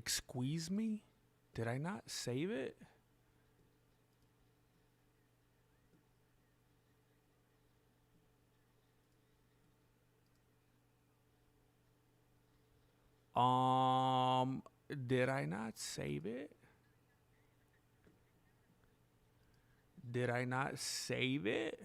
Squeeze me? Did I not save it? Did I not save it? Did I not save it?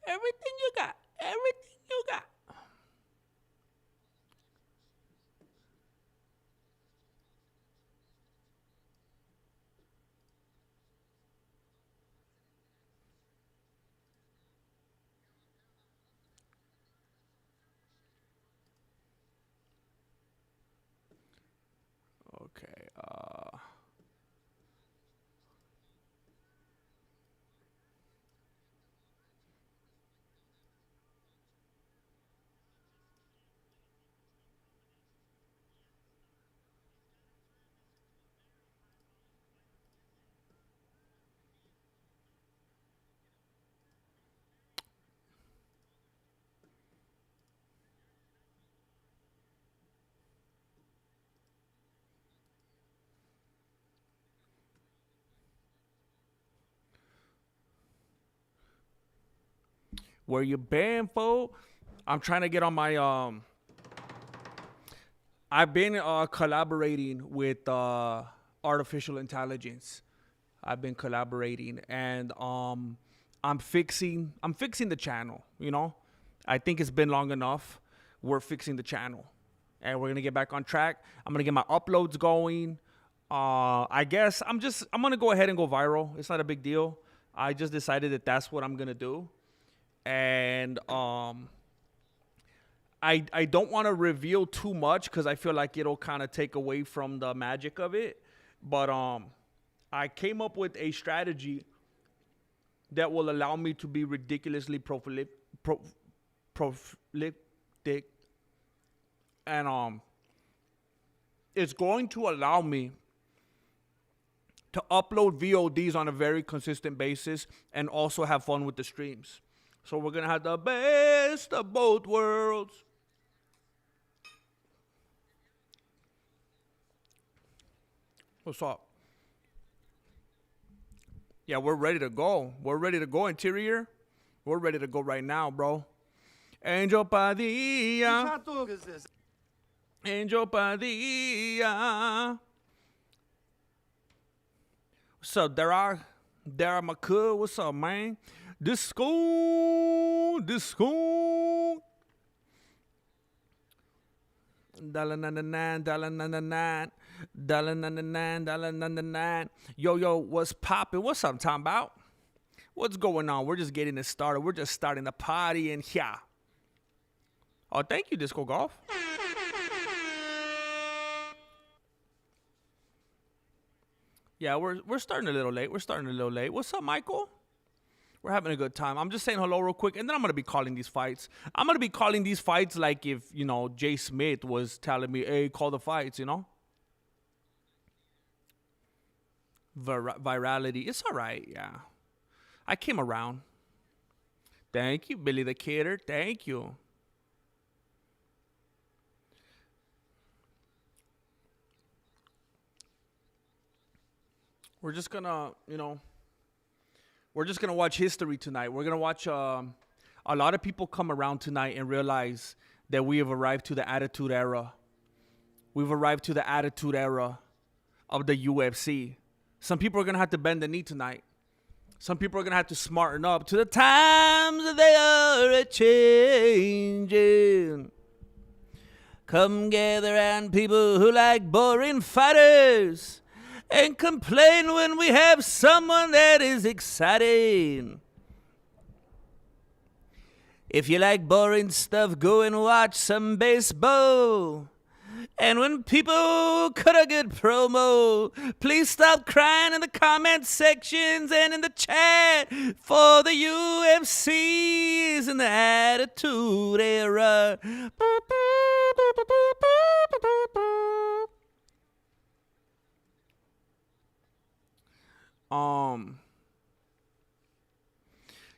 Everything you got. Everything you got. Okay. Where you been, fo? I'm trying to get on my I've been collaborating with artificial intelligence. I've been collaborating, and I'm fixing the channel, you know? I think it's been long enough. We're fixing the channel, and we're going to get back on track. I'm going to get my uploads going. I guess I'm going to go ahead and go viral. It's not a big deal. I just decided that that's what I'm going to do. And I don't want to reveal too much because I feel like it'll kind of take away from the magic of it. But I came up with a strategy that will allow me to be ridiculously prolific, and it's going to allow me to upload VODs on a very consistent basis and also have fun with the streams. So we're going to have the best of both worlds. What's up? Yeah, we're ready to go. We're ready to go, Interior. We're ready to go right now, bro. Angel Padilla. Angel Padilla. What's up, Dara McCool? What's up, man? Disco. $99. Yo, what's poppin'? What's up, talking about? What's going on? We're just getting it started. We're just starting the party in here. Oh, thank you, Disco Golf. Yeah, we're starting a little late. What's up, Michael? We're having a good time. I'm just saying hello real quick, and then I'm going to be calling these fights. I'm going to be calling these fights like if, you know, Jay Smith was telling me, hey, call the fights, you know? Virality. It's all right, yeah. I came around. Thank you, Billy the Kidder. Thank you. We're just going to, you know... We're just going to watch history tonight. We're going to watch a lot of people come around tonight and realize that we have arrived to the Attitude Era. We've arrived to the Attitude Era of the UFC. Some people are going to have to bend the knee tonight. Some people are going to have to smarten up to the times that they are a-changing. Come gather around people who like boring fighters and complain when we have someone that is exciting. If you like boring stuff, go and watch some baseball. And when people cut a good promo, please stop crying in the comment sections and in the chat, for the UFC is in the Attitude Era.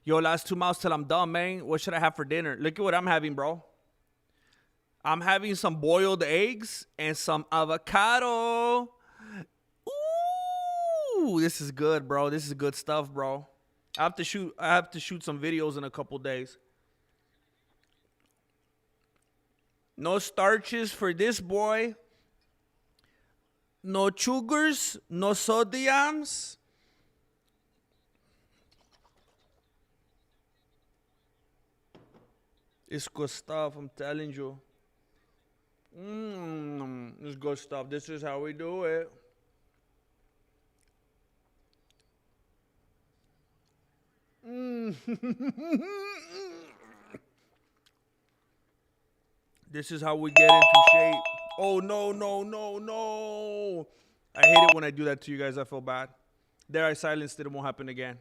Yo, last 2 miles till I'm done, man. What should I have for dinner? Look at what I'm having, bro. I'm having some boiled eggs and some avocado. Ooh, this is good, bro. This is good stuff, bro. I have to shoot some videos in a couple days. No starches for this boy. No sugars, no sodiums. It's good stuff, I'm telling you. It's good stuff. This is how we do it. This is how we get into shape. Oh, no, no, no, no. I hate it when I do that to you guys. I feel bad. There, I silenced it. It won't happen again.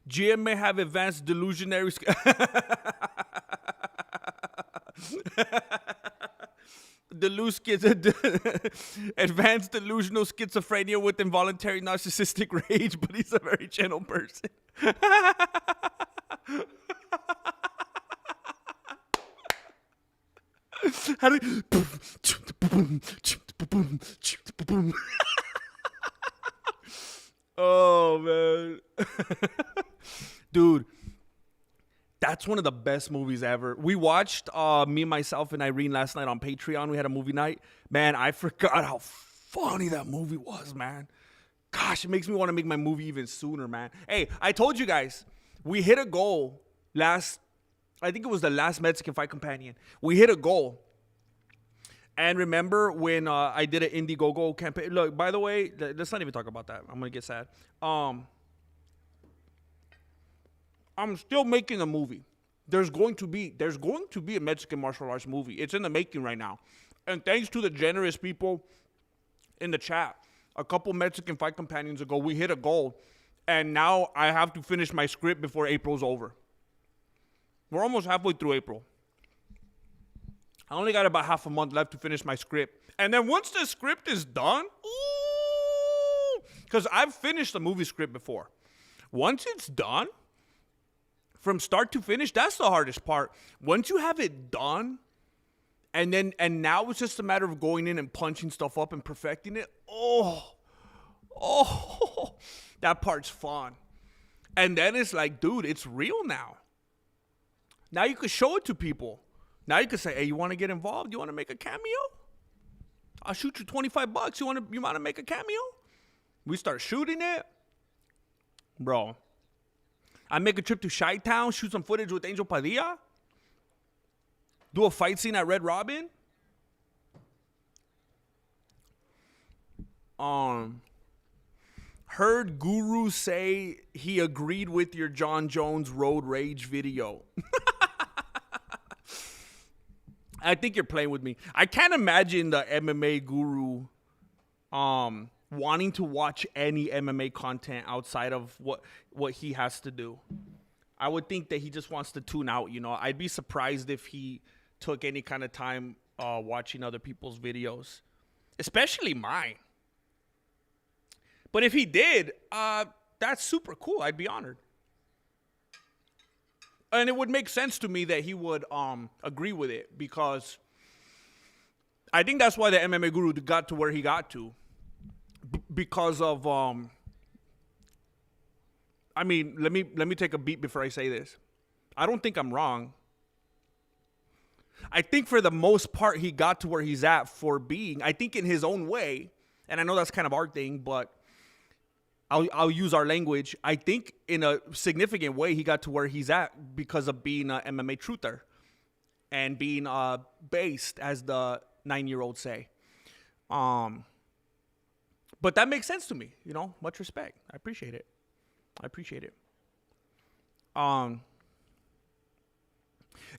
GM may have advanced delusionary advanced delusional schizophrenia with involuntary narcissistic rage, but he's a very gentle person. How do oh, man. Dude, that's one of the best movies ever. We watched me, myself, and Irene last night on Patreon. We had a movie night. Man, I forgot how funny that movie was, man. Gosh, it makes me want to make my movie even sooner, man. Hey, I told you guys, we hit a goal I think it was the last Mexican Fight Companion. We hit a goal. And remember when I did an Indiegogo campaign? Look, by the way, let's not even talk about that. I'm going to get sad. I'm still making a movie. There's going to be a Mexican martial arts movie. It's in the making right now. And thanks to the generous people in the chat, a couple Mexican Fight Companions ago, we hit a goal. And now I have to finish my script before April's over. We're almost halfway through April. I only got about half a month left to finish my script. And then once the script is done, because I've finished a movie script before. Once it's done, from start to finish, that's the hardest part. Once you have it done, and now it's just a matter of going in and punching stuff up and perfecting it. That part's fun. And then it's like, dude, it's real now. Now you could show it to people. Now you could say, hey, you want to get involved? You want to make a cameo? I'll shoot you $25. You want to make a cameo? We start shooting it. Bro. I make a trip to Chi-Town, shoot some footage with Angel Padilla. Do a fight scene at Red Robin. Heard Guru say he agreed with your John Jones Road Rage video. I think you're playing with me. I can't imagine the MMA Guru wanting to watch any MMA content outside of what he has to do. I would think that he just wants to tune out, you know. I'd be surprised if he took any kind of time watching other people's videos, especially mine. But if he did, that's super cool. I'd be honored. And it would make sense to me that he would agree with it, because I think that's why the MMA Guru got to where he got to. Because of, I mean, let me take a beat before I say this. I don't think I'm wrong. I think for the most part, he got to where he's at for being, I think in his own way, and I know that's kind of our thing, but I'll use our language. I think in a significant way, he got to where he's at because of being an MMA truther and being based, as the 9-year-olds say. But that makes sense to me, you know. Much respect. I appreciate it.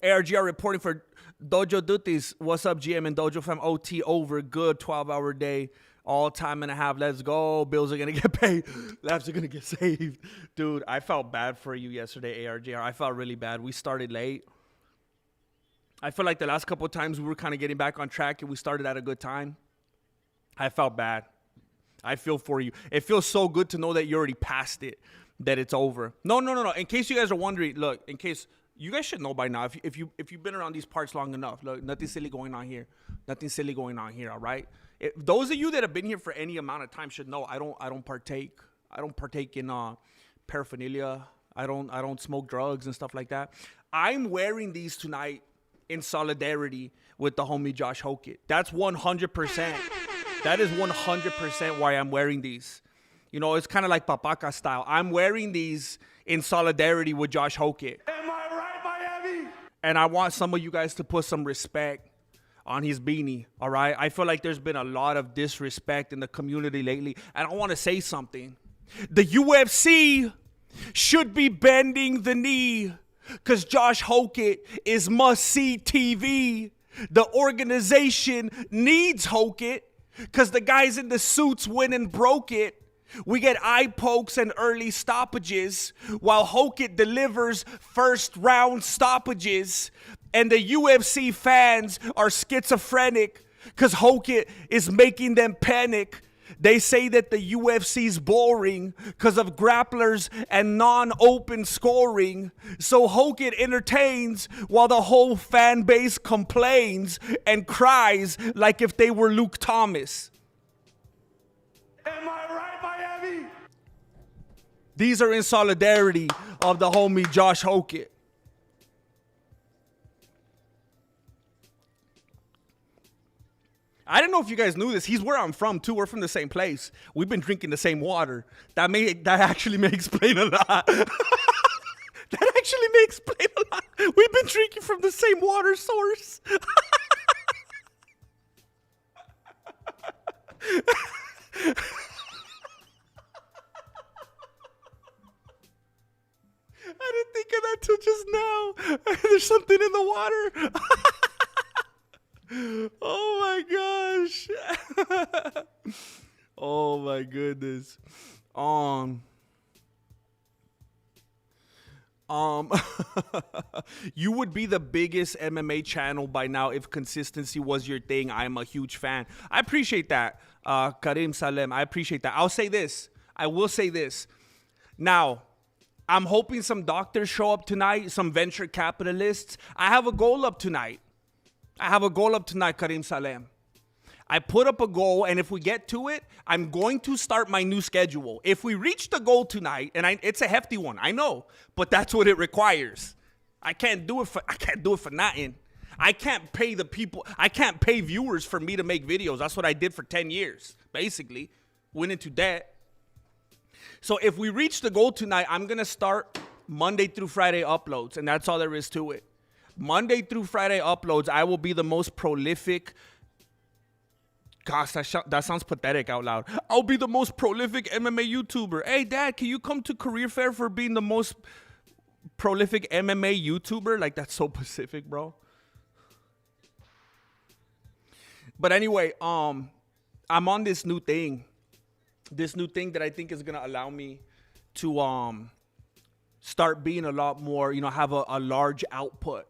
ARGR reporting for Dojo Duties. What's up, GM and Dojo fam? OT over. Good 12-hour day. All time and a half. Let's go. Bills are going to get paid. Labs are going to get saved. Dude, I felt bad for you yesterday, ARJR. I felt really bad. We started late. I feel like the last couple of times we were kind of getting back on track and we started at a good time. I felt bad. I feel for you. It feels so good to know that you already passed it, that it's over. No. In case you guys are wondering, look, in case you guys should know by now, if you've been around these parts long enough, look, nothing silly going on here. Nothing silly going on here, all right? Those of you that have been here for any amount of time should know I don't partake in paraphernalia. I don't smoke drugs and stuff like that. I'm wearing these tonight in solidarity with the homie Josh Hokit. That's 100%. That is 100% why I'm wearing these. You know, it's kind of like Papaca style. I'm wearing these in solidarity with Josh Hokit. Am I right, Miami? And I want some of you guys to put some respect on his beanie, all right? I feel like there's been a lot of disrespect in the community lately, and I want to say something. The UFC should be bending the knee because Josh Hokit is must-see TV. The organization needs Hokit because the guys in the suits went and broke it. We get eye pokes and early stoppages while Hokit delivers first-round stoppages. And the UFC fans are schizophrenic because Hokit is making them panic. They say that the UFC's boring because of grapplers and non-open scoring. So Hokit entertains while the whole fan base complains and cries like if they were Luke Thomas. Am I right, Miami? These are in solidarity of the homie Josh Hokit. I don't know if you guys knew this. He's where I'm from, too. We're from the same place. We've been drinking the same water. That actually may explain a lot. That actually may explain a lot. We've been drinking from the same water source. I didn't think of that till just now. There's something in the water. Oh my gosh. Oh my goodness. You would be the biggest MMA channel by now if consistency was your thing. I am a huge fan. I appreciate that, Karim Salem. I appreciate that. I'll say this. I will say this. Now, I'm hoping some doctors show up tonight, some venture capitalists. I have a goal up tonight. Karim Salem. I put up a goal, and if we get to it, I'm going to start my new schedule. If we reach the goal tonight, and it's a hefty one, I know, but that's what it requires. I can't do it for nothing. I can't pay the people. I can't pay viewers for me to make videos. That's what I did for 10 years, basically. Went into debt. So if we reach the goal tonight, I'm going to start Monday through Friday uploads, and that's all there is to it. Monday through Friday uploads, I will be the most prolific. Gosh, that sounds pathetic out loud. I'll be the most prolific MMA YouTuber. Hey, Dad, can you come to Career Fair for being the most prolific MMA YouTuber? Like, that's so Pacific, bro. But anyway, I'm on this new thing. This new thing that I think is going to allow me to start being a lot more, have a large output.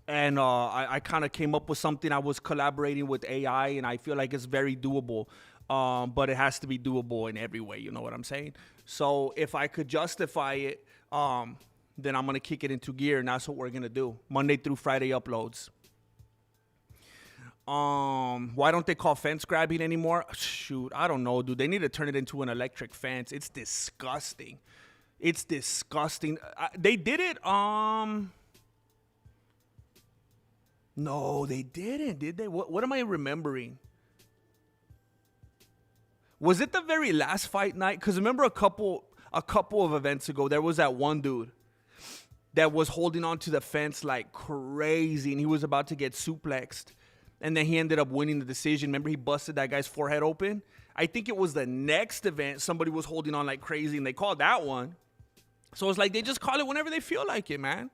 And I kind of came up with something. I was collaborating with AI, and I feel like it's very doable. But it has to be doable in every way. You know what I'm saying? So if I could justify it, then I'm going to kick it into gear, and that's what we're going to do. Monday through Friday uploads. Why don't they call fence grabbing anymore? Shoot, I don't know, dude. They need to turn it into an electric fence. It's disgusting. It's disgusting. They did it. No, they didn't, did they? What am I remembering? Was it the very last fight night? Because remember a couple of events ago, there was that one dude that was holding on to the fence like crazy, and he was about to get suplexed. And then he ended up winning the decision. Remember, he busted that guy's forehead open? I think it was the next event. Somebody was holding on like crazy, and they called that one. So it's like they just call it whenever they feel like it, man.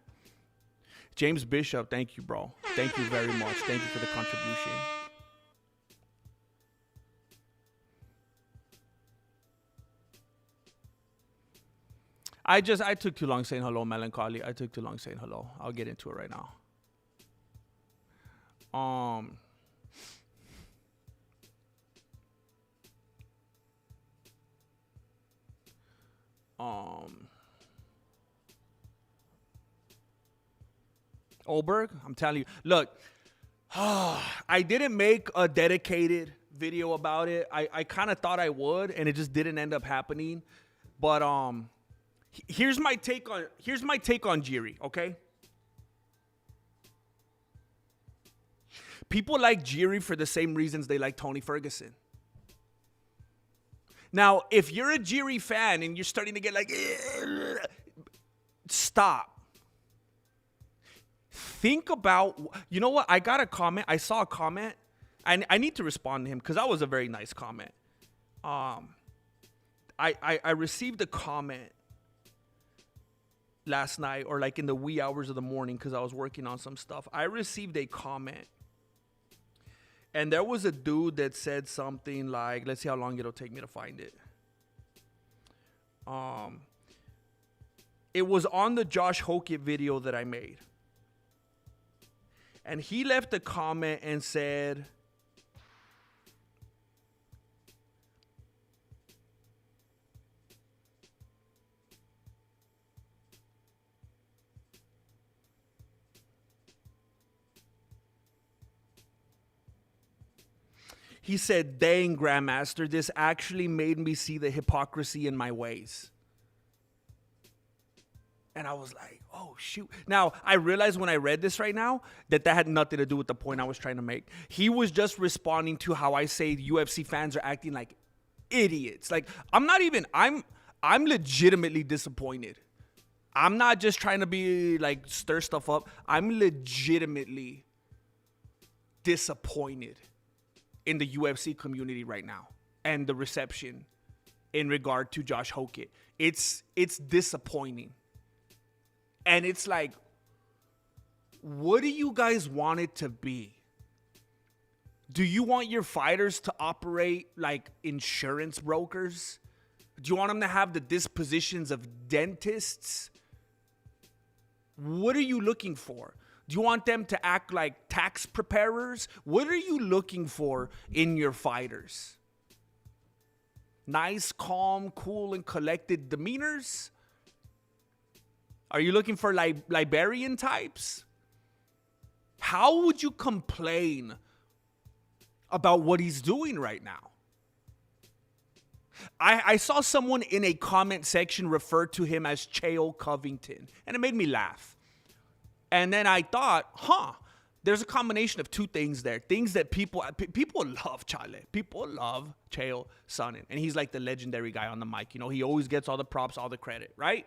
James Bishop, thank you, bro. Thank you very much. Thank you for the contribution. I took too long saying hello, Melancholy. I took too long saying hello. I'll get into it right now. Ulberg, I'm telling you. Look, I didn't make a dedicated video about it. I kind of thought I would, and it just didn't end up happening. But here's my take on Jiří, okay? People like Jiří for the same reasons they like Tony Ferguson. Now, if you're a Jiří fan and you're starting to get like, stop. Think about, you know what? I got a comment. I saw a comment. And I need to respond to him because that was a very nice comment. I received a comment last night, or like in the wee hours of the morning, because I was working on some stuff. I received a comment. And there was a dude that said something like, let's see how long it'll take me to find it. It was on the Josh Hokit video that I made. And he left a comment and said, he said, dang, Grandmaster, this actually made me see the hypocrisy in my ways. And I was like, oh, shoot. Now, I realized when I read this right now that had nothing to do with the point I was trying to make. He was just responding to how I say UFC fans are acting like idiots. Like, I'm legitimately disappointed. I'm not just trying to be like stir stuff up. I'm legitimately disappointed in the UFC community right now and the reception in regard to Josh Hokit. It's disappointing. And it's like, what do you guys want it to be? Do you want your fighters to operate like insurance brokers? Do you want them to have the dispositions of dentists? What are you looking for? Do you want them to act like tax preparers? What are you looking for in your fighters? Nice, calm, cool, and collected demeanors? Are you looking for librarian types? How would you complain about what he's doing right now? I saw someone in a comment section refer to him as Chael Covington, and it made me laugh. And then I thought, there's a combination of two things there. Things that people love Chale. People love Chael Sonnen. And he's like the legendary guy on the mic. You know, he always gets all the props, all the credit, right?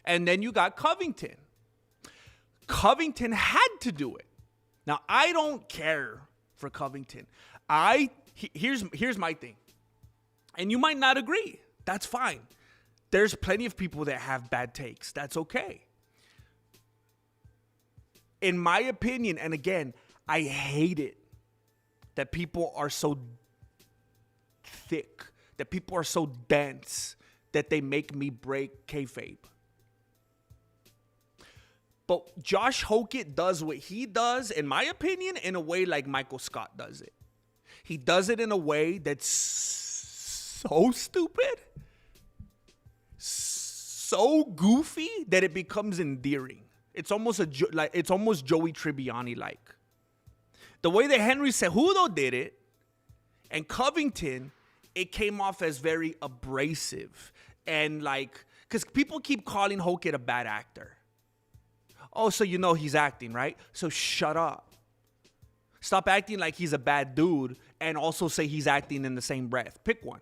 And then you got Covington. Covington had to do it. Now, I don't care for Covington. Here's my thing. And you might not agree. That's fine. There's plenty of people that have bad takes. That's okay. In my opinion, and again, I hate it that people are so thick, that people are so dense, that they make me break kayfabe. But Josh Hokit does what he does, in my opinion, in a way like Michael Scott does it. He does it in a way that's so stupid, so goofy, that it becomes endearing. It's almost Joey Tribbiani-like. The way that Henry Cejudo did it, and Covington, it came off as very abrasive. And like, because people keep calling Hokit a bad actor. Oh, so you know he's acting, right? So shut up. Stop acting like he's a bad dude and also say he's acting in the same breath. Pick one.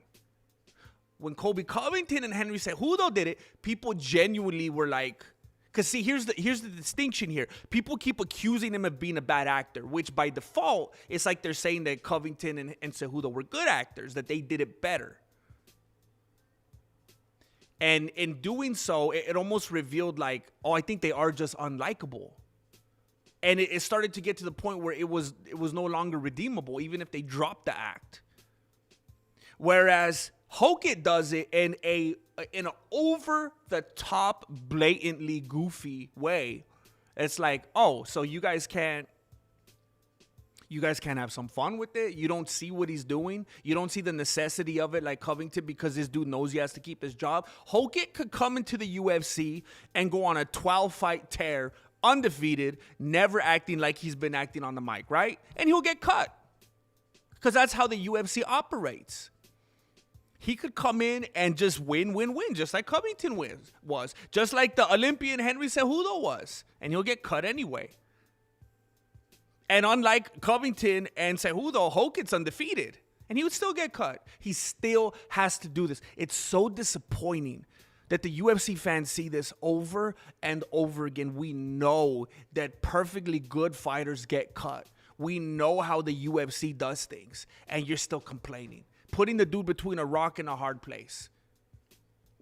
When Colby Covington and Henry Cejudo did it, people genuinely were like, because see, here's the distinction here. People keep accusing him of being a bad actor, which by default, it's like they're saying that Covington and Cejudo were good actors, that they did it better. And in doing so, it almost revealed like, oh, I think they are just unlikable. And it started to get to the point where it was no longer redeemable, even if they dropped the act. Whereas Hokit does it in a in an over-the-top, blatantly goofy way. It's like, oh, so you guys can't have some fun with it? You don't see what he's doing? You don't see the necessity of it like Covington because this dude knows he has to keep his job? Hokit could come into the UFC and go on a 12-fight tear, undefeated, never acting like he's been acting on the mic, right? And he'll get cut because that's how the UFC operates. He could come in and just win, just like Covington was, just like the Olympian Henry Cejudo was, and he'll get cut anyway. And unlike Covington and Cejudo, Hokit's undefeated, and he would still get cut. He still has to do this. It's so disappointing that the UFC fans see this over and over again. We know that perfectly good fighters get cut. We know how the UFC does things, and you're still complaining. Putting the dude between a rock and a hard place.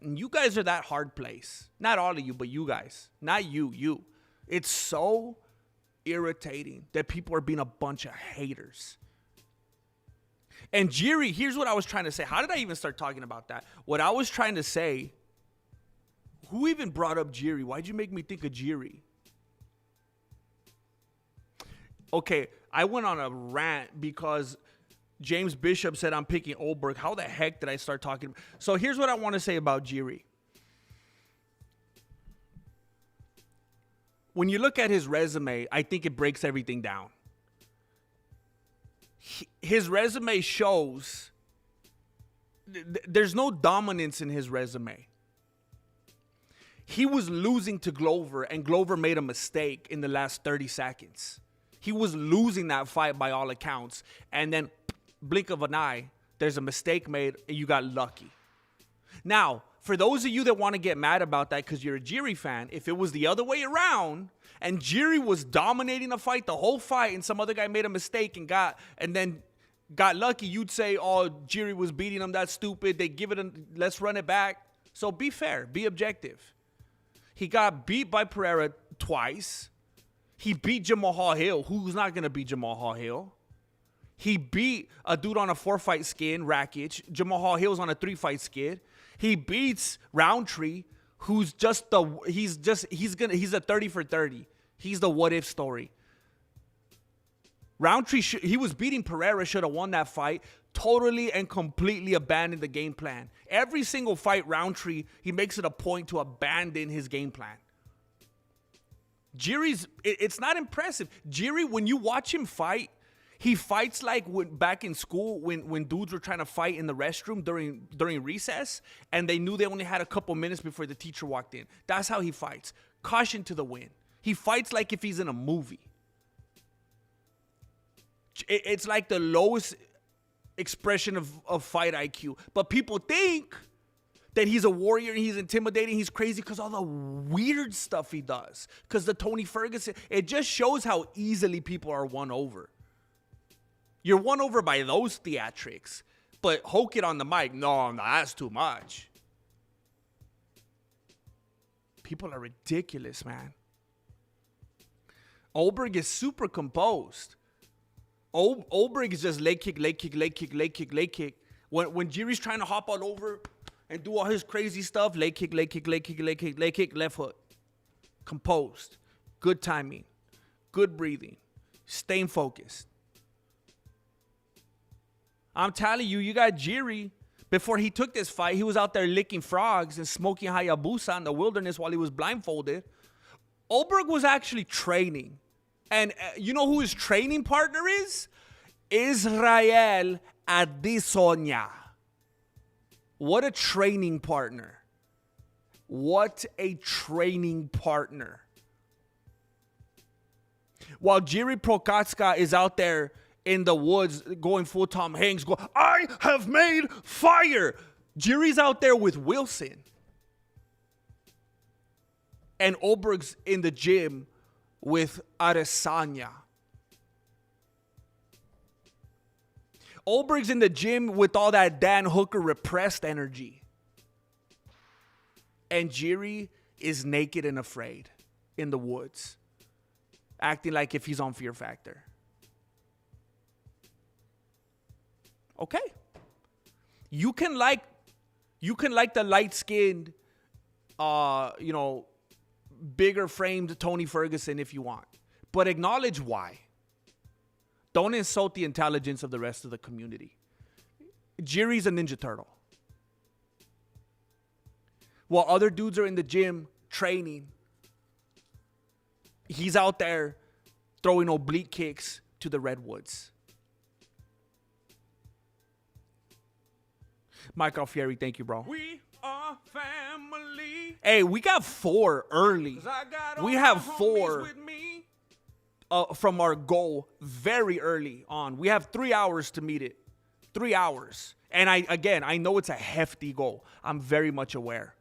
And you guys are that hard place. Not all of you, but you guys. Not you. It's so irritating that people are being a bunch of haters. And Jiří, here's what I was trying to say. How did I even start talking about that? What I was trying to say, who even brought up Jiří? Why'd you make me think of Jiří? Okay, I went on a rant because James Bishop said I'm picking Ulberg. How the heck did I start talking? So here's what I want to say about Jiří. When you look at his resume, I think it breaks everything down. His resume shows there's no dominance in his resume. He was losing to Glover, and Glover made a mistake in the last 30 seconds. He was losing that fight by all accounts, and then blink of an eye, there's a mistake made, and you got lucky. Now, for those of you that want to get mad about that because you're a Jiří fan, if it was the other way around and Jiří was dominating a fight the whole fight and some other guy made a mistake and then got lucky, you'd say, oh, Jiří was beating him, that's stupid, let's run it back. So be fair, be objective. He got beat by Pereira twice. He beat Jamal Hill, who's not going to beat Jamal Hill. He beat a dude on a 4-fight skid, Rakic. Jamal Hill's on a 3-fight skid. He beats Roundtree, who's he's a 30 for 30. He's the what if story. Roundtree, he was beating Pereira, should have won that fight. Totally and completely abandoned the game plan. Every single fight, Roundtree, he makes it a point to abandon his game plan. Jiří's, it's not impressive. Jiří, when you watch him fight, he fights like back in school when dudes were trying to fight in the restroom during recess, and they knew they only had a couple minutes before the teacher walked in. That's how he fights. Caution to the wind. He fights like if he's in a movie. It's like the lowest expression of fight IQ. But people think that he's a warrior and he's intimidating, he's crazy because all the weird stuff he does. Because the Tony Ferguson, it just shows how easily people are won over. You're won over by those theatrics. But Hokit on the mic, no, that's too much. People are ridiculous, man. Ulberg is super composed. Ulberg is just leg kick. When Jiří's trying to hop all over and do all his crazy stuff, leg kick, left hook. Composed. Good timing. Good breathing. Staying focused. I'm telling you, you got Jiří. Before he took this fight, he was out there licking frogs and smoking Hayabusa in the wilderness while he was blindfolded. Ulberg was actually training. And you know who his training partner is? Israel Adesanya. What a training partner. What a training partner. While Jiří Procházka is out there in the woods going full Tom Hanks, going, I have made fire. Jiří's out there with Wilson. And Ulberg's in the gym with Adesanya. Ulberg's in the gym with all that Dan Hooker repressed energy. And Jiří is naked and afraid in the woods, acting like if he's on Fear Factor. Okay. You can like You can like the light-skinned, bigger framed Tony Ferguson if you want. But acknowledge why. Don't insult the intelligence of the rest of the community. Jiří's a Ninja Turtle. While other dudes are in the gym training, he's out there throwing oblique kicks to the redwoods. Mike Alfieri, thank you, bro. We are family. Hey, we got 4 early. We have 4 with me. from our goal very early on. We have 3 hours to meet it. 3 hours. And I know it's a hefty goal. I'm very much aware.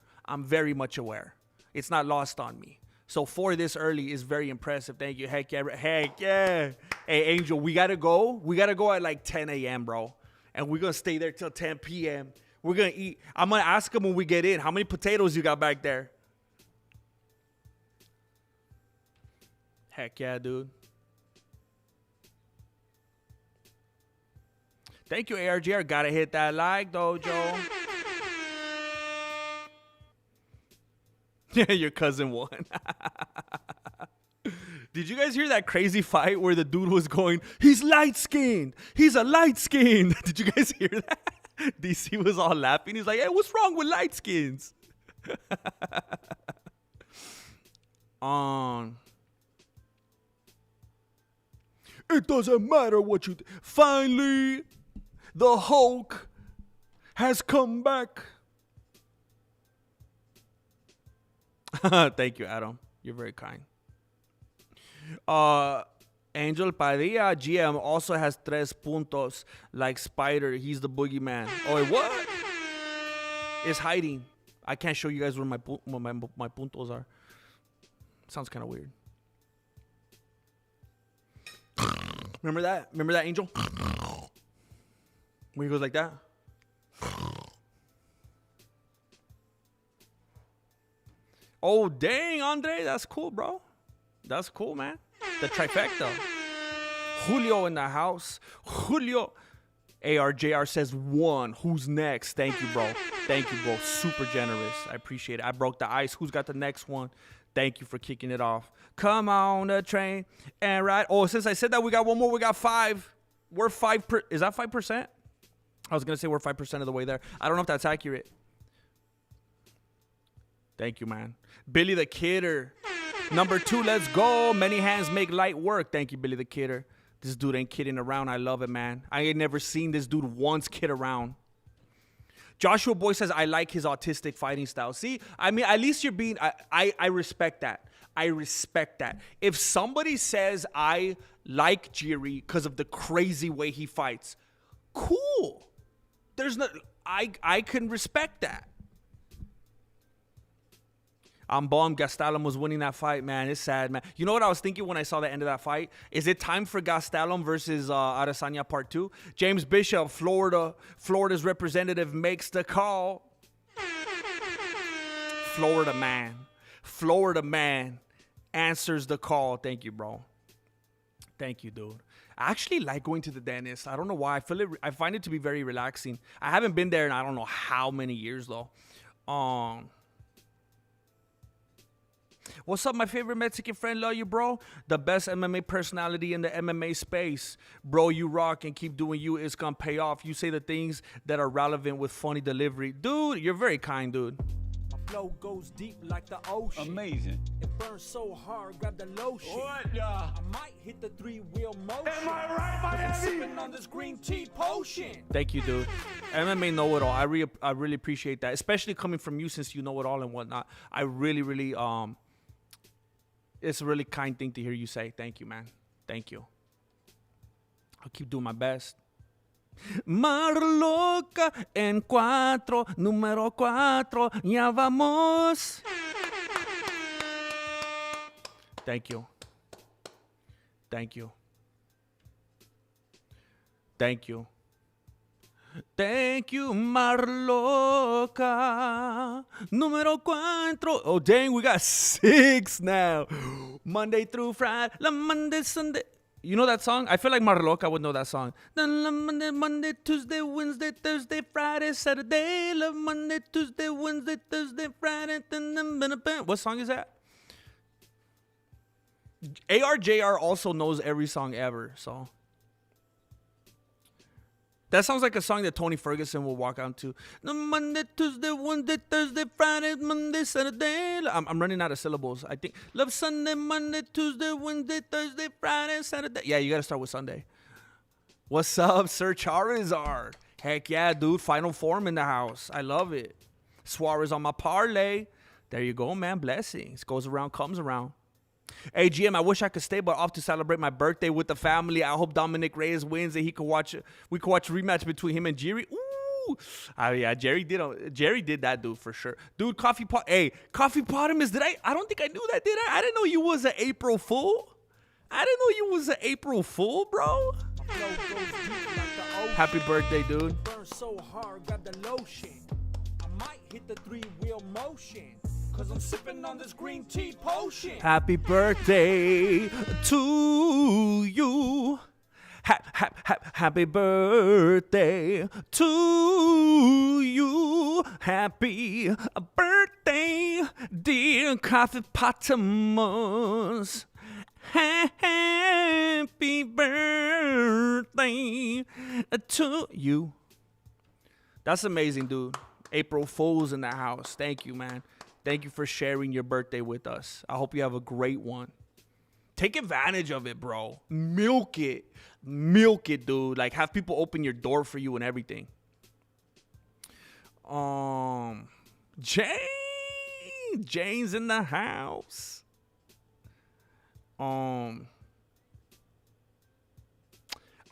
It's not lost on me. So 4 this early is very impressive. Thank you. Heck yeah. Hey, Angel, we got to go. We got to go at like 10 a.m., bro. And we're going to stay there till 10 p.m. We're going to eat. I'm going to ask him when we get in, how many potatoes you got back there? Heck yeah, dude. Thank you, ARGR. Got to hit that like, though, Joe. Yeah, your cousin won. Did you guys hear that crazy fight where the dude was going, he's light-skinned. He's a light-skinned. Did you guys hear that? DC was all laughing. He's like, hey, what's wrong with light-skins? It doesn't matter what you... Finally, the Hulk has come back. Thank you, Adam. You're very kind. Angel Padilla, GM, also has 3 puntos like Spider. He's the boogeyman. Oh, wait, what? It's hiding. I can't show you guys where my puntos are. Sounds kind of weird. Remember that? Remember that, Angel? Where he goes like that? Oh, dang, Andre. That's cool, bro. That's cool, man. The trifecta. Julio in the house. Julio. ARJR says 1. Who's next? Thank you, bro. Thank you, bro. Super generous. I appreciate it. I broke the ice. Who's got the next one? Thank you for kicking it off. Come on the train and ride. Oh, since I said that, we got one more. We got 5. We're 5. Is that 5%? I was going to say we're 5% of the way there. I don't know if that's accurate. Thank you, man. Billy the Kidder. Number 2, let's go. Many hands make light work. Thank you, Billy the Kidder. This dude ain't kidding around. I love it, man. I ain't never seen this dude once kid around. Joshua Boy says, I like his autistic fighting style. See, I mean, at least you're being, I respect that. I respect that. If somebody says I like Jiří because of the crazy way he fights, cool. There's no, I can respect that. I'm bummed Gastelum was winning that fight, man. It's sad, man. You know what I was thinking when I saw the end of that fight? Is it time for Gastelum versus Adesanya Part 2? James Bishop, Florida's representative, makes the call. Florida man answers the call. Thank you, bro. Thank you, dude. I actually like going to the dentist. I don't know why. I find it to be very relaxing. I haven't been there in I don't know how many years, though. What's up, my favorite Mexican friend? Love you, bro. The best MMA personality in the MMA space. Bro, you rock and keep doing you. It's going to pay off. You say the things that are relevant with funny delivery. Dude, you're very kind, dude. My flow goes deep like the ocean. Amazing. It burns so hard, grab the lotion. What? Yeah. I might hit the 3-wheel motion. Am I right, Miami? Sipping on this green tea potion. Thank you, dude. MMA know-it-all. I really appreciate that, especially coming from you since you know it all and whatnot. I really, it's a really kind thing to hear you say. Thank you, man. Thank you. I'll keep doing my best. Mar loca en 4, número 4, ya vamos. Thank you. Thank you. Thank you. Thank you, Mar loca. Número 4. Oh, dang, we got 6 now. Monday through Friday. La Monday, Sunday. You know that song? I feel like Marloca would know that song. Monday, Tuesday, Wednesday, Thursday, Friday, Saturday. Love Monday, Tuesday, Wednesday, Thursday, Friday. What song is that? ARJR also knows every song ever, so. That sounds like a song that Tony Ferguson will walk out to. Monday, Tuesday, Wednesday, Thursday, Friday, Monday, Saturday. I'm running out of syllables. I think. Love Sunday, Monday, Tuesday, Wednesday, Thursday, Friday, Saturday. Yeah, you got to start with Sunday. What's up, Sir Charizard? Heck yeah, dude. Final form in the house. I love it. Suarez on my parlay. There you go, man. Blessings. Goes around, comes around. Hey, GM, I wish I could stay, but off to celebrate my birthday with the family. I hope Dominic Reyes wins and we could watch a rematch between him and Jiří. Ooh. Yeah, Jerry did that, dude, for sure. Dude, Coffee Pot. Hey, Coffee Potamus, I don't think I knew that, did I? I didn't know you was an April Fool. I didn't know you was an April Fool, bro. Happy birthday, dude. Burn so hard, grab the lotion. I might hit the 3-wheel motion. Cause I'm sipping on this green tea potion. Happy birthday to you. Happy birthday to you. Happy birthday, dear Coffee Potamus. Happy birthday to you. That's amazing, dude. April Fools in the house. Thank you, man. Thank you for sharing your birthday with us. I hope you have a great one. Take advantage of it, bro. Milk it. Milk it, dude. Like, have people open your door for you and everything. Jane's in the house. I'm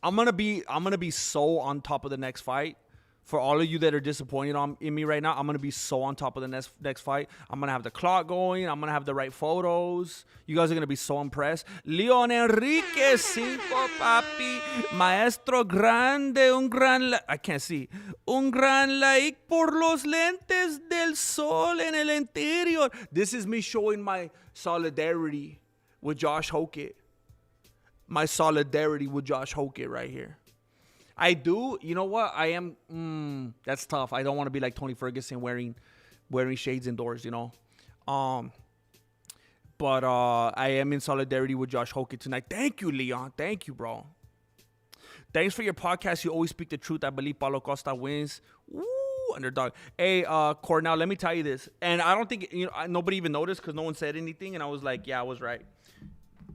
gonna be so on top of the next fight. For all of you that are disappointed in me right now, I'm going to be so on top of the next fight. I'm going to have the clock going. I'm going to have the right photos. You guys are going to be so impressed. Leon Enrique, cinco, papi. Maestro grande, I can't see. Un gran like por los lentes del sol en el interior. This is me showing my solidarity with Josh Hokit. My solidarity with Josh Hokit right here. I do. You know what? I am. That's tough. I don't want to be like Tony Ferguson wearing shades indoors, you know. But I am in solidarity with Josh Hokit tonight. Thank you, Leon. Thank you, bro. Thanks for your podcast. You always speak the truth. I believe Paulo Costa wins. Woo, underdog. Hey, Cornell, let me tell you this. And I don't think, nobody even noticed because no one said anything. And I was like, yeah, I was right.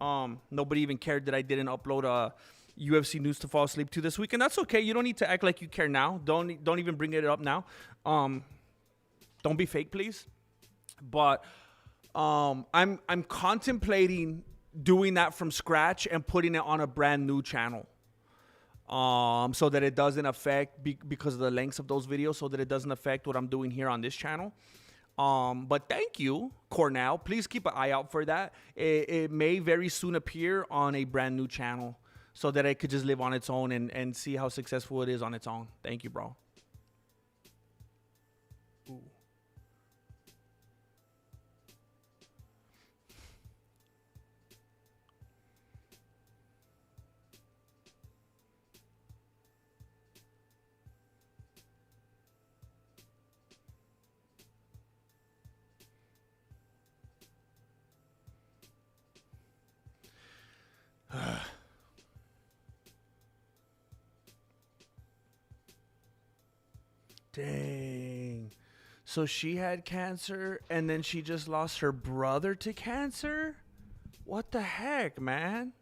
Nobody even cared that I didn't upload UFC news to fall asleep to this week, and that's okay. You don't need to act like you care now. Don't even bring it up now. Don't be fake, please. But I'm contemplating doing that from scratch and putting it on a brand new channel. So that it doesn't affect because of the lengths of those videos, so that it doesn't affect what I'm doing here on this channel. But thank you, Cornell. Please keep an eye out for that. It may very soon appear on a brand new channel, so that it could just live on its own and see how successful it is on its own. Thank you, bro. Ooh. Dang. So she had cancer and then she just lost her brother to cancer? What the heck, man?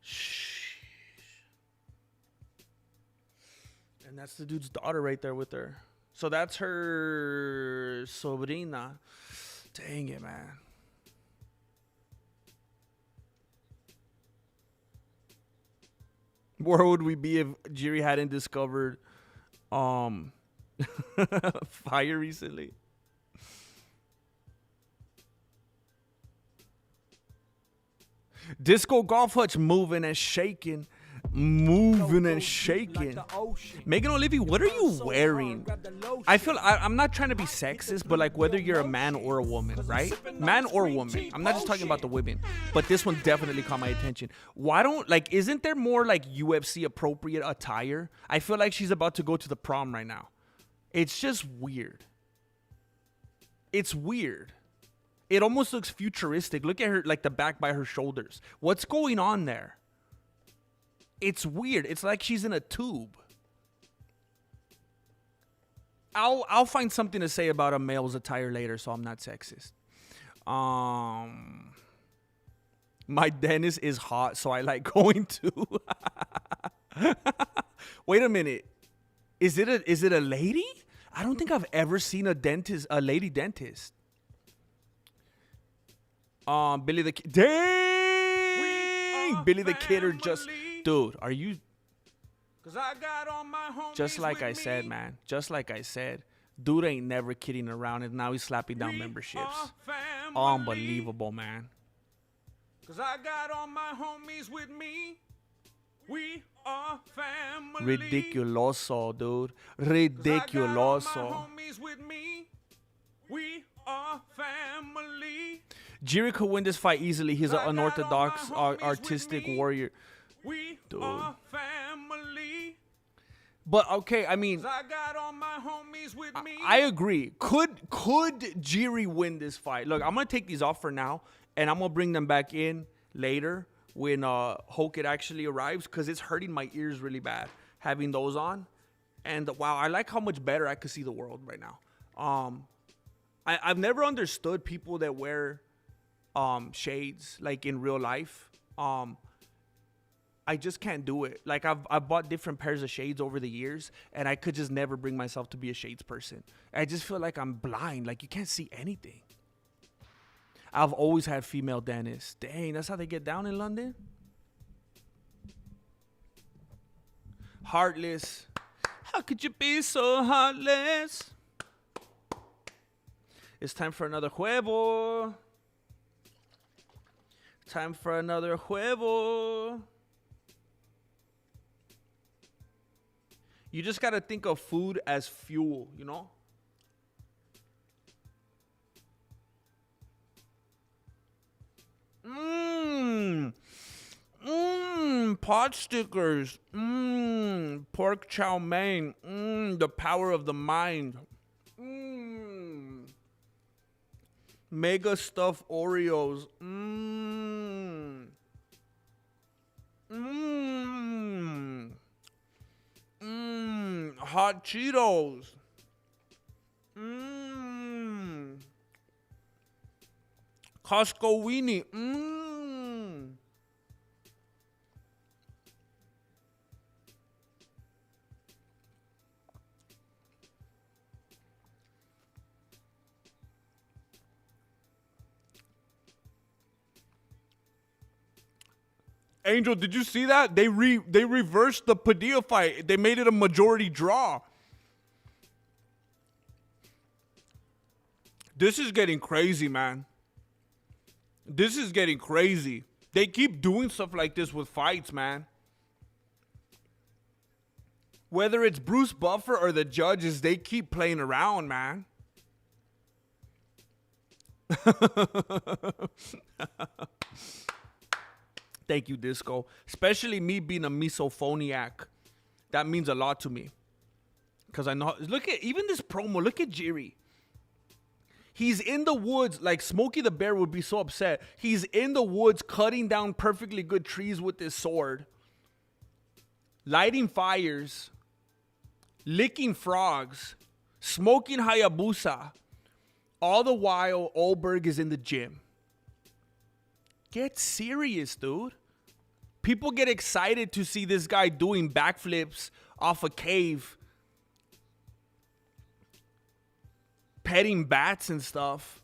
Sheesh. And that's the dude's daughter right there with her. So that's her sobrina. Dang it, man. Where would we be if Jiří hadn't discovered fire recently? Disco Golf Hutch moving and shaking. moving and Like shaking. the ocean. Megan O'Leary, what are you wearing? I feel I'm not trying to be sexist, but like whether you're a man or a woman, right? Man or woman. I'm not just talking about the women, but this one definitely caught my attention. Why don't like? Isn't there more like UFC appropriate attire? I feel like she's about to go to the prom right now. It's just weird. It's weird. It almost looks futuristic. Look at her, like the back by her shoulders. What's going on there? It's weird. It's like she's in a tube. I'll find something to say about a male's attire later, so I'm not sexist. My dentist is hot, so I like going to. Wait a minute. Is it a lady? I don't think I've ever seen a lady dentist. Billy the Kid. Dang! Billy the Kid are just... Dude, are you... Cause I got all my homies Just like with I said, me. man. Just like I said. Dude ain't never kidding around, and now he's slapping down We memberships. are family. Unbelievable, man. Cause I got all my homies with me. We are family. Ridiculoso, dude. Cause I got all Ridiculoso. my homies with me. We are family. Jiří could win this fight easily. He's an I got unorthodox, all my homies with artistic me. warrior. We Dude. are family. But okay, I mean, 'Cause I got all my homies with me. I agree. Could Jiří win this fight? Look, I'm gonna take these off for now, and I'm gonna bring them back in later when Hokit actually arrives, because it's hurting my ears really bad having those on. And wow, I like how much better I could see the world right now. I've never understood people that wear shades like in real life. I just can't do it. Like I've bought different pairs of shades over the years, and I could just never bring myself to be a shades person. I just feel like I'm blind. Like you can't see anything. I've always had female dentists. Dang, that's how they get down in London. Heartless. How could you be so heartless? It's time for another huevo. Time for another huevo. You just gotta think of food as fuel, you know? Pot stickers. Pork chow mein. The power of the mind. Mega stuffed Oreos. Hot Cheetos. Costco weenie. Angel, did you see that? They reversed the Padilla fight. They made it a majority draw. This is getting crazy, man. This is getting crazy. They keep doing stuff like this with fights, man. Whether it's Bruce Buffer or the judges, they keep playing around, man. Thank you, Disco. Especially me being a misophoniac. That means a lot to me. Because I know... Look at... Even this promo. Look at Jiří. He's in the woods. Like Smokey the Bear would be so upset. He's in the woods cutting down perfectly good trees with his sword. Lighting fires. Licking frogs. Smoking Hayabusa. All the while, Ulberg is in the gym. Get serious, dude. People get excited to see this guy doing backflips off a cave, petting bats and stuff,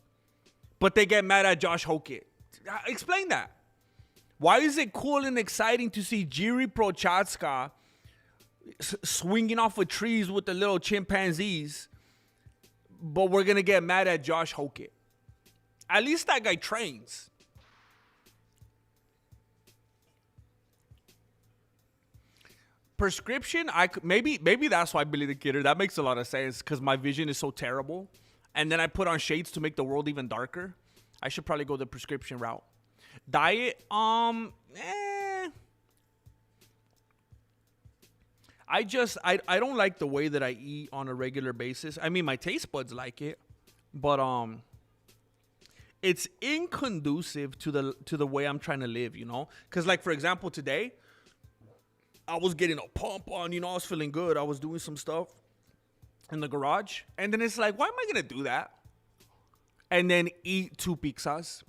but they get mad at Josh Hokit. Explain that. Why is it cool and exciting to see Jiří Procházka swinging off of trees with the little chimpanzees, but we're going to get mad at Josh Hokit? At least that guy trains. prescription, maybe that's why I believe the kidder. That makes a lot of sense because my vision is so terrible. And then I put on shades to make the world even darker. I should probably go the prescription route. Diet, I don't like the way that I eat on a regular basis. I mean, my taste buds like it, but it's inconducive to the way I'm trying to live, you know? Because, like, for example, today, I was getting a pump on, you know, I was feeling good. I was doing some stuff in the garage. And then it's like, why am I going to do that? And then eat 2 pizzas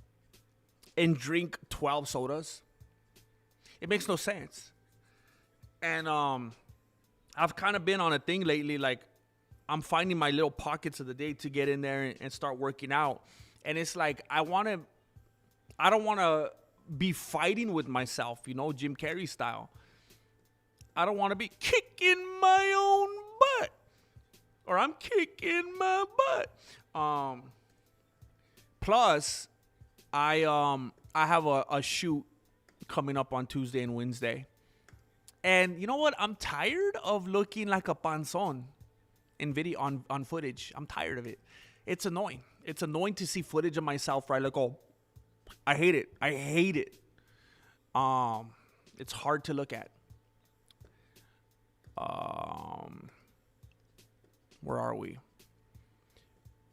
and drink 12 sodas. It makes no sense. And I've kind of been on a thing lately, like, I'm finding my little pockets of the day to get in there and start working out. And it's like, I don't want to be fighting with myself, you know, Jim Carrey style. I don't want to be kicking my own butt. Or I'm kicking my butt. Plus, I have a shoot coming up on Tuesday and Wednesday. And you know what? I'm tired of looking like a panzón in video on footage. I'm tired of it. It's annoying. It's annoying to see footage of myself where I look, oh, I hate it. I hate it. It's hard to look at. Where are we?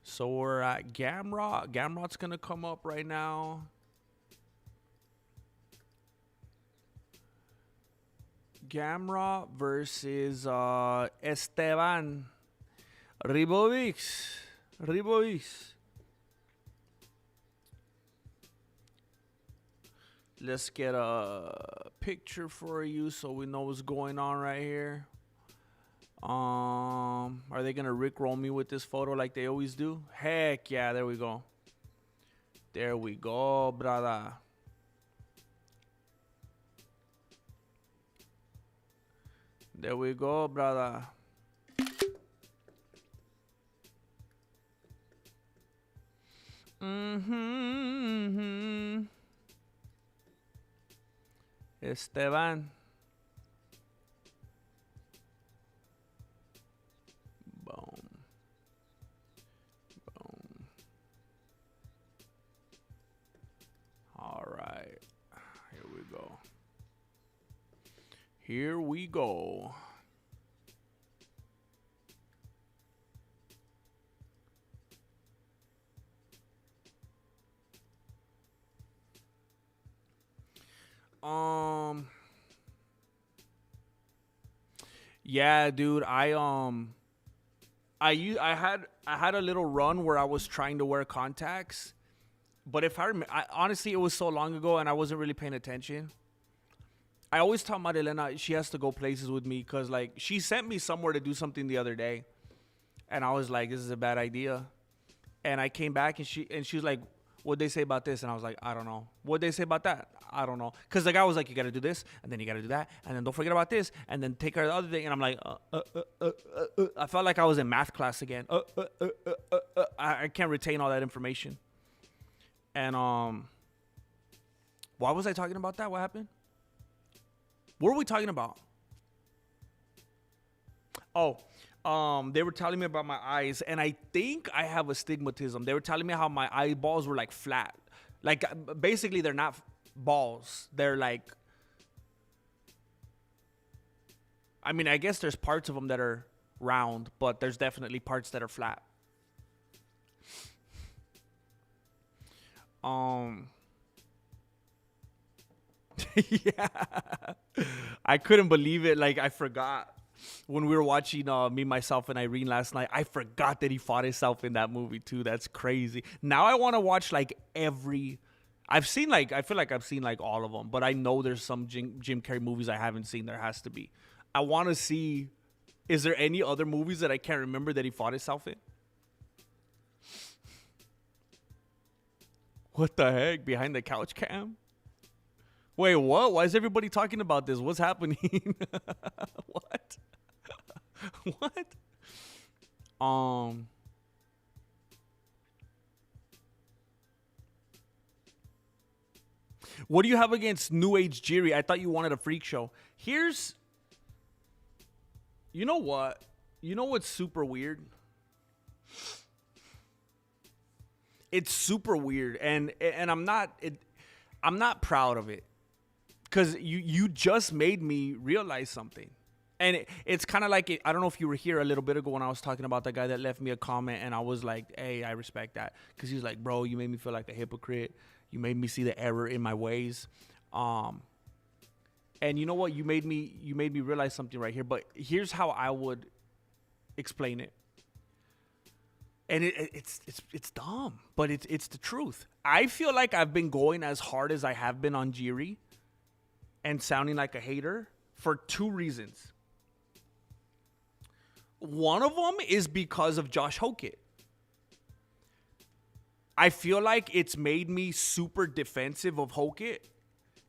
So we're at Gamrot. Gamrot's gonna come up right now. Gamrot versus Esteban Ribovics. Let's get a picture for you so we know what's going on right here. Are they gonna rickroll me with this photo like they always do? Heck yeah, there we go. There we go, brother. There we go, brother. Esteban. Boom. Boom. All right. Here we go. Here we go. Yeah, dude, I had a little run where I was trying to wear contacts, but if I honestly, it was so long ago and I wasn't really paying attention. I always tell Marilena she has to go places with me because, like, she sent me somewhere to do something the other day, and I was like, this is a bad idea. And I came back and she was like, what'd they say about this? And I was like, I don't know. What'd they say about that? I don't know. Because the guy was like, you got to do this, and then you got to do that, and then don't forget about this, and then take care of the other thing. And I'm like, I felt like I was in math class again. I can't retain all that information. And why was I talking about that? What happened? What were we talking about? Oh, they were telling me about my eyes, and I think I have astigmatism. They were telling me how my eyeballs were like flat. Like, basically, they're not balls. They're like, I mean, I guess there's parts of them that are round, but there's definitely parts that are flat. Yeah. I couldn't believe it. Like, I forgot. When we were watching Me, Myself, and Irene last night, I forgot that he fought himself in that movie too. That's crazy. Now I want to watch like every... I feel like I've seen like all of them, but I know there's some Jim Carrey movies I haven't seen. There has to be. I want to see, is there any other movies that I can't remember that he fought himself in? What the heck? Behind the couch cam? Wait, what? Why is everybody talking about this? What's happening? What? What? What do you have against New Age Jiří? I thought you wanted a freak show. Here's You know what? You know what's super weird? It's super weird, and I'm not proud of it, because you just made me realize something. And it's kind of like, I don't know if you were here a little bit ago when I was talking about that guy that left me a comment, and I was like, hey, I respect that. Because he was like, bro, you made me feel like a hypocrite. You made me see the error in my ways. And you know what? You made me realize something right here. But here's how I would explain it. And it's dumb, but it's the truth. I feel like I've been going as hard as I have been on Jiří and sounding like a hater for two reasons. One of them is because of Josh Hokit. I feel like it's made me super defensive of Hokit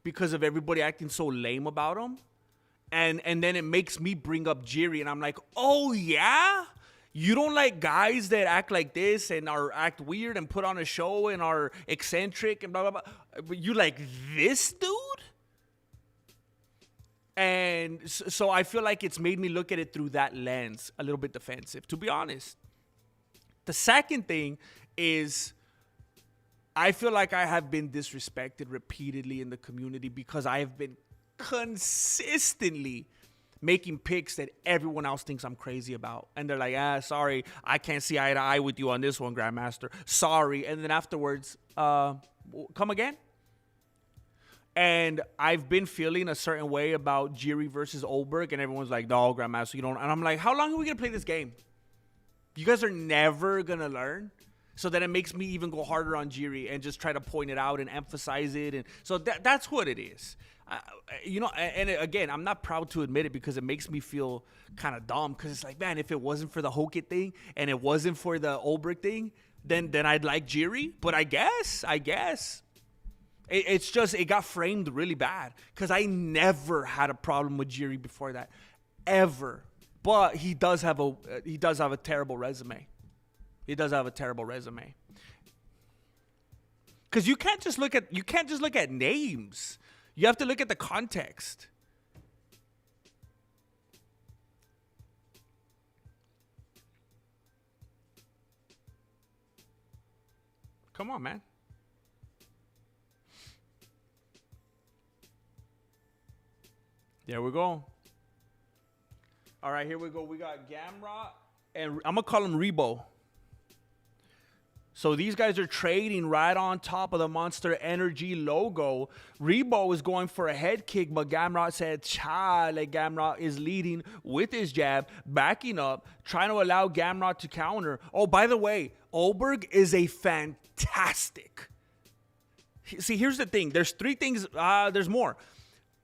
because of everybody acting so lame about him. And then it makes me bring up Jiří, and I'm like, oh yeah? You don't like guys that act like this and act weird and put on a show and are eccentric and blah, blah, blah. But you like this dude? And so I feel like it's made me look at it through that lens, a little bit defensive, to be honest. The second thing is, I feel like I have been disrespected repeatedly in the community because I have been consistently making picks that everyone else thinks I'm crazy about. And they're like, sorry, I can't see eye to eye with you on this one, Grandmaster. Sorry. And then afterwards, come again? And I've been feeling a certain way about Jiří versus Ulberg, and everyone's like, no, Grandmaster, you don't. And I'm like, how long are we going to play this game? You guys are never going to learn. So then it makes me even go harder on Jiří and just try to point it out and emphasize it. And so that's what it is. And again, I'm not proud to admit it because it makes me feel kind of dumb, because it's like, man, if it wasn't for the Hokit thing and it wasn't for the Ulberg thing, then I'd like Jiří. But I guess. It's just, it got framed really bad because I never had a problem with Jiří before that, ever. But he does have a terrible resume. He does have a terrible resume. Because you can't just look at names. You have to look at the context. Come on, man. There we go. All right, here we go. We got Gamrot, and I'm going to call him Rebo. So these guys are trading right on top of the Monster Energy logo. Rebo is going for a head kick, but Gamrot said, chale. Gamrot is leading with his jab, backing up, trying to allow Gamrot to counter. Oh, by the way, Ulberg is a fantastic. See, here's the thing. There's three things. There's more.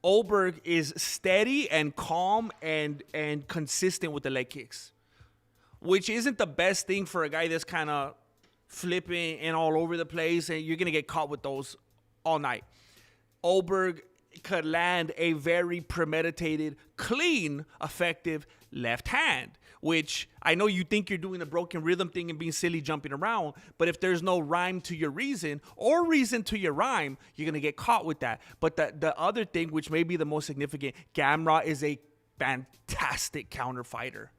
Ulberg is steady and calm and consistent with the leg kicks, which isn't the best thing for a guy that's kind of flipping and all over the place, and you're going to get caught with those all night. Ulberg could land a very premeditated, clean, effective left hand, which I know you think you're doing the broken rhythm thing and being silly jumping around, but if there's no rhyme to your reason or reason to your rhyme, you're going to get caught with that. But the other thing, which may be the most significant, Gamrot is a fantastic counter fighter.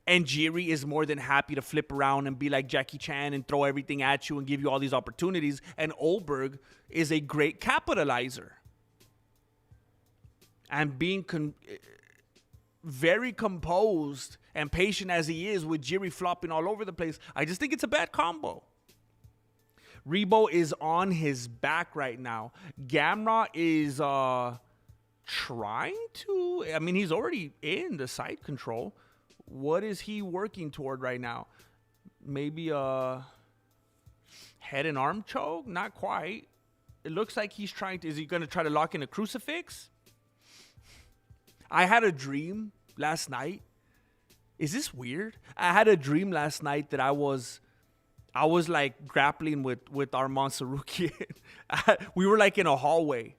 And Jiří is more than happy to flip around and be like Jackie Chan and throw everything at you and give you all these opportunities. And Ulberg is a great capitalizer. And being very composed and patient as he is with Jiří flopping all over the place, I just think it's a bad combo. Rebo is on his back right now. Gamrot is trying to... I mean, he's already in the side control. What is he working toward right now? Maybe a head and arm choke? Not quite. It looks like he's trying to... Is he going to try to lock in a crucifix? I had a dream last night. Is this weird? I had a dream last night that I was like grappling with Arman Sarukian. We were like in a hallway,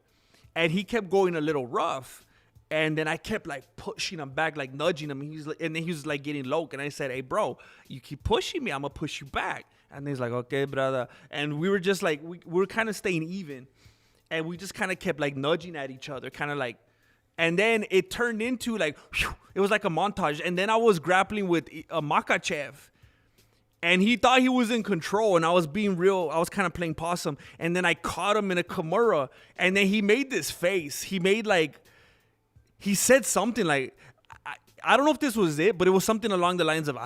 and he kept going a little rough. And then I kept like pushing him back, like nudging him. And then he was like getting low. And I said, hey, bro, you keep pushing me, I'm going to push you back. And he's like, okay, brother. And we were just like, we were kind of staying even. And we just kind of kept like nudging at each other, kind of like And then it turned into like, whew, it was like a montage. And then I was grappling with Makhachev. And he thought he was in control. And I was being real. I was kind of playing possum. And then I caught him in a Kimura. And then he made this face. He made like, he said something like, I don't know if this was it, but it was something along the lines of,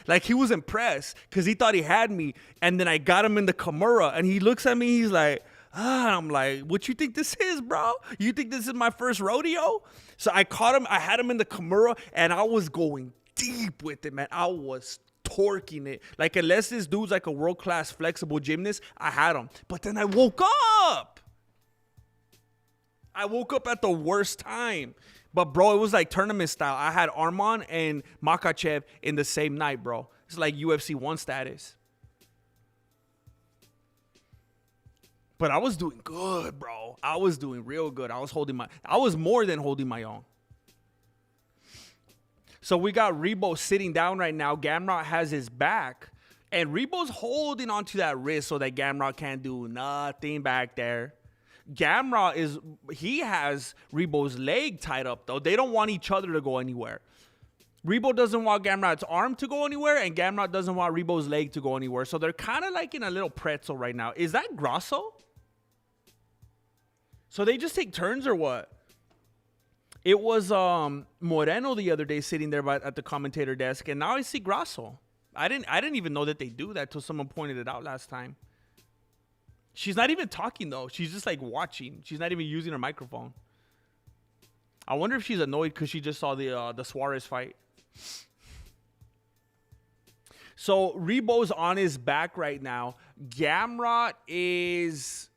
like he was impressed because he thought he had me. And then I got him in the Kimura and he looks at me, he's like, and I'm like, what you think this is, bro? You think this is my first rodeo? So I caught him, I had him in the Kimura and I was going deep with it, man. I was torquing it. Like unless this dude's like a world-class flexible gymnast, I had him. But then I woke up. I woke up at the worst time. But, bro, it was like tournament style. I had Arman and Makhachev in the same night, bro. It's like UFC 1 status. But I was doing good, bro. I was doing real good. I was more than holding my own. So we got Rebo sitting down right now. Gamrot has his back. And Rebo's holding onto that wrist so that Gamrot can't do nothing back there. Gamrot has Rebo's leg tied up, though. They don't want each other to go anywhere. Rebo doesn't want Gamrot's arm to go anywhere, and Gamrot doesn't want Rebo's leg to go anywhere. So they're kind of like in a little pretzel right now. Is that Grasso? So they just take turns or what? It was Moreno the other day sitting there at the commentator desk, and now I see Grasso. I didn't even know that they do that till someone pointed it out last time. She's not even talking, though. She's just, like, watching. She's not even using her microphone. I wonder if she's annoyed because she just saw the Suarez fight. So, Rebo's on his back right now. Gamrot is...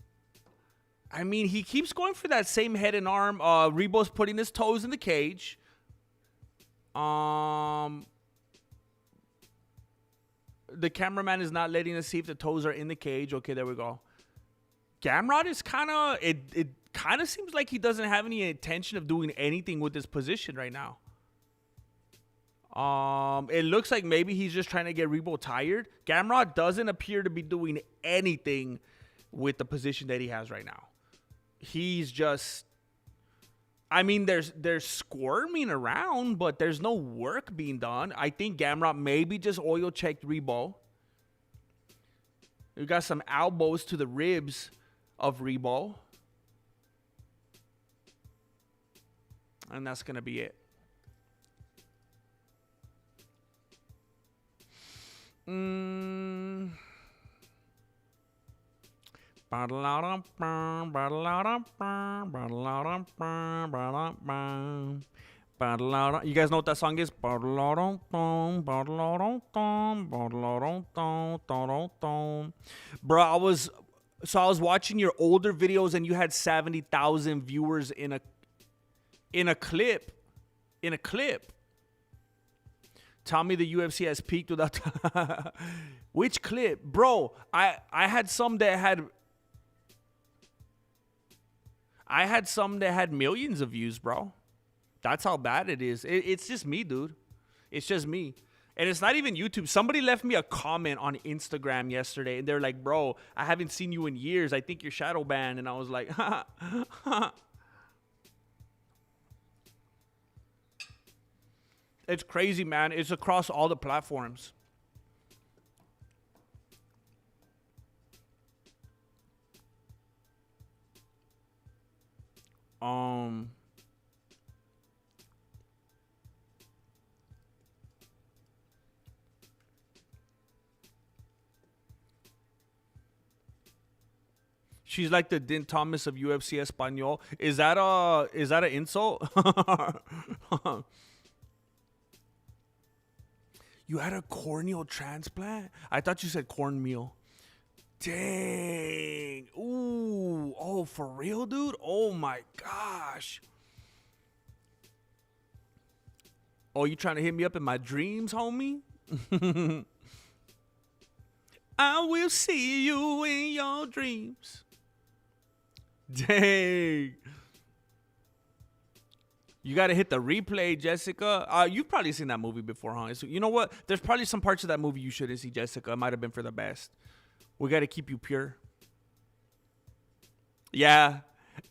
I mean, he keeps going for that same head and arm. Rebo's putting his toes in the cage. The cameraman is not letting us see if the toes are in the cage. Okay, there we go. Gamrot is kind of, it kind of seems like he doesn't have any intention of doing anything with this position right now. It looks like maybe he's just trying to get Rebo tired. Gamrot doesn't appear to be doing anything with the position that he has right now. He's just, I mean, there's squirming around, but there's no work being done. I think Gamrot maybe just oil checked Rebo. We got some elbows to the ribs of Rebo. And that's going to be it. You guys know what that song is? Bro, I was watching your older videos and you had 70,000 viewers in a clip. Tell me the UFC has peaked without which clip? Bro, I had some that had millions of views, bro. That's how bad it is. It's just me, dude. It's just me. And it's not even YouTube. Somebody left me a comment on Instagram yesterday, and they're like, bro, I haven't seen you in years. I think you're shadow banned. And I was like, It's crazy, man. It's across all the platforms. She's like the Din Thomas of UFC Espanol. Is that an insult? You had a corneal transplant? I thought you said cornmeal. Dang. Ooh. Oh, for real, dude? Oh, my gosh. Oh, you trying to hit me up in my dreams, homie? I will see you in your dreams. Dang. You got to hit the replay, Jessica. You've probably seen that movie before, huh? So, you know what? There's probably some parts of that movie you shouldn't see, Jessica. It might have been for the best. We got to keep you pure. Yeah.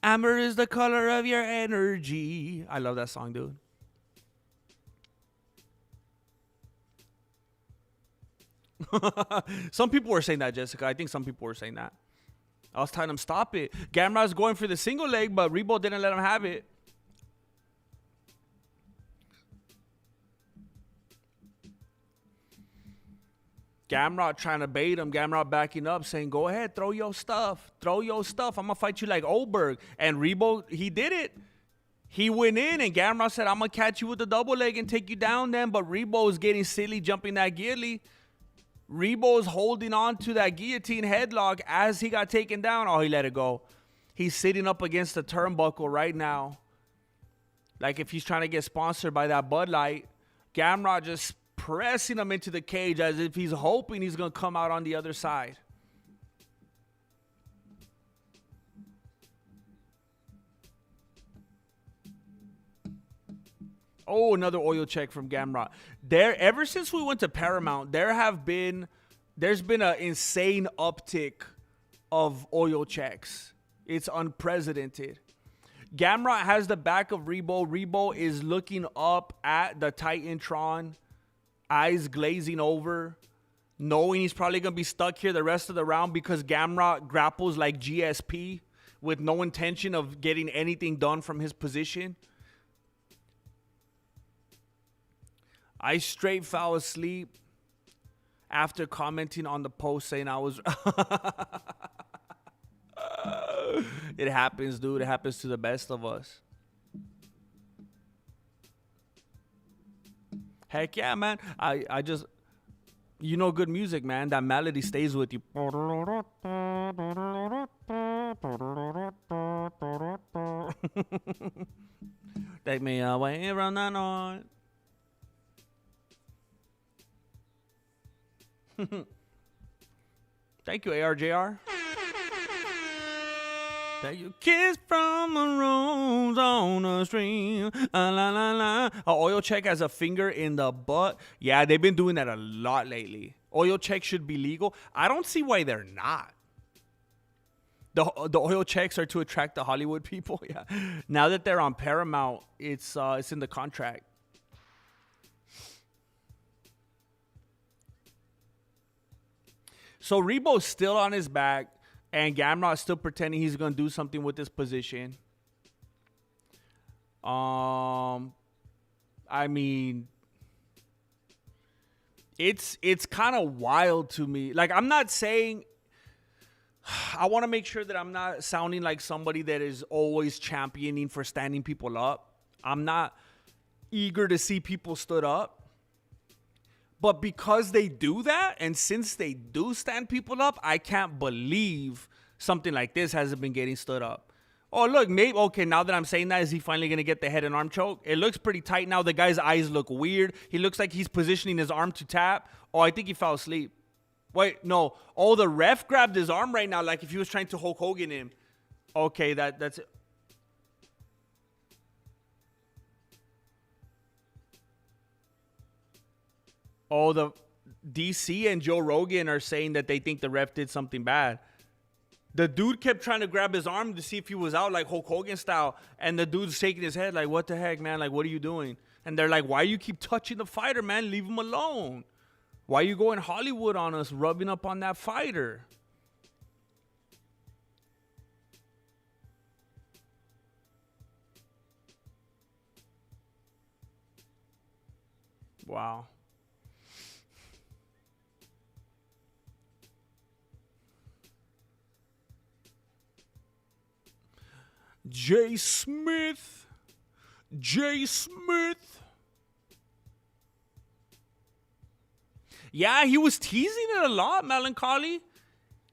Amber is the color of your energy. I love that song, dude. Some people were saying that, Jessica. I think some people were saying that. I was telling him, stop it. Gamrot's going for the single leg, but Rebo didn't let him have it. Gamrot trying to bait him. Gamrot backing up, saying, go ahead, throw your stuff. Throw your stuff. I'm going to fight you like Ulberg. And Rebo, he did it. He went in, and Gamrot said, I'm going to catch you with the double leg and take you down then. But Rebo is getting silly, jumping that ghillie. Rebo's holding on to that guillotine headlock as he got taken down. Oh, he let it go. He's sitting up against the turnbuckle right now. Like if he's trying to get sponsored by that Bud Light. Gamrot just pressing him into the cage as if he's hoping he's going to come out on the other side. Oh, another oil check from Gamrot. Ever since we went to Paramount, there's been an insane uptick of oil checks. It's unprecedented. Gamrot has the back of Rebo. Rebo is looking up at the Titantron, eyes glazing over, knowing he's probably going to be stuck here the rest of the round because Gamrot grapples like GSP with no intention of getting anything done from his position. I straight fell asleep after commenting on the post saying I was... It happens, dude. It happens to the best of us. Heck yeah, man. I just... You know good music, man. That melody stays with you. Take me away from the north. Thank you, ARJR. Thank you. Kiss from a rose on a stream. La la la. A oil check has a finger in the butt. Yeah, they've been doing that a lot lately. Oil checks should be legal. I don't see why they're not. The oil checks are to attract the Hollywood people. Yeah. Now that they're on Paramount, it's in the contract. So Rebo's still on his back, and Gamrot's still pretending he's going to do something with this position. I mean, it's kind of wild to me. Like, I'm not saying... I want to make sure that I'm not sounding like somebody that is always championing for standing people up. I'm not eager to see people stood up. But because they do that, and since they do stand people up, I can't believe something like this hasn't been getting stood up. Oh, look, maybe, okay, now that I'm saying that, is he finally going to get the head and arm choke? It looks pretty tight now. The guy's eyes look weird. He looks like he's positioning his arm to tap. Oh, I think he fell asleep. Wait, no. Oh, the ref grabbed his arm right now like if he was trying to Hulk Hogan him. Okay, that's it. Oh, the DC and Joe Rogan are saying that they think the ref did something bad. The dude kept trying to grab his arm to see if he was out, like Hulk Hogan style. And the dude's shaking his head like, what the heck, man? Like, what are you doing? And they're like, why you keep touching the fighter, man? Leave him alone. Why are you going Hollywood on us, rubbing up on that fighter? Wow. Jay Smith. Yeah, he was teasing it a lot, Melancholy.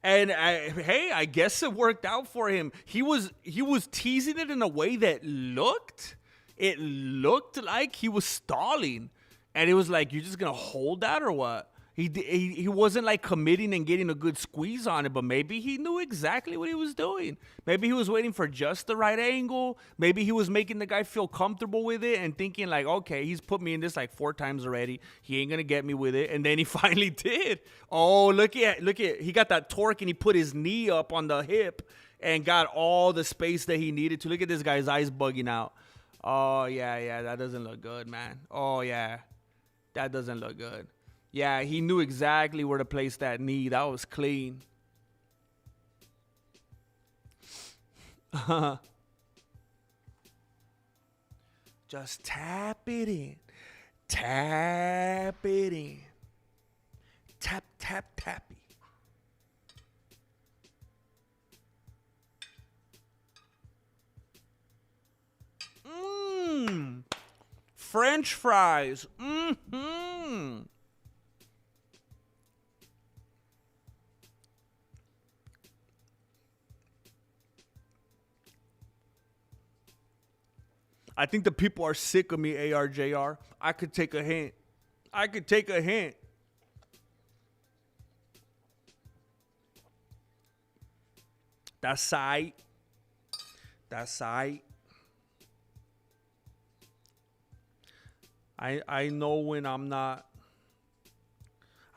And I guess it worked out for him. He was teasing it in a way that looked like he was stalling. And it was like, you're just going to hold that or what? He wasn't like committing and getting a good squeeze on it, but maybe he knew exactly what he was doing. Maybe he was waiting for just the right angle. Maybe he was making the guy feel comfortable with it and thinking like, okay, he's put me in this like 4 times already. He ain't going to get me with it. And then he finally did. Oh, look at, he got that torque and he put his knee up on the hip and got all the space that he needed to. Look at this guy's eyes bugging out. Oh, yeah, that doesn't look good, man. Oh, yeah, that doesn't look good. Yeah, he knew exactly where to place that knee. That was clean. Just tap it in. Tap it in. Tap, tap, tappy. French fries. I think the people are sick of me, ARJR. I could take a hint. That's right. I know when I'm not.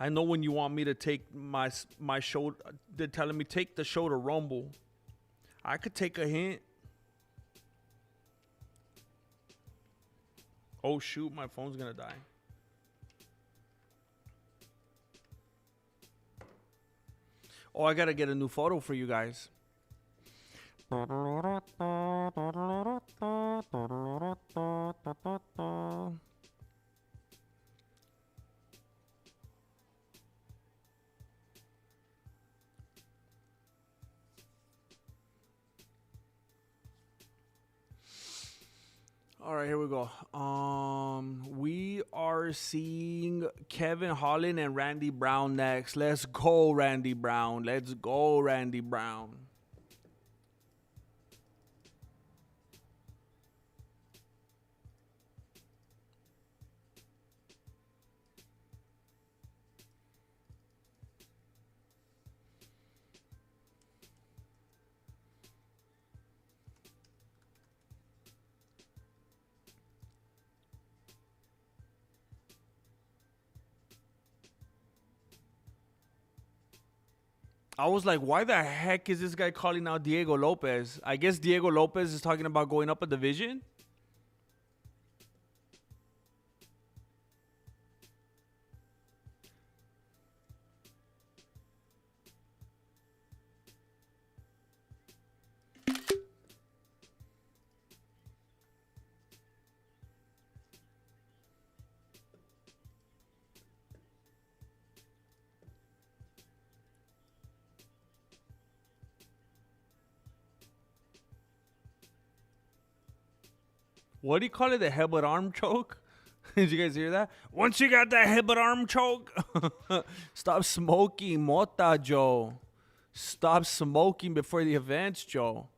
I know when you want me to take my show. They're telling me take the show to Rumble. I could take a hint. Oh shoot, my phone's gonna die. Oh, I gotta get a new photo for you guys. All right, here we go. We are seeing Kevin Holland and Randy Brown next. Let's go, Randy Brown. I was like, why the heck is this guy calling out Diego Lopez? I guess Diego Lopez is talking about going up a division. What do you call it? The headbutt arm choke? Did you guys hear that? Once you got that headbutt arm choke, stop smoking, mota, Joe. Stop smoking before the events, Joe.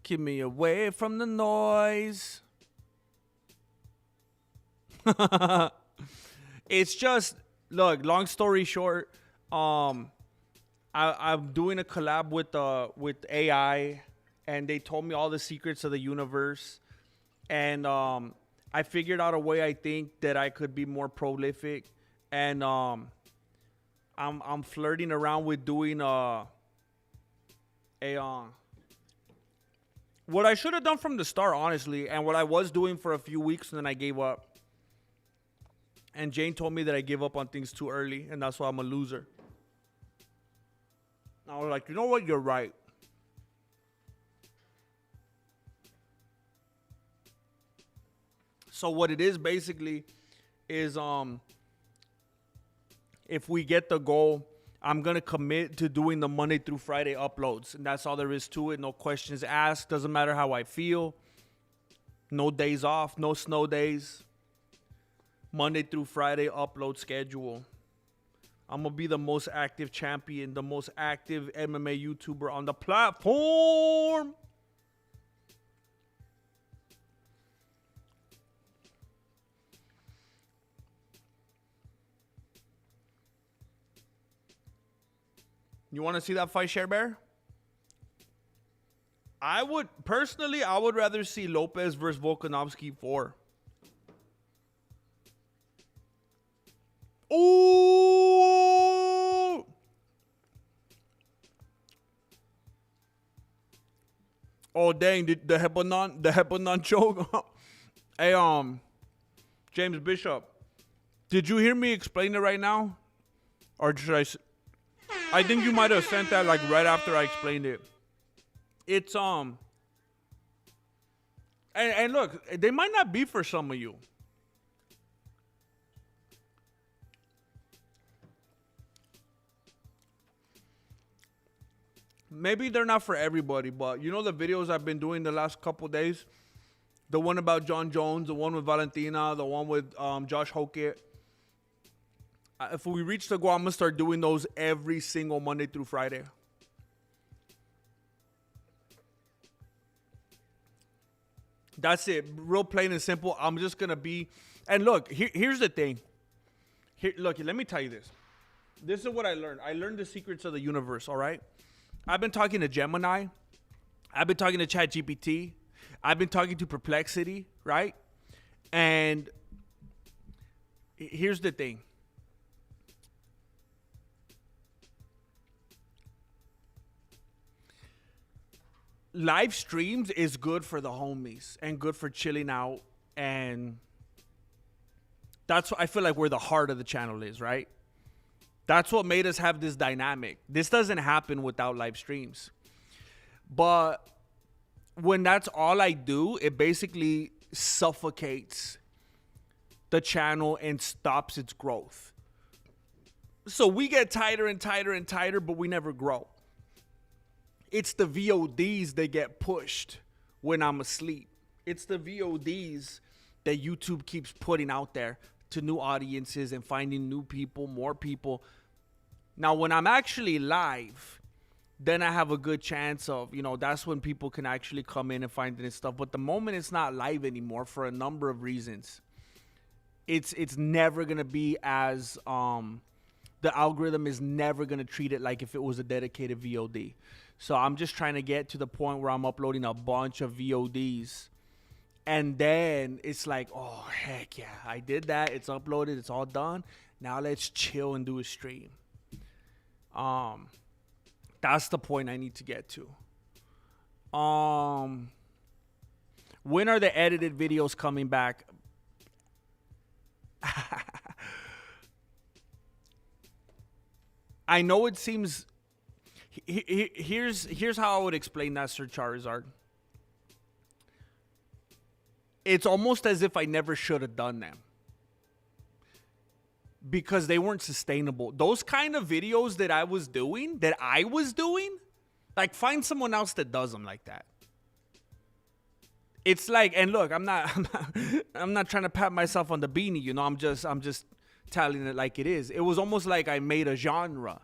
Keep me away from the noise. It's just, look, long story short, I'm doing a collab with AI. And they told me all the secrets of the universe. And I figured out a way, I think, that I could be more prolific. And I'm flirting around with doing what I should have done from the start, honestly. And what I was doing for a few weeks, and then I gave up. And Jane told me that I give up on things too early. And that's why I'm a loser. I was like, you know what? You're right. So what it is basically is if we get the goal, I'm going to commit to doing the Monday through Friday uploads. And that's all there is to it. No questions asked. Doesn't matter how I feel. No days off. No snow days. Monday through Friday upload schedule. I'm going to be the most active champion, the most active MMA YouTuber on the platform. You want to see that fight, Share Bear? I would rather see Lopez versus Volkanovski 4. Ooh! oh dang, the Hepanon choke. Hey, James Bishop, did you hear me explain it right now? Or should I think you might have sent that like right after I explained it. It's and look, they might not be for some of you. Maybe they're not for everybody, but you know the videos I've been doing the last couple days? The one about John Jones, the one with Valentina, the one with Josh Hokit. If we reach the goal, I'm going to start doing those every single Monday through Friday. That's it. Real plain and simple. I'm just going to be... And look, here's the thing. Look, let me tell you this. This is what I learned. I learned the secrets of the universe, all right? I've been talking to Gemini. I've been talking to ChatGPT. I've been talking to Perplexity, right? And here's the thing. Live streams is good for the homies and good for chilling out. And that's what I feel like where the heart of the channel is, right? That's what made us have this dynamic. This doesn't happen without live streams. But when that's all I do, it basically suffocates the channel and stops its growth. So we get tighter and tighter and tighter, but we never grow. It's the VODs that get pushed when I'm asleep. It's the VODs that YouTube keeps putting out there to new audiences and finding new people, more people. Now, when I'm actually live, then I have a good chance of, that's when people can actually come in and find this stuff. But the moment it's not live anymore, for a number of reasons, it's never going to be as, the algorithm is never going to treat it like if it was a dedicated VOD. So I'm just trying to get to the point where I'm uploading a bunch of VODs. And then it's like, oh, heck yeah, I did that. It's uploaded. It's all done. Now let's chill and do a stream. That's the point I need to get to. When are the edited videos coming back? I know it seems... Here's how I would explain that, Sir Charizard. It's almost as if I never should have done them. Because they weren't sustainable. Those kind of videos that I was doing, like find someone else that does them like that. It's like, and look, I'm not trying to pat myself on the beanie, I'm just telling it like it is. It was almost like I made a genre.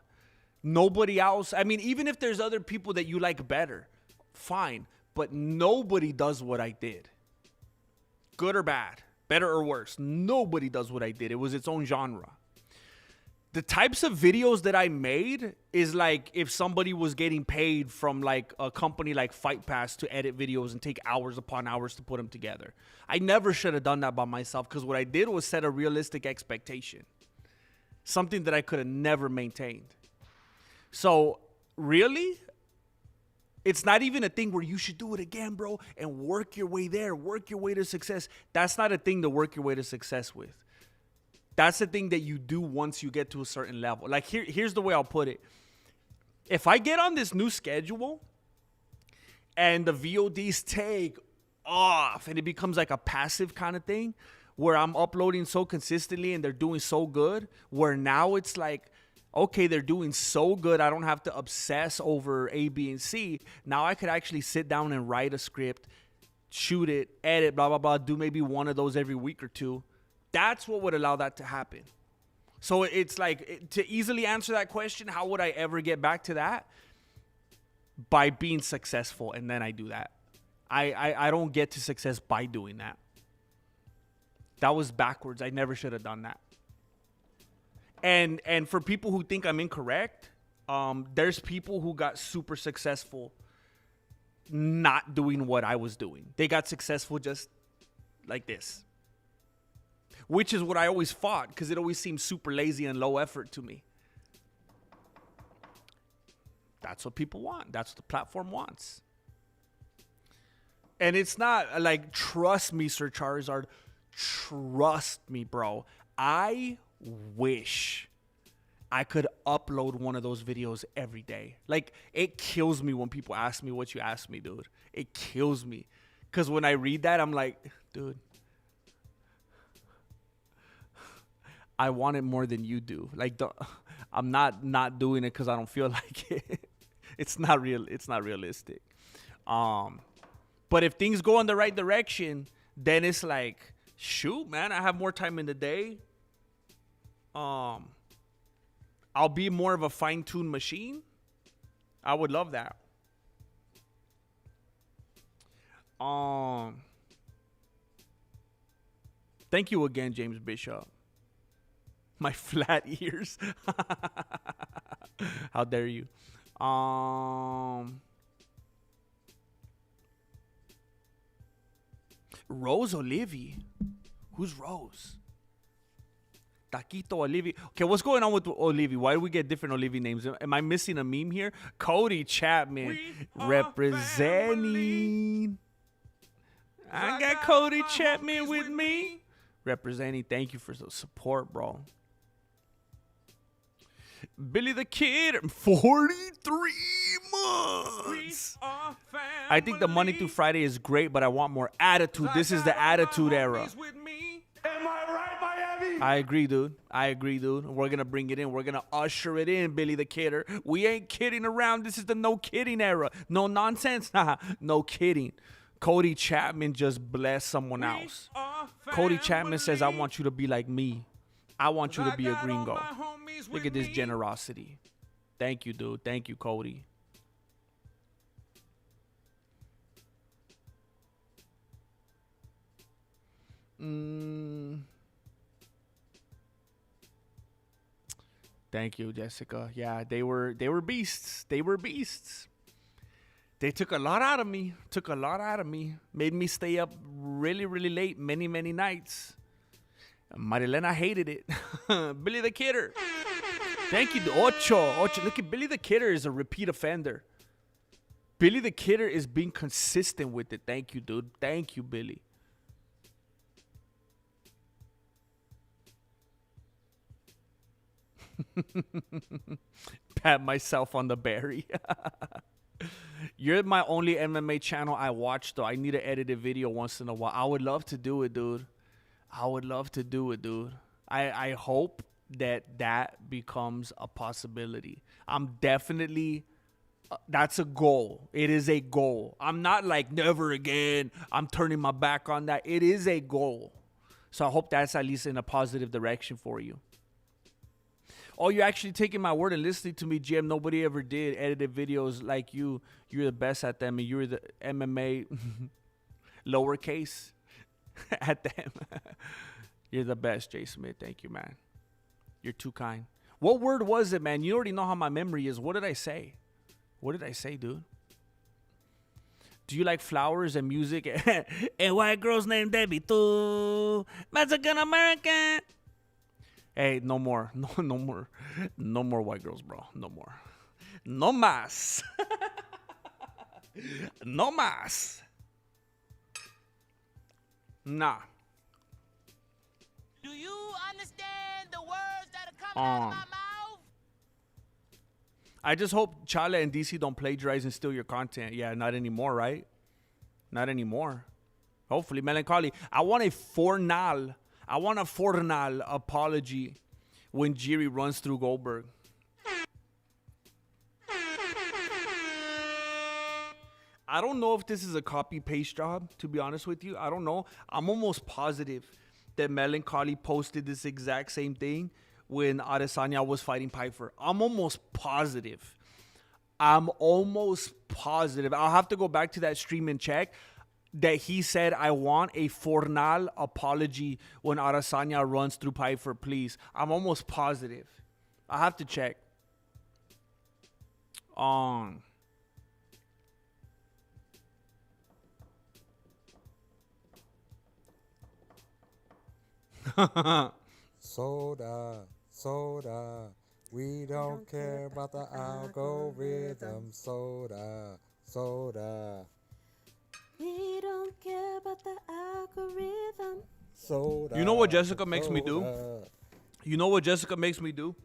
Nobody else, even if there's other people that you like better, fine. But nobody does what I did. Good or bad, better or worse. Nobody does what I did. It was its own genre. The types of videos that I made is like if somebody was getting paid from like a company like Fight Pass to edit videos and take hours upon hours to put them together. I never should have done that by myself because what I did was set a realistic expectation. Something that I could have never maintained. So, really? It's not even a thing where you should do it again, bro, and work your way there, work your way to success. That's not a thing to work your way to success with. That's the thing that you do once you get to a certain level. Like, here's the way I'll put it. If I get on this new schedule and the VODs take off and it becomes like a passive kind of thing where I'm uploading so consistently and they're doing so good, where now it's like, okay, they're doing so good, I don't have to obsess over A, B, and C. Now I could actually sit down and write a script, shoot it, edit, blah, blah, blah, do maybe one of those every week or two. That's what would allow that to happen. So it's like, to easily answer that question, how would I ever get back to that? By being successful, and then I do that. I don't get to success by doing that. That was backwards. I never should have done that. And for people who think I'm incorrect, there's people who got super successful not doing what I was doing. They got successful just like this. Which is what I always fought because it always seemed super lazy and low effort to me. That's what people want. That's what the platform wants. And it's not like, trust me, Sir Charizard. Trust me, bro. I wish I could upload one of those videos every day. Like, it kills me when people ask me what you asked me, dude. It kills me. Because when I read that, I'm like, dude, I want it more than you do. Like, I'm not doing it because I don't feel like it. It's not real. It's not realistic. But if things go in the right direction, then it's like, shoot, man, I have more time in the day. I'll be more of a fine-tuned machine. I would love that. Thank you again, James Bishop. My flat ears. How dare you? Rose Olivi. Who's Rose? Taquito Olivi. Okay, what's going on with Olivi? Why do we get different Olivi names? Am I missing a meme here? Cody Chapman representing. I got Cody Chapman with me. Representing. Thank you for the support, bro. Billy the Kid, 43 months. I think the Monday through Friday is great, but I want more attitude. This is the attitude era. Am I right, Miami? I agree, dude. We're going to bring it in. We're going to usher it in, Billy the Kidder. We ain't kidding around. This is the no kidding era. No nonsense. No kidding. Cody Chapman just blessed someone else. Cody Chapman says, I want you to be like me. I want you to be a gringo. Look at this generosity. Thank you, dude. Thank you, Cody. Thank you, Jessica. Yeah, they were beasts. They were beasts. They took a lot out of me. Made me stay up really, really late many, many nights. Marilena hated it. Billy the Kidder. Thank you, Ocho. Look at Billy the Kidder is a repeat offender. Billy the Kidder is being consistent with it. Thank you, dude. Thank you, Billy. Pat myself on the berry. You're my only MMA channel I watch, though. I need to edit a video once in a while. I would love to do it, dude. I hope that becomes a possibility. I'm definitely, that's a goal. It is a goal. I'm not like never again. I'm turning my back on that. It is a goal. So I hope that's at least in a positive direction for you. Oh, you're actually taking my word and listening to me, Jim. Nobody ever did edited videos like you. You're the best at them, and you're the MMA lowercase at them. You're the best, Jay Smith. Thank you, man. You're too kind. What word was it, man? You already know how my memory is. What did I say? Dude? Do you like flowers and music? A white girl's named Debbie too. Mexican American. Hey, no more. No more. No more white girls, bro. No more. No más. No más. Nah. Do you understand the words that are coming out of my mouth? I just hope Chale and DC don't plagiarize and steal your content. Yeah, not anymore, right? Not anymore. Hopefully, Melancholy. I want a formal apology when Jiří runs through Goldberg. I don't know if this is a copy-paste job, to be honest with you. I don't know. I'm almost positive that Melancholy posted this exact same thing when Adesanya was fighting Piper. I'm almost positive. I'll have to go back to that stream and check that he said, I want a formal apology when Adesanya runs through Piper, please. I'm almost positive. I have to check. Soda, we don't care about the algorithm. Soda. We don't care about the algorithm. Soda. You know what Jessica makes me do? soda. You know what Jessica makes me do?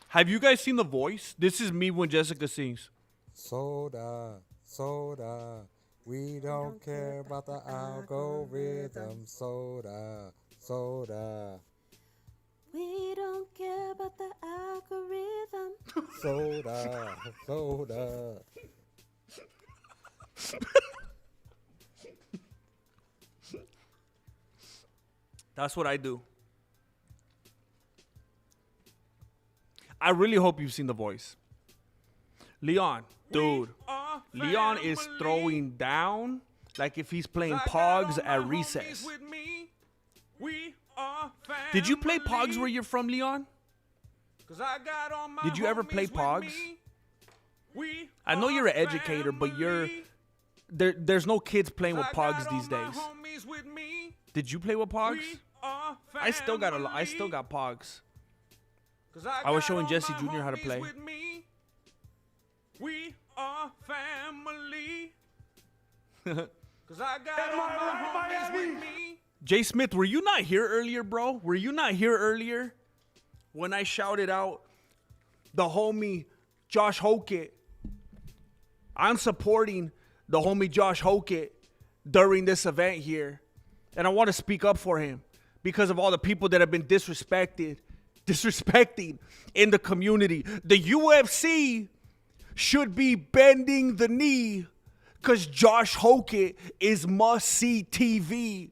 Have you guys seen The Voice? This is me when Jessica sings. Soda, soda. We don't care about the algorithm. Soda, soda. We don't care about the algorithm. Soda, soda. That's what I do. I really hope you've seen The Voice. Leon, dude. Leon is throwing down like if he's playing Pogs at recess. Did you play Pogs where you're from, Leon? Did you ever play Pogs? I know you're an educator, but there's no kids playing with Pogs these days. Did you play with Pogs? I still got Pogs. I was showing Jesse Jr. how to play. We are family. Cause I got all my homies with me. Jay Smith, were you not here earlier, bro? Were you not here earlier when I shouted out the homie Josh Hokit? I'm supporting the homie Josh Hokit during this event here. And I want to speak up for him because of all the people that have been disrespecting in the community. The UFC should be bending the knee because Josh Hokit is must-see TV.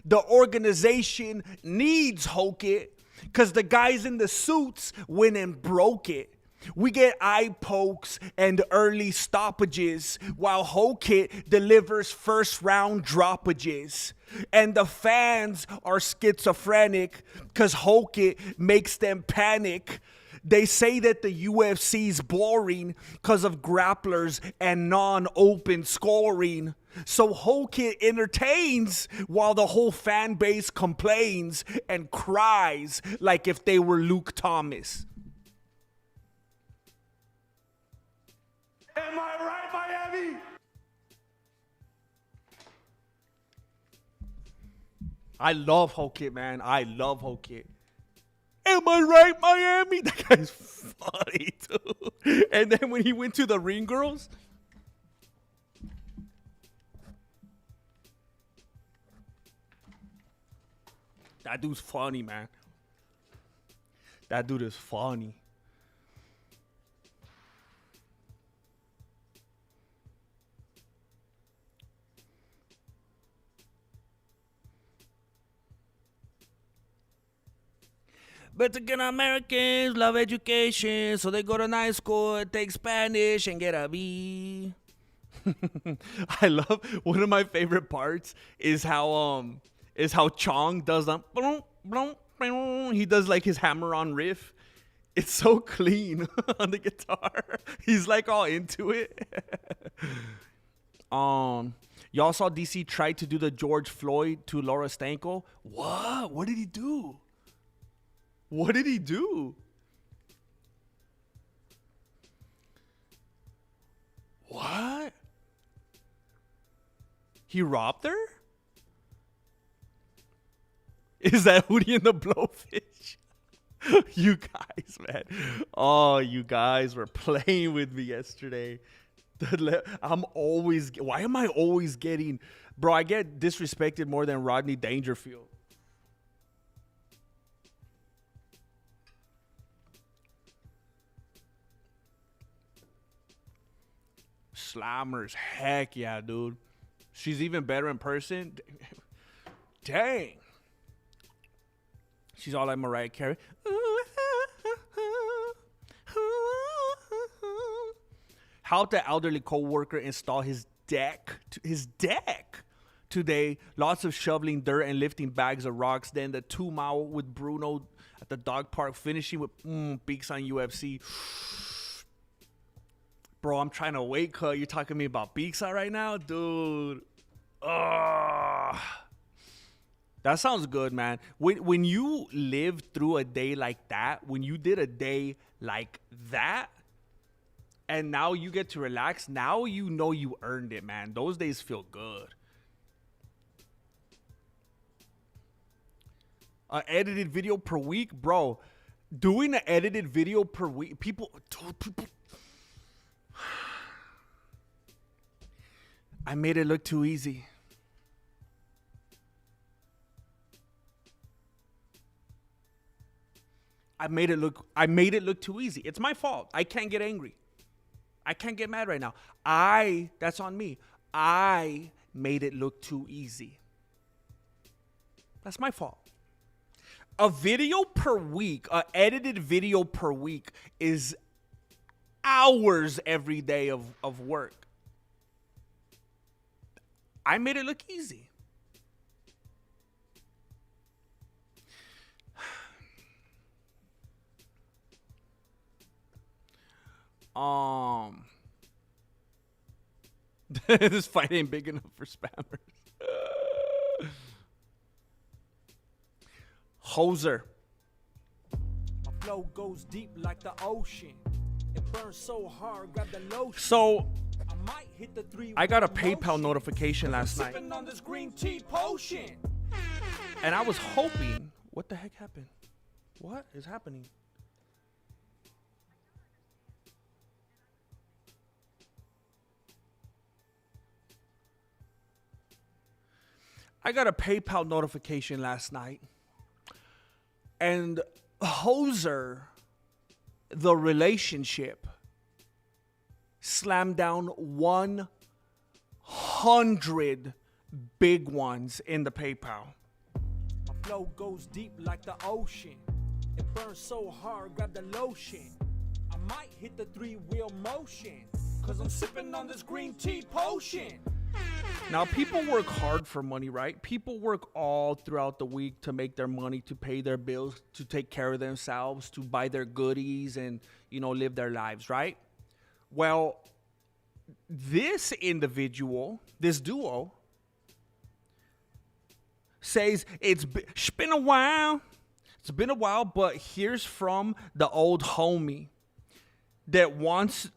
The organization needs Hokit because the guys in the suits went and broke it. We get eye pokes and early stoppages while Hokit delivers first-round droppages. And the fans are schizophrenic because Hokit makes them panic. They say that the UFC's boring because of grapplers and non-open scoring. So Hokit entertains while the whole fan base complains and cries like if they were Luke Thomas. Am I right, Miami? I love Hokit, man. I love Hokit. Am I right, Miami? That guy's funny, too. And then when he went to the ring girls, that dude's funny, man. That dude is funny. Mexican Americans love education, so they go to night school, take Spanish, and get a B. I love one of my favorite parts is how Chong does that. He does like his hammer-on riff. It's so clean on the guitar. He's like all into it. Y'all saw DC try to do the George Floyd to Laura Stanko. What? What did he do? What did he do? What? He robbed her? Is that Hootie and the Blowfish? You guys, man. Oh, you guys were playing with me yesterday. Why am I always getting... Bro, I get disrespected more than Rodney Dangerfield. Slammers, heck yeah, dude. She's even better in person. Dang. She's all like Mariah Carey. Helped the elderly co-worker install his deck today. Lots of shoveling dirt and lifting bags of rocks. Then the 2 mile with Bruno at the dog park, finishing with beaks on UFC. Bro, I'm trying to wait, cuz you're talking to me about Beeksa right now? Dude. That sounds good, man. When you lived through a day like that, when you did a day like that, and now you get to relax. Now you know you earned it, man. Those days feel good. An edited video per week, bro. Doing an edited video per week, people. I made it look too easy. I made it look too easy. It's my fault. I can't get angry. I can't get mad right now. That's on me. I made it look too easy. That's my fault. A video per week, an edited video per week is hours every day of work. I made it look easy. This fight ain't big enough for spammers. Hoser. My flow goes deep like the ocean. It burns so hard, grab the lotion. So I might hit the 3 I got a wheel PayPal motion. notification last night, Sipping on this green tea potion. and I was hoping. What the heck happened? What is happening? I got a PayPal notification last night, and Hoser, the relationship, slammed down 100 big ones in the PayPal. My flow goes deep like the ocean. It burns so hard, grab the lotion. I might hit the 3 wheel motion. Cause I'm sipping on this green tea potion. Now, people work hard for money, right? People work all throughout the week to make their money, to pay their bills, to take care of themselves, to buy their goodies and, live their lives, right? Well, this individual, this duo, says it's been a while. It's been a while, but here's from the old homie that wants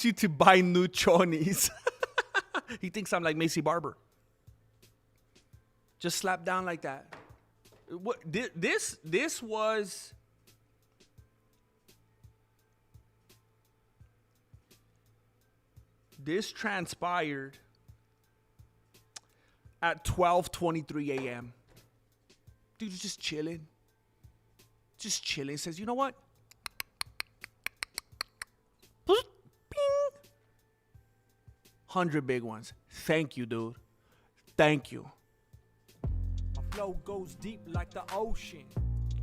you to buy new chonies. He thinks I'm like Macy Barber. Just slap down like that. What this transpired at 12:23 a.m. Dude's just chilling. Just chilling. Says, you know what? Bing. 100 big ones. Thank you, dude. Thank you. My flow goes deep like the ocean.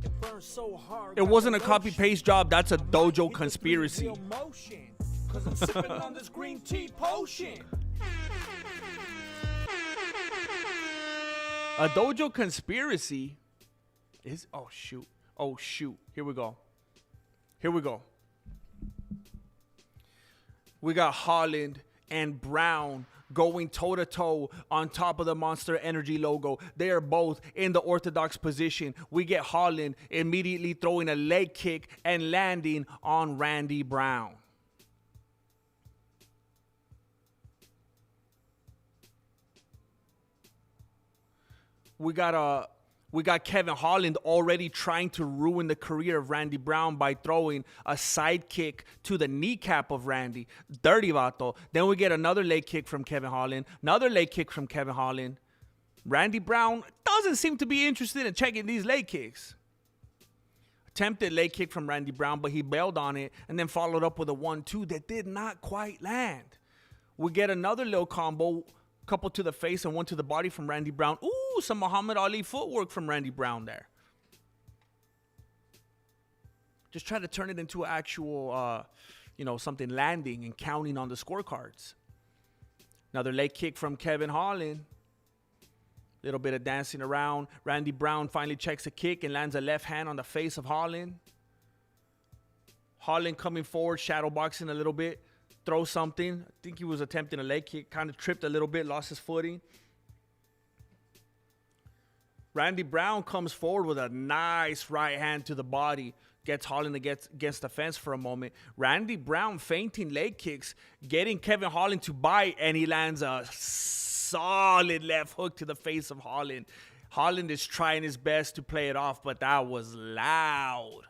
It burns so hard. It wasn't a copy-paste job. That's a dojo conspiracy. Cause I'm sipping on this green tea potion. A dojo conspiracy is... Oh, shoot. Here we go. We got Holland and Brown going toe-to-toe on top of the Monster Energy logo. They are both in the orthodox position. We get Holland immediately throwing a leg kick and landing on Randy Brown. We got Kevin Holland already trying to ruin the career of Randy Brown by throwing a sidekick to the kneecap of Randy. Dirty vato. Then we get another leg kick from Kevin Holland. Another leg kick from Kevin Holland. Randy Brown doesn't seem to be interested in checking these leg kicks. Attempted leg kick from Randy Brown, but he bailed on it and then followed up with a 1-2 that did not quite land. We get another little combo, couple to the face and one to the body from Randy Brown. Ooh, some Muhammad Ali footwork from Randy Brown there. Just try to turn it into actual, something landing and counting on the scorecards. Another leg kick from Kevin Holland. Little bit of dancing around. Randy Brown finally checks a kick and lands a left hand on the face of Holland. Holland coming forward, shadow boxing a little bit. Throw something. I think he was attempting a leg kick. Kind of tripped a little bit, lost his footing. Randy Brown comes forward with a nice right hand to the body. Gets Holland against the fence for a moment. Randy Brown feinting leg kicks, getting Kevin Holland to bite, and he lands a solid left hook to the face of Holland. Holland is trying his best to play it off, but that was loud.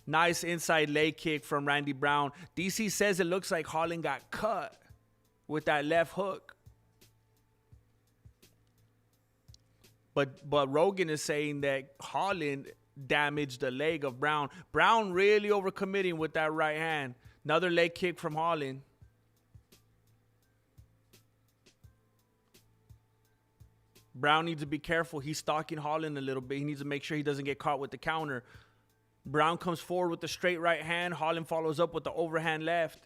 Nice inside leg kick from Randy Brown. DC says it looks like Holland got cut with that left hook. But Rogan is saying that Holland damaged the leg of Brown. Brown really overcommitting with that right hand. Another leg kick from Holland. Brown needs to be careful. He's stalking Holland a little bit. He needs to make sure he doesn't get caught with the counter. Brown comes forward with the straight right hand. Holland follows up with the overhand left.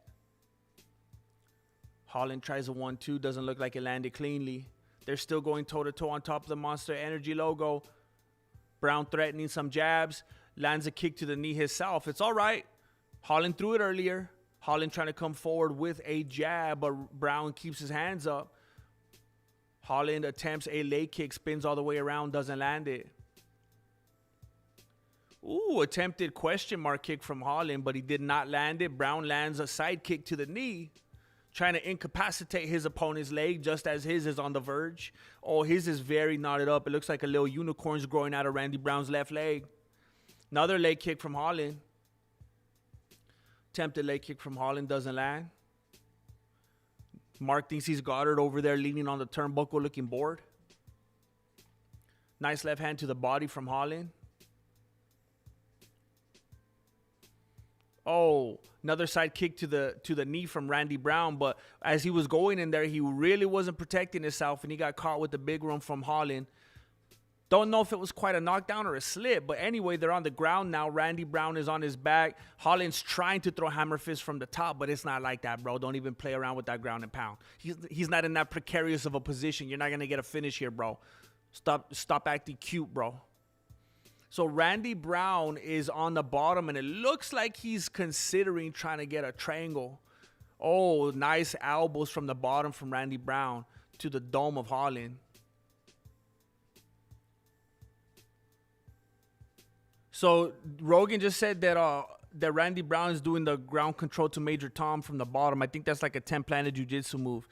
Holland tries a 1-2. Doesn't look like it landed cleanly. They're still going toe-to-toe on top of the Monster Energy logo. Brown threatening some jabs. Lands a kick to the knee himself. It's all right. Holland threw it earlier. Holland trying to come forward with a jab, but Brown keeps his hands up. Holland attempts a leg kick, spins all the way around, doesn't land it. Ooh, attempted question mark kick from Holland, but he did not land it. Brown lands a side kick to the knee, trying to incapacitate his opponent's leg just as his is on the verge. Oh, his is very knotted up. It looks like a little unicorn's growing out of Randy Brown's left leg. Another leg kick from Holland. Attempted leg kick from Holland, doesn't land. Mark thinks he's Goddard over there leaning on the turnbuckle looking bored. Nice left hand to the body from Holland. Oh, another side kick to the knee from Randy Brown. But as he was going in there, he really wasn't protecting himself, and he got caught with the big one from Holland. Don't know if it was quite a knockdown or a slip, but anyway, they're on the ground now. Randy Brown is on his back. Holland's trying to throw hammer fist from the top, but it's not like that, bro. Don't even play around with that ground and pound. He's not in that precarious of a position. You're not going to get a finish here, bro. Stop acting cute, bro. So Randy Brown is on the bottom, and it looks like he's considering trying to get a triangle. Oh, nice elbows from the bottom from Randy Brown to the dome of Holland. So Rogan just said that that Randy Brown is doing the ground control to Major Tom from the bottom. I think that's like a 10-planet jiu-jitsu move.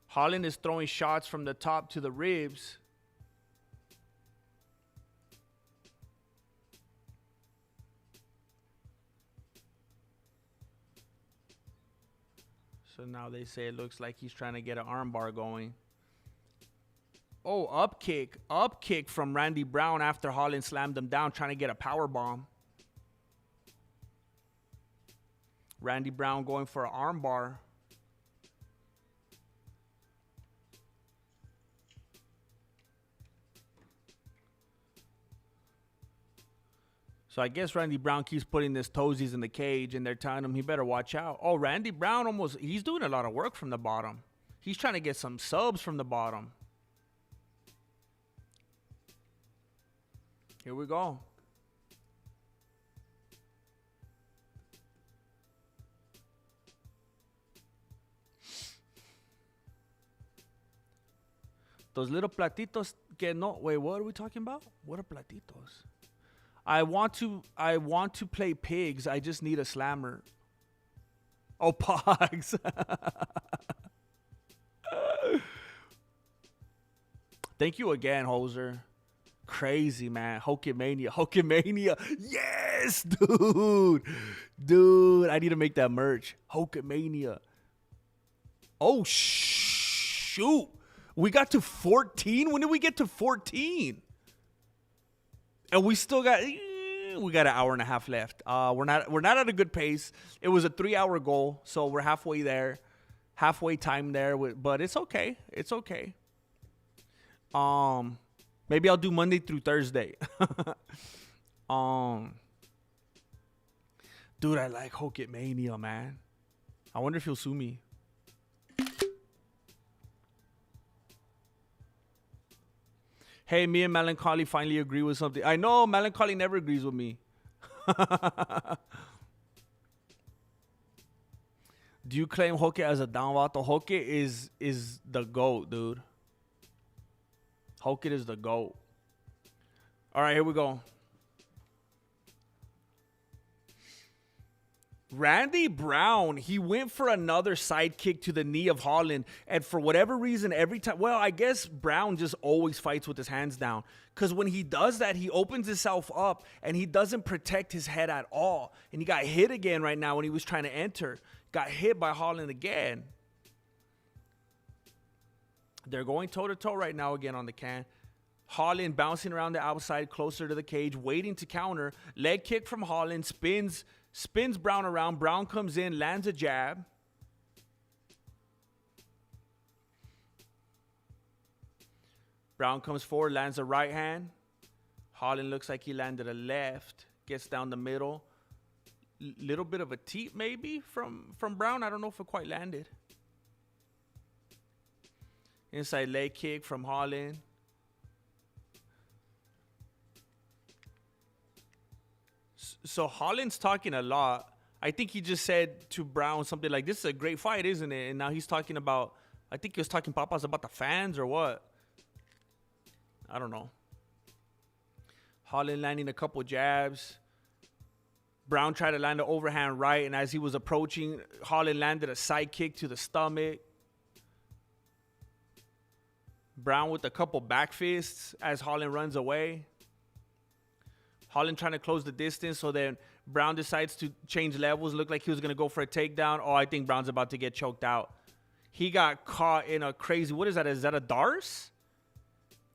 Holland is throwing shots from the top to the ribs. So now they say it looks like he's trying to get an armbar going. Oh, up kick from Randy Brown after Holland slammed him down, trying to get a power bomb. Randy Brown going for an armbar. So I guess Randy Brown keeps putting his toesies in the cage, and they're telling him he better watch out. Oh, Randy Brown he's doing a lot of work from the bottom. He's trying to get some subs from the bottom. Here we go. Those little platitos que no. Wait, what are we talking about? What are platitos? I want to play pigs. I just need a slammer. Oh, pogs. Thank you again, Hoser. Crazy, man. Hokit Mania. Yes, dude. Dude, I need to make that merch. Hokit Mania. Oh, shoot. We got to 14? When did we get to 14? And we still got an hour and a half left. We're not at a good pace. It was a 3-hour goal, so we're halfway there, halfway time there. But it's okay. It's okay. Maybe I'll do Monday through Thursday. Dude, I like Hokit Mania, man. I wonder if he'll sue me. Hey, me and Melancholy finally agree with something. I know Melancholy never agrees with me. Do you claim Hokit as a down vato? Hokit is the GOAT, dude. Hokit is the GOAT. All right, here we go. Randy Brown, he went for another side kick to the knee of Holland. And for whatever reason, every time, well, I guess Brown just always fights with his hands down. Because when he does that, he opens himself up and he doesn't protect his head at all. And he got hit again right now when he was trying to enter. Got hit by Holland again. They're going toe-to-toe right now again on the can. Holland bouncing around the outside closer to the cage, waiting to counter. Leg kick from Holland, spins Brown around. Brown comes in, lands a jab. Brown comes forward, lands a right hand. Holland looks like he landed a left. Gets down the middle. Little bit of a teep maybe from Brown. I don't know if it quite landed. Inside leg kick from Holland. So Holland's talking a lot. I think he just said to Brown something like, this is a great fight, isn't it? And now he's talking about, I think he was talking papas about the fans or what. I don't know. Holland landing a couple jabs. Brown tried to land an overhand right, and as he was approaching, Holland landed a side kick to the stomach. Brown with a couple back fists as Holland runs away. Holland trying to close the distance, so then Brown decides to change levels. Looked like he was going to go for a takedown. Oh, I think Brown's about to get choked out. He got caught in a crazy, what is that? Is that a Darce?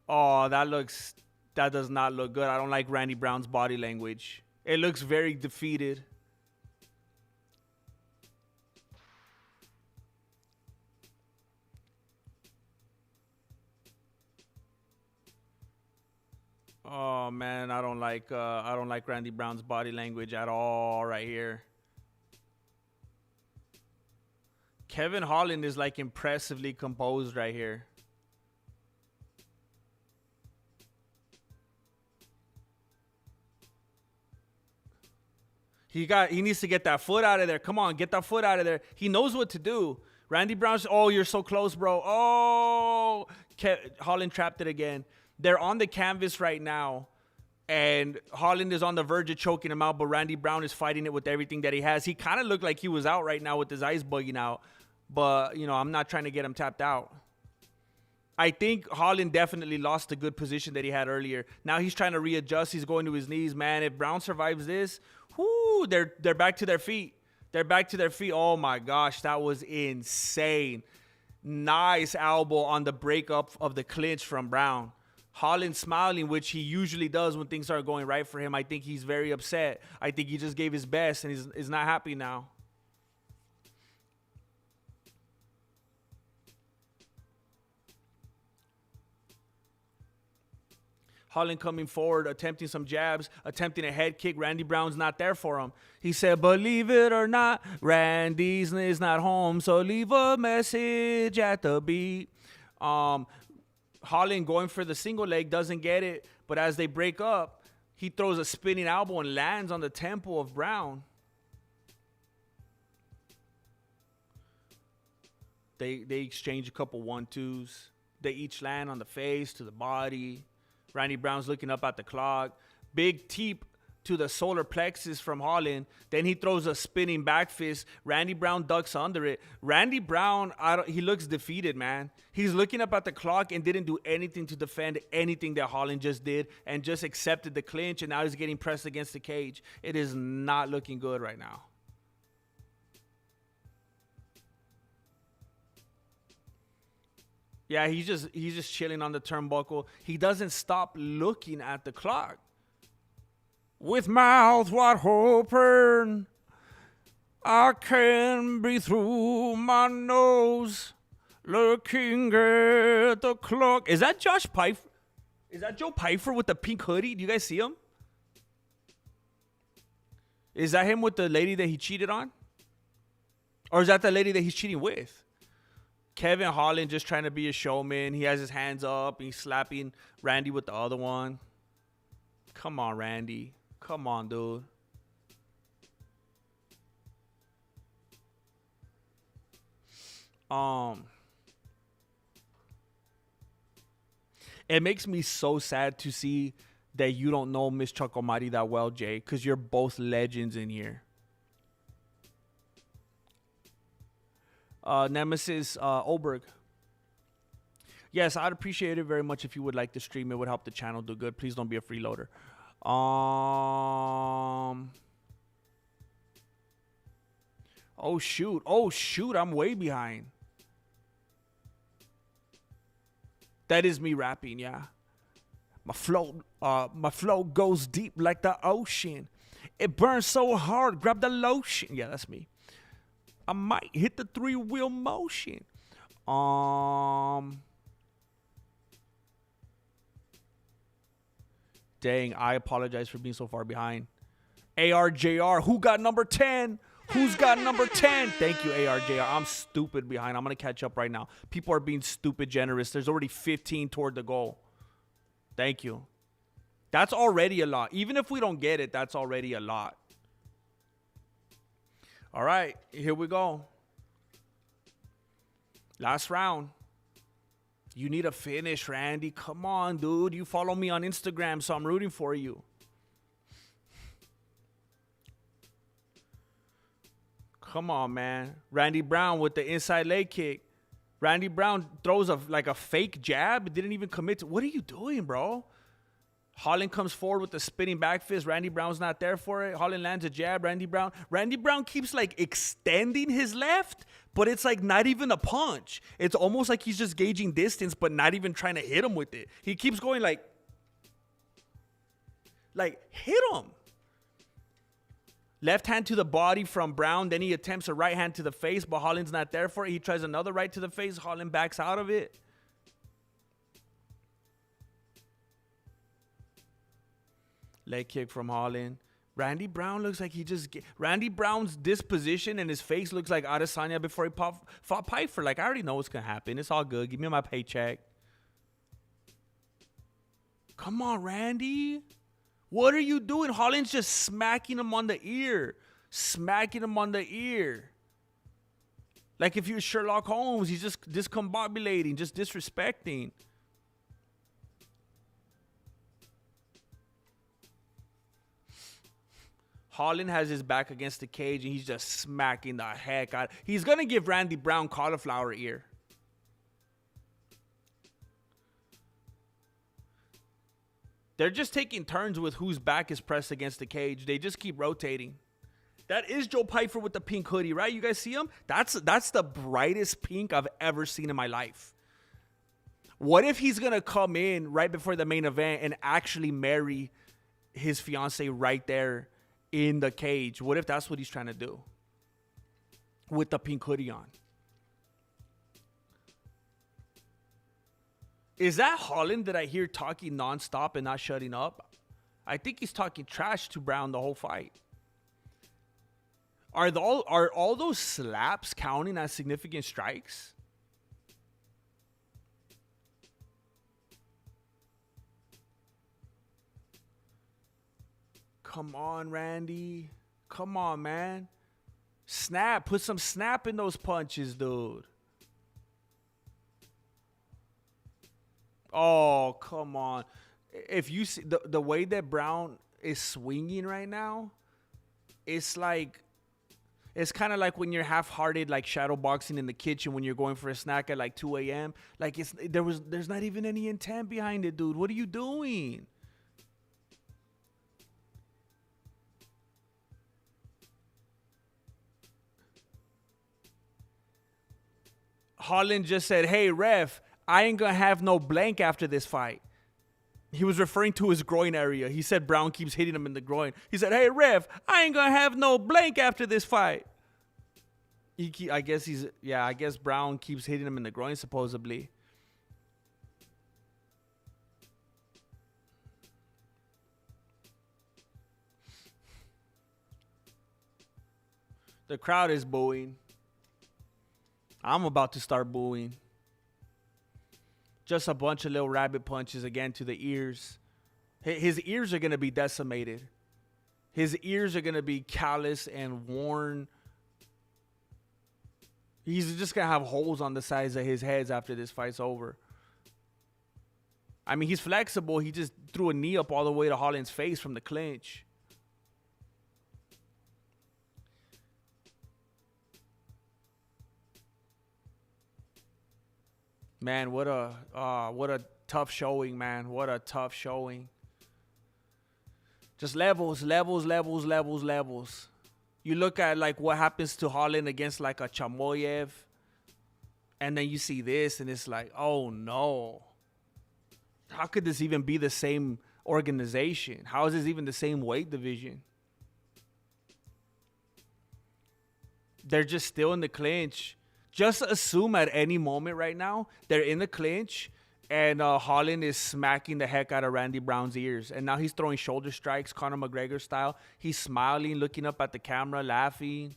Oh, that does not look good. I don't like Randy Brown's body language. It looks very defeated. Oh man, I don't like Randy Brown's body language at all right here. Kevin Holland is like impressively composed right here. He needs to get that foot out of there. Come on, get that foot out of there. He knows what to do. Randy Brown's, oh, you're so close, bro. Oh, Holland trapped it again. They're on the canvas right now, and Holland is on the verge of choking him out, but Randy Brown is fighting it with everything that he has. He kind of looked like he was out right now with his eyes bugging out, but, you know, I'm not trying to get him tapped out. I think Holland definitely lost the good position that he had earlier. Now he's trying to readjust. He's going to his knees, man. If Brown survives this, whoo, they're back to their feet. They're back to their feet. Oh, my gosh, that was insane. Nice elbow on the breakup of the clinch from Brown. Holland smiling, which he usually does when things are going right for him. I think he's very upset. I think he just gave his best, and he's not happy now. Holland coming forward, attempting some jabs, attempting a head kick. Randy Brown's not there for him. He said, believe it or not, Randy's is not home, so leave a message at the beat. Holland going for the single leg, doesn't get it, but as they break up, he throws a spinning elbow and lands on the temple of Brown. They exchange a couple 1-2s. They each land on the face, to the body. Randy Brown's looking up at the clock. Big teep to the solar plexus from Holland. Then he throws a spinning back fist. Randy Brown ducks under it. Randy Brown, he looks defeated, man. He's looking up at the clock and didn't do anything to defend anything that Holland just did and just accepted the clinch, and now he's getting pressed against the cage. It is not looking good right now. Yeah, he's just chilling on the turnbuckle. He doesn't stop looking at the clock. With mouth wide open, I can breathe through my nose, looking at the clock. Is that Josh Pfeiffer? Is that Joe Pfeiffer with the pink hoodie? Do you guys see him? Is that him with the lady that he cheated on? Or is that the lady that he's cheating with? Kevin Holland just trying to be a showman. He has his hands up. He's slapping Randy with the other one. Come on, Randy. Come on, dude. It makes me so sad to see that you don't know Miss Chocomari that well, Jay, because you're both legends in here. Nemesis Ulberg. Yes, I'd appreciate it very much if you would like to stream. It would help the channel do good. Please don't be a freeloader. Oh shoot. Oh shoot, I'm way behind. That is me rapping, yeah. My flow goes deep like the ocean. It burns so hard, grab the lotion. Yeah, that's me. I might hit the 3-wheel motion. Dang, I apologize for being so far behind. ARJR, who got number 10? Who's got number 10? Thank you, ARJR. I'm stupid behind. I'm going to catch up right now. People are being stupid generous. There's already 15 toward the goal. Thank you. That's already a lot. Even if we don't get it, that's already a lot. All right, here we go. Last round. You need a finish, Randy. Come on, dude. You follow me on Instagram, so I'm rooting for you. Come on, man. Randy Brown with the inside leg kick. Randy Brown throws like a fake jab. Didn't even commit to. What are you doing, bro? Holland comes forward with the spinning back fist. Randy Brown's not there for it. Holland lands a jab. Randy Brown keeps like extending his left, but it's like not even a punch. It's almost like he's just gauging distance, but not even trying to hit him with it. He keeps going like hit him. Left hand to the body from Brown. Then he attempts a right hand to the face, but Holland's not there for it. He tries another right to the face. Holland backs out of it. Leg kick from Holland. Randy Brown looks like he just... Randy Brown's disposition and his face looks like Adesanya before he fought Pyfer. Like, I already know what's going to happen. It's all good. Give me my paycheck. Come on, Randy. What are you doing? Holland's just smacking him on the ear. Smacking him on the ear. Like if you're Sherlock Holmes, he's just discombobulating, just disrespecting. Holland has his back against the cage, and he's just smacking the heck out. He's going to give Randy Brown cauliflower ear. They're just taking turns with whose back is pressed against the cage. They just keep rotating. That is Joe Pyfer with the pink hoodie, right? You guys see him? That's the brightest pink I've ever seen in my life. What if he's going to come in right before the main event and actually marry his fiance right there in the cage? What if that's what he's trying to do with the pink hoodie on? Is that Holland that I hear talking nonstop and not shutting up? I think he's talking trash to Brown the whole fight. Are all those slaps counting as significant strikes? Come on, Randy. Come on, man. Snap. Put some snap in those punches, dude. Oh, come on. If you see the way that Brown is swinging right now, it's like, it's kind of like when you're half-hearted, like shadow boxing in the kitchen when you're going for a snack at like 2 a.m. Like there's not even any intent behind it, dude. What are you doing? Holland just said, "Hey, ref, I ain't gonna have no blank after this fight." He was referring to his groin area. He said Brown keeps hitting him in the groin. He said, "Hey, ref, I ain't gonna have no blank after this fight." I guess Brown keeps hitting him in the groin, supposedly. The crowd is booing. I'm about to start booing. Just a bunch of little rabbit punches again to the ears. His ears are going to be decimated. His ears are going to be callous and worn. He's just going to have holes on the sides of his heads after this fight's over. I mean, he's flexible. He just threw a knee up all the way to Holland's face from the clinch. Man, what a tough showing, man. What a tough showing. Just levels. You look at like what happens to Holland against like a Chamoyev, and then you see this, and it's like, oh no. How could this even be the same organization? How is this even the same weight division? They're just still in the clinch. Just assume at any moment right now, they're in the clinch, and Holland is smacking the heck out of Randy Brown's ears. And now he's throwing shoulder strikes, Conor McGregor style. He's smiling, looking up at the camera, laughing.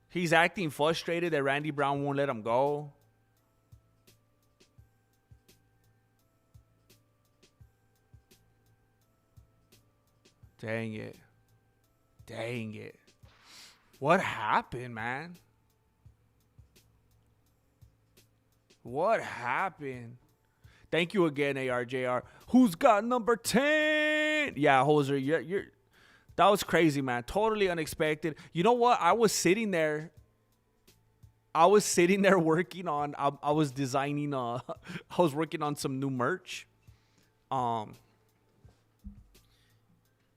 He's acting frustrated that Randy Brown won't let him go. Dang it. What happened, man? What happened? Thank you again, ARJR. Who's got number 10? Yeah, Hoser, you're that was crazy, man. Totally unexpected. You know what? I was sitting there working on I was designing I was working on some new merch.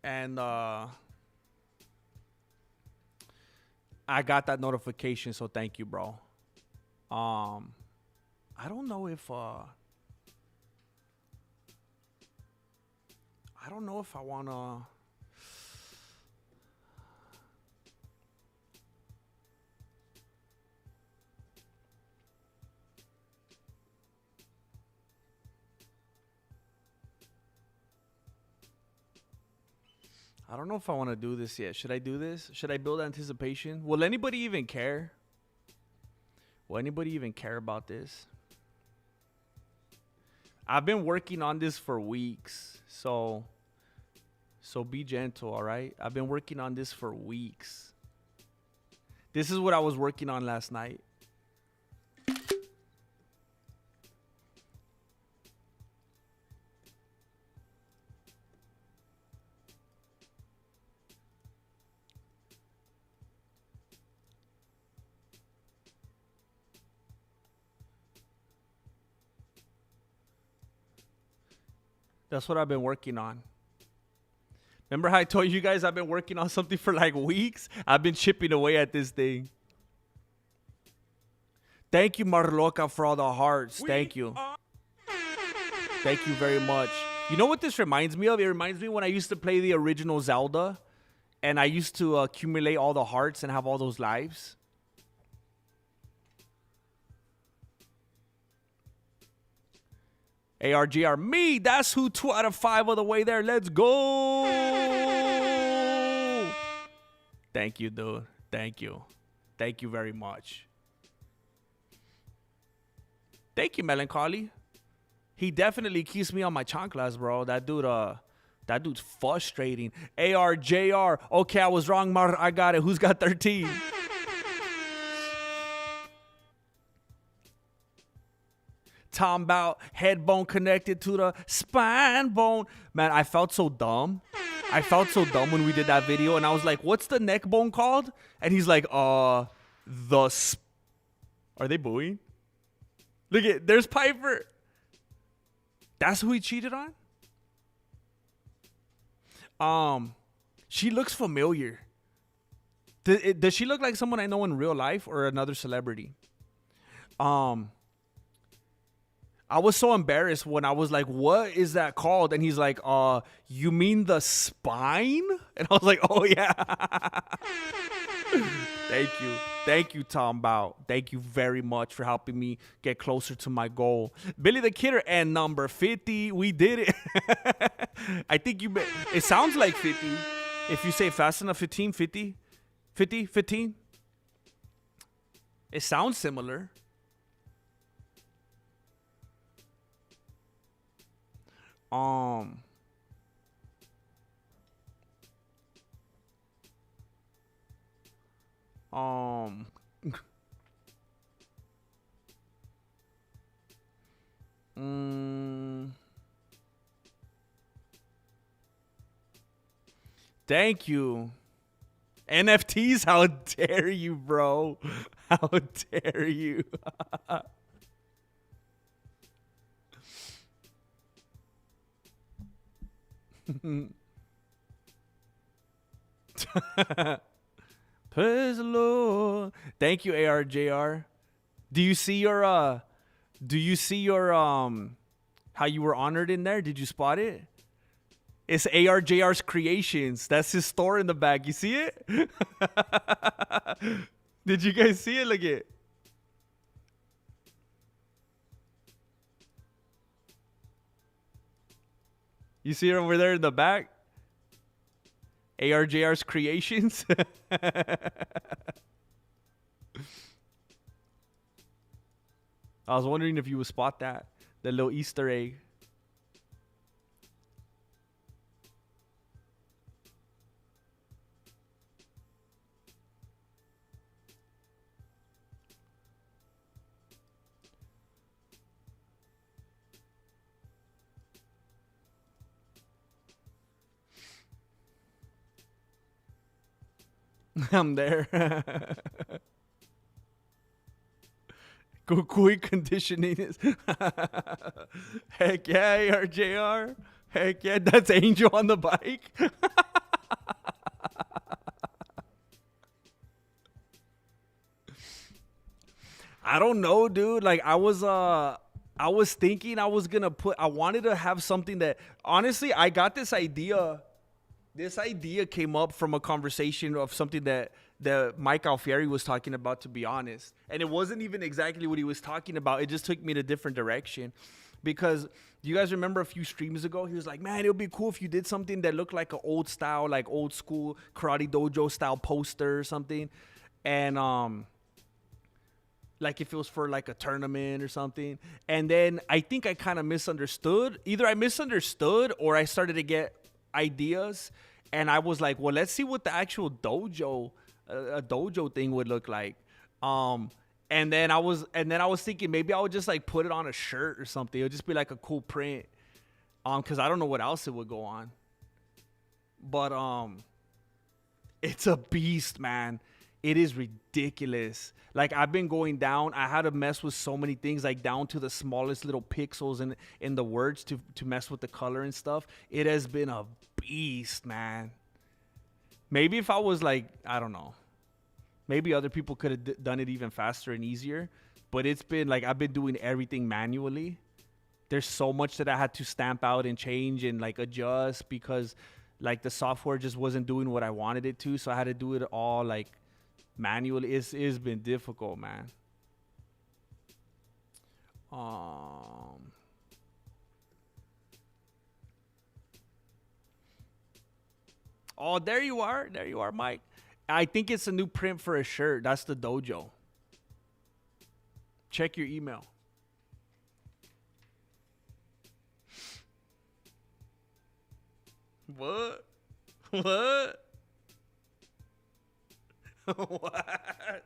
And I got that notification, so thank you, bro. I don't know if I wanna. I don't know if I want to do this yet. Should I do this? Should I build anticipation? Will anybody even care? Will anybody even care about this? I've been working on this for weeks, so be gentle, all right? I've been working on this for weeks. This is what I was working on last night. That's what I've been working on. Remember how I told you guys I've been working on something for like weeks? I've been chipping away at this thing. Thank you, Marloca, for all the hearts. Thank you. Thank you very much. You know what this reminds me of? It reminds me when I used to play the original Zelda, and I used to accumulate all the hearts and have all those lives. ARGR, me, that's who, 2 out of 5 of the way there. Let's go. Thank you, dude. Thank you. Thank you very much. Thank you, Melancholy. He definitely keeps me on my chanclas, bro. That dude's frustrating. ARJR, okay, I was wrong, Mar. I got it. Who's got 13? Talking about head bone connected to the spine bone. Man, I felt so dumb. I felt so dumb when we did that video, and I was like, what's the neck bone called? And he's like, Are they booing? Look at, there's Piper. That's who he cheated on? She looks familiar. Does she look like someone I know in real life or another celebrity? I was so embarrassed when I was like, what is that called? And he's like, you mean the spine? And I was like, oh, yeah. Thank you. Thank you, Tom Bao. Thank you very much for helping me get closer to my goal. Billy the Kidder and number 50. We did it. I think it sounds like 50. If you say fast enough, 15, 50, 50, 15. It sounds similar. Um. Thank you. NFTs, how dare you, bro? How dare you? Praise the Lord. Thank you, ARJR. Do you see your how you were honored in there? Did you spot it? It's ARJR's Creations. That's his store in the back. You see it? Did you guys see it? Look at it. You see it over there in the back? ARJR's Creations. I was wondering if you would spot that. The little Easter egg. I'm there. Go quick conditioning is. Heck yeah, ARJR. Heck yeah, that's Angel on the bike. I don't know, dude. Like I was thinking I wanted to have something that honestly I got this idea. This idea came up from a conversation of something that Mike Alfieri was talking about, to be honest. And it wasn't even exactly what he was talking about. It just took me in a different direction. Because do you guys remember a few streams ago, he was like, man, it would be cool if you did something that looked like an old style, like old school Karate Dojo style poster or something. And like if it was for like a tournament or something. And then I think I kind of misunderstood. Either I misunderstood or I started to get ideas. And I was like, well, let's see what the actual dojo, a dojo thing would look like. And then I was thinking maybe I would just like put it on a shirt or something. It would just be like a cool print. Because I don't know what else it would go on. But it's a beast, man. It is ridiculous. Like I've been going down. I had to mess with so many things, like down to the smallest little pixels in the words to mess with the color and stuff. It has been a beast, man. Maybe if I was like, I don't know. Maybe other people could have done it even faster and easier. But it's been like I've been doing everything manually. There's so much that I had to stamp out and change and like adjust because like the software just wasn't doing what I wanted it to. So I had to do it all like manually. It's been difficult, man. Oh, there you are. There you are, Mike. I think it's a new print for a shirt. That's the dojo. Check your email. What? What? What?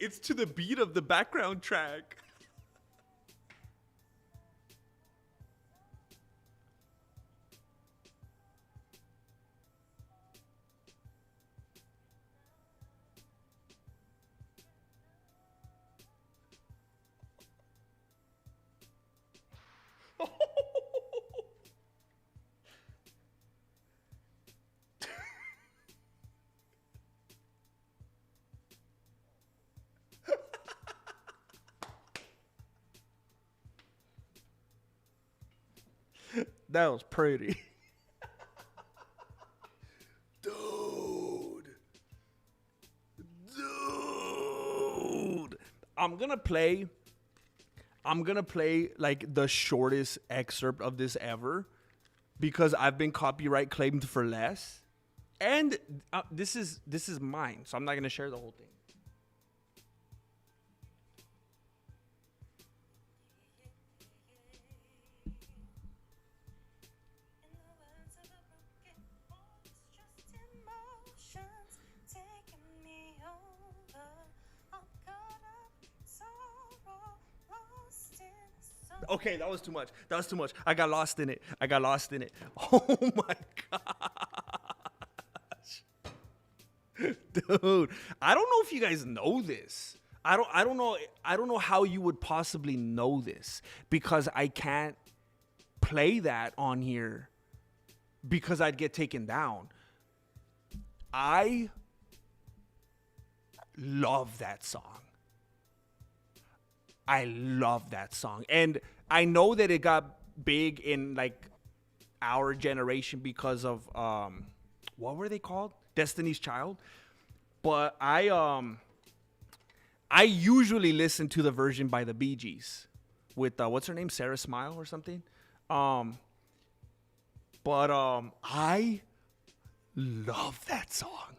It's to the beat of the background track. That was pretty. Dude. I'm gonna play like the shortest excerpt of this ever because I've been copyright claimed for less, and this is mine, so I'm not gonna share the whole thing. Okay, that was too much. I got lost in it. Oh my gosh. Dude, I don't know if you guys know this. I don't know how you would possibly know this because I can't play that on here because I'd get taken down. I love that song. And I know that it got big in like our generation because of what were they called? Destiny's Child. But I usually listen to the version by the Bee Gees with what's her name? Sarah Smile or something. But I love that song.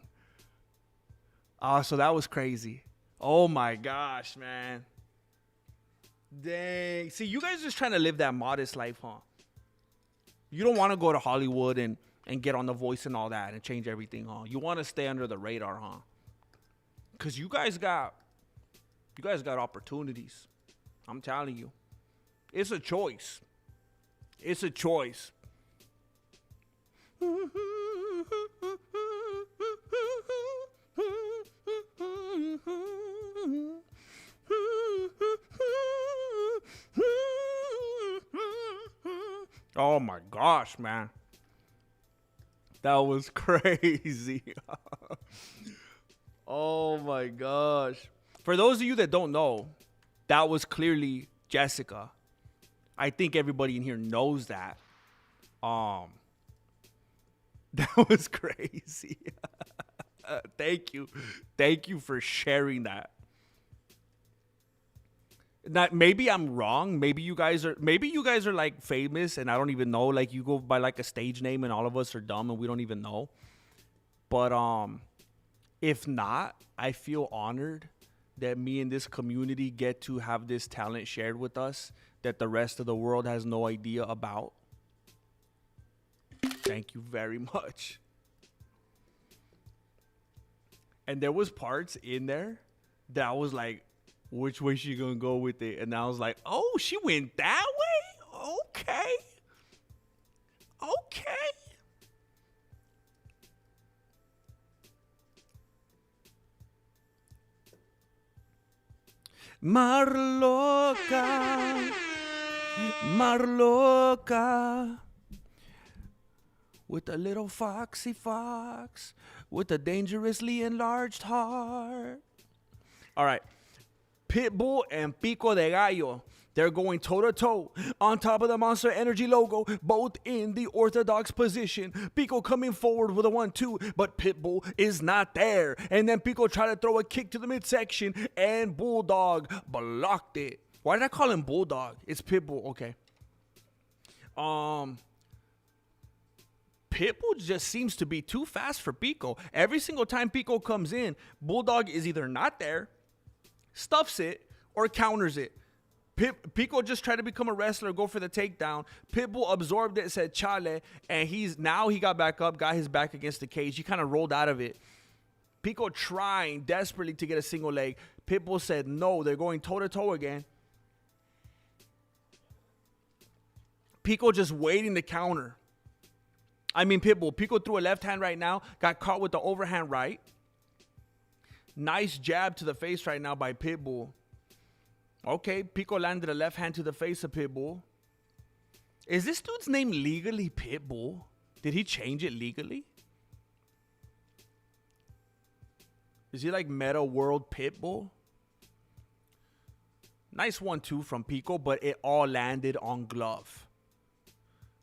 So that was crazy. Oh my gosh, man. Dang. See, you guys just trying to live that modest life, huh? You don't want to go to Hollywood and get on The Voice and all that and change everything, huh? You want to stay under the radar, huh? Because you guys got opportunities. I'm telling you. It's a choice. Oh my gosh, man. That was crazy. Oh my gosh. For those of you that don't know, that was clearly Jessica. I think everybody in here knows that. That was crazy. Thank you for sharing that. Not, maybe I'm wrong. Maybe you guys are like famous and I don't even know. Like you go by like a stage name and all of us are dumb and we don't even know. But if not, I feel honored that me and this community get to have this talent shared with us that the rest of the world has no idea about. Thank you very much. And there was parts in there that I was like, which way she gonna go with it? And I was like, oh, she went that way? Okay. Marloca, with a little foxy fox, with a dangerously enlarged heart. All right. Pitbull and Pico de Gallo. They're going toe-to-toe on top of the Monster Energy logo, both in the orthodox position. Pico coming forward with a 1-2, but Pitbull is not there. And then Pico tried to throw a kick to the midsection, and Bulldog blocked it. Why did I call him Bulldog? It's Pitbull. Okay. Pitbull just seems to be too fast for Pico. Every single time Pico comes in, Bulldog is either not there, stuffs it, or counters it. Pico just tried to become a wrestler, go for the takedown. Pitbull absorbed it, said chale, and he got back up, got his back against the cage. He kind of rolled out of it. Pico trying desperately to get a single leg. Pitbull said no, they're going toe-to-toe again. Pico just waiting to counter. I mean Pitbull. Pico threw a left hand right now, got caught with the overhand right. Nice jab to the face right now by Pitbull. Okay, Pico landed a left hand to the face of Pitbull. Is this dude's name legally Pitbull? Did he change it legally? Is he like Meta World Pitbull? Nice 1-2 from Pico, but it all landed on glove.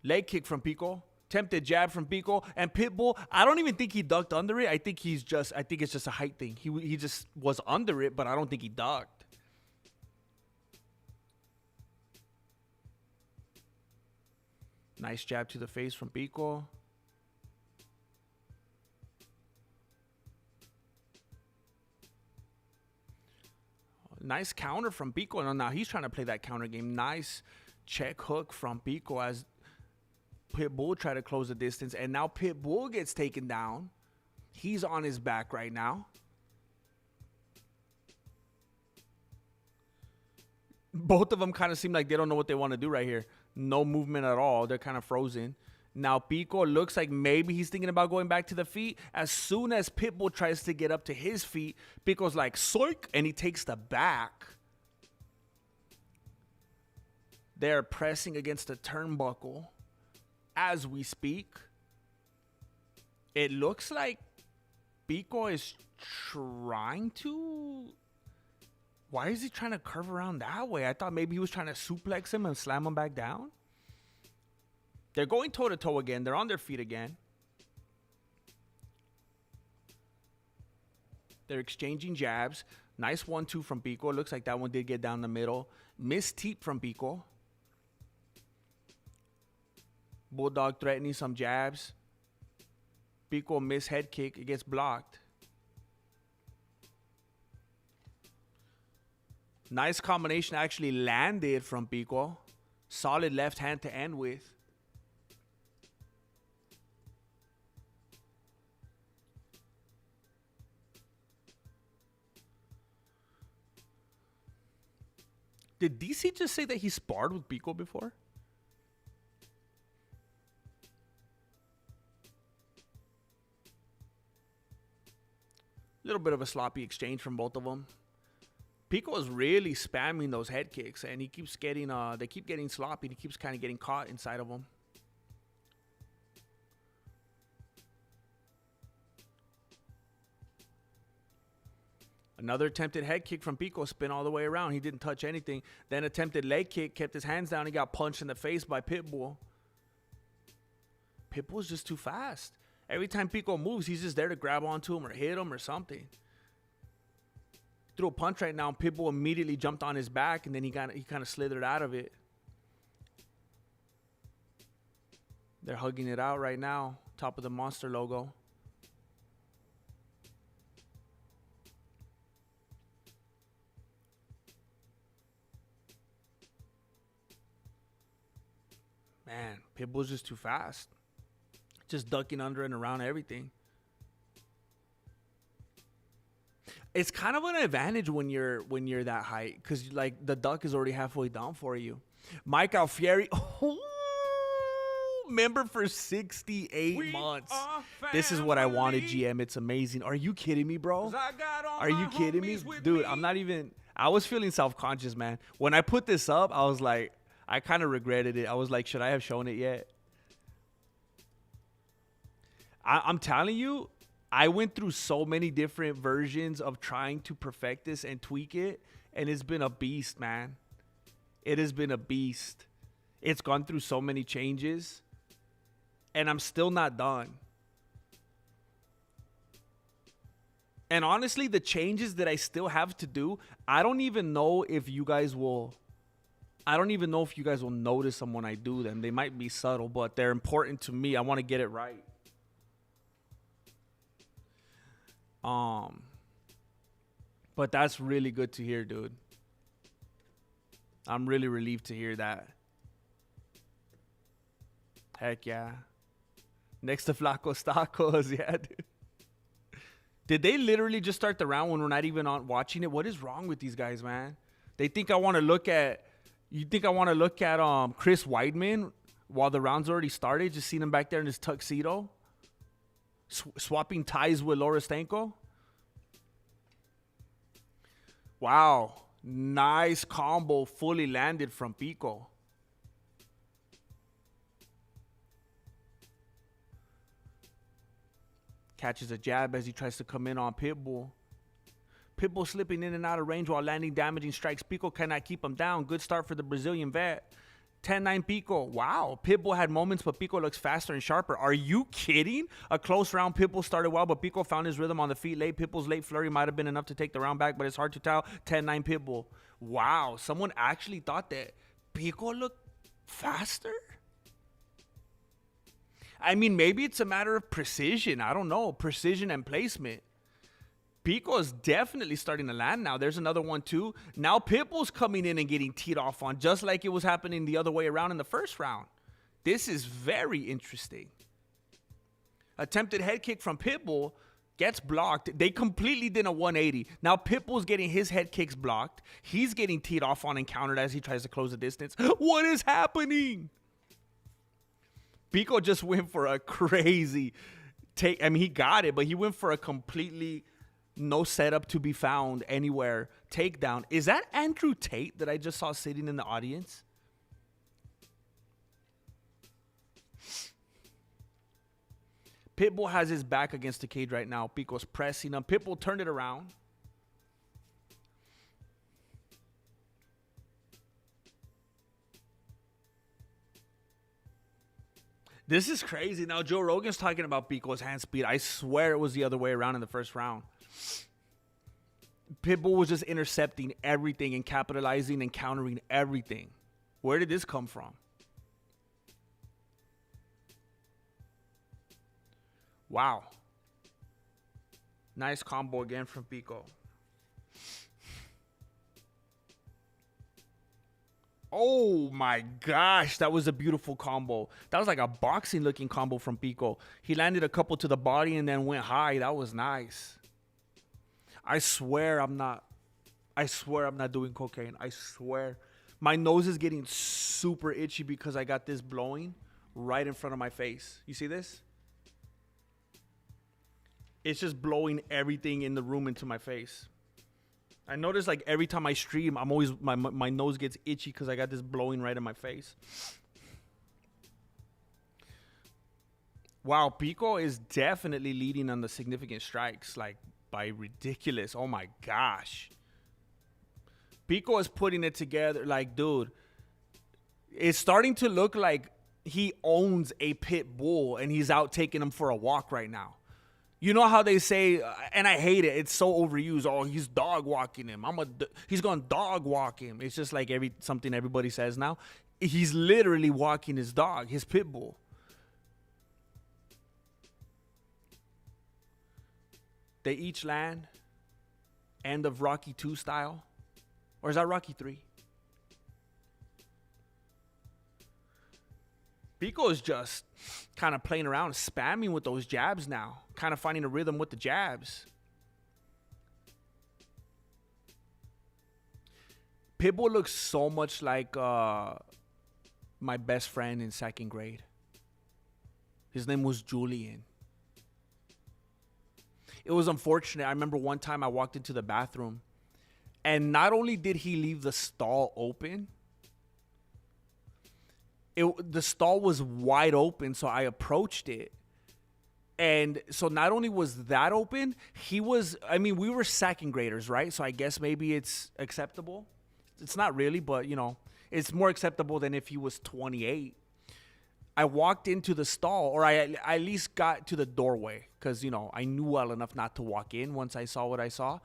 Leg kick from Pico. Tempted jab from Pico. And Pitbull, I don't even think he ducked under it. I think it's just a height thing. He just was under it, but I don't think he ducked. Nice jab to the face from Pico. Nice counter from Pico. And now he's trying to play that counter game. Nice check hook from Pico as Pitbull tried to close the distance. And now Pitbull gets taken down. He's on his back right now. Both of them kind of seem like they don't know what they want to do right here. No movement at all. They're kind of frozen. Now Pico looks like maybe he's thinking about going back to the feet. As soon as Pitbull tries to get up to his feet, Pico's like, soik, and he takes the back. They're pressing against the turnbuckle as we speak. It looks like Pico is trying to... Why is he trying to curve around that way? I thought maybe he was trying to suplex him and slam him back down. They're going toe-to-toe again. They're on their feet again. They're exchanging jabs. Nice 1-2 from Pico. Looks like that one did get down the middle. Missed teep from Pico. Bulldog threatening some jabs. Pico missed head kick. It gets blocked. Nice combination actually landed from Pico. Solid left hand to end with. Did DC just say that he sparred with Pico before? A little bit of a sloppy exchange from both of them. Pico is really spamming those head kicks, and he keeps getting, they keep getting sloppy. And he keeps kind of getting caught inside of them. Another attempted head kick from Pico, spin all the way around. He didn't touch anything. Then attempted leg kick, kept his hands down. He got punched in the face by Pitbull. Pitbull's just too fast. Every time Pico moves, he's just there to grab onto him or hit him or something. Threw a punch right now, and Pitbull immediately jumped on his back, and then he kind of slithered out of it. They're hugging it out right now. Top of the Monster logo. Man, Pitbull's just too fast. Just ducking under and around everything. It's kind of an advantage when you're that height, because like the duck is already halfway down for you. Mike Alfieri, member for 68 months. This is what I wanted, GM. It's amazing. Are you kidding me, bro? Are you kidding me? Dude, I'm not even... I was feeling self-conscious, man. When I put this up, I was like... I kind of regretted it. I was like, should I have shown it yet? I'm telling you, I went through so many different versions of trying to perfect this and tweak it, and it's been a beast, man. It has been a beast. It's gone through so many changes, and I'm still not done. And honestly, the changes that I still have to do, I don't even know if you guys will notice them when I do them. They might be subtle, but they're important to me. I want to get it right. But that's really good to hear, dude. I'm really relieved to hear that. Heck yeah. Next to Flacos Tacos, yeah, dude. Did they literally just start the round when we're not even on watching it? What is wrong with these guys, man? They think I want to look at... You think I want to look at Chris Weidman while the round's already started? Just seeing him back there in his tuxedo? Swapping ties with Lorostenko? Wow. Nice combo fully landed from Pico. Catches a jab as he tries to come in on Pitbull. Pitbull slipping in and out of range while landing damaging strikes. Pico cannot keep him down. Good start for the Brazilian vet. 10-9 Pico. Wow. Pitbull had moments, but Pico looks faster and sharper. Are you kidding? A close round. Pitbull started well, but Pico found his rhythm on the feet late. Pitbull's late flurry might have been enough to take the round back, but it's hard to tell. 10-9 Pitbull. Wow. Someone actually thought that Pico looked faster? I mean, maybe it's a matter of precision. I don't know. Precision and placement. Pico is definitely starting to land now. There's another one, too. Now Pitbull's coming in and getting teed off on, just like it was happening the other way around in the first round. This is very interesting. Attempted head kick from Pitbull gets blocked. They completely did a 180. Now Pitbull's getting his head kicks blocked. He's getting teed off on and countered as he tries to close the distance. What is happening? Pico just went for a crazy take. I mean, he got it, but he went for a completely no setup to be found anywhere takedown. Is that Andrew Tate that I just saw sitting in the audience? Pitbull has his back against the cage right now. Pico's pressing him. Pitbull turned it around. This is crazy. Now, Joe Rogan's talking about Pico's hand speed. I swear it was the other way around in the first round. Pitbull was just intercepting everything and capitalizing and countering everything. Where did this come from? Wow. Nice combo again from Pico. Oh my gosh, that was a beautiful combo. That was like a boxing looking combo from Pico. He landed a couple to the body and then went high. That was nice. I swear I'm not doing cocaine. I swear. My nose is getting super itchy because I got this blowing right in front of my face. You see this? It's just blowing everything in the room into my face. I notice like every time I stream, I'm always my nose gets itchy because I got this blowing right in my face. Wow, Pico is definitely leading on the significant strikes, like by ridiculous. Oh my gosh. Pico is putting it together. Like, dude, it's starting to look like he owns a pit bull and he's out taking him for a walk right now. You know how they say, and I hate it, it's so overused, oh, he's dog walking him. He's going to dog walk him. It's just like something everybody says now. He's literally walking his dog, his pit bull. They each land, end of Rocky 2 style. Or is that Rocky 3? Pico is just kind of playing around, spamming with those jabs now. Kind of finding a rhythm with the jabs. Pitbull looks so much like my best friend in second grade. His name was Julian. It was unfortunate. I remember one time I walked into the bathroom, and not only did he leave the stall open, the stall was wide open, so I approached it. And so not only was that open, we were second graders, right? So I guess maybe it's acceptable. It's not really, but, it's more acceptable than if he was 28. I walked into the stall, or I at least got to the doorway because, I knew well enough not to walk in once I saw what I saw.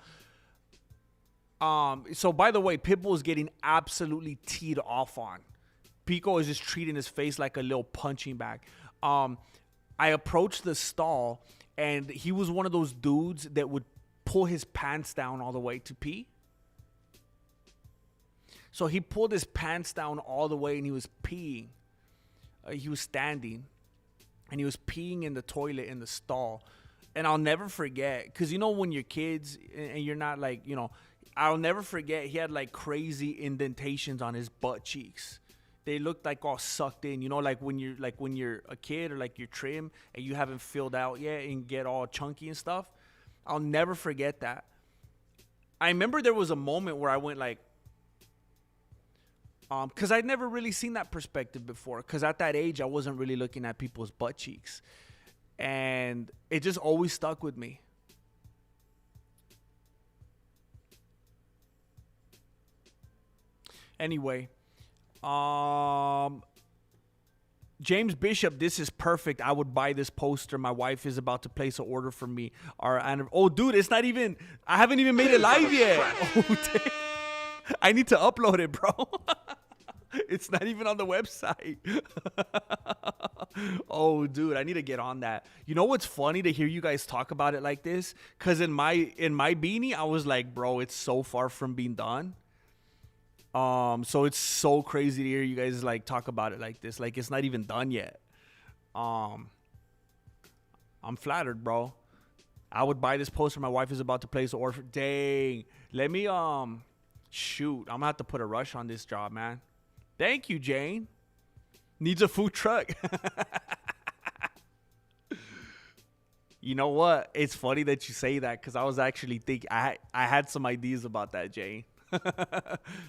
So, by the way, Pitbull is getting absolutely teed off on. Pico is just treating his face like a little punching bag. I approached the stall, and he was one of those dudes that would pull his pants down all the way to pee. So he pulled his pants down all the way, and he was peeing. He was standing, and he was peeing in the toilet in the stall. And I'll never forget, because when you're kids and you're not like, I'll never forget he had like crazy indentations on his butt cheeks. They looked like all sucked in, like when you're a kid or like you're trim and you haven't filled out yet and get all chunky and stuff. I'll never forget that. I remember there was a moment where I went like, because I'd never really seen that perspective before. Because at that age, I wasn't really looking at people's butt cheeks, and it just always stuck with me. Anyway. James Bishop, this is perfect. I would buy this poster. My wife is about to place an order for me. Oh, dude, it's not even. I haven't even made it live yet. Oh, dang. I need to upload it, bro. It's not even on the website. Oh, dude, I need to get on that. You know what's funny to hear you guys talk about it like this? Cause in my beanie, I was like, bro, it's so far from being done. So it's so crazy to hear you guys like talk about it like this. Like it's not even done yet. I'm flattered, bro. I would buy this poster. My wife is about to place an order. Dang. Let me shoot. I'm gonna have to put a rush on this job, man. Thank you, Jane. Needs a food truck. You know what? It's funny that you say that because I was actually thinking I had some ideas about that, Jane.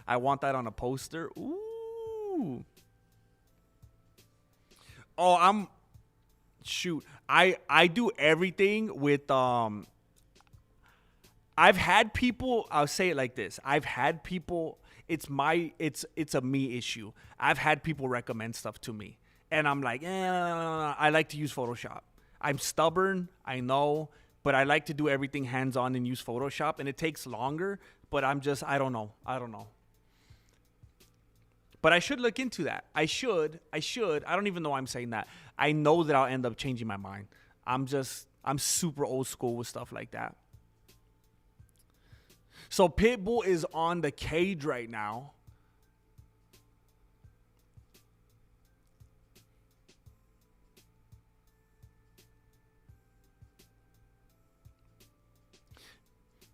I want that on a poster. Ooh. Oh, I do everything with I've had people, I'll say it like this. I've had people, it's a me issue. I've had people recommend stuff to me and I'm like, I like to use Photoshop. I'm stubborn, I know, but I like to do everything hands-on and use Photoshop and it takes longer, but I don't know. But I should look into that. I should. I don't even know why I'm saying that. I know that I'll end up changing my mind. I'm super old school with stuff like that. So Pitbull is on the cage right now.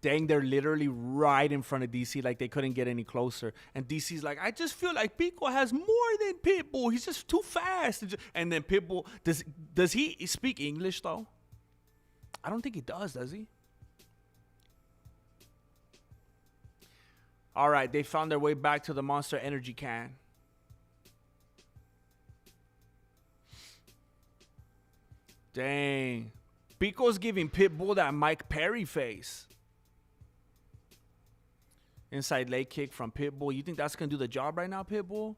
Dang, they're literally right in front of DC, like they couldn't get any closer. And DC's like, I just feel like Pico has more than Pitbull. He's just too fast. And then Pitbull, does he speak English though? I don't think he does he? All right, they found their way back to the Monster Energy can. Dang. Pico's giving Pitbull that Mike Perry face. Inside leg kick from Pitbull. You think that's going to do the job right now, Pitbull?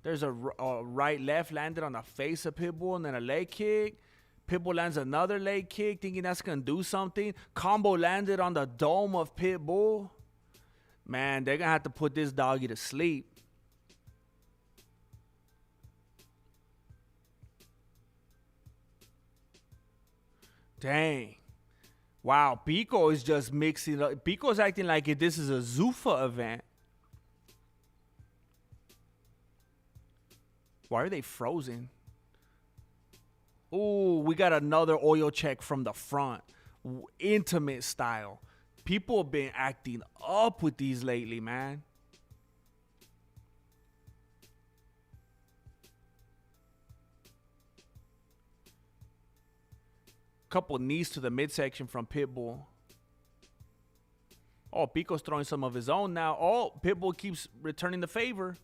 There's a right-left landed on the face of Pitbull and then a leg kick. Pitbull lands another leg kick thinking that's going to do something. Combo landed on the dome of Pitbull. Man, they're going to have to put this doggy to sleep. Dang. Wow, Pico is just mixing up. Pico's acting like this is a Zuffa event. Why are they frozen? Ooh, we got another oil check from the front. Intimate style. People have been acting up with these lately, man. Couple knees to the midsection from Pitbull. Oh, Pico's throwing some of his own now. Oh, Pitbull keeps returning the favor.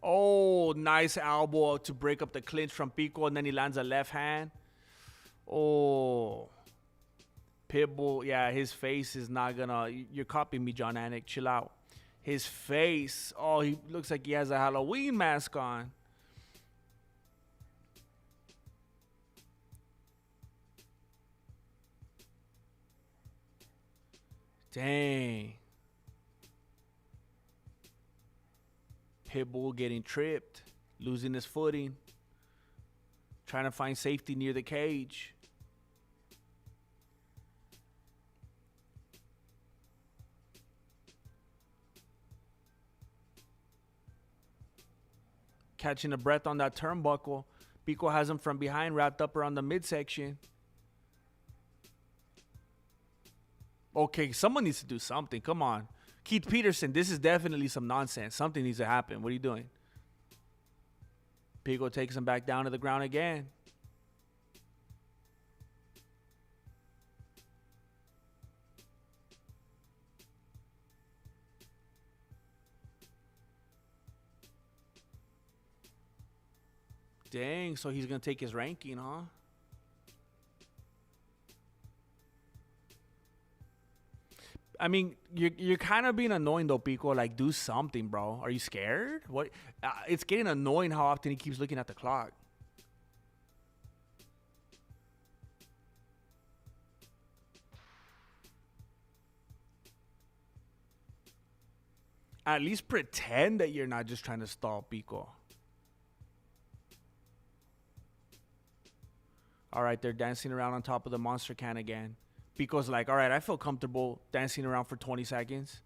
Oh, nice elbow to break up the clinch from Pico, and then he lands a left hand. Oh. Pitbull, yeah, his face is not gonna... You're copying me, John Anik. Chill out. His face. Oh, he looks like he has a Halloween mask on. Dang. Pitbull getting tripped, losing his footing, trying to find safety near the cage. Catching a breath on that turnbuckle. Pico has him from behind, wrapped up around the midsection. Okay, someone needs to do something. Come on. Keith Peterson, this is definitely some nonsense. Something needs to happen. What are you doing? Pico takes him back down to the ground again. Dang, so he's going to take his ranking, huh? I mean, you're kind of being annoying though, Pico. Like, do something, bro. Are you scared? What? It's getting annoying how often he keeps looking at the clock. At least pretend that you're not just trying to stall Pico. All right, they're dancing around on top of the monster can again. Pico's like, all right, I feel comfortable dancing around for 20 seconds.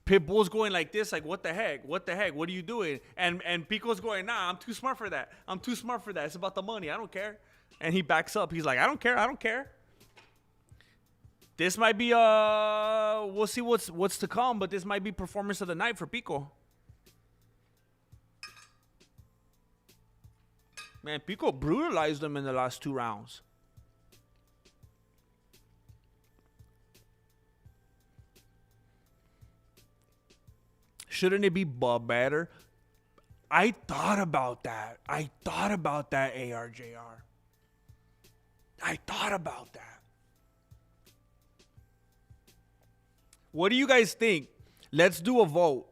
Pitbull's going like this, like, what the heck? What the heck? What are you doing? And Pico's going, nah, I'm too smart for that. I'm too smart for that. It's about the money. I don't care. And he backs up. He's like, I don't care. I don't care. This might be we'll see what's to come, but this might be performance of the night for Pico. Man, Pico brutalized him in the last 2 rounds. Shouldn't it be better? I thought about that. ARJR. I thought about that. What do you guys think? Let's do a vote.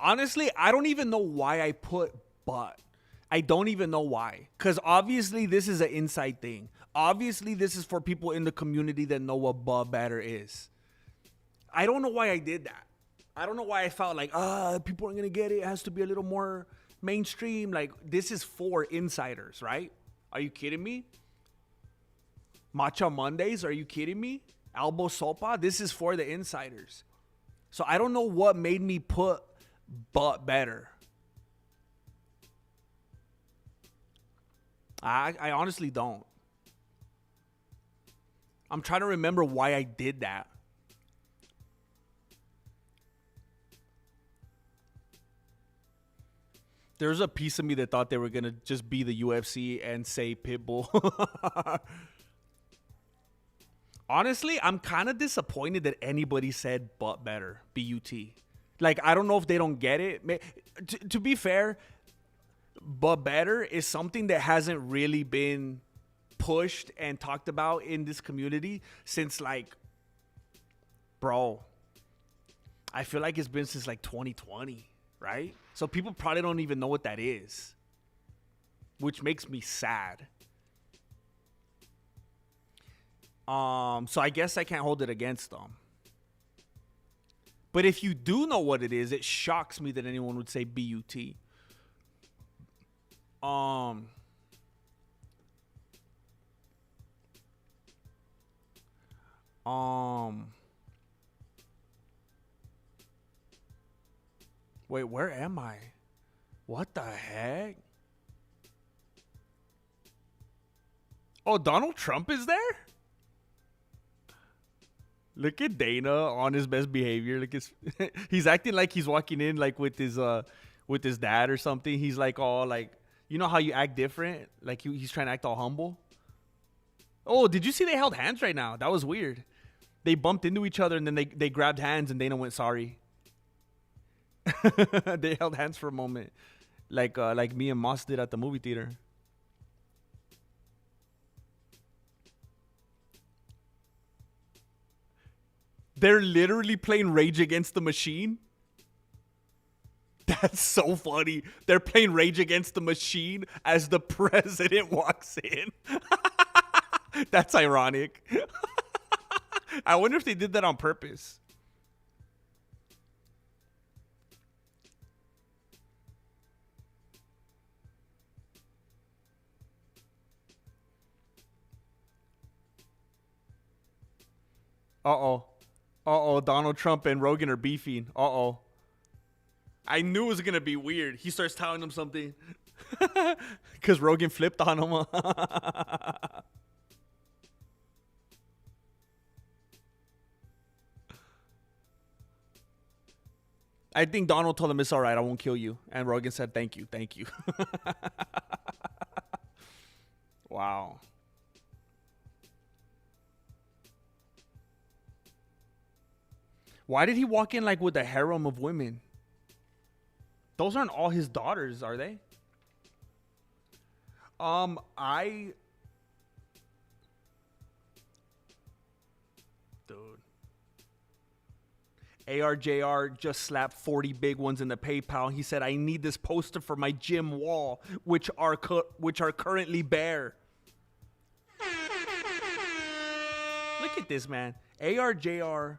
Honestly, I don't even know why I put but. I don't even know why. Because obviously this is an inside thing. Obviously this is for people in the community that know what but better is. I don't know why I did that. I don't know why I felt like, people aren't going to get it. It has to be a little more mainstream. Like, this is for insiders, right? Are you kidding me? Matcha Mondays, are you kidding me? Elbow Sopa, this is for the insiders. So I don't know what made me put but better. I honestly don't. I'm trying to remember why I did that. There's a piece of me that thought they were going to just be the UFC and say Pitbull. Honestly, I'm kind of disappointed that anybody said but better, B-U-T. Like, I don't know if they don't get it. To be fair, but better is something that hasn't really been pushed and talked about in this community since, like, bro, I feel like it's been since like 2020, right? So people probably don't even know what that is, which makes me sad. So I guess I can't hold it against them. But if you do know what it is, it shocks me that anyone would say B-U-T. Wait, where am I? What the heck? Oh, Donald Trump is there? Look at Dana on his best behavior. Look, he's acting like he's walking in like with his dad or something. He's like all like, you know how you act different? Like he's trying to act all humble. Oh, did you see they held hands right now? That was weird. They bumped into each other and then they grabbed hands and Dana went sorry. They held hands for a moment, like me and Moss did at the movie theater. They're literally playing Rage Against the Machine. That's so funny. They're playing Rage Against the Machine as the president walks in. That's ironic. I wonder if they did that on purpose. Uh-oh, Donald Trump and Rogan are beefing. Uh-oh. I knew it was going to be weird. He starts telling him something. Because Rogan flipped on him. I think Donald told him it's all right. I won't kill you. And Rogan said, thank you. Thank you. Wow. Why did he walk in like with a harem of women? Those aren't all his daughters, are they? Dude. ARJR just slapped 40 big ones in the PayPal. He said, I need this poster for my gym wall, which are currently bare. Look at this, man. ARJR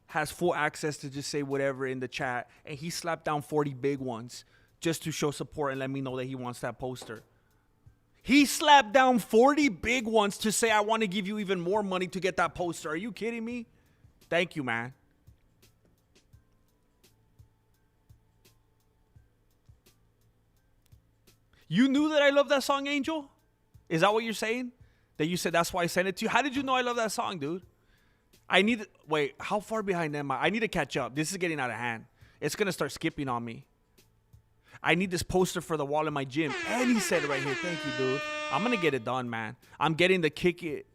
has full access to just say whatever in the chat, and he slapped down 40 big ones just to show support and let me know that he wants that poster. He slapped down 40 big ones to say, I want to give you even more money to get that poster. Are you kidding me? Thank you, man. You knew that I love that song, Angel? Is that what you're saying? That you said that's why I sent it to you? How did you know I love that song, dude? Wait, how far behind am I? I need to catch up. This is getting out of hand. It's going to start skipping on me. I need this poster for the wall in my gym. And he said it right here. Thank you, dude. I'm going to get it done, man. I'm getting the Kick It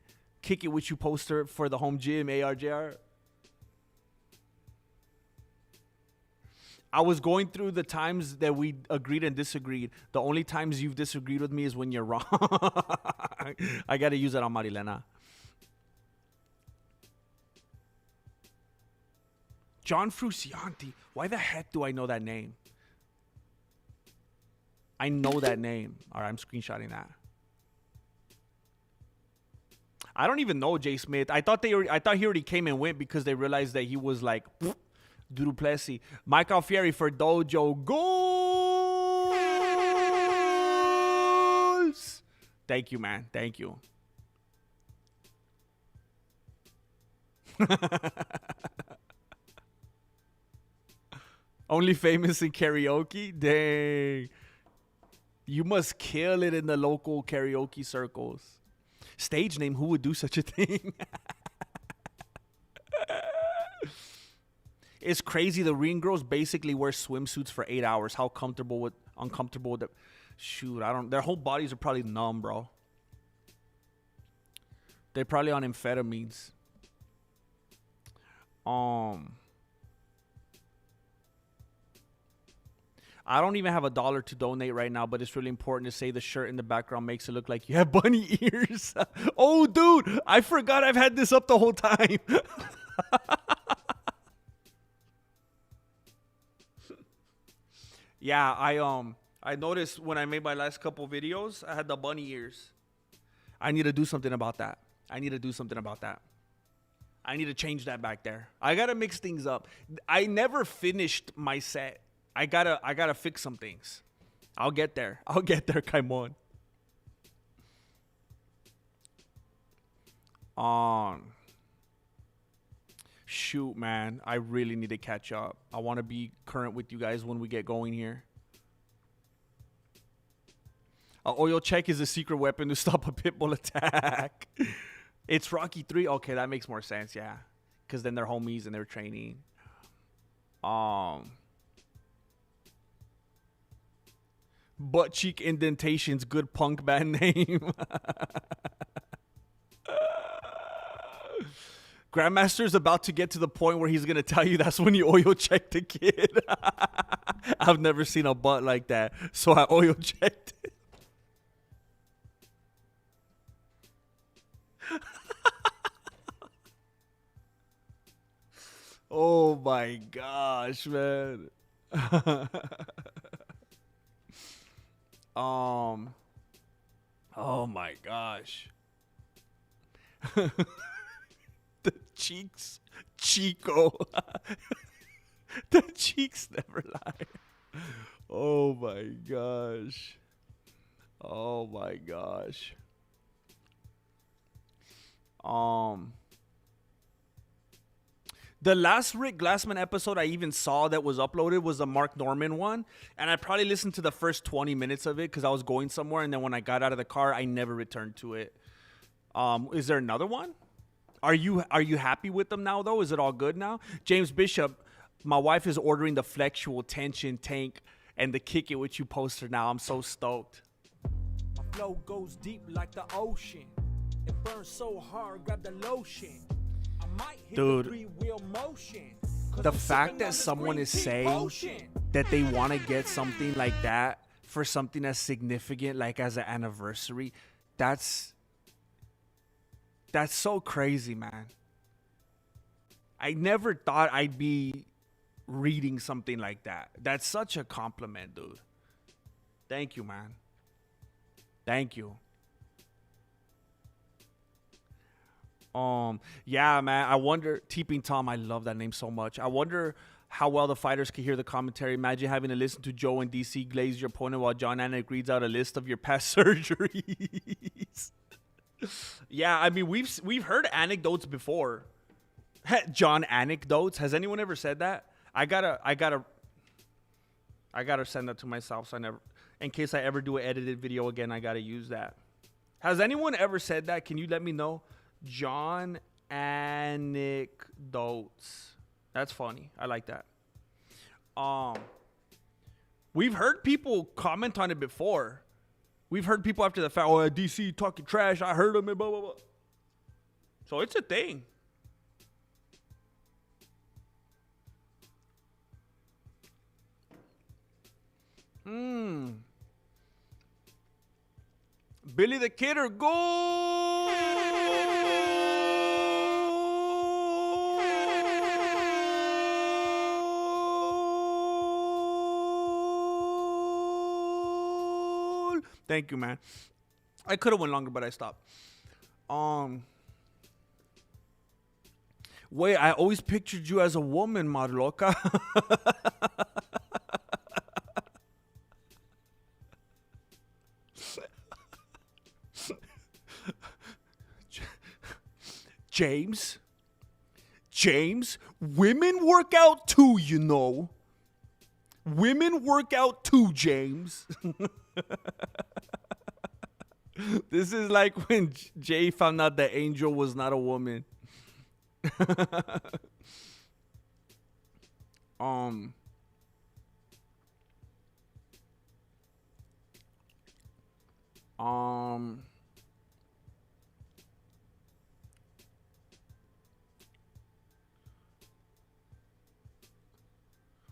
with you poster for the home gym, ARJR. I was going through the times that we agreed and disagreed. The only times you've disagreed with me is when you're wrong. I got to use that on Marilena. John Frusciante. Why the heck do I know that name? I know that name. All right, I'm screenshotting that. I don't even know Jay Smith. I thought he already came and went because they realized that he was like Duplessis. Mike Alfieri for Dojo goals. Thank you, man. Thank you. Only famous in karaoke? Dang. You must kill it in the local karaoke circles. Stage name, who would do such a thing? It's crazy. The ring girls basically wear swimsuits for 8 hours. How uncomfortable with it? Shoot, their whole bodies are probably numb, bro. They're probably on amphetamines. I don't even have $1 to donate right now, but it's really important to say the shirt in the background makes it look like you have bunny ears. Oh, dude, I forgot I've had this up the whole time. Yeah, I noticed when I made my last couple videos, I had the bunny ears. I need to do something about that. I need to change that back there. I gotta mix things up. I never finished my set. I gotta fix some things. I'll get there, Kaimon. Shoot, man. I really need to catch up. I want to be current with you guys when we get going here. Oil check is a secret weapon to stop a pit bull attack. It's Rocky 3. Okay, that makes more sense, yeah. Because then they're homies and they're training. Butt cheek indentations, good punk band name. Grandmaster's about to get to the point where he's going to tell you that's when you oil check the kid. I've never seen a butt like that, so I oil checked it. Oh my gosh, man. Oh my gosh. The cheeks, Chico. The cheeks never lie. Oh my gosh. Oh my gosh. The last Rick Glassman episode I even saw that was uploaded was the Mark Norman one. And I probably listened to the first 20 minutes of it because I was going somewhere. And then when I got out of the car, I never returned to it. Is there another one? Are you happy with them now, though? Is it all good now? James Bishop, my wife is ordering the Flexual Tension Tank and the Kick It With You poster now. I'm so stoked. My flow goes deep like the ocean. It burns so hard, grab the lotion. I might hit Dude, the three-wheel motion. the fact that someone is saying that they want to get something like that for something as significant like as an anniversary, that's so crazy, man. I never thought I'd be reading something like that. That's such a compliment, dude. Thank you, man. Thank you. Yeah, man. I wonder, Teeping Tom, I love that name so much. I wonder how well the fighters can hear the commentary. Imagine having to listen to Joe and DC glaze your opponent while John Anik reads out a list of your past surgeries. Yeah, I mean, we've heard anecdotes before. John anecdotes. Has anyone ever said that? I gotta send that to myself. So I never, in case I ever do an edited video again, I gotta use that. Has anyone ever said that? Can you let me know? John anecdotes. That's funny. I like that. We've heard people comment on it before. We've heard people after the fact, oh, DC talking trash. I heard him and blah, blah, blah. So it's a thing. Billy the Kidder, go! Thank you, man. I could have went longer, but I stopped. Wait, I always pictured you as a woman, Marloca. James, women work out too, you know. Women work out too, James. This is like when Jay found out that Angel was not a woman.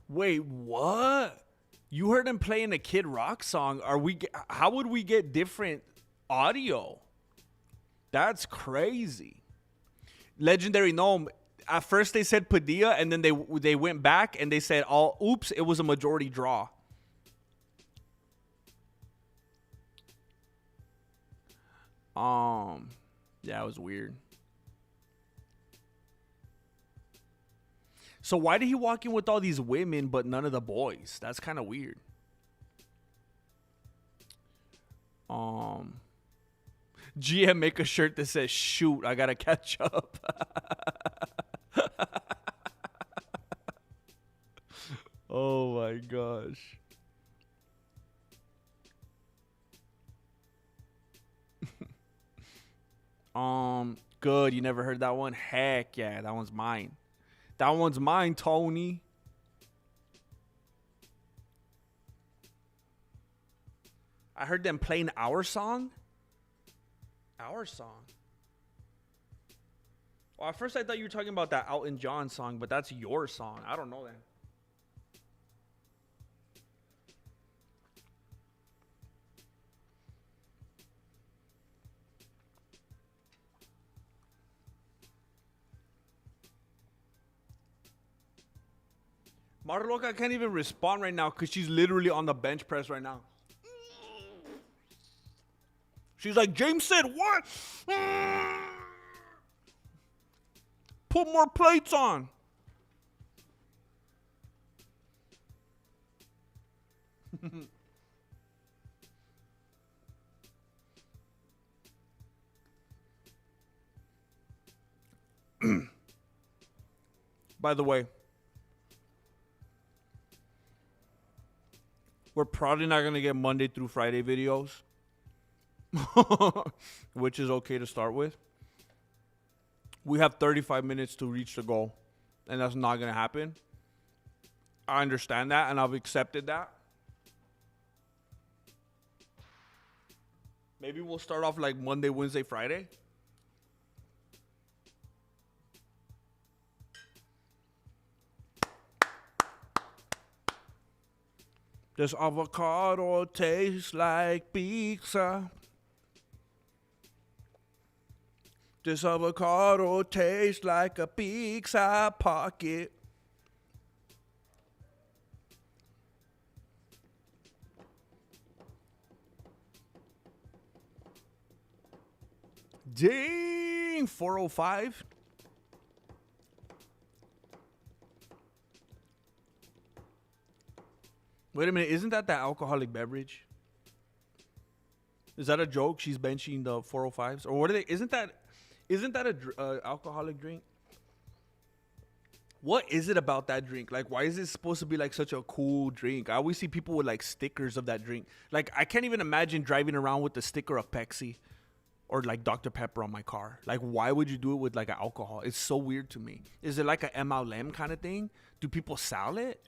Wait, what? You heard him playing a Kid Rock song. How would we get different audio? That's crazy. Legendary Gnome. At first they said Padilla, and then they went back and they said, "Oh, oops, it was a majority draw." Yeah, it was weird. So why did he walk in with all these women but none of the boys? That's kind of weird. GM, make a shirt that says, "Shoot, I gotta catch up." Oh my gosh. Good. You never heard that one? Heck yeah, that one's mine. That one's mine, Tony. I heard them playing our song. Our song. Well, at first I thought you were talking about that Elton John song, but that's your song. I don't know that. Marloca can't even respond right now because she's literally on the bench press right now. She's like, James said what? Put more plates on. By the way, we're probably not going to get Monday through Friday videos, which is okay to start with. We have 35 minutes to reach the goal, and that's not going to happen. I understand that, and I've accepted that. Maybe we'll start off like Monday, Wednesday, Friday. This avocado tastes like pizza. This avocado tastes like a pizza pocket. Dang, 405. Wait a minute, isn't that the alcoholic beverage? Is that a joke? She's benching the 405s, or what are they? Isn't that a alcoholic drink? What is it about that drink? Like, why is it supposed to be like such a cool drink? I always see people with like stickers of that drink. Like, I can't even imagine driving around with the sticker of Pepsi or like Dr. Pepper on my car. Like, why would you do it with like an alcohol? It's so weird to me. Is it like a MLM kind of thing? Do people sell it?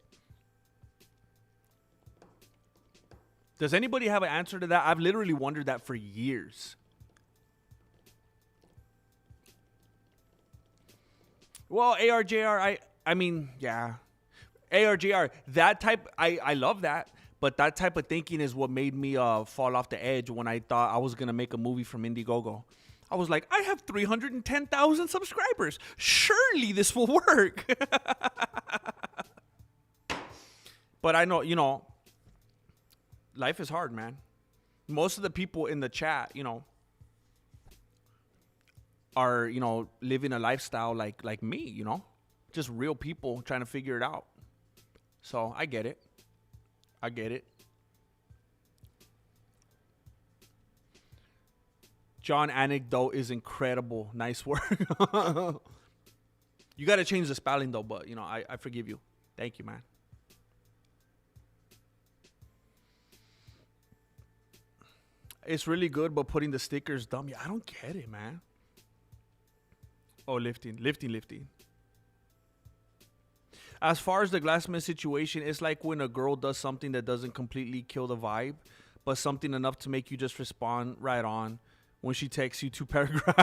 Does anybody have an answer to that? I've literally wondered that for years. Well, ARJR, I mean, yeah. ARJR, that type, I love that. But that type of thinking is what made me fall off the edge when I thought I was going to make a movie from Indiegogo. I was like, I have 310,000 subscribers. Surely this will work. But I know, you know, life is hard, man. Most of the people in the chat, you know, are, you know, living a lifestyle like me, you know, just real people trying to figure it out. So I get it. I get it. John anecdote is incredible. Nice work. You got to change the spelling though, but you know, I forgive you. Thank you, man. It's really good, but putting the stickers dumb. Yeah, I don't get it, man. Oh, lifting. As far as the Glassman situation, it's like when a girl does something that doesn't completely kill the vibe, but something enough to make you just respond right on when she texts you 2 paragraphs.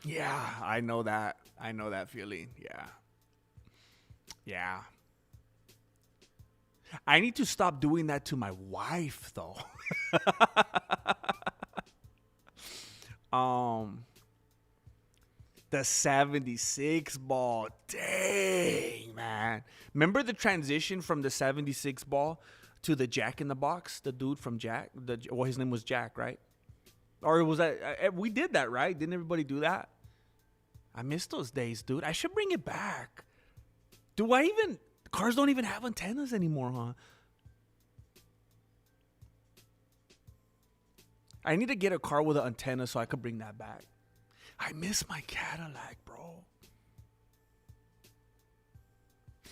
Yeah, I know that. I know that feeling. Yeah. I need to stop doing that to my wife, though. The 76 ball. Dang, man. Remember the transition from the 76 ball to the Jack in the Box? The dude from Jack? Well, his name was Jack, right? Or was that... we did that, right? Didn't everybody do that? I miss those days, dude. I should bring it back. Cars don't even have antennas anymore, huh? I need to get a car with an antenna so I could bring that back. I miss my Cadillac, bro.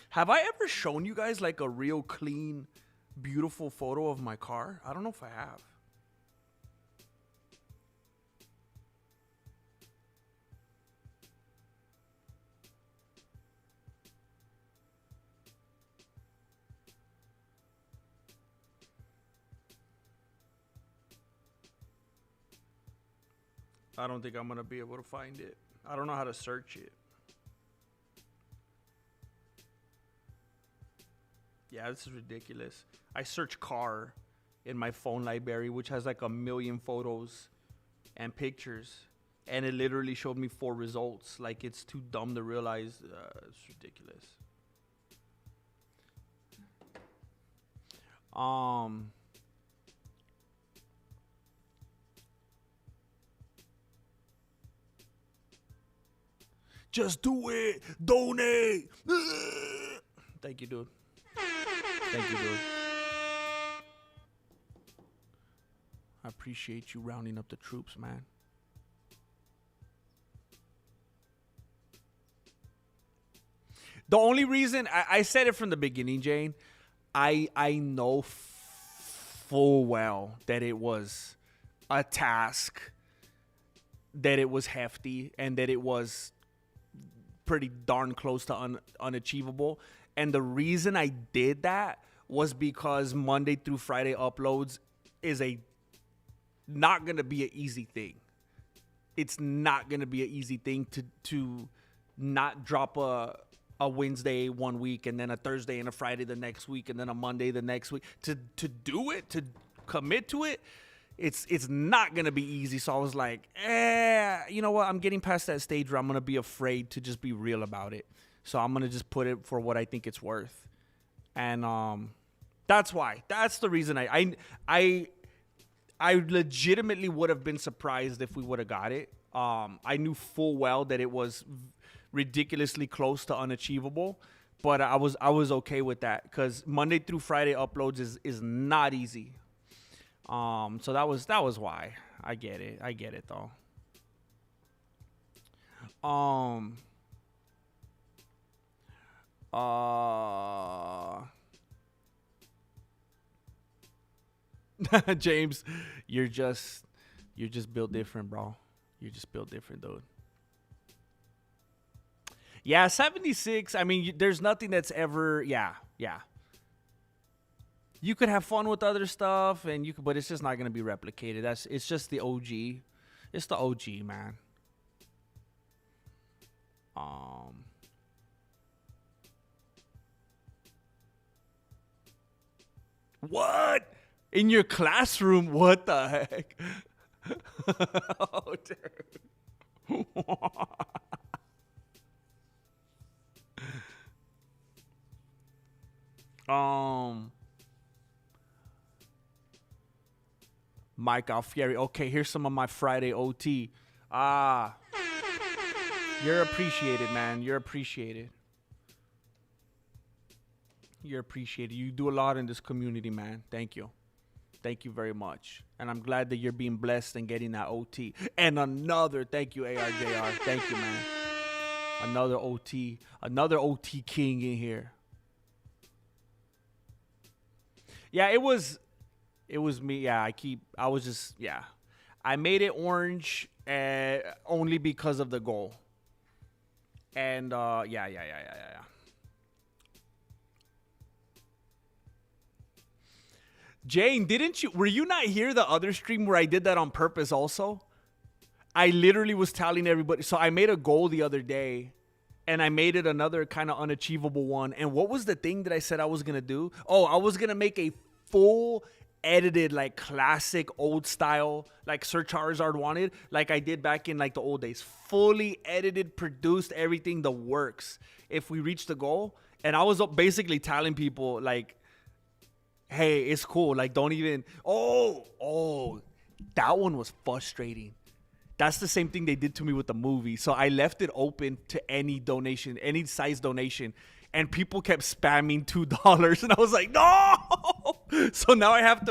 Have I ever shown you guys like a real clean, beautiful photo of my car? I don't know if I have. I don't think I'm going to be able to find it. I don't know how to search it. Yeah, this is ridiculous. I search car in my phone library, which has like 1 million photos and pictures. And it literally showed me 4 results. Like, it's too dumb to realize. It's ridiculous. Just do it. Donate. Thank you, dude. Thank you, dude. I appreciate you rounding up the troops, man. The only reason I said it from the beginning, Jane, I know full well that it was a task, that it was hefty, and that it was pretty darn close to unachievable. And the reason I did that was because Monday through Friday uploads is not going to be an easy thing. It's not going to be an easy thing to not drop a Wednesday one week and then a Thursday and a Friday the next week and then a Monday the next week. To do it, to commit to it, it's not gonna be easy. So I was like, you know what? I'm getting past that stage where I'm gonna be afraid to just be real about it. So I'm gonna just put it for what I think it's worth, and that's why. That's the reason I legitimately would have been surprised if we would have got it. I knew full well that it was ridiculously close to unachievable, but I was okay with that because Monday through Friday uploads is not easy. So that was why. I get it though. James, you're just built different, bro. You're just built different, dude. Yeah, 76. I mean, there's nothing that's ever. Yeah. You could have fun with other stuff, but it's just not gonna be replicated. It's just the OG. It's the OG, man. What? In your classroom? What the heck? Oh, dude. Mike Alfieri. Okay, here's some of my Friday OT. You're appreciated, man. You're appreciated. You're appreciated. You do a lot in this community, man. Thank you. Thank you very much. And I'm glad that you're being blessed and getting that OT. And another, thank you, ARJR. Thank you, man. Another OT king in here. Yeah, it was me. Yeah, I made it orange only because of the goal. And yeah. Jane, were you not here the other stream where I did that on purpose also? I literally was telling everybody. So I made a goal the other day and I made it another kind of unachievable one. And what was the thing that I said I was going to do? Oh, I was going to make a full edited, like classic old style, like Sir Charizard wanted, like I did back in like the old days. Fully edited, produced, everything, the works. If we reach the goal. And I was basically telling people like, hey, it's cool. Like, don't even. Oh, that one was frustrating. That's the same thing they did to me with the movie. So I left it open to any donation, any size donation. And people kept spamming $2. And I was like, no. So now I have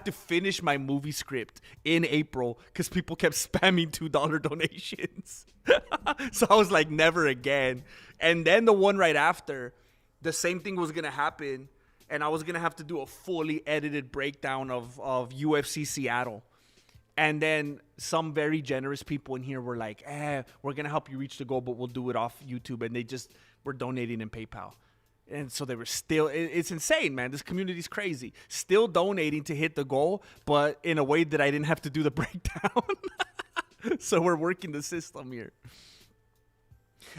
to finish my movie script in April because people kept spamming $2 donations. So I was like, never again. And then the one right after, the same thing was going to happen. And I was going to have to do a fully edited breakdown of UFC Seattle. And then some very generous people in here were like, we're going to help you reach the goal, but we'll do it off YouTube. And they just were donating in PayPal. And so they were still, it's insane, man. This community's crazy. Still donating to hit the goal, but in a way that I didn't have to do the breakdown. So we're working the system here.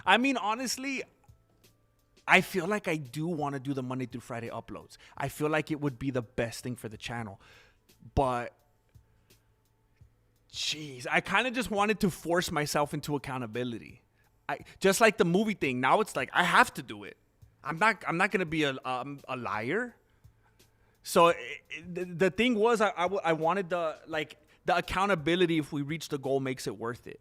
I mean, honestly, I feel like I do want to do the Monday through Friday uploads. I feel like it would be the best thing for the channel. But, jeez, I kind of just wanted to force myself into accountability. Just like the movie thing. Now it's like, I have to do it. I'm not going to be a liar. So the thing was, I wanted the accountability. If we reach the goal, makes it worth it.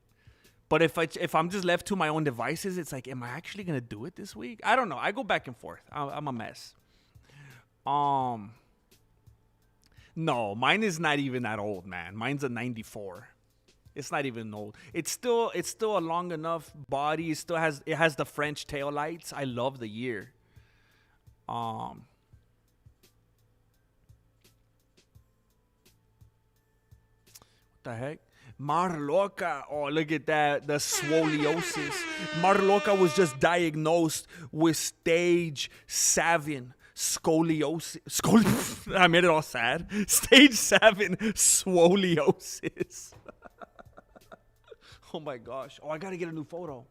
But if I'm just left to my own devices, it's like, am I actually going to do it this week? I don't know. I go back and forth. I'm a mess. No, mine is not even that old, man. Mine's a 94. It's not even old. It's still a long enough body. It has the French tail lights. I love the year. What the heck? Marloca. Oh, look at that. The scoliosis. Marloca was just diagnosed with stage 7 scoliosis. I made it all sad. Stage 7 scoliosis. Oh my gosh. Oh, I got to get a new photo.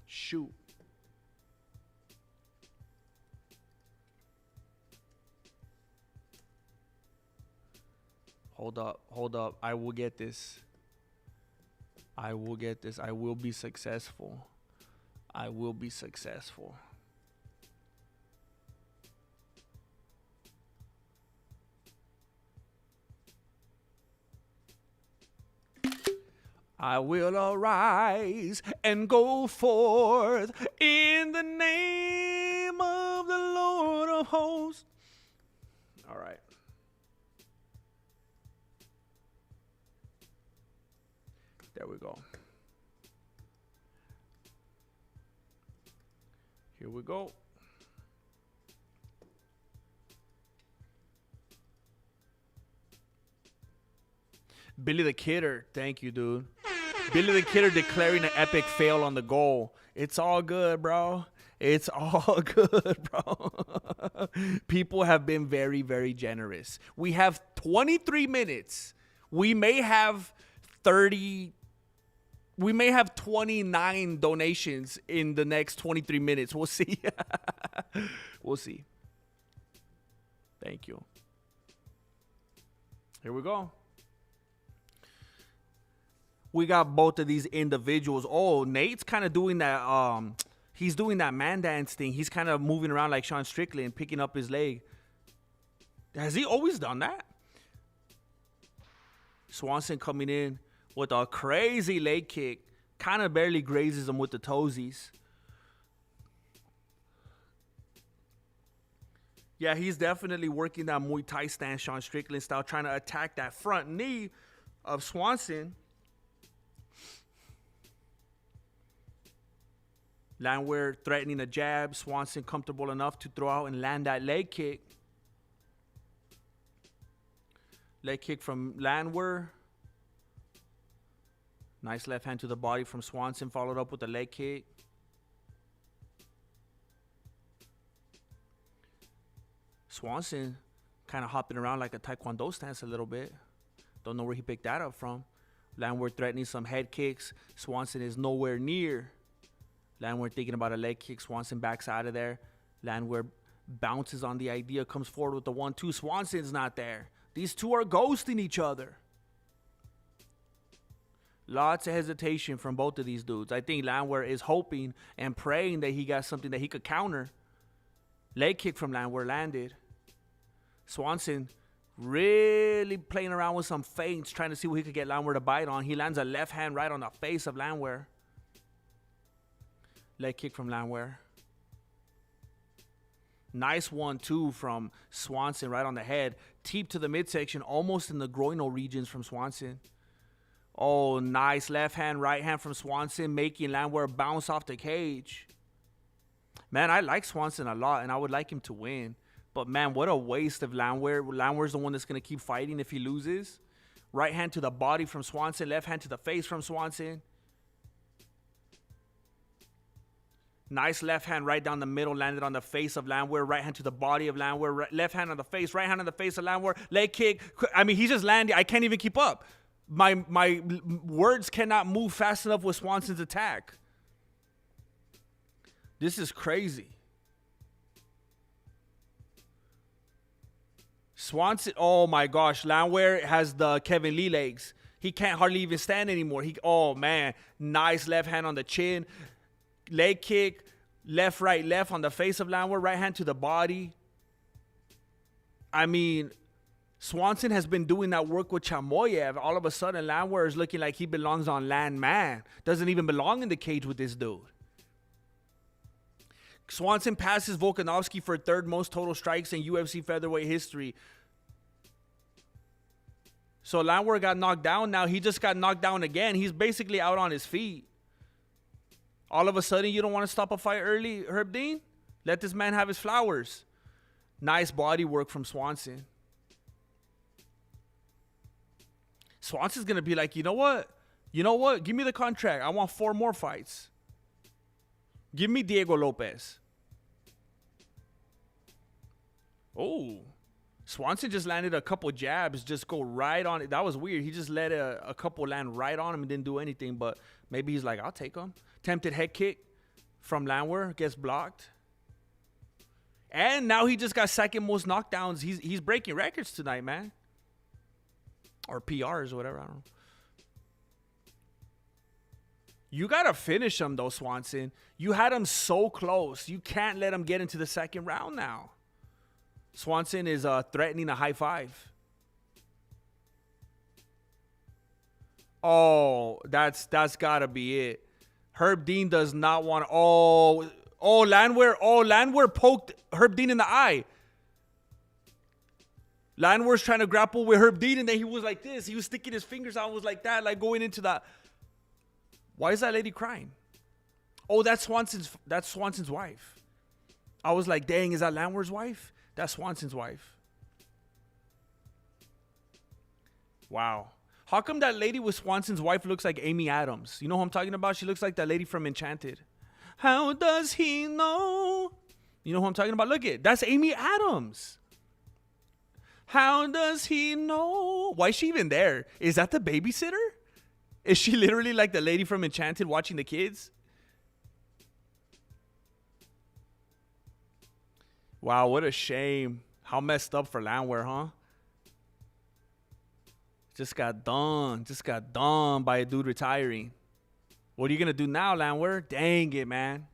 Shoot. Hold up. I will get this. I will be successful. I will be successful. I will arise and go forth in the name of the Lord of hosts. All right. There we go. Here we go. Billy the Kidder. Thank you, dude. Billy the Kidder declaring an epic fail on the goal. It's all good, bro. It's all good, bro. People have been very, very generous. We have 23 minutes. We may have 30. We may have 29 donations in the next 23 minutes. We'll see. We'll see. Thank you. Here we go. We got both of these individuals. Oh, Nate's kind of doing that. He's doing that man dance thing. He's kind of moving around like Sean Strickland, picking up his leg. Has he always done that? Swanson coming in with a crazy leg kick. Kind of barely grazes him with the toesies. Yeah, he's definitely working that Muay Thai stance, Sean Strickland style, trying to attack that front knee of Swanson. Landwehr threatening a jab. Swanson comfortable enough to throw out and land that leg kick. Leg kick from Landwehr. Nice left hand to the body from Swanson, followed up with a leg kick. Swanson kind of hopping around like a Taekwondo stance a little bit. Don't know where he picked that up from. Landwehr threatening some head kicks. Swanson is nowhere near. Landwehr thinking about a leg kick. Swanson backs out of there. Landwehr bounces on the idea, comes forward with the 1-2. Swanson's not there. These two are ghosting each other. Lots of hesitation from both of these dudes. I think Landwehr is hoping and praying that he got something that he could counter. Leg kick from Landwehr landed. Swanson really playing around with some feints, trying to see what he could get Landwehr to bite on. He lands a left hand right on the face of Landwehr. Leg kick from Landwehr. Nice 1-2 from Swanson right on the head. Teep to the midsection, almost in the groinal regions from Swanson. Oh, nice left hand, right hand from Swanson, making Landwehr bounce off the cage. Man, I like Swanson a lot, and I would like him to win. But, man, what a waste of Landwehr. Landwehr's the one that's going to keep fighting if he loses. Right hand to the body from Swanson. Left hand to the face from Swanson. Nice left hand right down the middle. Landed on the face of Landwehr. Right hand to the body of Landwehr. Left hand on the face. Right hand on the face of Landwehr. Leg kick. I mean, he's just landing. I can't even keep up. My words cannot move fast enough with Swanson's attack. This is crazy. Swanson, oh my gosh. Landwehr has the Kevin Lee legs. He can't hardly even stand anymore. Oh man. Nice left hand on the chin. Leg kick. Left, right, left on the face of Landwehr. Right hand to the body. I mean, Swanson has been doing that work with Chamoyev. All of a sudden, Landwehr is looking like he belongs on land man. Doesn't even belong in the cage with this dude. Swanson passes Volkanovski for third most total strikes in UFC featherweight history. So Landwehr got knocked down. Now he just got knocked down again. He's basically out on his feet. All of a sudden, you don't want to stop a fight early, Herb Dean? Let this man have his flowers. Nice body work from Swanson. Swanson's going to be like, you know what? You know what? Give me the contract. I want 4 more fights. Give me Diego Lopez. Oh. Swanson just landed a couple jabs. Just go right on it. That was weird. He just let a couple land right on him and didn't do anything. But maybe he's like, I'll take them. Tempted head kick from Landwehr. Gets blocked. And now he just got second most knockdowns. He's breaking records tonight, man. Or PRs or whatever. I don't know. You got to finish him, though, Swanson. You had him so close. You can't let him get into the second round now. Swanson is threatening a high five. Oh, that's got to be it. Herb Dean does not want... Landwehr poked Herb Dean in the eye. Landwehr's trying to grapple with Herb Dean, and then he was like this. He was sticking his fingers out, was like that, like going into that. Why is that lady crying? Oh, that's Swanson's wife. I was like, dang, is that Landwehr's wife? That's Swanson's wife. Wow. How come that lady with Swanson's wife looks like Amy Adams? You know who I'm talking about? She looks like that lady from Enchanted. How does he know? You know who I'm talking about? Look it. That's Amy Adams. How does he know? Why is she even there? Is that the babysitter? Is she literally like the lady from Enchanted watching the kids? Wow, what a shame. How messed up for Landwehr, huh? Just got done by a dude retiring. What are you going to do now, Landwehr? Dang it, man.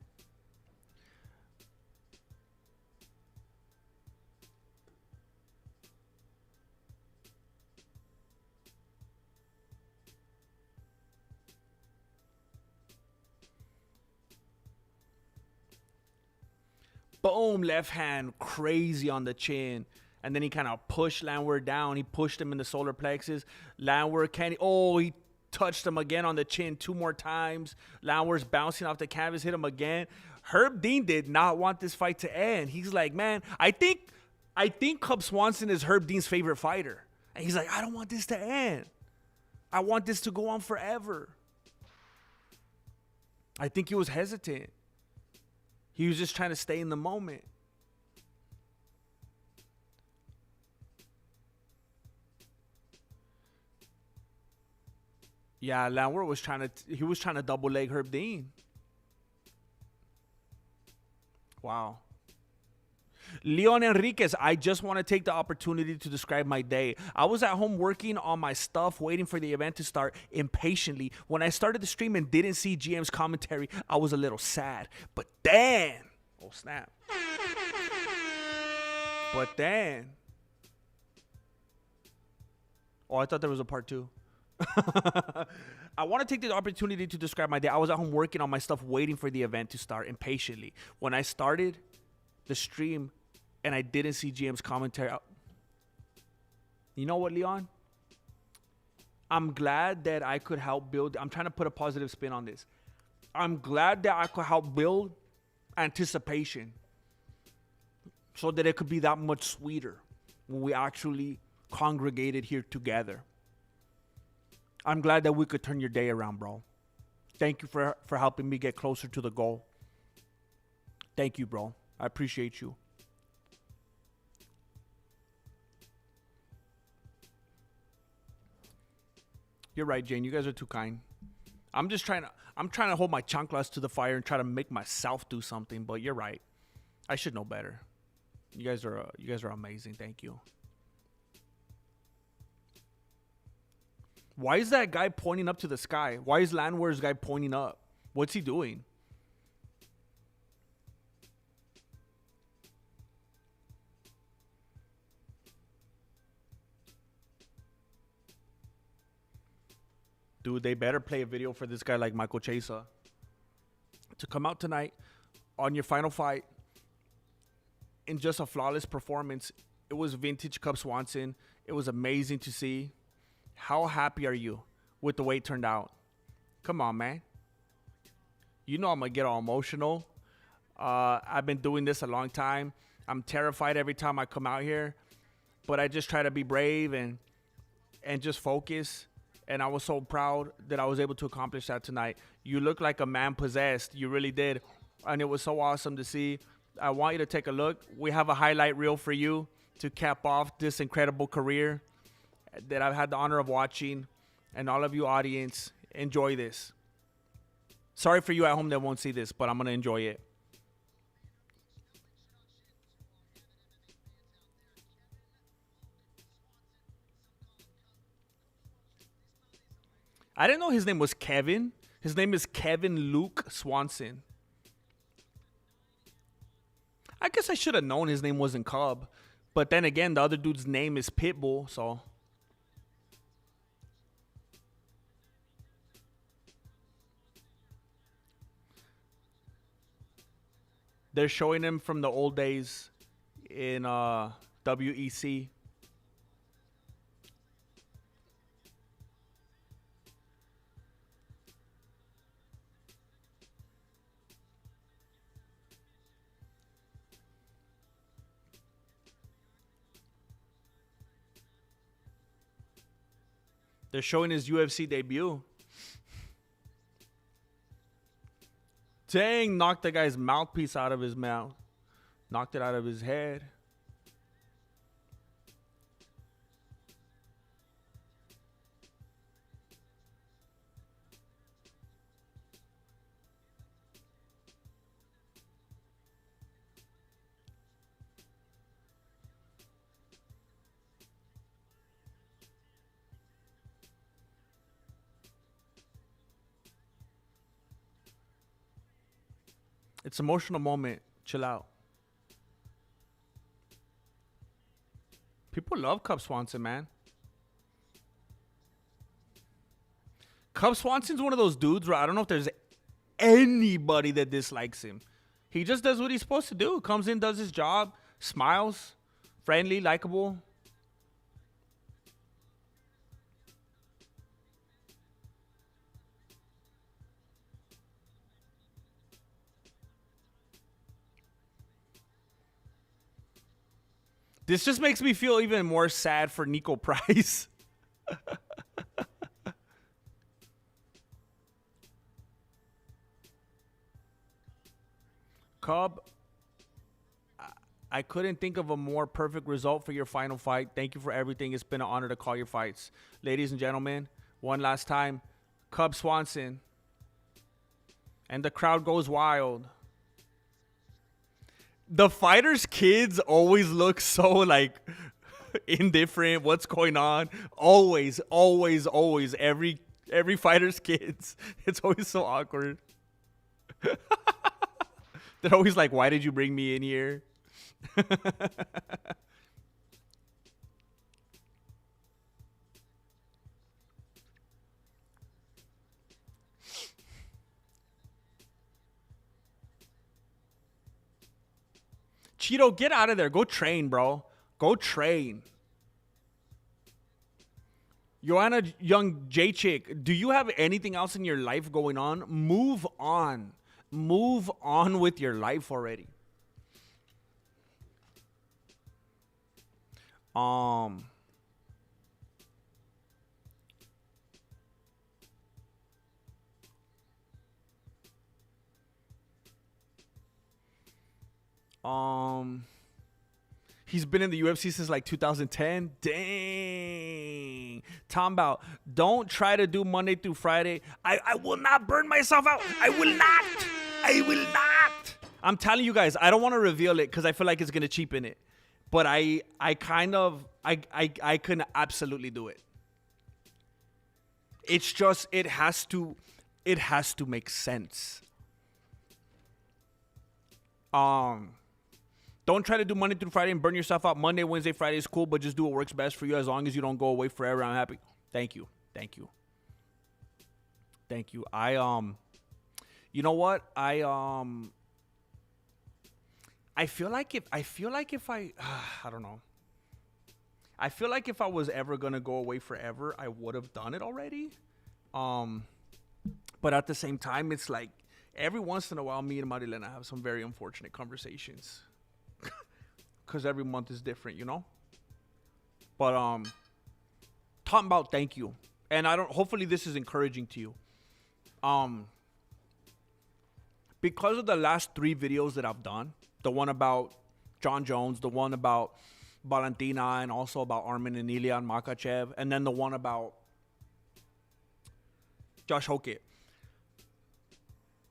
Boom, left hand, crazy on the chin. And then he kind of pushed Landwehr down. He pushed him in the solar plexus. Landwehr he touched him again on the chin 2 more times. Landwehr's bouncing off the canvas, hit him again. Herb Dean did not want this fight to end. He's like, man, I think Cub Swanson is Herb Dean's favorite fighter. And he's like, I don't want this to end. I want this to go on forever. I think he was hesitant. He was just trying to stay in the moment. Yeah, Landwehr was trying to double leg Herb Dean. Wow. Leon Enriquez, I just want to take the opportunity to describe my day. I was at home working on my stuff, waiting for the event to start impatiently. When I started the stream and didn't see GM's commentary, I was a little sad. But then, oh snap. But then, oh, I thought there was a part 2. I want to take the opportunity to describe my day. I was at home working on my stuff, waiting for the event to start impatiently. When I started the stream and I didn't see GM's commentary, you know what, Leon? I'm glad that I could help build. I'm trying to put a positive spin on this. I'm glad that I could help build anticipation so that it could be that much sweeter when we actually congregated here together. I'm glad that we could turn your day around, bro. Thank you for helping me get closer to the goal. Thank you, bro. I appreciate you. You're right, Jane. You guys are too kind. I'm trying to hold my chanclas to the fire and try to make myself do something, but you're right. I should know better. You guys are amazing. Thank you. Why is that guy pointing up to the sky? Why is Landwehr's guy pointing up? What's he doing? Dude, they better play a video for this guy like Michael Chiesa to come out tonight on your final fight in just a flawless performance. It was vintage Cub Swanson. It was amazing to see. How happy are you with the way it turned out? Come on, man. You know I'm going to get all emotional. I've been doing this a long time. I'm terrified every time I come out here. But I just try to be brave and just focus. And I was so proud that I was able to accomplish that tonight. You look like a man possessed. You really did. And it was so awesome to see. I want you to take a look. We have a highlight reel for you to cap off this incredible career that I've had the honor of watching. And all of you audience, enjoy this. Sorry for you at home that won't see this, but I'm going to enjoy it. I didn't know his name was Kevin. His name is Kevin Luke Swanson. I guess I should have known his name wasn't Cub. But then again, the other dude's name is Pitbull, so. They're showing him from the old days in WEC. They're showing his UFC debut. Dang, knocked the guy's mouthpiece out of his mouth. Knocked it out of his head. It's an emotional moment. Chill out. People love Cub Swanson, man. Cub Swanson's one of those dudes where I don't know if there's anybody that dislikes him. He just does what he's supposed to do. Comes in, does his job, smiles, friendly, likable. This just makes me feel even more sad for Nico Price. Cub, I couldn't think of a more perfect result for your final fight. Thank you for everything. It's been an honor to call your fights. Ladies and gentlemen, one last time, Cub Swanson. And the crowd goes wild. The fighters' kids always look so, like, indifferent. What's going on? Always, always, always. Every fighter's kids. It's always so awkward. They're always like, why did you bring me in here? Cheeto, get out of there. Go train, bro. Go train. Joanna Young J Chick, do you have anything else in your life going on? Move on. Move on with your life already. He's been in the UFC since like 2010. Dang. Tom Bow, don't try to do Monday through Friday. I will not burn myself out. I will not. I will not. I'm telling you guys, I don't want to reveal it because I feel like it's going to cheapen it. But I can absolutely do it. It's just, it has to make sense. Don't try to do Monday through Friday and burn yourself out. Monday, Wednesday, Friday is cool, but just do what works best for you as long as you don't go away forever. I'm happy. Thank you. Thank you. Thank you. You know what? I feel like if I don't know. I feel like if I was ever going to go away forever, I would have done it already. But at the same time, it's like every once in a while, me and Marilena have some very unfortunate conversations. Because every month is different, you know? But talking about thank you. And hopefully this is encouraging to you. Because of the last 3 videos that I've done, the one about John Jones, the one about Valentina, and also about Armin and Ilian Makachev, and then the one about Josh Hokit.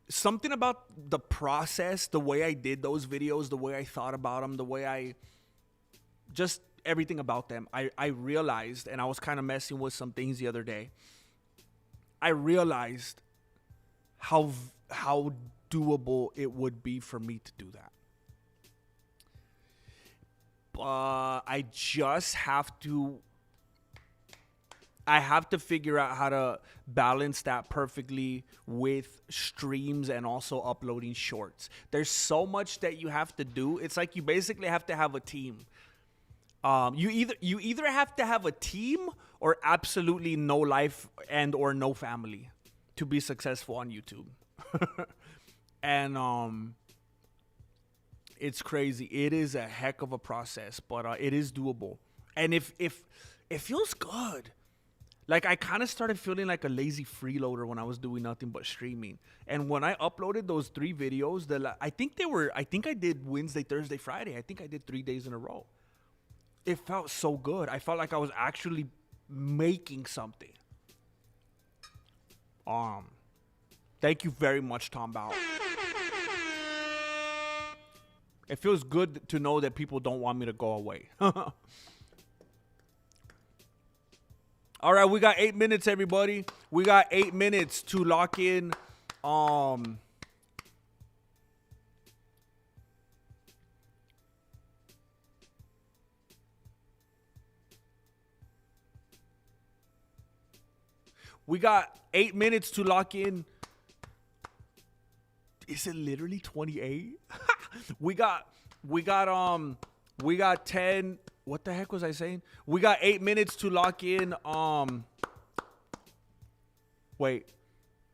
Something about the process, the way I did those videos, the way I thought about them, the way just everything about them, I realized, and I was kind of messing with some things the other day. I realized how doable it would be for me to do that. I just have to figure out how to balance that perfectly with streams and also uploading shorts. There's so much that you have to do. It's like you basically have to have a team. You either have to have a team or absolutely no life and or no family to be successful on YouTube. And it's crazy. It is a heck of a process, but it is doable. And if it feels good. Like, I kind of started feeling like a lazy freeloader when I was doing nothing but streaming. And when I uploaded those 3 videos, I think I did Wednesday, Thursday, Friday. I think I did 3 days in a row. It felt so good. I felt like I was actually making something. Thank you very much, Tom Bauer. It feels good to know that people don't want me to go away. All right, we got 8 minutes, everybody. We got 8 minutes to lock in. We got 8 minutes to lock in. Is it literally 28? We got 10. What the heck was I saying? We got 8 minutes to lock in. Wait,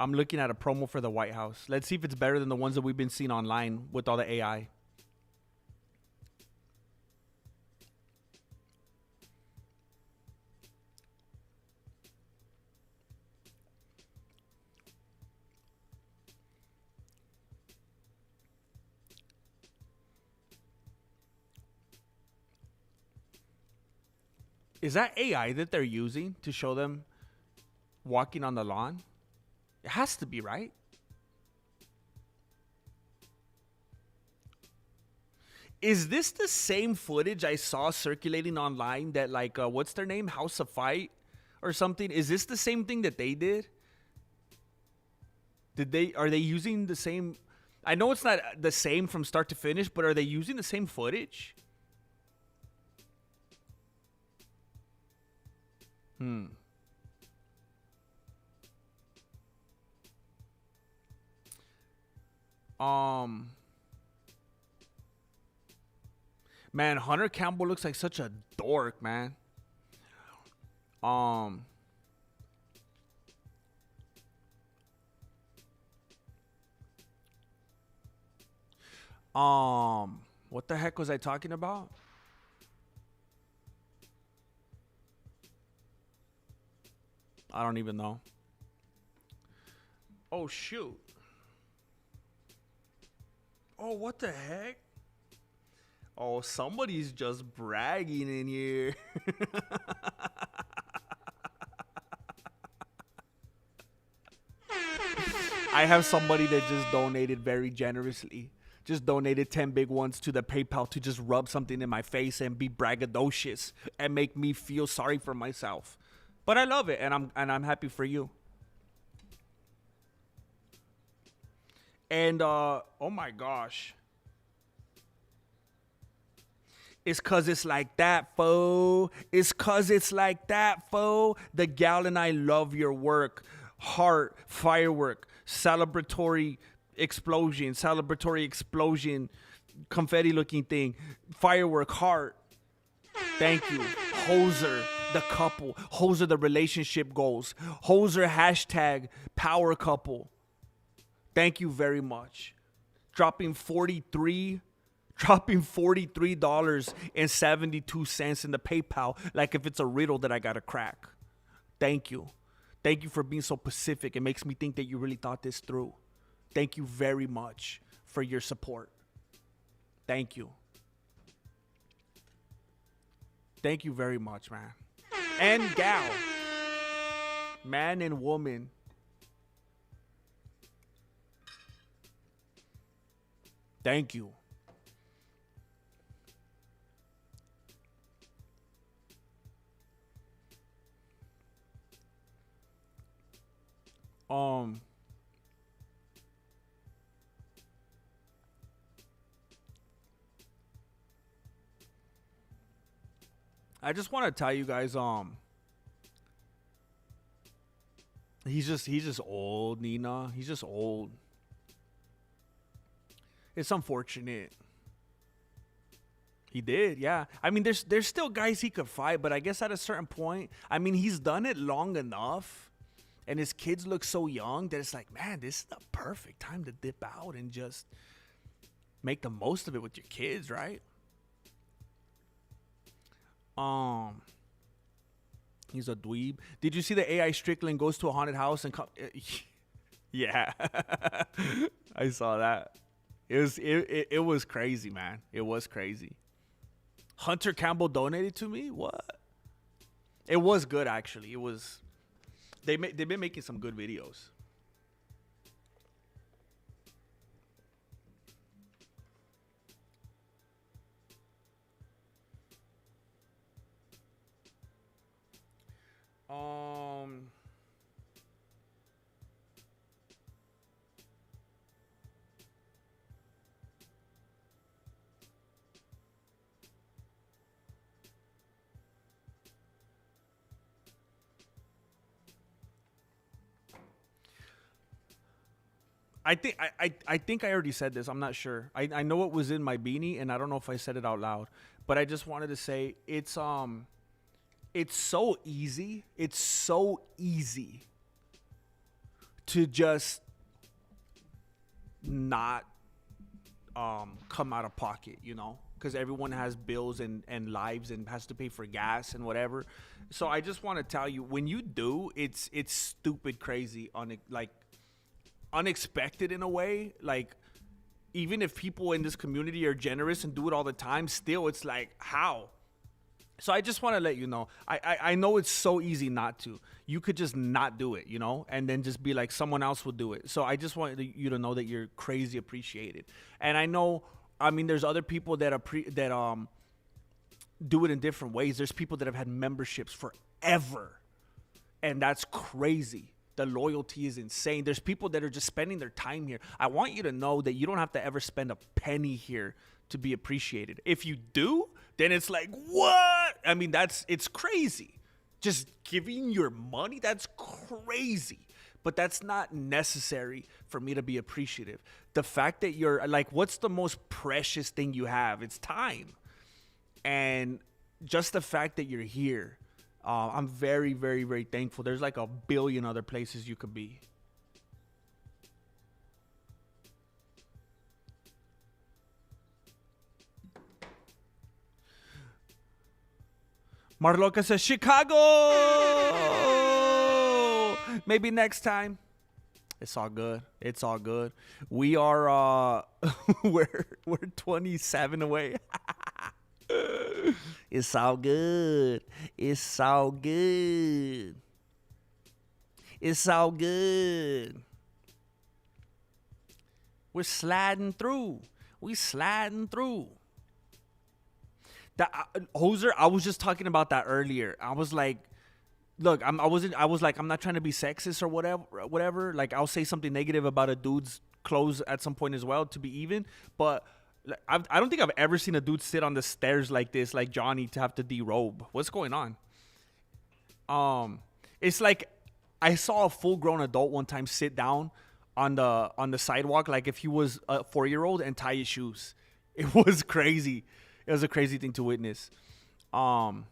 I'm looking at a promo for the White House. Let's see if it's better than the ones that we've been seeing online with all the AI. Is that AI that they're using to show them walking on the lawn? It has to be, right? Is this the same footage I saw circulating online that, like, what's their name? House of Fight or something? Is this the same thing that they did? Are they using the same? I know it's not the same from start to finish, but are they using the same footage? Man, Hunter Campbell looks like such a dork, man. What the heck was I talking about? I don't even know. Oh, shoot. Oh, what the heck? Oh, somebody's just bragging in here. I have somebody that just donated very generously. Just donated 10 big ones to the PayPal to just rub something in my face and be braggadocious and make me feel sorry for myself. But I love it, and I'm happy for you. And oh my gosh. It's cause it's like that, foe. It's cause it's like that, foe. The gal and I love your work. Heart, firework, celebratory explosion, confetti looking thing, firework, heart. Thank you. Hoser, the couple. Hoser, the relationship goals. Hoser, hashtag power couple. Thank you very much. Dropping $43.72 in the PayPal, like if it's a riddle that I gotta crack. Thank you. Thank you for being so pacific. It makes me think that you really thought this through. Thank you very much for your support. Thank you. Thank you very much, man. And gal. Man and woman. Thank you. I just want to tell you guys, he's just old, Nina. He's just old. It's unfortunate. He did, yeah. I mean, there's still guys he could fight, but I guess at a certain point, I mean, he's done it long enough, and his kids look so young that it's like, man, this is the perfect time to dip out and just make the most of it with your kids, right? He's a dweeb. Did you see the AI Strickland goes to a haunted house and yeah, I saw that. It was crazy, man. It was crazy. Hunter Campbell donated to me. What? It was good, actually. It was. They've been making some good videos. I think I already said this. I'm not sure. I know it was in my beanie, and I don't know if I said it out loud. But I just wanted to say it's so easy. It's so easy to just not come out of pocket, you know, because everyone has bills and lives and has to pay for gas and whatever. So I just want to tell you, when you do, it's stupid crazy on like unexpected in a way. Like, even if people in this community are generous and do it all the time, still it's like, how? So I just want to let you know, I know it's so easy not to. You could just not do it, you know, and then just be like, someone else will do it. So I just want you to know that you're crazy appreciated. And I know, I mean, there's other people that do it in different ways. There's people that have had memberships forever, and that's crazy. The loyalty is insane. There's people that are just spending their time here. I want you to know that you don't have to ever spend a penny here to be appreciated. If you do, then it's like, what? I mean, it's crazy. Just giving your money, that's crazy. But that's not necessary for me to be appreciative. The fact that you're like, what's the most precious thing you have? It's time. And just the fact that you're here, I'm very, very, very thankful. There's like a billion other places you could be. Marloca says, Chicago! Maybe next time. It's all good. It's all good. We are, we're 27 away. It's all good. It's all good. It's all good. We're sliding through. We sliding through. That Hoser, I was just talking about that earlier. I was like, look, I'm not trying to be sexist or whatever. Like, I'll say something negative about a dude's clothes at some point as well to be even, but I don't think I've ever seen a dude sit on the stairs like this, like Johnny, to have to derobe. What's going on? It's like I saw a full-grown adult one time sit down on the sidewalk, like if he was a 4-year-old, and tie his shoes. It was crazy. It was a crazy thing to witness. Man,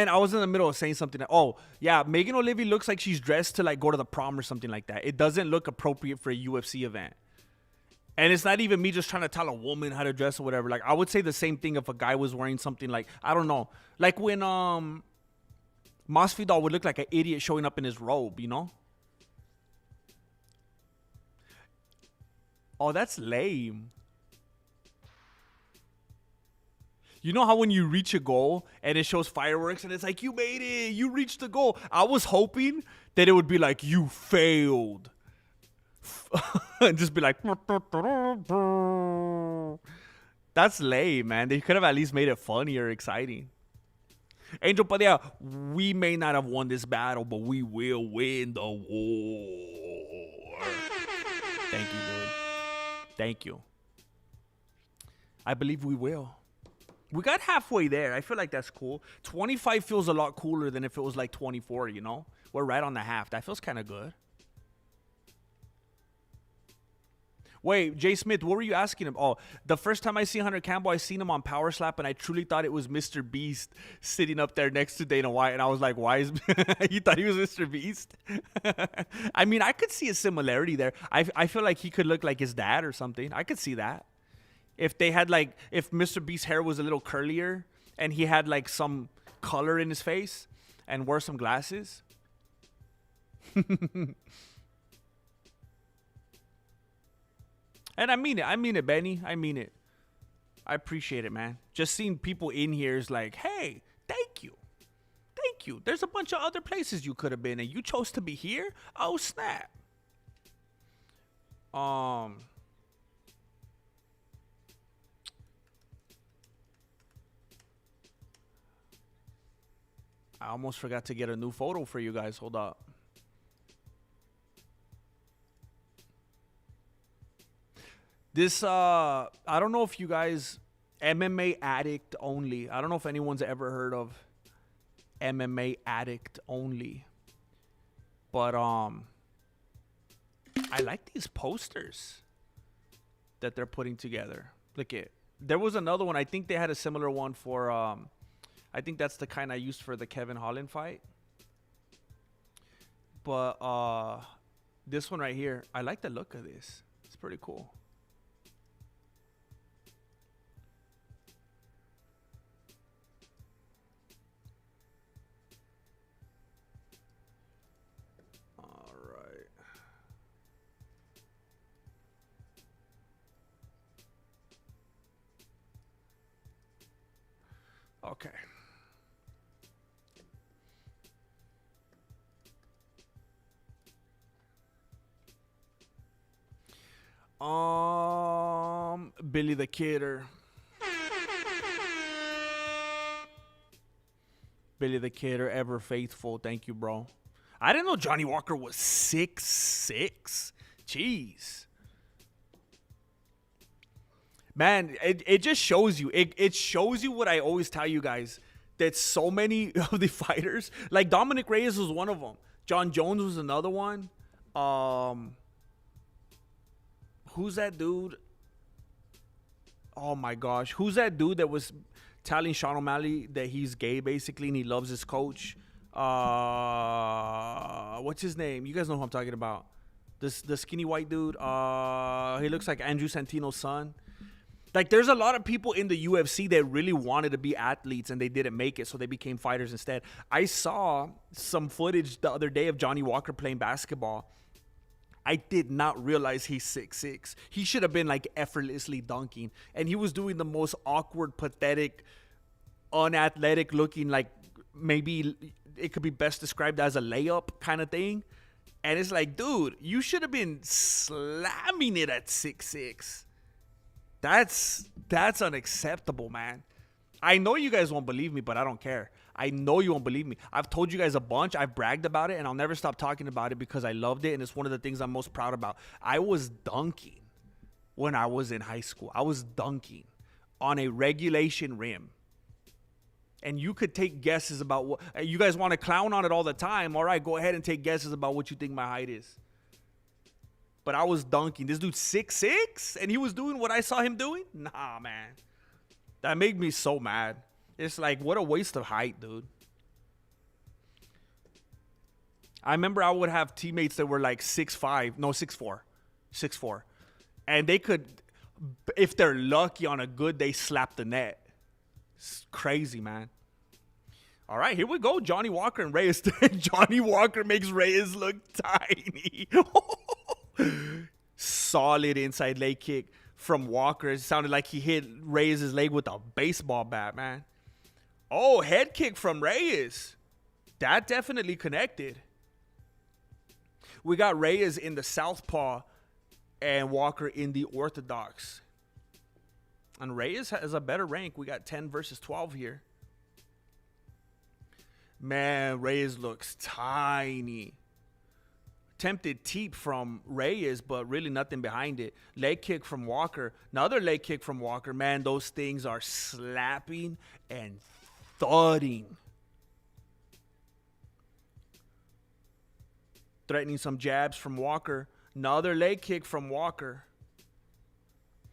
I was in the middle of saying something. Oh, yeah, Megan O'Leary looks like she's dressed to like go to the prom or something like that. It doesn't look appropriate for a UFC event. And it's not even me just trying to tell a woman how to dress or whatever. Like, I would say the same thing if a guy was wearing something like, I don't know, like when Masvidal would look like an idiot showing up in his robe, you know? Oh, that's lame. You know how when you reach a goal and it shows fireworks and it's like, you made it, you reached the goal. I was hoping that it would be like, you failed. And just be like, that's lame, man. They could have at least made it funny or exciting. Angel Padilla, we may not have won this battle, but we will win the war. Thank you, dude. Thank you. I believe we will. We got halfway there. I feel like that's cool. 25 feels a lot cooler than if it was like 24, you know? We're right on the half. That feels kind of good. Wait, Jay Smith, what were you asking him? Oh, the first time I see Hunter Campbell, I seen him on Power Slap, and I truly thought it was Mr. Beast sitting up there next to Dana White. And I was like, why is... you thought he was Mr. Beast? I mean, I could see a similarity there. I feel like he could look like his dad or something. I could see that. If they had like... If Mr. Beast's hair was a little curlier and he had like some color in his face and wore some glasses... And I mean it, Benny. I mean it. I appreciate it, man. Just seeing people in here is like, hey, thank you. Thank you. There's a bunch of other places you could have been, and you chose to be here? Oh, snap. I almost forgot to get a new photo for you guys. Hold up. This, I don't know if you guys, MMA Addict Only. I don't know if anyone's ever heard of MMA Addict Only. But, I like these posters that they're putting together. Look at, there was another one. I think they had a similar one for, I think that's the kind I used for the Kevin Holland fight. But, this one right here, I like the look of this. It's pretty cool. Okay. Billy the Kidder. Billy the Kidder, ever faithful. Thank you, bro. I didn't know Johnny Walker was 6'6". Jeez. Man, it just shows you. It shows you what I always tell you guys. That so many of the fighters, like Dominic Reyes was one of them. John Jones was another one. Who's that dude? Oh my gosh. Who's that dude that was telling Sean O'Malley that he's gay basically and he loves his coach? What's his name? You guys know who I'm talking about. The skinny white dude. He looks like Andrew Santino's son. Like, there's a lot of people in the UFC that really wanted to be athletes and they didn't make it, so they became fighters instead. I saw some footage the other day of Johnny Walker playing basketball. I did not realize he's 6'6". He should have been, like, effortlessly dunking. And he was doing the most awkward, pathetic, unathletic looking, like, maybe it could be best described as a layup kind of thing. And it's like, dude, you should have been slamming it at 6'6". That's unacceptable, man. I know you guys won't believe me, but I don't care. I know you won't believe me. I've told you guys a bunch. I've bragged about it, and I'll never stop talking about it because I loved it, and it's one of the things I'm most proud about. I was dunking when I was in high school. I was dunking on a regulation rim. And you could take guesses about what... You guys want to clown on it all the time. All right, go ahead and take guesses about what you think my height is. But I was dunking. This dude's 6'6", and he was doing what I saw him doing? Nah, man. That made me so mad. It's like, what a waste of height, dude. I remember I would have teammates that were like 6'5", no, 6'4", 6'4". And they could, if they're lucky on a good day, slap the net. It's crazy, man. All right, here we go. Johnny Walker and Reyes. Johnny Walker makes Reyes look tiny. Solid inside leg kick from Walker. It sounded like he hit Reyes' leg with a baseball bat, man. Oh, head kick from Reyes. That definitely connected. We got Reyes in the southpaw and Walker in the orthodox. And Reyes has a better rank. We got 10 versus 12 here. Man, Reyes looks tiny. Attempted teep from Reyes, but really nothing behind it. Leg kick from Walker. Another leg kick from Walker. Man, those things are slapping and thudding. Threatening some jabs from Walker. Another leg kick from Walker.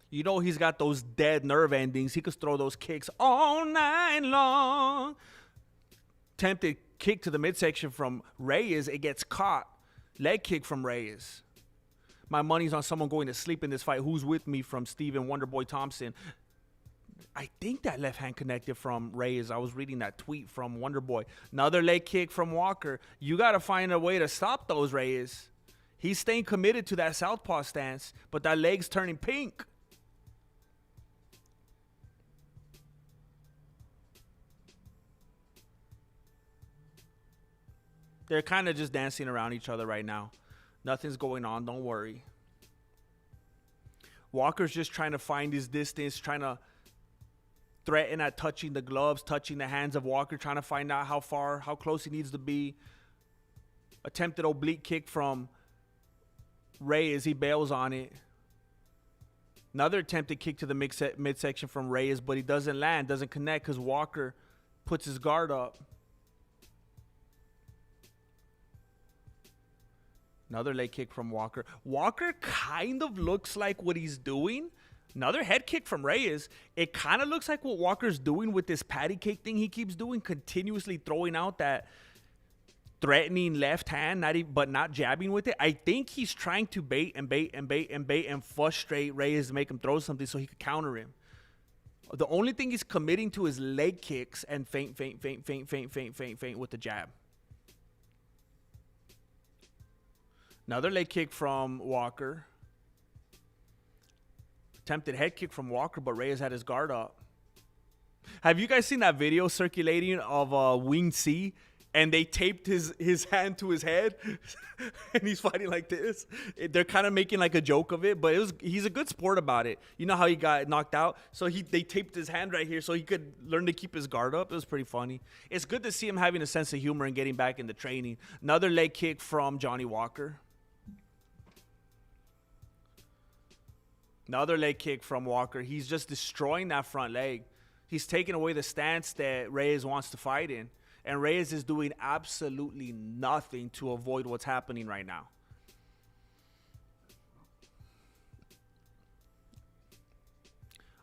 You know he's got those dead nerve endings. He could throw those kicks all night long. Attempted kick to the midsection from Reyes. It gets caught. Leg kick from Reyes. My money's on someone going to sleep in this fight. Who's with me from Steven Wonderboy Thompson? I think that left hand connected from Reyes. I was reading that tweet from Wonderboy. Another leg kick from Walker. You got to find a way to stop those, Reyes. He's staying committed to that southpaw stance, but that leg's turning pink. They're kind of just dancing around each other right now. Nothing's going on. Don't worry. Walker's just trying to find his distance, trying to threaten at touching the gloves, touching the hands of Walker, trying to find out how close he needs to be. Attempted oblique kick from Reyes. He bails on it. Another attempted kick to the midsection from Reyes, but he doesn't land, doesn't connect because Walker puts his guard up. Another leg kick from Walker. Walker kind of looks like what he's doing. Another head kick from Reyes. It kind of looks like what Walker's doing with this patty cake thing he keeps doing, continuously throwing out that threatening left hand, but not jabbing with it. I think he's trying to bait and frustrate Reyes to make him throw something so he could counter him. The only thing he's committing to is leg kicks and feint with the jab. Another leg kick from Walker. Attempted head kick from Walker, but Reyes had his guard up. Have you guys seen that video circulating of Wing C? And they taped his hand to his head, and he's fighting like this. They're kind of making like a joke of it, but he's a good sport about it. You know how he got knocked out? So they taped his hand right here so he could learn to keep his guard up. It was pretty funny. It's good to see him having a sense of humor and getting back into training. Another leg kick from Johnny Walker. Another leg kick from Walker. He's just destroying that front leg. He's taking away the stance that Reyes wants to fight in. And Reyes is doing absolutely nothing to avoid what's happening right now.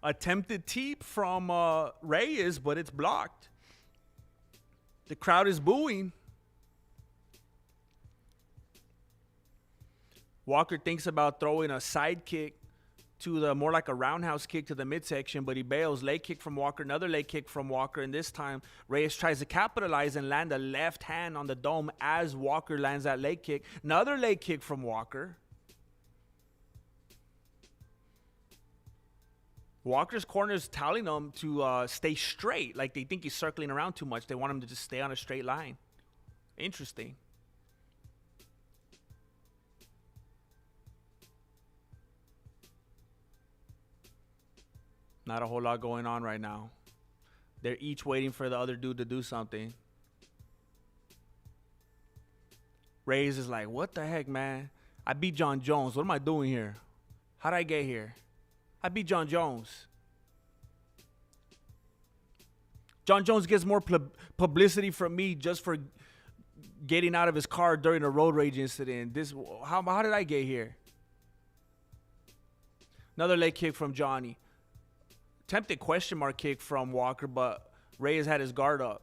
Attempted teep from Reyes, but it's blocked. The crowd is booing. Walker thinks about throwing a side kick to the more like a roundhouse kick to the midsection, but he bails. Leg kick from Walker, another leg kick from Walker, and this time Reyes tries to capitalize and land a left hand on the dome as Walker lands that leg kick. Another leg kick from Walker. Walker's corner is telling him to stay straight, like they think he's circling around too much. They want him to just stay on a straight line. Interesting. Not a whole lot going on right now. They're each waiting for the other dude to do something. Reyes is like, what the heck, man? I beat John Jones. What am I doing here? How'd I get here? I beat John Jones. John Jones gets more publicity from me just for getting out of his car during a road rage incident. How did I get here? Another leg kick from Johnny. Attempted question mark kick from Walker, but Reyes had his guard up.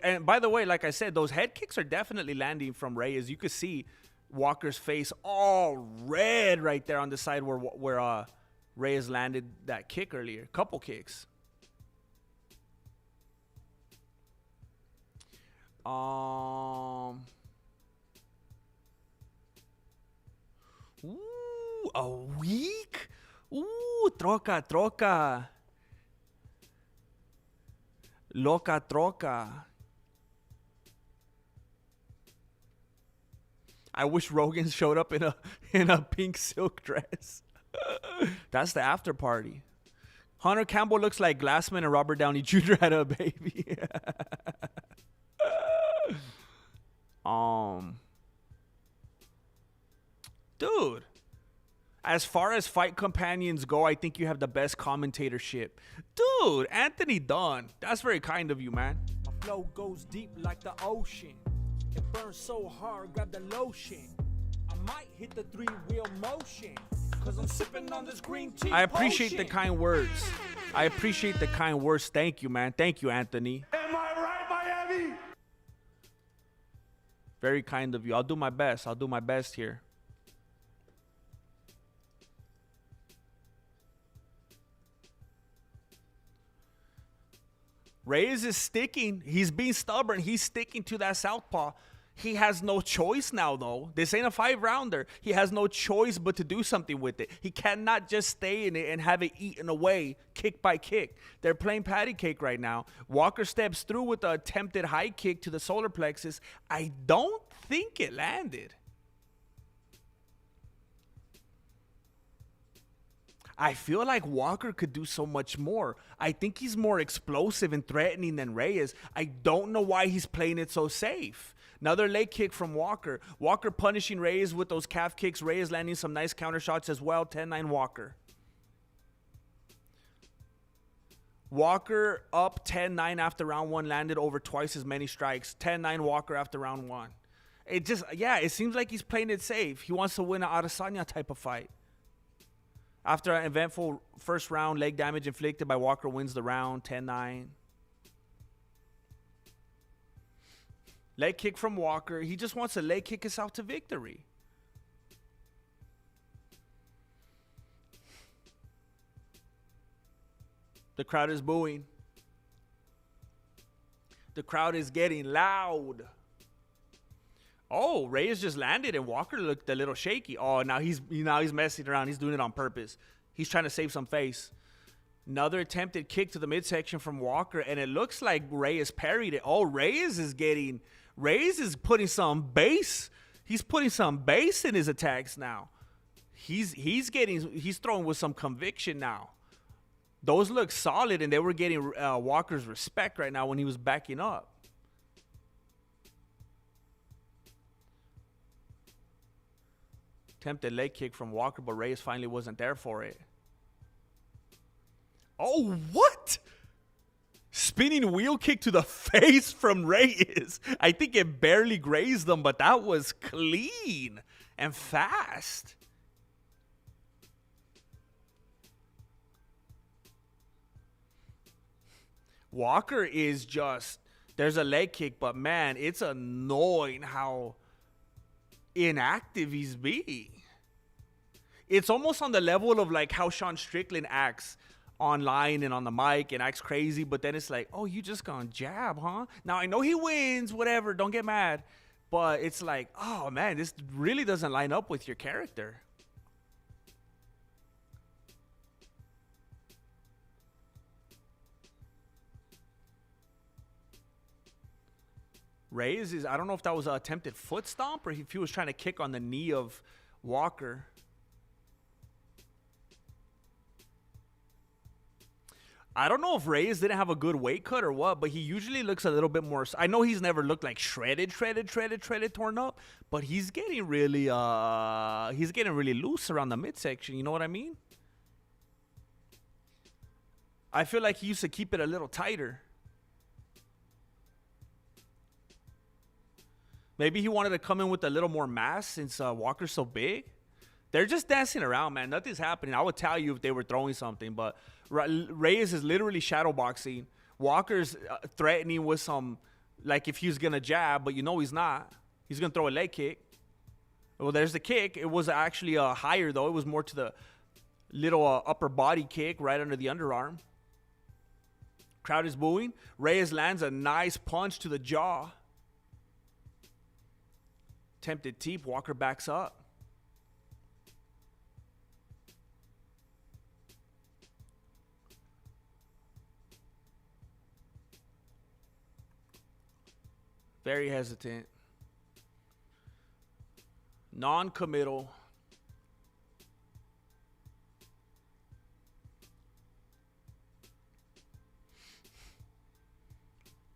And by the way, like I said, those head kicks are definitely landing from Reyes. You could see Walker's face all red right there on the side where Reyes landed that kick earlier. Couple kicks. Ooh, a week? Ooh, troca. Loca troca. I wish Rogan showed up in a pink silk dress. That's the after party. Hunter Campbell looks like Glassman and Robert Downey Jr. had a baby. Dude, as far as fight companions go, I think you have the best commentatorship. Dude, Anthony Dunn. That's very kind of you, man. My flow goes deep like the ocean. It burns so hard, grab the lotion. I might hit the 3-wheel motion. Cause I'm sipping on this green tea. I appreciate the potion. kind words. I appreciate the kind words. Thank you, man. Thank you, Anthony. Am I right, Miami? Very kind of you. I'll do my best. I'll do my best here. Reyes is sticking. He's being stubborn. He's sticking to that southpaw. He has no choice now, though. This ain't a 5-rounder. He has no choice but to do something with it. He cannot just stay in it and have it eaten away kick by kick. They're playing patty cake right now. Walker steps through with the attempted high kick to the solar plexus. I don't think it landed. I feel like Walker could do so much more. I think he's more explosive and threatening than Reyes. I don't know why he's playing it so safe. Another leg kick from Walker. Walker punishing Reyes with those calf kicks. Reyes landing some nice counter shots as well. 10-9 Walker. Walker up 10-9 after round 1. Landed over twice as many strikes. 10-9 Walker after round 1. It just, yeah, it seems like he's playing it safe. He wants to win an Adesanya type of fight. After an eventful first round, leg damage inflicted by Walker wins the round, 10-9. Leg kick from Walker. He just wants to leg kick us out to victory. The crowd is booing. The crowd is getting loud. Oh, Reyes just landed and Walker looked a little shaky. Oh, now he's messing around. He's doing it on purpose. He's trying to save some face. Another attempted kick to the midsection from Walker, and it looks like Reyes parried it. Oh, Reyes is putting some bass. He's putting some bass in his attacks now. He's throwing with some conviction now. Those look solid, and they were getting Walker's respect right now when he was backing up. Attempted leg kick from Walker, but Reyes finally wasn't there for it. Oh, what? Spinning wheel kick to the face from Reyes. I think it barely grazed them, but that was clean and fast. Walker is just, there's a leg kick, but man, it's annoying how inactive he's being. It's almost on the level of like how Sean Strickland acts online and on the mic and acts crazy, but then it's like, oh, you just gonna jab, huh? Now I know he wins, whatever, don't get mad, but it's like, oh man, this really doesn't line up with your character. Reyes is, I don't know if that was an attempted foot stomp or if he was trying to kick on the knee of Walker. I don't know if Reyes didn't have a good weight cut or what, but he usually looks a little bit more. I know he's never looked like shredded, torn up, but he's getting really loose around the midsection. You know what I mean? I feel like he used to keep it a little tighter. Maybe he wanted to come in with a little more mass since Walker's so big. They're just dancing around, man. Nothing's happening. I would tell you if they were throwing something, but Reyes is literally shadowboxing. Walker's threatening with some, like if he was going to jab, but you know he's not. He's going to throw a leg kick. Well, there's the kick. It was actually higher, though. It was more to the little upper body kick right under the underarm. Crowd is booing. Reyes lands a nice punch to the jaw. Attempted teep. Walker backs up. Very hesitant. Non-committal.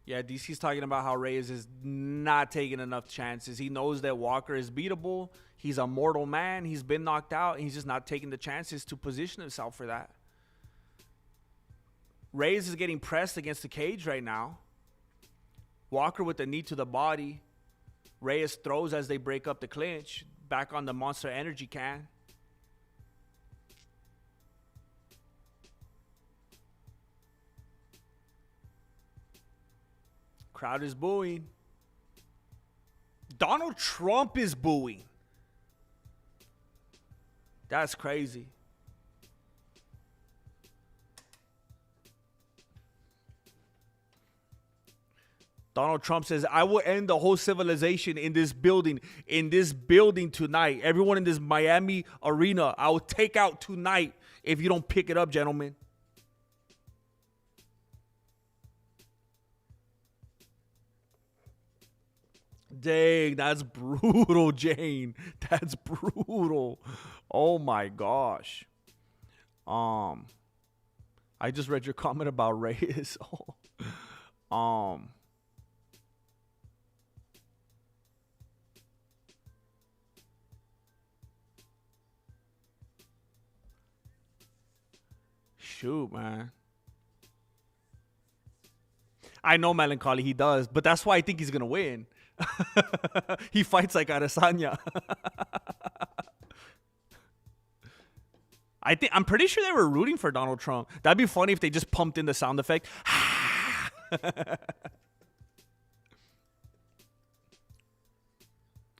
Yeah, DC's talking about how Reyes is not taking enough chances. He knows that Walker is beatable. He's a mortal man. He's been knocked out. And he's just not taking the chances to position himself for that. Reyes is getting pressed against the cage right now. Walker with the knee to the body. Reyes throws as they break up the clinch. Back on the Monster Energy can. Crowd is booing. Donald Trump is booing. That's crazy. Donald Trump says, I will end the whole civilization in this building tonight. Everyone in this Miami arena, I will take out tonight if you don't pick it up, gentlemen. Dang, that's brutal, Jane. That's brutal. Oh my gosh. I just read your comment about Reyes. Shoot, man. I know Melancholy, he does, but that's why I think he's gonna win. He fights like Adesanya. I'm pretty sure they were rooting for Donald Trump. That'd be funny if they just pumped in the sound effect.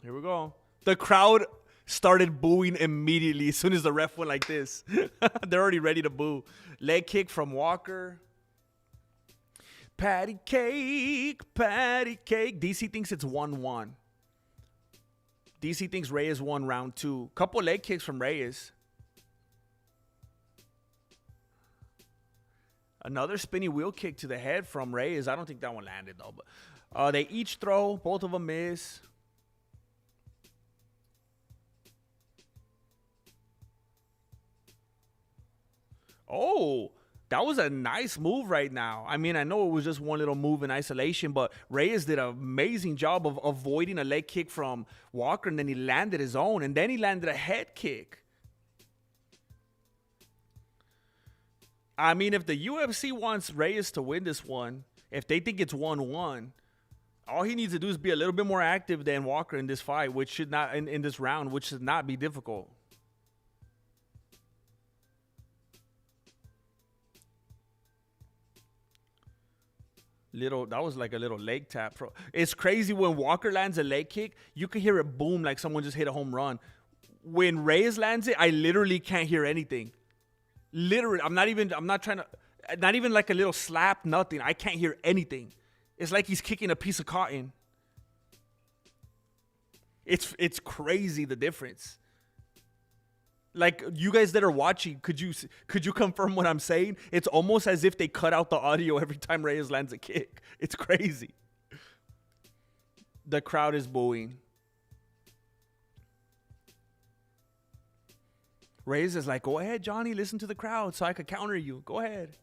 Here we go. The crowd started booing immediately as soon as the ref went like this. They're already ready to boo. Leg kick from Walker. Patty cake, patty cake. DC thinks it's 1-1. DC thinks Reyes won round 2. Couple leg kicks from Reyes. Another spinny wheel kick to the head from Reyes. I don't think that one landed though. But they each throw. Both of them miss. Oh, that was a nice move right now. I mean, I know it was just one little move in isolation, but Reyes did an amazing job of avoiding a leg kick from Walker, and then he landed his own, and then he landed a head kick. I mean, if the UFC wants Reyes to win this one, if they think it's 1-1, all he needs to do is be a little bit more active than Walker in this fight, which should not, in this round, which should not be difficult. That was like a little leg tap. It's crazy when Walker lands a leg kick, you can hear it boom like someone just hit a home run. When Reyes lands it, I literally can't hear anything. Literally, not even like a little slap, nothing. I can't hear anything. It's like he's kicking a piece of cotton. It's crazy, the difference. Like, you guys that are watching, could you confirm what I'm saying? It's almost as if they cut out the audio every time Reyes lands a kick. It's crazy. The crowd is booing. Reyes is like, go ahead, Johnny, listen to the crowd so I could counter you. Go ahead.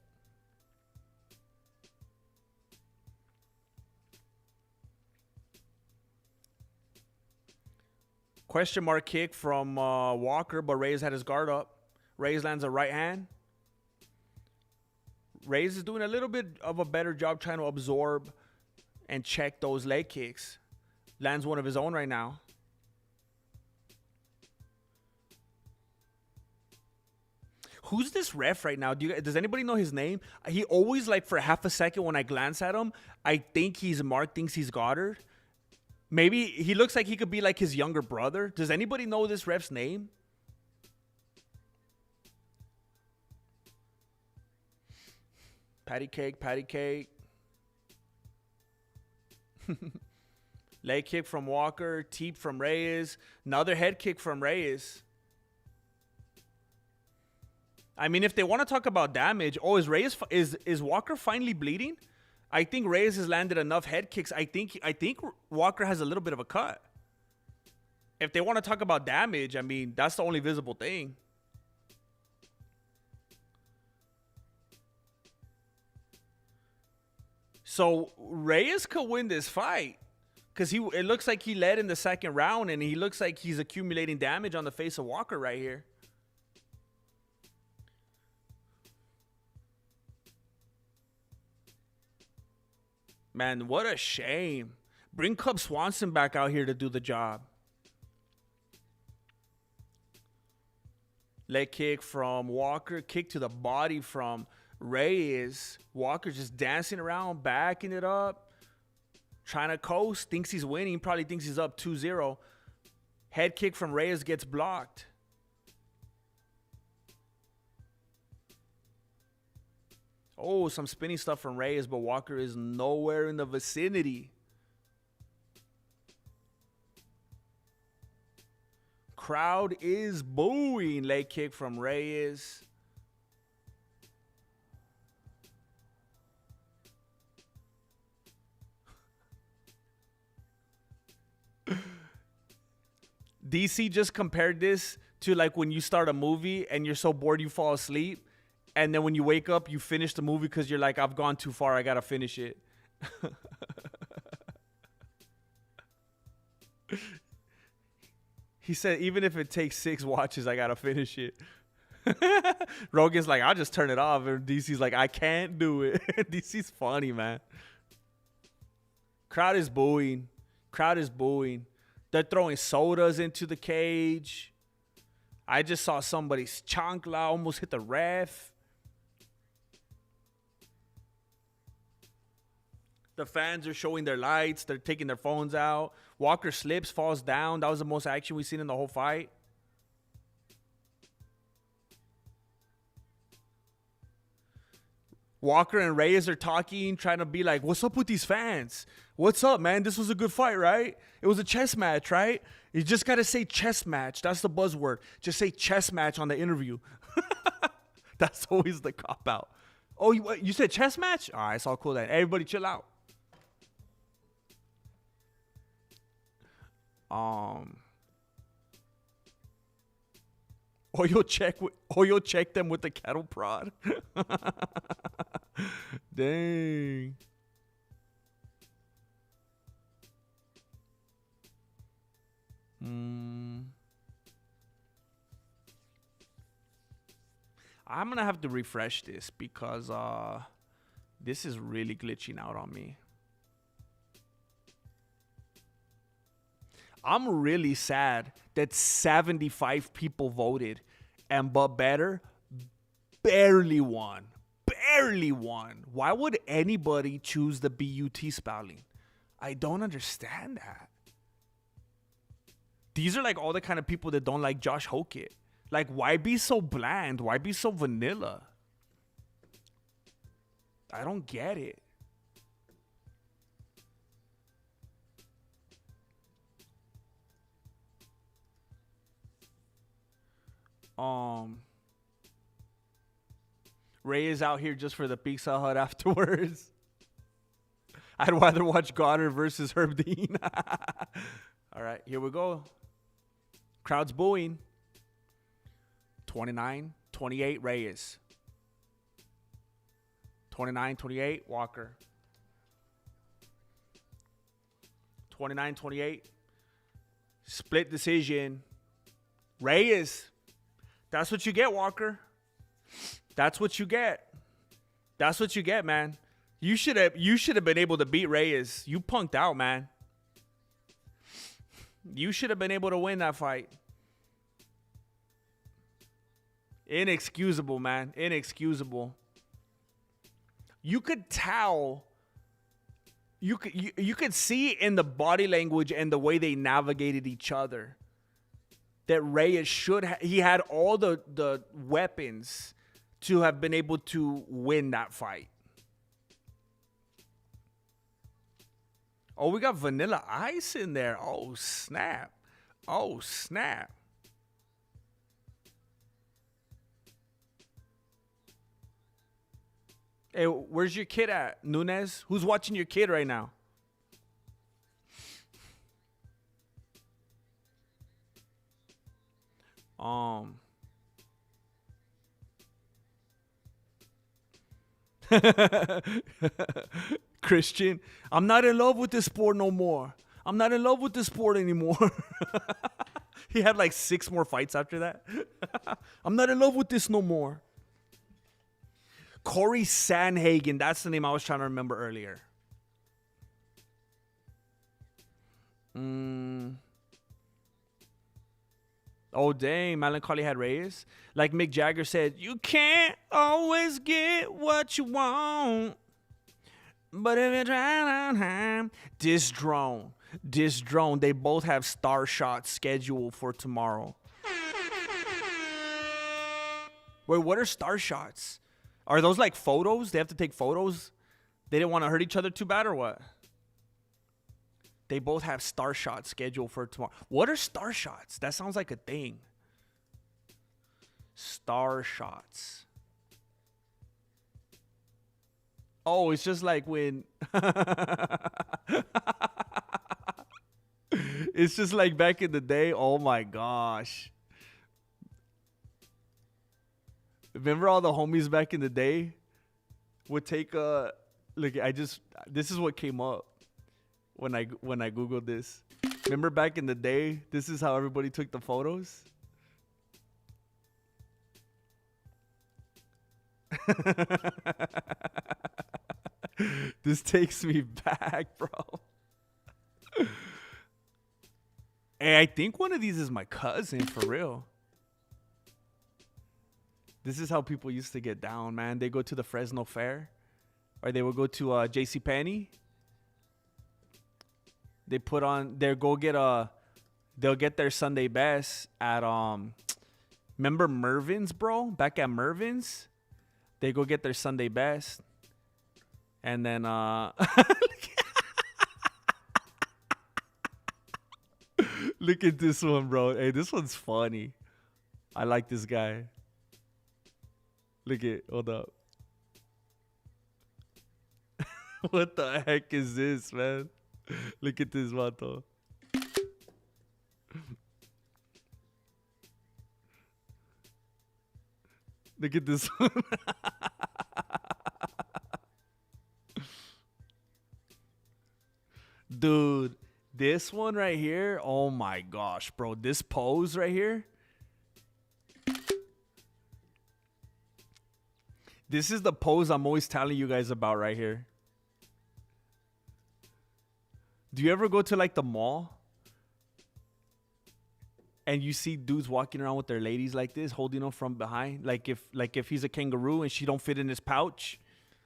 Question mark kick from Walker, but Reyes had his guard up. Reyes lands a right hand. Reyes is doing a little bit of a better job trying to absorb and check those leg kicks. Lands one of his own right now. Who's this ref right now? Does anybody know his name? He always, like, for half a second when I glance at him, I think he's Mark thinks he's Goddard. Maybe he looks like he could be like his younger brother. Does anybody know this ref's name? Patty cake, patty cake. Leg kick from Walker. Teep from Reyes. Another head kick from Reyes. I mean, if they want to talk about damage, is Walker finally bleeding? I think Reyes has landed enough head kicks. I think Walker has a little bit of a cut. If they want to talk about damage, I mean, that's the only visible thing. So Reyes could win this fight because it looks like he led in the second round, and he looks like he's accumulating damage on the face of Walker right here. Man, what a shame. Bring Cub Swanson back out here to do the job. Leg kick from Walker. Kick to the body from Reyes. Walker just dancing around, backing it up. Trying to coast. Thinks he's winning. Probably thinks he's up 2-0. Head kick from Reyes gets blocked. Oh, some spinning stuff from Reyes, but Walker is nowhere in the vicinity. Crowd is booing. Leg kick from Reyes. DC just compared this to like when you start a movie and you're so bored you fall asleep. And then when you wake up, you finish the movie because you're like, I've gone too far. I got to finish it. He said, even if it takes 6 watches, I got to finish it. Rogan's like, I'll just turn it off. And DC's like, I can't do it. DC's funny, man. Crowd is booing. Crowd is booing. They're throwing sodas into the cage. I just saw somebody's chancla almost hit the ref. The fans are showing their lights. They're taking their phones out. Walker slips, falls down. That was the most action we've seen in the whole fight. Walker and Reyes are talking, trying to be like, what's up with these fans? What's up, man? This was a good fight, right? It was a chess match, right? You just got to say chess match. That's the buzzword. Just say chess match on the interview. That's always the cop-out. Oh, you said chess match? All right, it's all cool then. Everybody chill out. Or you'll check them with the cattle prod. Dang. I'm gonna have to refresh this because this is really glitching out on me. I'm really sad that 75 people voted and But Better barely won. Barely won. Why would anybody choose the BUT spelling? I don't understand that. These are like all the kind of people that don't like Josh Hokit. Like, why be so bland? Why be so vanilla? I don't get it. Ray is out here just for the Pizza Hut afterwards. I'd rather watch Goddard versus Herb Dean. All right, here we go. Crowd's booing. 29-28 Reyes. 29-28 Walker. 29-28. Split decision. Reyes. That's what you get, Walker. That's what you get. That's what you get, man. You should have been able to beat Reyes. You punked out, man. You should have been able to win that fight. Inexcusable, man. Inexcusable. You could tell. You could see in the body language and the way they navigated each other that Reyes he had all the weapons to have been able to win that fight. Oh, we got Vanilla Ice in there. Oh, snap. Oh, snap. Hey, where's your kid at, Nunez? Who's watching your kid right now? Christian, I'm not in love with this sport no more. I'm not in love with this sport anymore. He had like 6 more fights after that. I'm not in love with this no more. Corey Sandhagen, that's the name I was trying to remember earlier. Oh, dang, Melancholy had Reyes. Like Mick Jagger said, you can't always get what you want. But if you try on time, this drone, they both have star shots scheduled for tomorrow. Wait, what are star shots? Are those like photos? They have to take photos? They didn't want to hurt each other too bad or what? They both have star shots scheduled for tomorrow. What are star shots? That sounds like a thing. Star shots. Oh, it's just like when... It's just like back in the day. Oh my gosh. Remember all the homies back in the day would take a... Look, this is what came up when I Googled this. Remember back in the day, this is how everybody took the photos? This takes me back, bro. Hey, I think one of these is my cousin, for real. This is how people used to get down, man. They go to the Fresno Fair. Or they would go to JCPenney. They put on, they'll get their Sunday best at, remember Mervin's, bro? Back at Mervin's? They go get their Sunday best. And then, look at this one, bro. Hey, this one's funny. I like this guy. Look at, hold up. What the heck is this, man? Look at this, vato. Look at this one. Dude, this one right here. Oh my gosh, bro. This pose right here. This is the pose I'm always telling you guys about right here. Do you ever go to like the mall and you see dudes walking around with their ladies like this, holding them from behind? Like if he's a kangaroo and she don't fit in his pouch,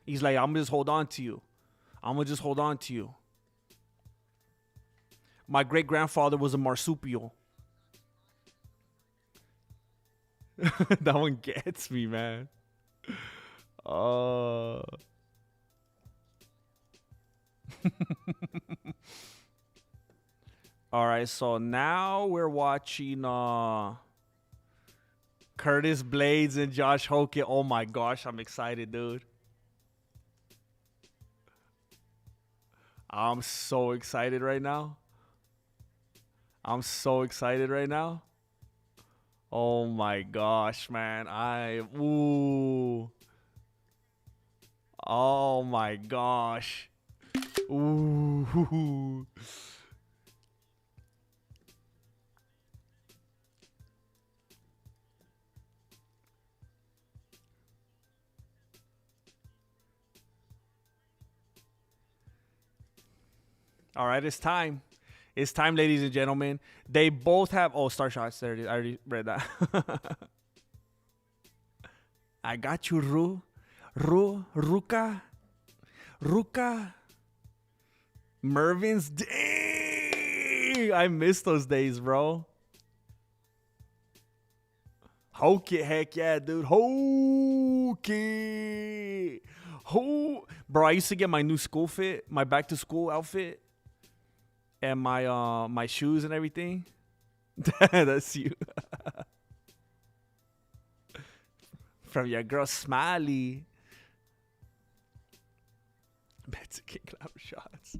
he's like, I'm gonna just hold on to you. I'm gonna just hold on to you. My great grandfather was a marsupial. That one gets me, man. All right, so now we're watching Curtis Blaydes and Josh Hokit. Oh my gosh, I'm excited, dude. I'm so excited right now. Oh my gosh, man. Ooh. Oh my gosh. Ooh. All right, it's time. It's time, ladies and gentlemen. They both have... Oh, star shots. There it is. I already read that. I got you, Ruka. Mervin's. Dang! I miss those days, bro. Hokit, heck yeah, dude. Hokit. Bro, I used to get my new school fit, my back to school outfit, and my shoes and everything. That's you. From your girl Smiley. Mexican clap shots.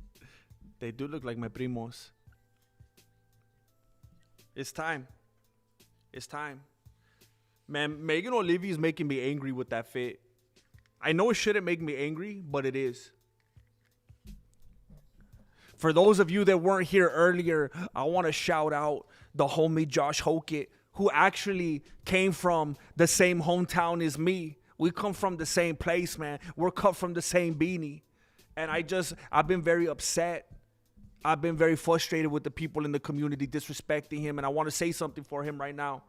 They do look like my primos. It's time. Man, Megan Olivia's making me angry with that fit. I know it shouldn't make me angry, but it is. For those of you that weren't here earlier, I want to shout out the homie Josh Hokit, who actually came from the same hometown as me. We come from the same place, man. We're cut from the same beanie. And I've been very upset. I've been very frustrated with the people in the community disrespecting him. And I want to say something for him right now.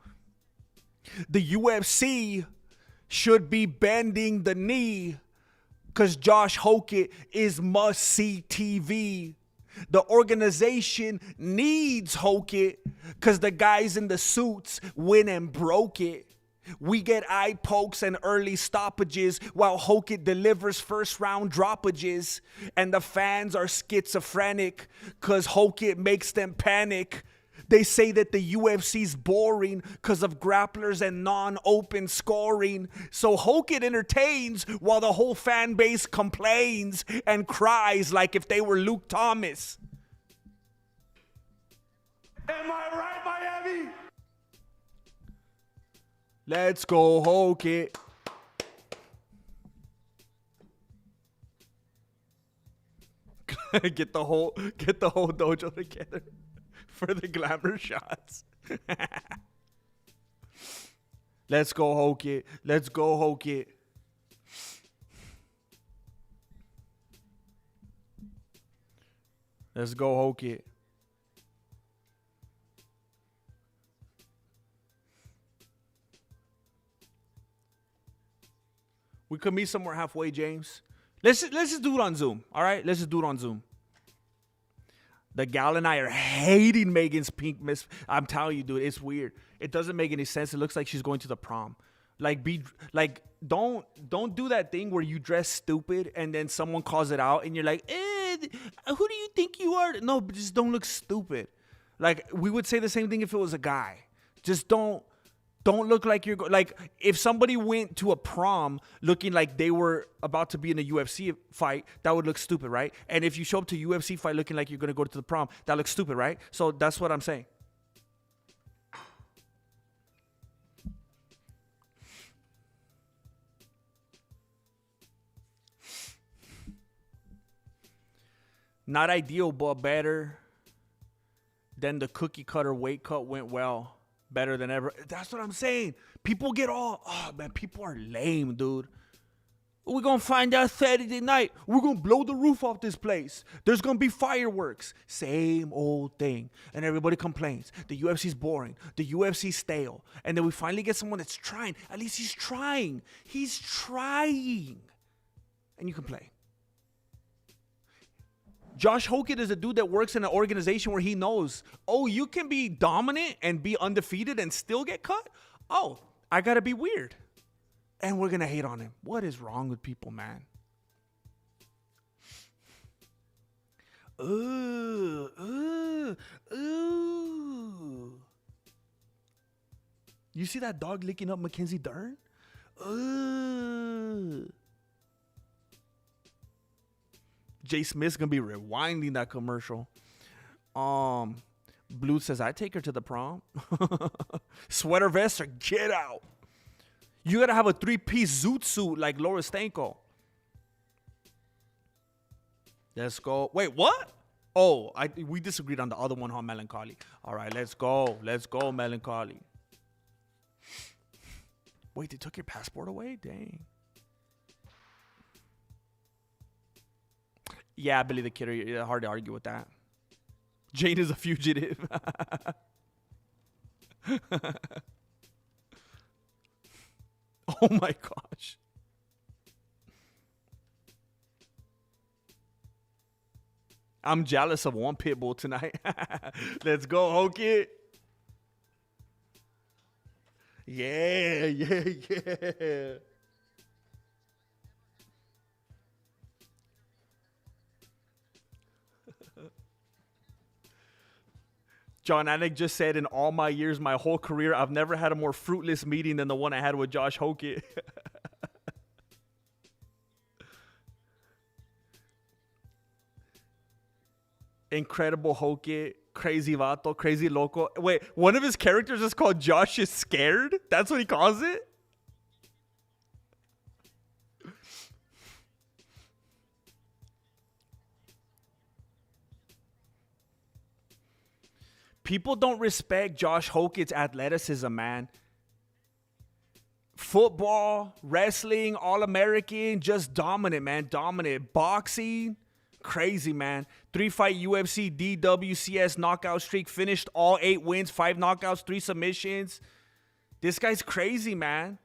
The UFC should be bending the knee because Josh Hokit is must-see TV. The organization needs Hokit because the guys in the suits win and broke it. We get eye pokes and early stoppages while Hokit delivers first-round droppages. And the fans are schizophrenic because Hokit makes them panic. They say that the UFC's boring because of grapplers and non-open scoring. So Hokit entertains while the whole fan base complains and cries like if they were Luke Thomas. Am I right, Miami? Let's go, Hokit. Get the whole dojo together for the glamour shots. Let's go, Hokit. Let's go, Hokit. Let's go, Hokit. We could meet somewhere halfway, James. Let's just do it on Zoom. All right? Let's just do it on Zoom. The gal and I are hating Megan's pink miss. I'm telling you, dude, it's weird. It doesn't make any sense. It looks like she's going to the prom. Don't do that thing where you dress stupid and then someone calls it out and you're like, who do you think you are? No, but just don't look stupid. Like, we would say the same thing if it was a guy. Just don't look like you're like, if somebody went to a prom looking like they were about to be in a UFC fight, that would look stupid, right? And if you show up to a UFC fight looking like you're going to go to the prom, that looks stupid, right? So that's what I'm saying. Not ideal, but better than the cookie cutter weight cut went well. Better than ever. That's what I'm saying. People get all, oh man, people are lame, dude. We're going to find out Saturday night. We're going to blow the roof off this place. There's going to be fireworks. Same old thing. And everybody complains. The UFC's boring. The UFC's stale. And then we finally get someone that's trying. At least he's trying. He's trying. And you complain. Josh Hokit is a dude that works in an organization where he knows, oh, you can be dominant and be undefeated and still get cut? Oh, I got to be weird. And we're going to hate on him. What is wrong with people, man? Ooh. You see that dog licking up Mackenzie Dern? Ooh. Jay Smith's gonna be rewinding that commercial. Blue says, I take her to the prom. Sweater vest or get out. You gotta have a 3-piece zoot suit like Laura Stanko. Let's go. Wait, what? Oh, we disagreed on the other one, huh, Melancholy? All right, let's go. Let's go, Melancholy. Wait, they took your passport away? Dang. Yeah, Billy the Kid, hard to argue with that. Jane is a fugitive. Oh my gosh. I'm jealous of one pit bull tonight. Let's go, Hokit. Yeah. John Anik just said, in all my years, my whole career, I've never had a more fruitless meeting than the one I had with Josh Hokit. Incredible Hokit, crazy vato, crazy loco. Wait, one of his characters is called Josh is Scared? That's what he calls it? People don't respect Josh Hokit's athleticism, man. Football, wrestling, All-American, just dominant, man. Dominant. Boxing, crazy, man. 3-fight UFC, DWCS knockout streak. Finished all 8 wins, 5 knockouts, 3 submissions. This guy's crazy, man.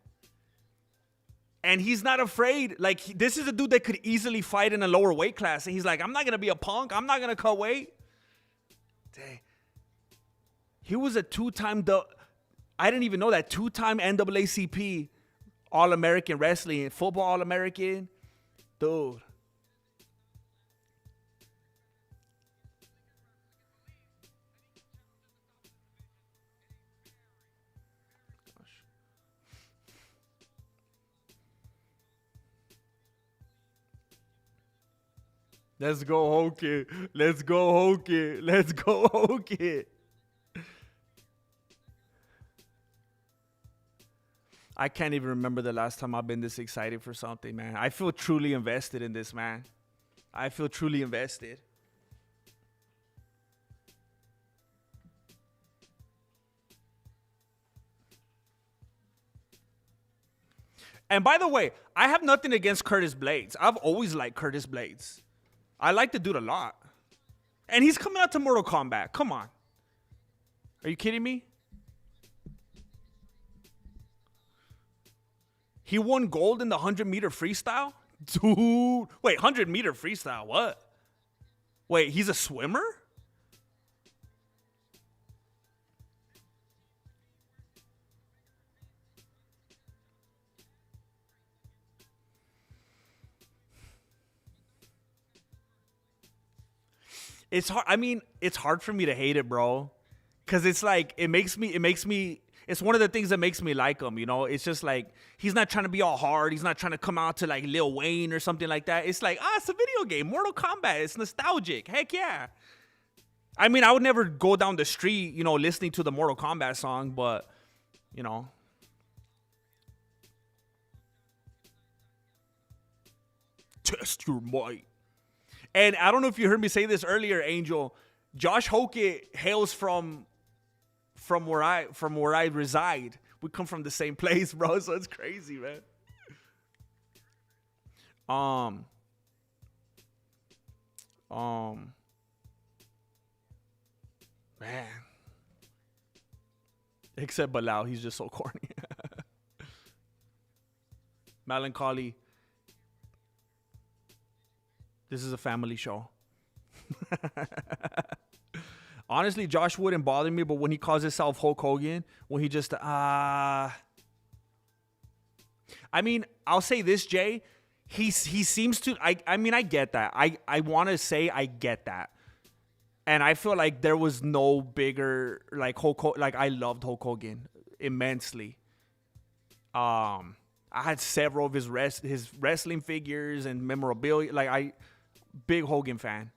And he's not afraid. Like, this is a dude that could easily fight in a lower weight class. And he's like, I'm not going to be a punk. I'm not going to cut weight. Dang. He was a 2-time, I didn't even know that, 2-time NAACP All-American wrestling, football All-American. Dude. Let's go Hokit. Let's go Hokit. Let's go Hokit. I can't even remember the last time I've been this excited for something, man. I feel truly invested in this, man. I feel truly invested. And by the way, I have nothing against Curtis Blaydes. I've always liked Curtis Blaydes. I like the dude a lot. And he's coming out to Mortal Kombat. Come on. Are you kidding me? He won gold in the 100-meter freestyle? Dude. Wait, 100-meter freestyle? What? Wait, he's a swimmer? It's hard. I mean, it's hard for me to hate it, bro. Cause it's like, it makes me, it's one of the things that makes me like him, you know? It's just like, he's not trying to be all hard. He's not trying to come out to like Lil Wayne or something like that. It's like, it's a video game. Mortal Kombat. It's nostalgic. Heck yeah. I mean, I would never go down the street, you know, listening to the Mortal Kombat song, but, you know. Test your might. And I don't know if you heard me say this earlier, Angel. Josh Hokit hails from where I reside. We come from the same place, bro. So it's crazy, man. Man. Except Bilal, he's just so corny. Melancholy. This is a family show. Honestly, Josh wouldn't bother me, but when he calls himself Hulk Hogan, when he just, I mean, I'll say this, Jay. He seems to, I mean, I get that. I want to say I get that. And I feel like there was no bigger, like, I loved Hulk Hogan immensely. I had several of his wrestling figures and memorabilia. Like, big Hogan fan.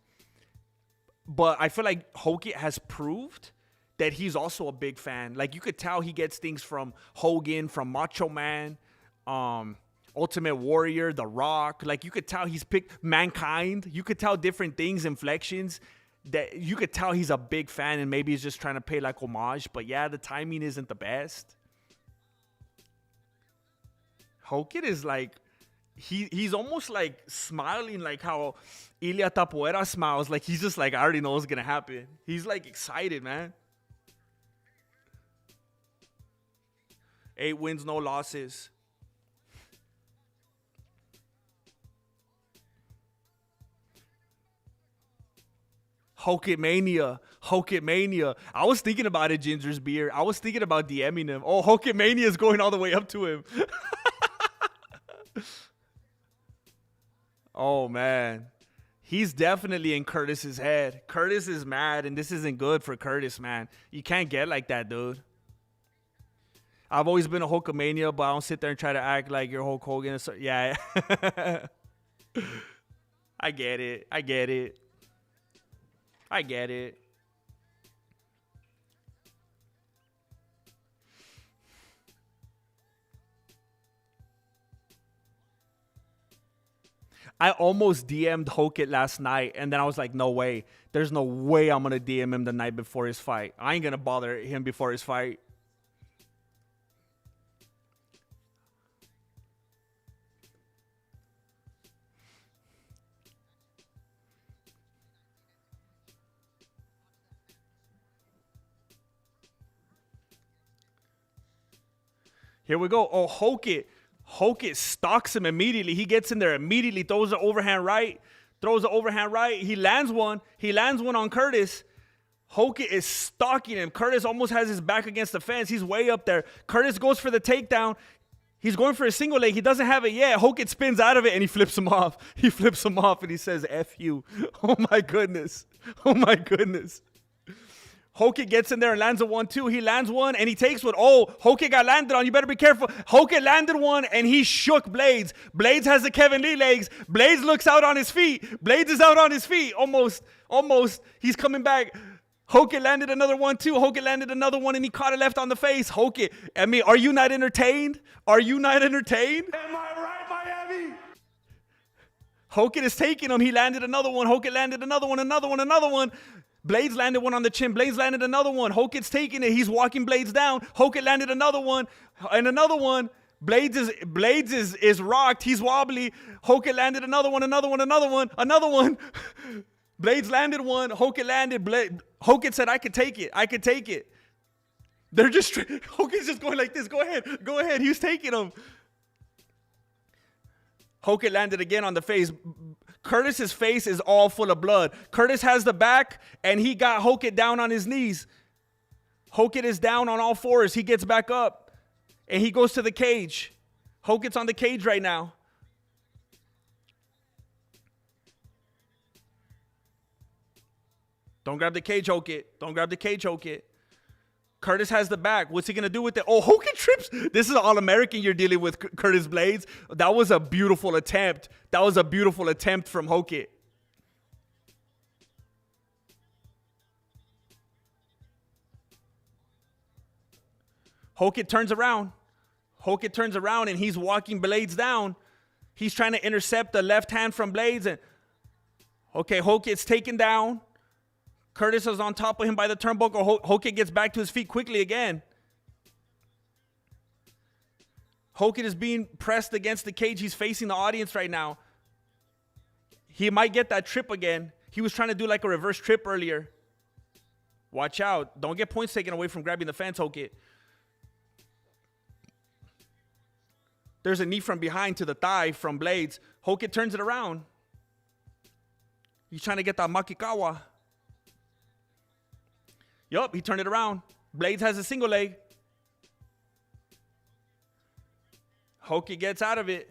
But I feel like Hokit has proved that he's also a big fan. Like, you could tell he gets things from Hogan, from Macho Man, Ultimate Warrior, The Rock. Like, you could tell he's picked Mankind. You could tell different things, inflections, that you could tell he's a big fan, and maybe he's just trying to pay like homage. But yeah, the timing isn't the best. Hokit is like, he's almost like smiling like how Ilya Tapoera smiles. Like, he's just like, I already know what's gonna happen. He's like excited, man. 8 wins, no losses. Hokit Mania. I was thinking about it, Ginger's beer. I was thinking about DMing him. Oh, Hokit Mania is going all the way up to him. Oh, man. He's definitely in Curtis's head. Curtis is mad, and this isn't good for Curtis, man. You can't get like that, dude. I've always been a Hulkamania, but I don't sit there and try to act like you're Hulk Hogan. So, yeah. I get it. I almost DM'd Hokit last night, and then I was like, no way. There's no way I'm going to DM him the night before his fight. I ain't going to bother him before his fight. Here we go. Oh, Hokit. Hokit stalks him immediately. He gets in there immediately, throws the overhand right. He lands one. He lands one on Curtis. Hokit is stalking him. Curtis almost has his back against the fence. He's way up there. Curtis goes for the takedown. He's going for a single leg. He doesn't have it yet. Hokit spins out of it, and he flips him off. And he says, F you. Oh, my goodness. Hokit gets in there and lands a 1-2. He lands one and he takes one. Oh, Hokit got landed on. You better be careful. Hokit landed one and he shook Blaydes. Blaydes has the Kevin Lee legs. Blaydes looks out on his feet. Blaydes is out on his feet. Almost. He's coming back. Hokit landed another 1-2. Hokit landed another one and he caught it left on the face. Hokit, I mean, are you not entertained? Am I right, Miami? Hokit is taking him. He landed another one. Hokit landed another one. Blaydes landed one on the chin. Blaydes landed another one. Hokit's taking it. He's walking Blaydes down. Hokit landed another one and another one. Blaydes is rocked. He's wobbly. Hokit landed another one. Blaydes landed one. Hokit landed. Hokit said, I could take it. They're just, Hokit's just going like this. Go ahead. He was taking him. Hokit landed again on the face. Curtis's face is all full of blood. Curtis has the back, and he got Hokit down on his knees. Hokit is down on all fours. He gets back up, and he goes to the cage. Hokit's on the cage right now. Don't grab the cage, Hokit. Curtis has the back. What's he going to do with it? Oh, Hokit trips. This is All-American you're dealing with, Curtis Blaydes. That was a beautiful attempt. From Hokit. Hokit turns around and he's walking Blaydes down. He's trying to intercept the left hand from Blaydes. And okay, Hokit's taken down. Curtis is on top of him by the turnbuckle. Hokit gets back to his feet quickly again. Hokit is being pressed against the cage. He's facing the audience right now. He might get that trip again. He was trying to do like a reverse trip earlier. Watch out. Don't get points taken away from grabbing the fence, Hokit. There's a knee from behind to the thigh from Blaydes. Hokit turns it around. He's trying to get that Makikawa. Yup, he turned it around. Blaydes has a single leg. Hokit gets out of it.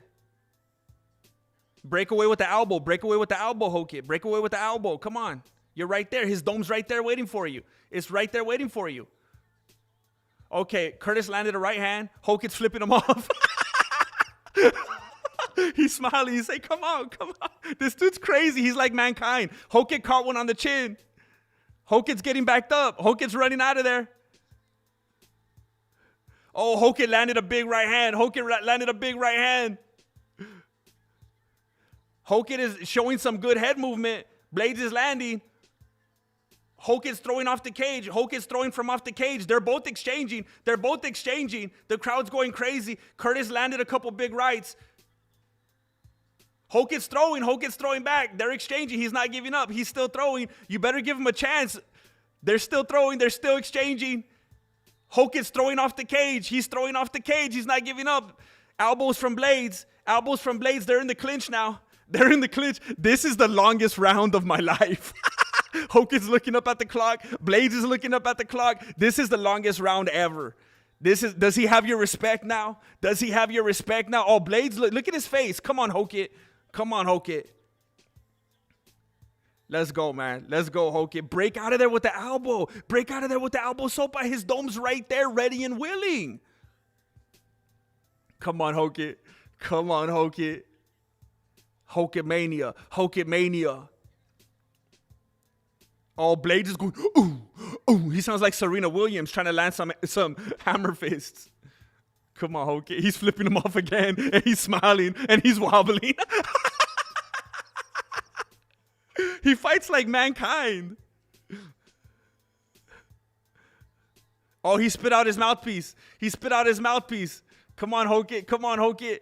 Break away with the elbow, Hokit. Break away with the elbow. Come on. You're right there. His dome's right there waiting for you. It's right there waiting for you. Okay, Curtis landed a right hand. Hokit's flipping him off. He's smiling. He's saying, come on. This dude's crazy. He's like Mankind. Hokit caught one on the chin. Hokit's getting backed up. Hokit's running out of there. Oh, Hokit landed a big right hand. Hokit is showing some good head movement. Blaydes is landing. Hokit's throwing off the cage. Hokit's throwing from off the cage. They're both exchanging. The crowd's going crazy. Curtis landed a couple big rights. Hokit's throwing back. They're exchanging. He's not giving up. He's still throwing. You better give him a chance. They're still throwing. They're still exchanging. Hokit's throwing off the cage. He's throwing off the cage. He's not giving up. Elbows from Blaydes. They're in the clinch now. This is the longest round of my life. Hokit's looking up at the clock. Blaydes is looking up at the clock. This is the longest round ever. Does he have your respect now? Oh, Blaydes, look at his face. Come on, Hokit. Let's go, man. Hokit. Break out of there with the elbow. Sopa, his dome's right there, ready and willing. Come on, Hokit. Hokit mania. Oh, Blaydes is going, ooh. He sounds like Serena Williams trying to land some hammer fists. Come on, Hokit. He's flipping him off again, and he's smiling, and he's wobbling. He fights like mankind. Oh, he spit out his mouthpiece. He spit out his mouthpiece. Come on, Hokit. Come on, Hokit.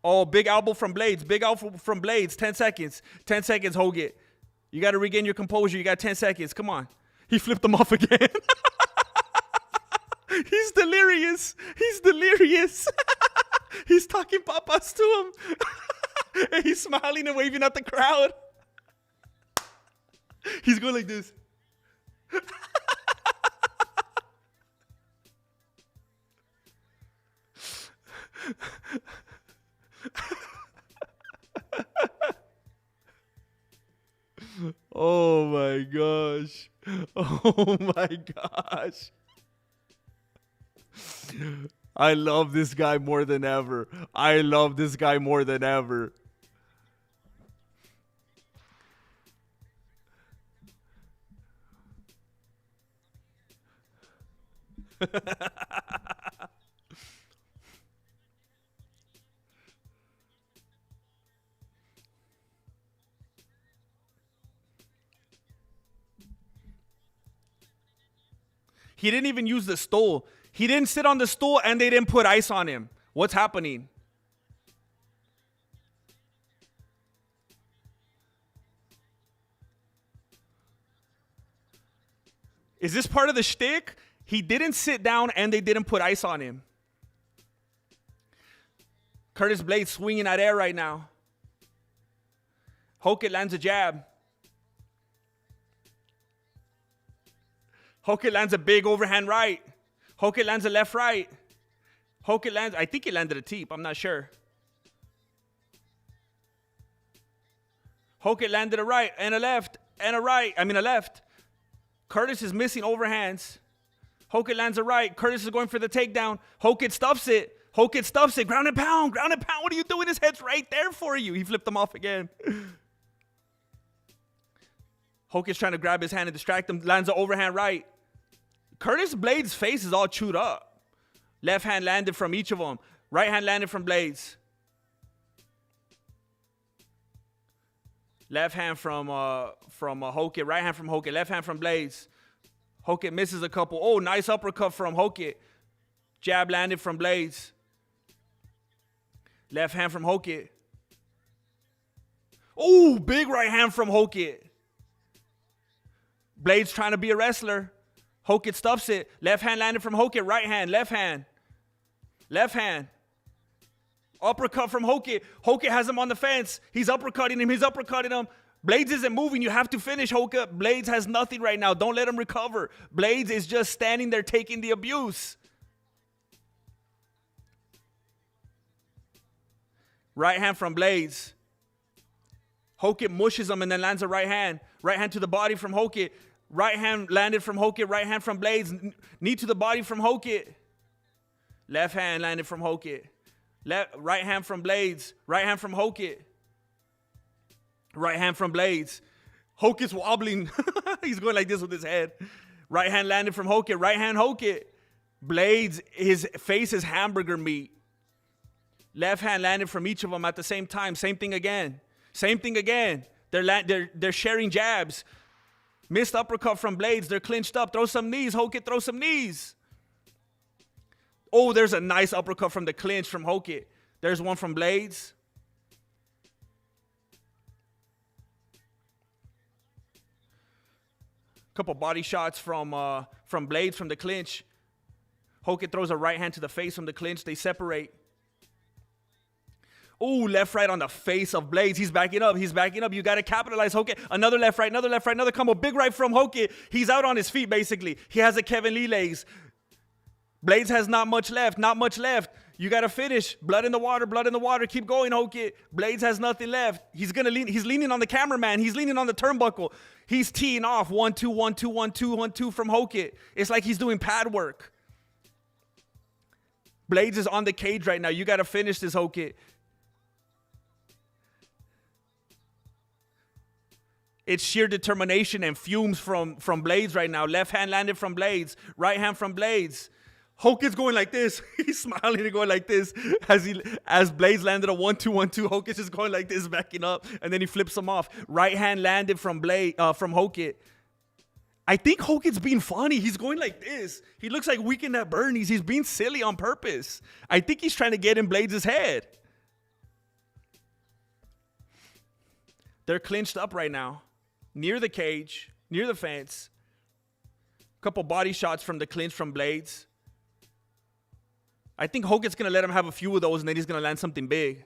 Oh, big elbow from Blaydes. Big elbow from Blaydes. 10 seconds. 10 seconds, Hokit. You got to regain your composure. You got 10 seconds. Come on. He flipped him off again. He's delirious. He's delirious. He's talking papas to him. And he's smiling and waving at the crowd. He's going like this. Oh my gosh. Oh my gosh. I love this guy more than ever. I love this guy more than ever. He didn't even use the stool. He didn't sit on the stool and they didn't put ice on him. What's happening? Is this part of the shtick? He didn't sit down and they didn't put ice on him. Curtis Blaydes swinging at air right now. Hokit lands a jab. Hokit lands a big overhand right. Hokit lands a left right. Hokit lands, I think he landed a teep. I'm not sure. Hokit landed a right and a left and a right. I mean a left. Curtis is missing overhands. Hokit lands a right. Curtis is going for the takedown. Hokit stuffs it. Hokit stuffs it. Ground and pound. Ground and pound. What are you doing? His head's right there for you. He flipped him off again. Hokit's trying to grab his hand and distract him. Lands an overhand right. Curtis Blaydes' face is all chewed up. Left hand landed from each of them. Right hand landed from Blaydes. Left hand from Hokit. Right hand from Hokit. Left hand from Blaydes. Hokit misses a couple. Oh, nice uppercut from Hokit. Jab landed from Blaydes. Left hand from Hokit. Oh, big right hand from Hokit. Blaydes trying to be a wrestler. Hokit stuffs it. Left hand landed from Hokit. Right hand. Left hand. Left hand. Uppercut from Hokit. Hokit has him on the fence. He's uppercutting him. He's uppercutting him. Blaydes isn't moving. You have to finish, Hokit. Blaydes has nothing right now. Don't let him recover. Blaydes is just standing there taking the abuse. Right hand from Blaydes. Hokit mushes him and then lands a right hand. Right hand to the body from Hokit. Right hand landed from Hokit. Right hand from Blaydes. Knee to the body from Hokit. Left hand landed from Hokit. Right hand from Blaydes. Right hand from Hokit. Right hand from Blaydes. Hokit's wobbling. He's going like this with his head. Right hand landed from Hokit. Right hand Hokit. Blaydes, his face is hamburger meat. Left hand landed from each of them at the same time. Same thing again. Same thing again. They're sharing jabs. Missed uppercut from Blaydes. They're clinched up. Throw some knees. Hokit, throw some knees. Oh, there's a nice uppercut from the clinch from Hokit. There's one from Blaydes. Couple body shots from Blaydes from the clinch. Hokit throws a right hand to the face from the clinch. They separate. Oh, left, right on the face of Blaydes. He's backing up. He's backing up. You got to capitalize, Hokit. Another left, right, another combo. Big right from Hokit. He's out on his feet, basically. He has a Kevin Lee legs. Blaydes has not much left. Not much left. You got to finish. Blood in the water. Blood in the water. Keep going, Hokit. Blaydes has nothing left. He's going to lean. He's leaning on the cameraman. He's leaning on the turnbuckle. He's teeing off. 1, 2, 1, 2, 1, 2, 1, 2 from Hokit. It's like he's doing pad work. Blaydes is on the cage right now. You got to finish this, Hokit. It's sheer determination and fumes from Blaydes right now. Left hand landed from Blaydes. Right hand from Blaydes. Hokit's going like this. He's smiling and going like this as Blaydes landed a 1-2-1-2. Hokit's just going like this, backing up, and then he flips him off. Right hand landed from Hokit. I think Hokit's being funny. He's going like this. He looks like Weekend at Bernie's. He's being silly on purpose. I think he's trying to get in Blaydes' head. They're clinched up right now, near the cage, near the fence. A couple body shots from the clinch from Blaydes. I think Hokit's going to let him have a few of those, and then he's going to land something big.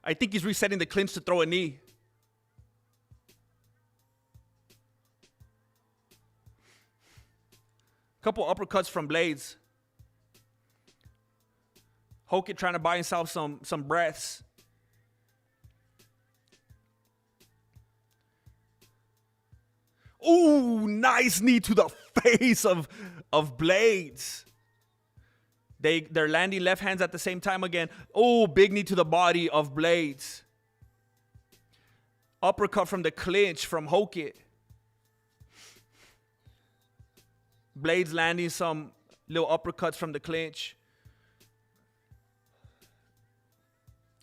I think he's resetting the clinch to throw a knee. Couple uppercuts from Blaydes. Hokit trying to buy himself some breaths. Ooh, nice knee to the face of Blaydes. They're landing left hands at the same time again. Oh, big knee to the body of Blaydes. Uppercut from the clinch from Hokit. Blaydes landing some little uppercuts from the clinch.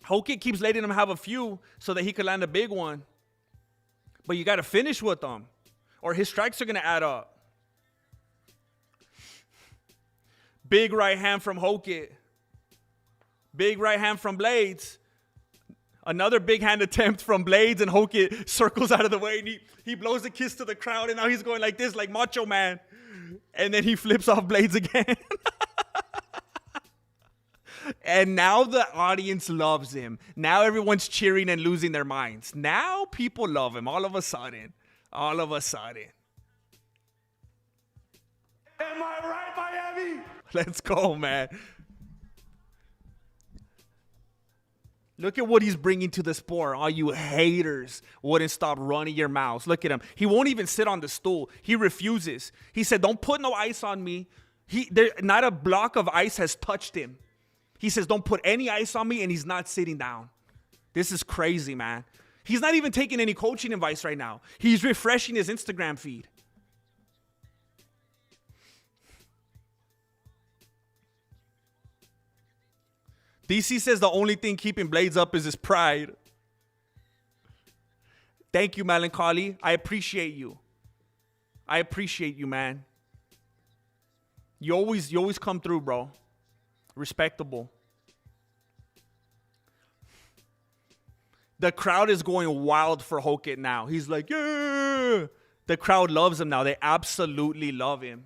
Hokit keeps letting him have a few so that he could land a big one. But you got to finish with them, or his strikes are going to add up. Big right hand from Hokit. Big right hand from Blaydes. Another big hand attempt from Blaydes, and Hokit circles out of the way, and he blows a kiss to the crowd, and now he's going like this, like Macho Man. And then he flips off Blaydes again. And now the audience loves him. Now everyone's cheering and losing their minds. Now people love him all of a sudden. All of a sudden. Am I right, Miami? Let's go, man. Look at what he's bringing to the sport. All you haters wouldn't stop running your mouths. Look at him. He won't even sit on the stool. He refuses. He said, don't put no ice on me. Not a block of ice has touched him. He says, don't put any ice on me, and he's not sitting down. This is crazy, man. He's not even taking any coaching advice right now. He's refreshing his Instagram feed. DC says the only thing keeping Blaydes up is his pride. Thank you, Melancholy. I appreciate you. I appreciate you, man. You always come through, bro. Respectable. The crowd is going wild for Hokit now. He's like, yeah. The crowd loves him now. They absolutely love him.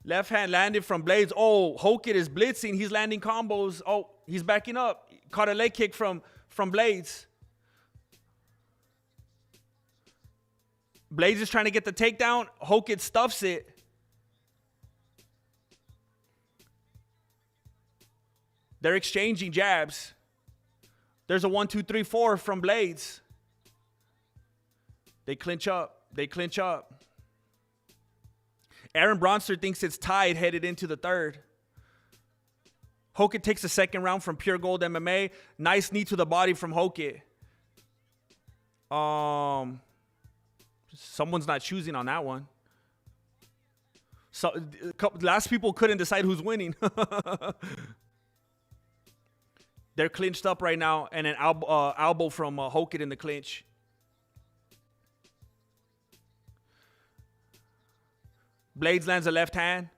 Left hand landed from Blaydes. Oh, Hokit is blitzing. He's landing combos. Oh, he's backing up. Caught a leg kick from Blaydes. Blaydes is trying to get the takedown. Hokit stuffs it. They're exchanging jabs. There's a 1-2-3-4 from Blaydes. They clinch up. They clinch up. Aaron Bronster thinks it's tied headed into the third. Hokit takes the second round from Pure Gold MMA. Nice knee to the body from Hokit. Someone's not choosing on that one. So last people couldn't decide who's winning. They're clinched up right now, and an elbow from Hokit in the clinch. Blaydes lands a left hand.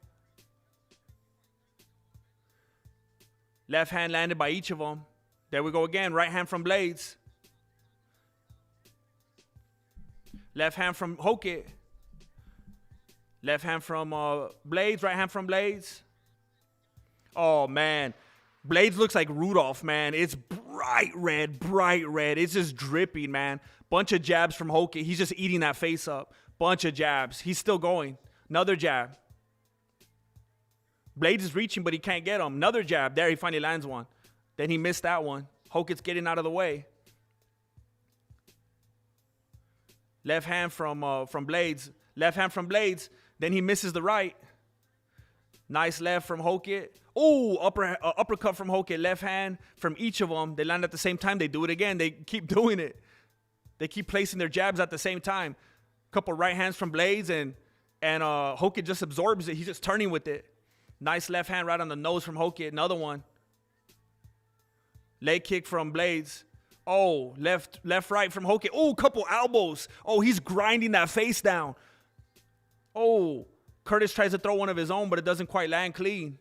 Left hand landed by each of them. There we go again. Right hand from Blaydes. Left hand from Hokit. Left hand from Blaydes. Right hand from Blaydes. Oh, man. Blaydes looks like Rudolph, man. It's bright red, bright red. It's just dripping, man. Bunch of jabs from Hokit. He's just eating that face up. Bunch of jabs. He's still going. Another jab. Blaydes is reaching, but he can't get him. Another jab. There, he finally lands one. Then he missed that one. Hokit's getting out of the way. Left hand from Blaydes. Left hand from Blaydes. Then he misses the right. Nice left from Hokit. Oh, uppercut from Hokit. Left hand from each of them. They land at the same time. They do it again. They keep doing it. They keep placing their jabs at the same time. Couple right hands from Blaydes, and Hokit just absorbs it. He's just turning with it. Nice left hand right on the nose from Hokit. Another one. Leg kick from Blaydes. Oh, left, right from Hokit. Oh, couple elbows. Oh, he's grinding that face down. Oh, Curtis tries to throw one of his own, but it doesn't quite land clean.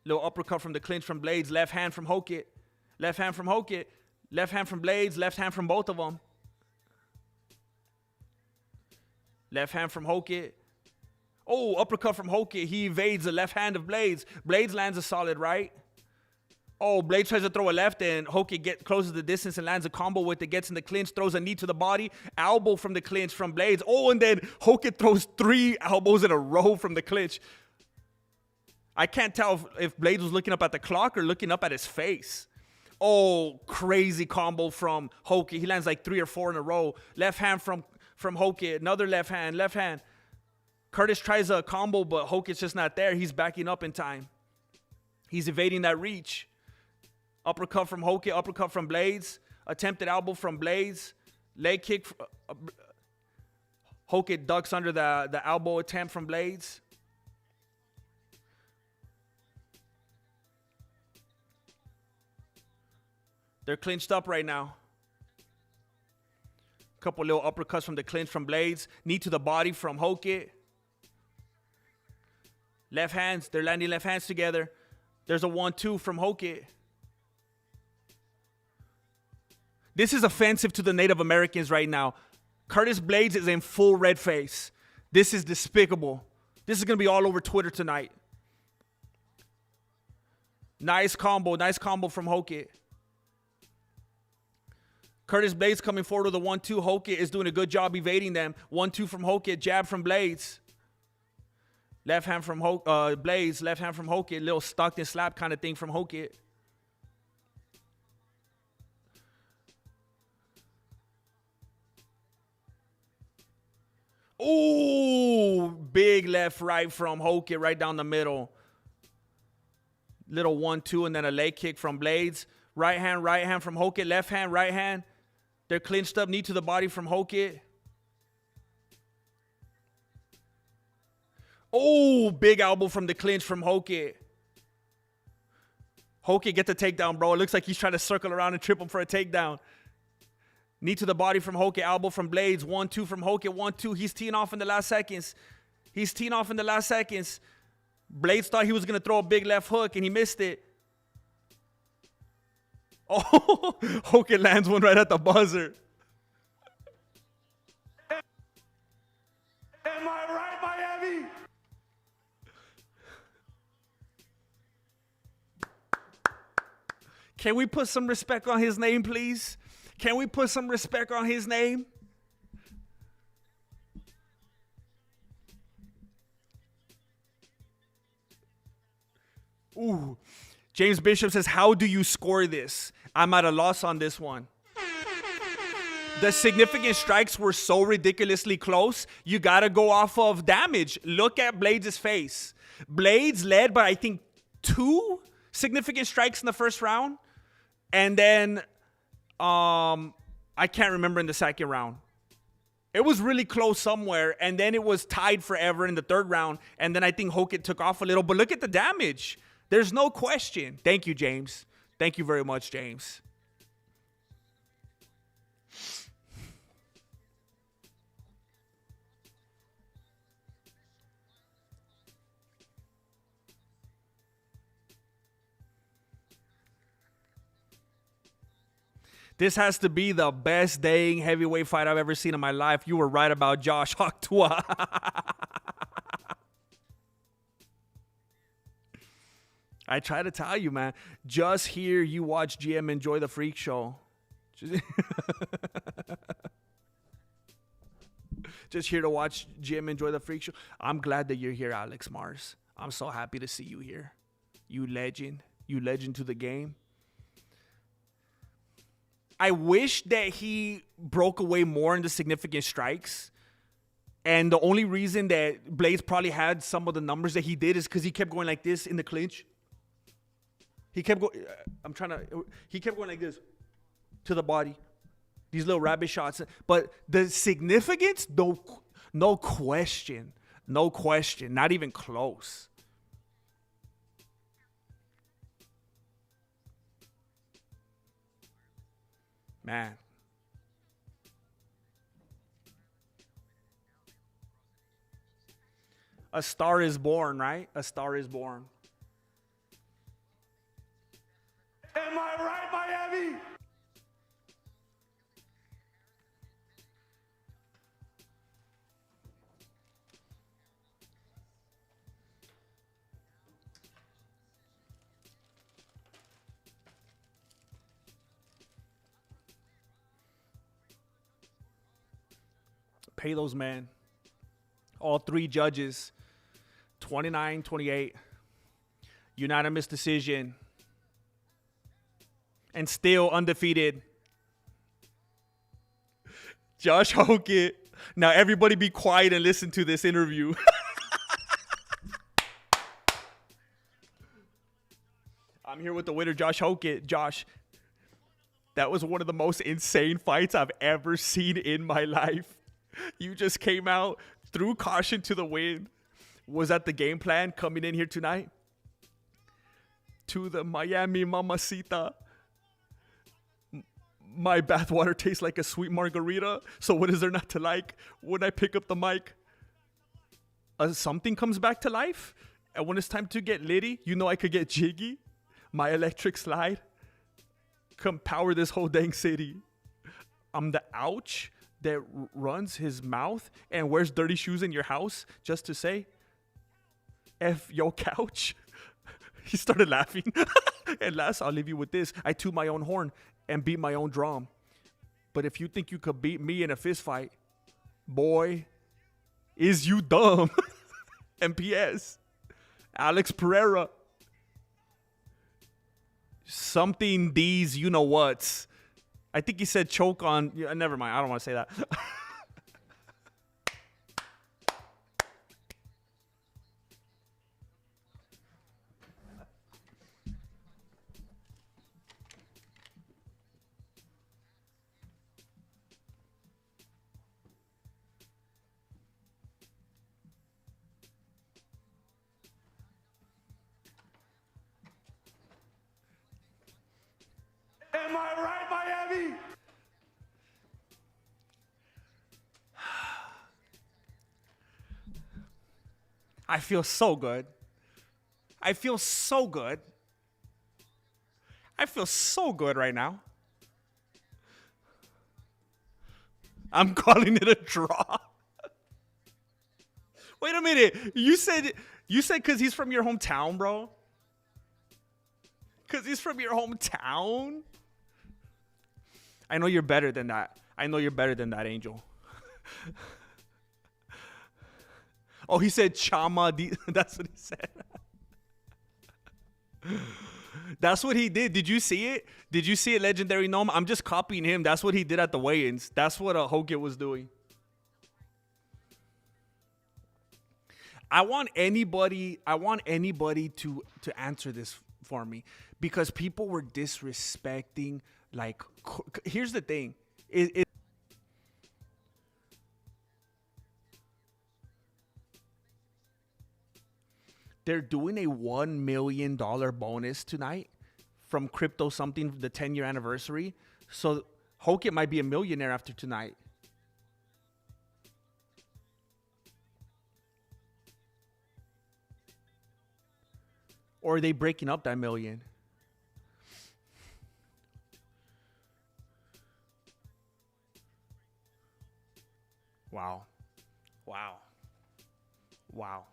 Little uppercut from the clinch from Blaydes. Left hand from Hokit. Left hand from Hokit. Left hand from Blaydes. Left hand from both of them. Left hand from Hokit. Oh, uppercut from Hokit. He evades the left hand of Blaydes. Blaydes lands a solid right. Oh, Blaydes tries to throw a left, and Hokit closes the distance and lands a combo with it. Gets in the clinch, throws a knee to the body. Elbow from the clinch from Blaydes. Oh, and then Hokit throws 3 elbows in a row from the clinch. I can't tell if Blaydes was looking up at the clock or looking up at his face. Oh, crazy combo from Hokit. He lands like 3 or 4 in a row. Left hand from Hokit. Another left hand. Left hand. Curtis tries a combo, but Hokit's just not there. He's backing up in time. He's evading that reach. Uppercut from Hokit. Uppercut from Blaydes. Attempted elbow from Blaydes. Leg kick. Hokit ducks under the elbow attempt from Blaydes. They're clinched up right now. Couple little uppercuts from the clinch from Blaydes. Knee to the body from Hokit. Left hands. They're landing left hands together. There's a 1-2 from Hokit. This is offensive to the Native Americans right now. Curtis Blaydes is in full red face. This is despicable. This is going to be all over Twitter tonight. Nice combo. Nice combo from Hokit. Curtis Blaydes coming forward with a 1-2. Hokit is doing a good job evading them. 1-2 from Hokit. Jab from Blaydes. Left hand from Blaydes. Left hand from Hokit. Little Stockton slap kind of thing from Hokit. Ooh, big left right from Hokit right down the middle. Little 1-2 and then a leg kick from Blaydes. Right hand from Hokit. Left hand, right hand. They're clinched up. Knee to the body from Hokit. Oh, big elbow from the clinch from Hokit. Hokit get the takedown, bro. It looks like he's trying to circle around and trip him for a takedown. Knee to the body from Hokit. Elbow from Blaydes. 1-2 from Hokit. 1-2. He's teeing off in the last seconds. Blaydes thought he was going to throw a big left hook, and he missed it. Oh, Hokit lands one right at the buzzer. Am I right, Miami? Can we put some respect on his name, please? Can we put some respect on his name? Ooh. James Bishop says, how do you score this? I'm at a loss on this one. The significant strikes were so ridiculously close, you got to go off of damage. Look at Blaydes' face. Blaydes led by, I think, 2 significant strikes in the first round. And then, I can't remember in the second round. It was really close somewhere. And then it was tied forever in the third round. And then I think Hokit took off a little. But look at the damage. There's no question. Thank you, James. Thank you very much, James. This has to be the best dang heavyweight fight I've ever seen in my life. You were right about Josh Hoktua. I try to tell you, man. Just here, you watch GM Enjoy the Freak Show. Just here to watch GM Enjoy the Freak Show. I'm glad that you're here, Alex Mars. I'm so happy to see you here. You legend. You legend to the game. I wish that he broke away more in the significant strikes And the only reason that Blaydes probably had some of the numbers that he did is because he kept going like this in the clinch. He kept going. He kept going like this to the body. These little rabbit shots. But the significance, no question. No question. Not even close. Man. A star is born, right? A star is born. Am I right, Miami? Pay those men. All three judges. 29-28. Unanimous decision. And still undefeated. Josh Hokit. Now everybody be quiet and listen to this interview. I'm here with the winner, Josh Hokit. Josh, that was one of the most insane fights I've ever seen in my life. You just came out, threw caution to the wind. Was that the game plan coming in here tonight? To the Miami Mamacita. My bathwater tastes like a sweet margarita. So what is there not to like? When I pick up the mic, something comes back to life. And when it's time to get litty, you know I could get jiggy. My electric slide. Come power this whole dang city. I'm the ouch that runs his mouth and wears dirty shoes in your house just to say, F yo couch. He started laughing. And last, I'll leave you with this. I toot my own horn and beat my own drum. But if you think you could beat me in a fist fight, boy, is you dumb. And P.S. Alex Pereira. Something these you know what's. I think he said choke on. Yeah, never mind. I don't want to say that. Am I right, Miami? I feel so good. I feel so good. I feel so good right now. I'm calling it a draw. Wait a minute. You said because he's from your hometown, bro? Because he's from your hometown? I know you're better than that. I know you're better than that, Angel. Oh, he said Chama. That's what he said. That's what he did. Did you see it? Did you see it, Legendary Gnome? I'm just copying him. That's what he did at the weigh-ins. That's what Hokit was doing. I want anybody to answer this for me, because people were disrespecting. Like, here's the thing. They're doing a $1 million bonus tonight from Crypto something, the 10-year anniversary. So Hokit might be a millionaire after tonight. Or are they breaking up that million? Wow. Wow. Wow.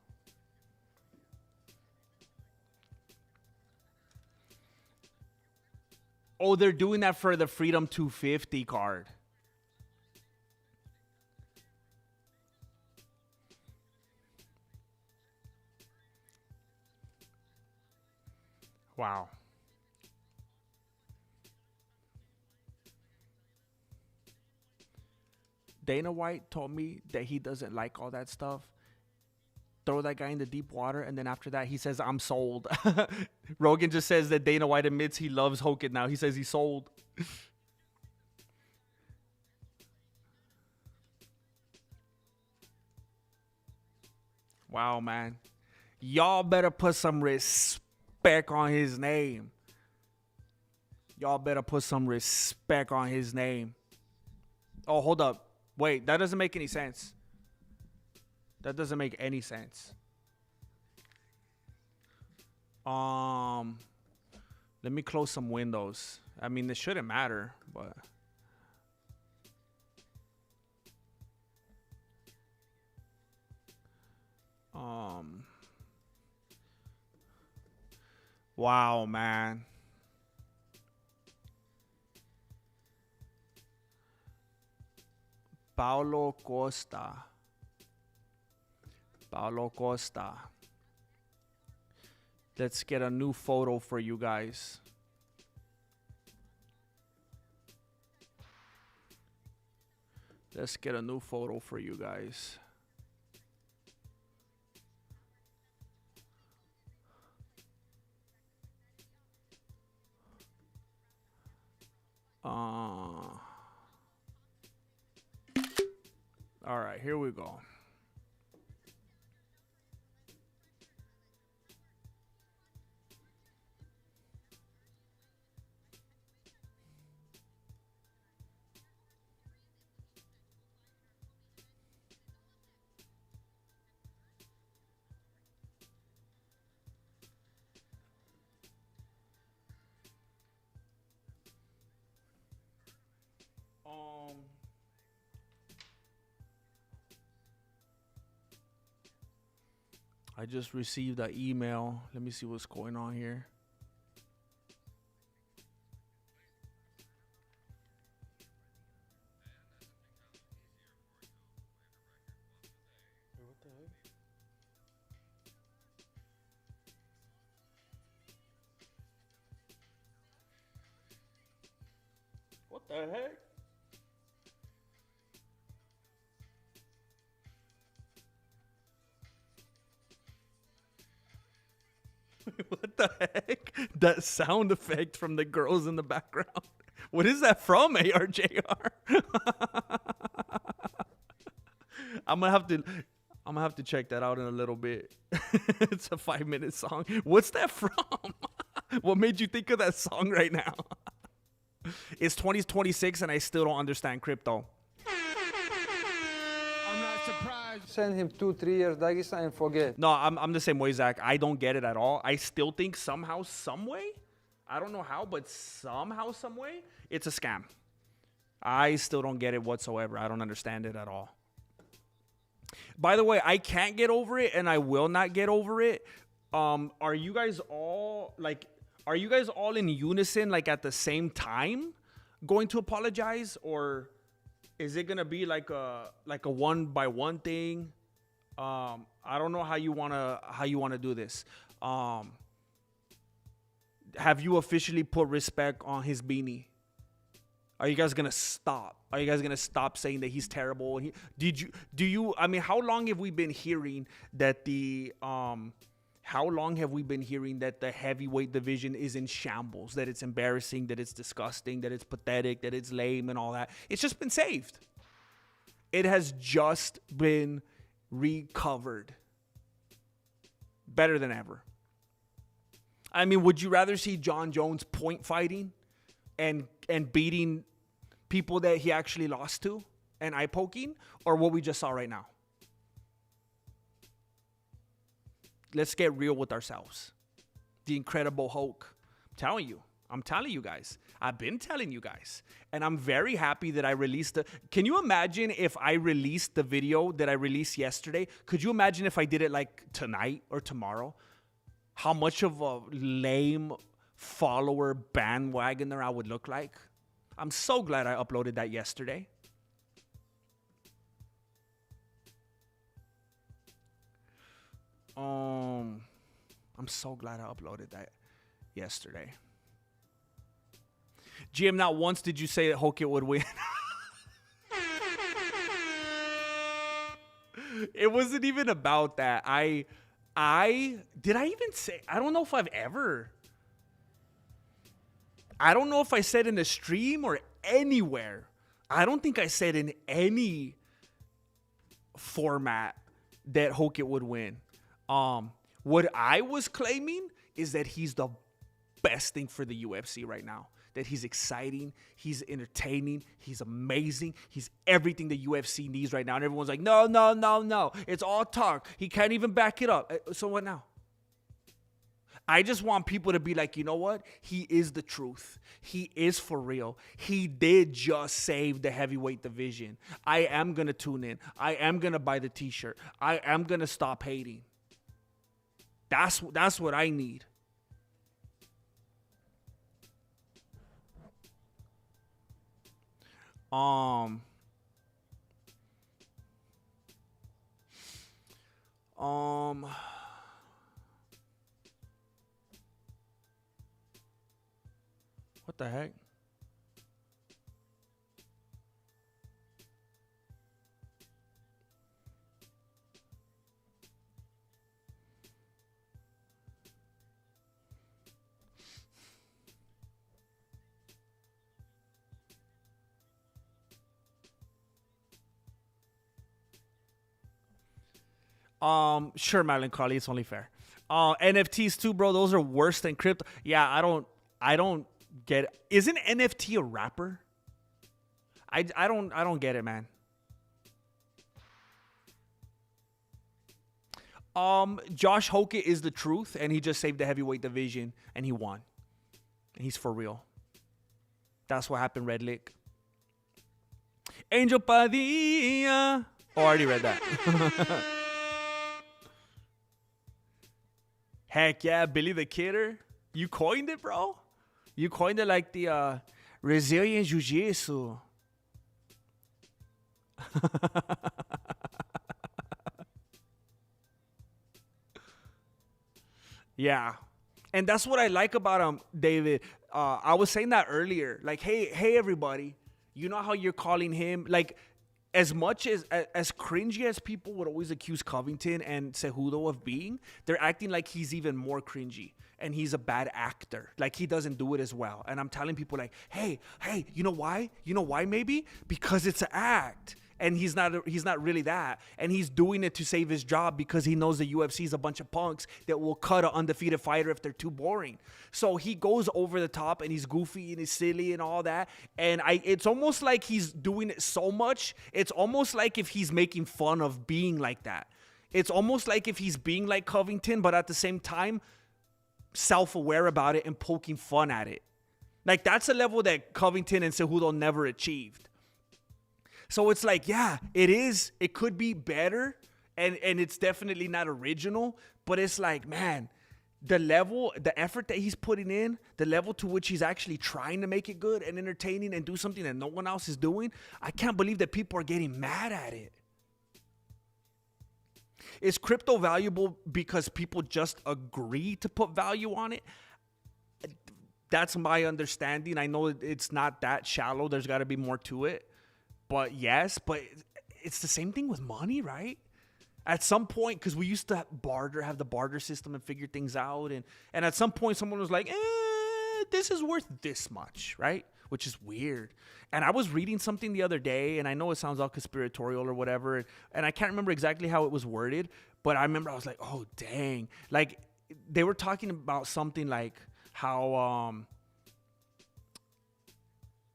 Oh, they're doing that for the Freedom 250 card. Wow. Dana White told me that he doesn't like all that stuff. Throw that guy in the deep water, and then after that, he says, I'm sold. Rogan just says that Dana White admits he loves Hokit now. He says he's sold. Wow, man. Y'all better put some respect on his name. Y'all better put some respect on his name. Oh, hold up. Wait, that doesn't make any sense. That doesn't make any sense. Let me close some windows. I mean, this shouldn't matter, but wow, man. Paulo Costa. Paulo Costa. Let's get a new photo for you guys. Let's get a new photo for you guys. All right, here we go. I just received an email. Let me see what's going on here. What the heck? What the heck? That sound effect from the girls in the background. What is that from, ARJR? I'm gonna have to check that out in a little bit. It's a 5-minute song. What's that from? What made you think of that song right now? It's 2026 and I still don't understand crypto. I'm not surprised. Send him 2-3 years Dagestan and forget. No, I'm the same way, Zach. I don't get it at all. I still think somehow, some way, I don't know how, but somehow, some way, it's a scam. I still don't get it whatsoever. I don't understand it at all. By the way, I can't get over it, and I will not get over it. Are you guys all in unison, like at the same time, going to apologize, or is it gonna be like a one by one thing? I don't know how you wanna do this. Have you officially put respect on his beanie? Are you guys gonna stop? Are you guys gonna stop saying that he's terrible? I mean, how long have we been hearing that the heavyweight division is in shambles, that it's embarrassing, that it's disgusting, that it's pathetic, that it's lame and all that? It's just been saved. It has just been recovered. Better than ever. I mean, would you rather see John Jones point fighting and beating people that he actually lost to and eye poking, or what we just saw right now? Let's get real with ourselves. The Incredible Hulk. I'm telling you guys. I've been telling you guys. And I'm very happy that I released Can you imagine if I released the video that I released yesterday? Could you imagine if I did it like tonight or tomorrow? How much of a lame follower bandwagoner I would look like? I'm so glad I uploaded that yesterday. I'm so glad I uploaded that yesterday. GM, not once did you say that Hokit would win. It wasn't even about that. I did I even say, I don't know if I've ever, I don't know if I said in a stream or anywhere. I don't think I said in any format that Hokit would win. What I was claiming is that he's the best thing for the UFC right now. That he's exciting, he's entertaining, he's amazing, he's everything the UFC needs right now. And everyone's like, no, no, no, no. It's all talk. He can't even back it up. So what now? I just want people to be like, you know what? He is the truth. He is for real. He did just save the heavyweight division. I am going to tune in. I am going to buy the t-shirt. I am going to stop hating. That's what I need. What the heck? Sure, Melancholy, it's only fair. NFTs too, bro. Those are worse than crypto. Yeah, I don't get it. Isn't NFT a rapper? I don't get it, man. Josh Hokit is the truth, and he just saved the heavyweight division, and he won. And he's for real. That's what happened, Red Lick. Angel Padilla. Oh, I already read that. Heck yeah, Billy the Kidder. You coined it, bro. You coined it like the Brazilian Jiu-Jitsu. Yeah. And that's what I like about him, David. I was saying that earlier. Like, hey, everybody. You know how you're calling him? Like, as much as cringy as people would always accuse Covington and Cejudo of being, they're acting like he's even more cringy and he's a bad actor. Like, he doesn't do it as well. And I'm telling people like, hey, you know why? You know why maybe? Because it's an act. And he's not really that. And he's doing it to save his job because he knows the UFC is a bunch of punks that will cut an undefeated fighter if they're too boring. So he goes over the top and he's goofy and he's silly and all that. And it's almost like he's doing it so much. It's almost like if he's making fun of being like that. It's almost like if he's being like Covington, but at the same time, self-aware about it and poking fun at it. Like, that's a level that Covington and Cejudo never achieved. So it's like, yeah, it is. It could be better, and it's definitely not original. But it's like, man, the level, the effort that he's putting in, the level to which he's actually trying to make it good and entertaining and do something that no one else is doing, I can't believe that people are getting mad at it. Is crypto valuable because people just agree to put value on it? That's my understanding. I know it's not that shallow. There's got to be more to it. But yes, but it's the same thing with money, right? At some point, because we used to have the barter system and figure things out. And at some point, someone was like, this is worth this much, right? Which is weird. And I was reading something the other day, and I know it sounds all conspiratorial or whatever, and I can't remember exactly how it was worded, but I remember I was like, oh, dang. Like, they were talking about something like how...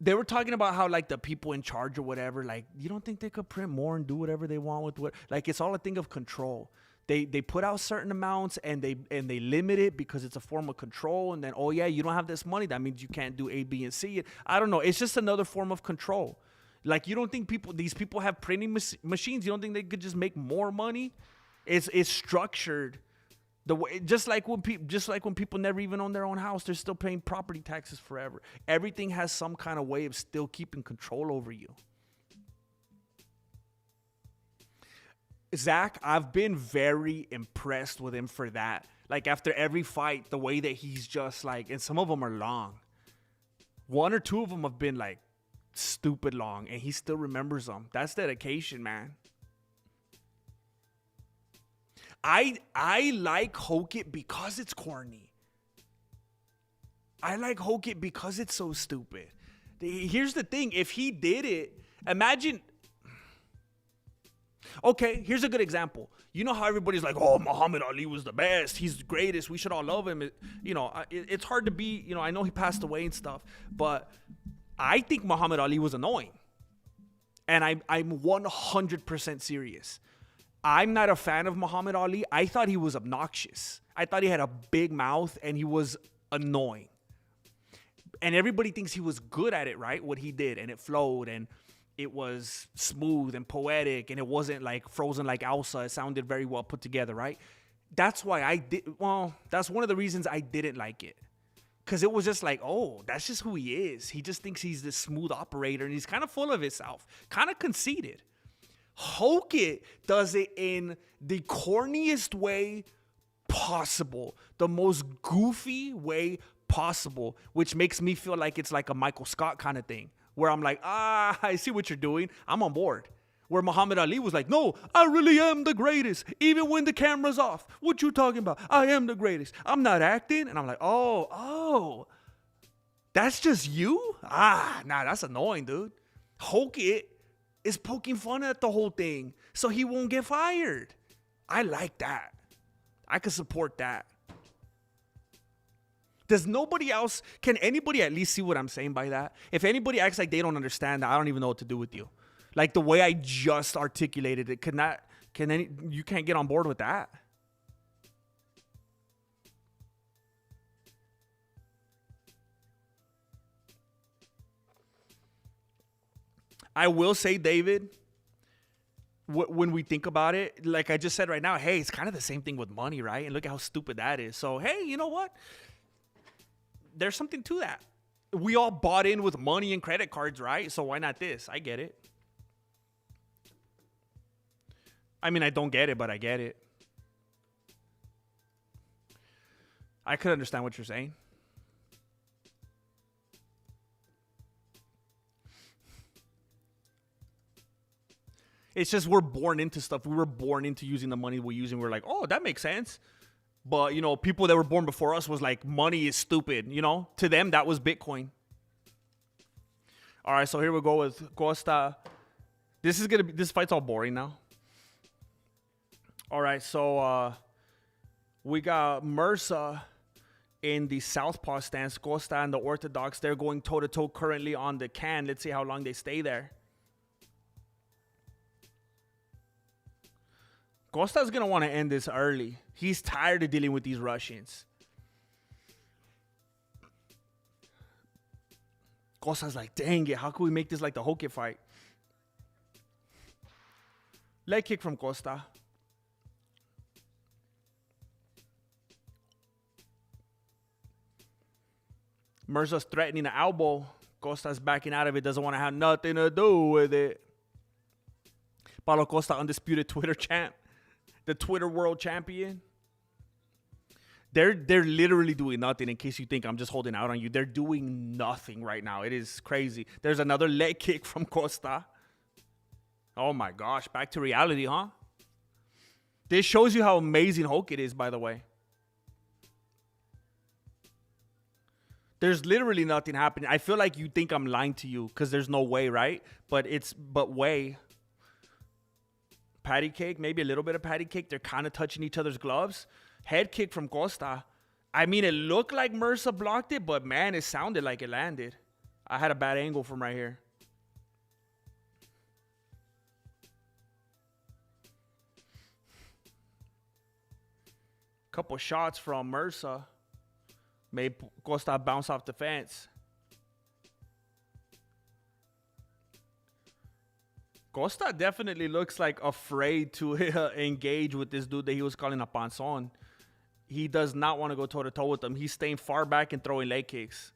They were talking about how, like, the people in charge or whatever, like, you don't think they could print more and do whatever they want with what? Like, it's all a thing of control. They put out certain amounts and they limit it because it's a form of control. And then, oh yeah, you don't have this money. That means you can't do A, B, and C. I don't know. It's just another form of control. Like, you don't think these people have printing machines? You don't think they could just make more money? It's structured. The way, just like when people never even own their own house, they're still paying property taxes forever. Everything has some kind of way of still keeping control over you. Zach, I've been very impressed with him for that. Like, after every fight, the way that he's just like, and some of them are long. One or two of them have been like stupid long, and he still remembers them. That's dedication, man. I like Hokit because it's corny. I like Hokit because it's so stupid. Here's the thing. If he did it, imagine. Okay, here's a good example. You know how everybody's like, oh, Muhammad Ali was the best. He's the greatest. We should all love him. It's hard to be, I know he passed away and stuff, but I think Muhammad Ali was annoying. And I'm 100% serious. I'm not a fan of Muhammad Ali. I thought he was obnoxious. I thought he had a big mouth and he was annoying. And everybody thinks he was good at it, right? What he did, and it flowed, and it was smooth and poetic, and it wasn't like frozen like Elsa. It sounded very well put together, right? That's why that's one of the reasons I didn't like it. Because it was just like, oh, that's just who he is. He just thinks he's this smooth operator, and he's kind of full of himself, kind of conceited. Hokit does it in the corniest way possible, the most goofy way possible, which makes me feel like it's like a Michael Scott kind of thing, where I'm like, I see what you're doing. I'm on board. Where Muhammad Ali was like, no, I really am the greatest, even when the camera's off. What you talking about? I am the greatest. I'm not acting. And I'm like, oh, that's just you? Nah, that's annoying, dude. Hokit is poking fun at the whole thing so he won't get fired. I like that. I can support that. Can anybody at least see what I'm saying by that? If anybody acts like they don't understand, I don't even know what to do with you. Like the way I just articulated it, you can't get on board with that? I will say, David, when we think about it, like I just said right now, hey, it's kind of the same thing with money, right? And look at how stupid that is. So, hey, you know what? There's something to that. We all bought in with money and credit cards, right? So why not this? I get it. I mean, I don't get it, but I get it. I could understand what you're saying. It's just we're born into stuff. We were born into using the money we're using. We're like, oh, that makes sense. But, people that were born before us was like, money is stupid. To them, that was Bitcoin. All right, so here we go with Costa. This fight's all boring now. All right, so we got Murza in the southpaw stance. Costa and the orthodox, they're going toe-to-toe currently on the can. Let's see how long they stay there. Costa's going to want to end this early. He's tired of dealing with these Russians. Costa's like, dang it, how can we make this like the Hokit fight? Leg kick from Costa. Murza's threatening the elbow. Costa's backing out of it, doesn't want to have nothing to do with it. Paulo Costa, undisputed Twitter champ. The Twitter world champion. They're literally doing nothing, in case you think I'm just holding out on you. They're doing nothing right now. It is crazy. There's another leg kick from Costa. Oh my gosh, back to reality, huh? This shows you how amazing Hokit is, by the way. There's literally nothing happening. I feel like you think I'm lying to you because there's no way, right? But way. Patty cake, maybe a little bit of patty cake. They're kind of touching each other's gloves. Head kick from Costa. I mean, it looked like Murza blocked it, but man, it sounded like it landed. I had a bad angle from right here. Couple shots from Murza made Costa bounce off the fence. Costa definitely looks like afraid to engage with this dude that he was calling a panzón. He does not want to go toe-to-toe with him. He's staying far back and throwing leg kicks.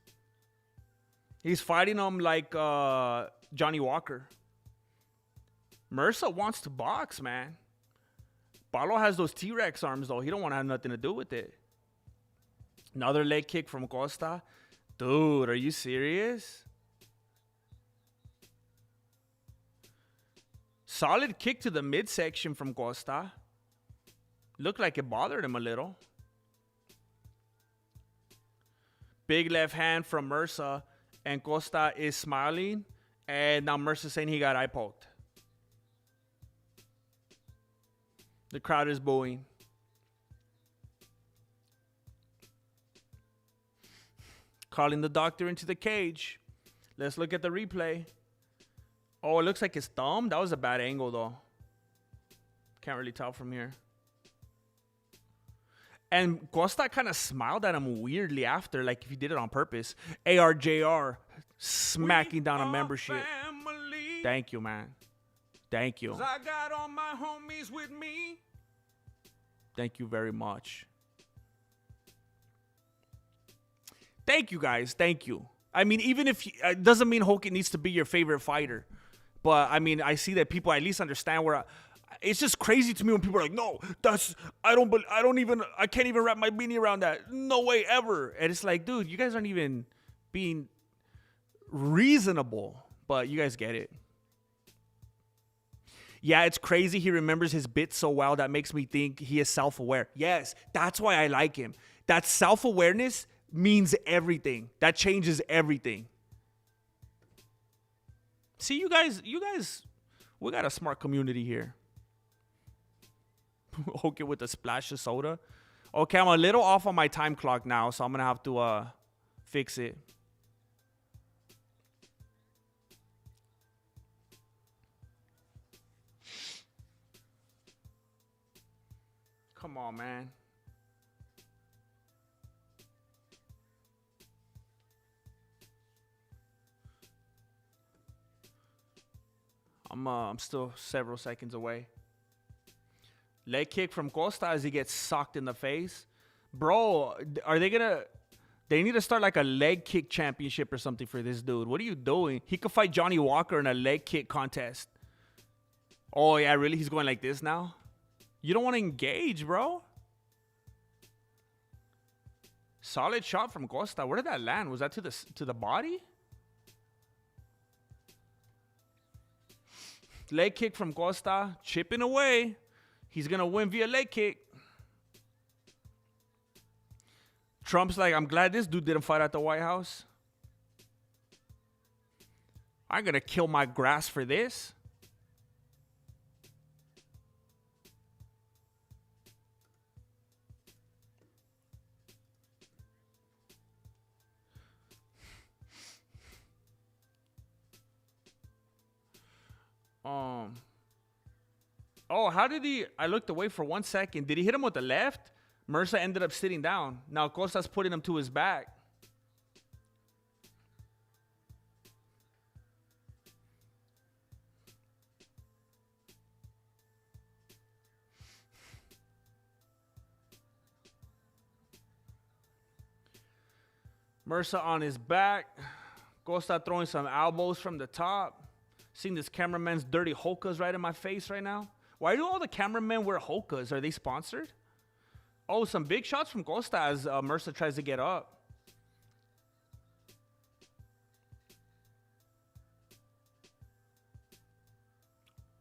He's fighting him like Johnny Walker. Murza wants to box, man. Paulo has those T-Rex arms, though. He don't want to have nothing to do with it. Another leg kick from Costa. Dude, are you serious? Solid kick to the midsection from Costa. Looked like it bothered him a little. Big left hand from Murza, and Costa is smiling, and now Murza's saying he got eye poked. The crowd is booing. Calling the doctor into the cage. Let's look at the replay. Oh, it looks like his thumb. That was a bad angle, though. Can't really tell from here. And Costa kind of smiled at him weirdly after, like if he did it on purpose. ARJR smacking down a membership. Family. Thank you, man. Thank you. 'Cause I got all my homies with me. Thank you very much. Thank you, guys. Thank you. I mean, even if it doesn't mean Hokit needs to be your favorite fighter, but I mean, I see that people at least understand where. It's just crazy to me when people are like, "No, I can't even wrap my beanie around that. No way ever." And it's like, dude, you guys aren't even being reasonable, but you guys get it. Yeah, it's crazy. He remembers his bits so well that makes me think he is self-aware. Yes, that's why I like him. That self-awareness means everything. That changes everything. See, you guys, we got a smart community here. Okay, with a splash of soda. Okay, I'm a little off on my time clock now, so I'm gonna have to fix it. Come on, man. I'm still several seconds away. Leg kick from Costa as he gets socked in the face. Bro, they need to start like a leg kick championship or something for this dude. What are you doing? He could fight Johnny Walker in a leg kick contest. Oh, yeah, really? He's going like this now? You don't want to engage, bro. Solid shot from Costa. Where did that land? Was that to the body? Leg kick from Costa. Chipping away. He's going to win via leg kick. Trump's like, I'm glad this dude didn't fight at the White House. I'm going to kill my grass for this. Oh, how did he? I looked away for 1 second. Did he hit him with the left? Murza ended up sitting down. Now Costa's putting him to his back. Murza on his back. Costa throwing some elbows from the top. Seeing this cameraman's dirty hokas right in my face right now. Why do all the cameramen wear hokas? Are they sponsored? Oh, some big shots from Costa as Murza tries to get up.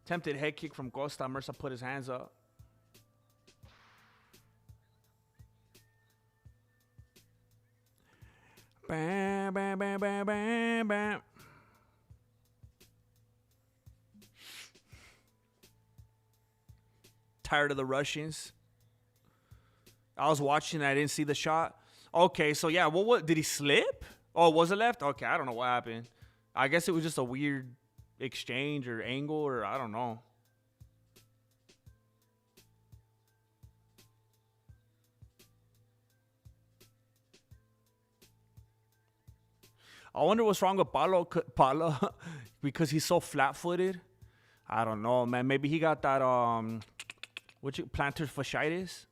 Tempted head kick from Costa. Murza put his hands up. Bam, bam, bam, bam, bam, bam. Tired of the Russians. I was watching. I didn't see the shot. Okay, so yeah. What did he slip? Oh, was it left? Okay, I don't know what happened. I guess it was just a weird exchange or angle, or I don't know. I wonder what's wrong with Paulo because he's so flat-footed. I don't know, man. Maybe he got that plantar fasciitis.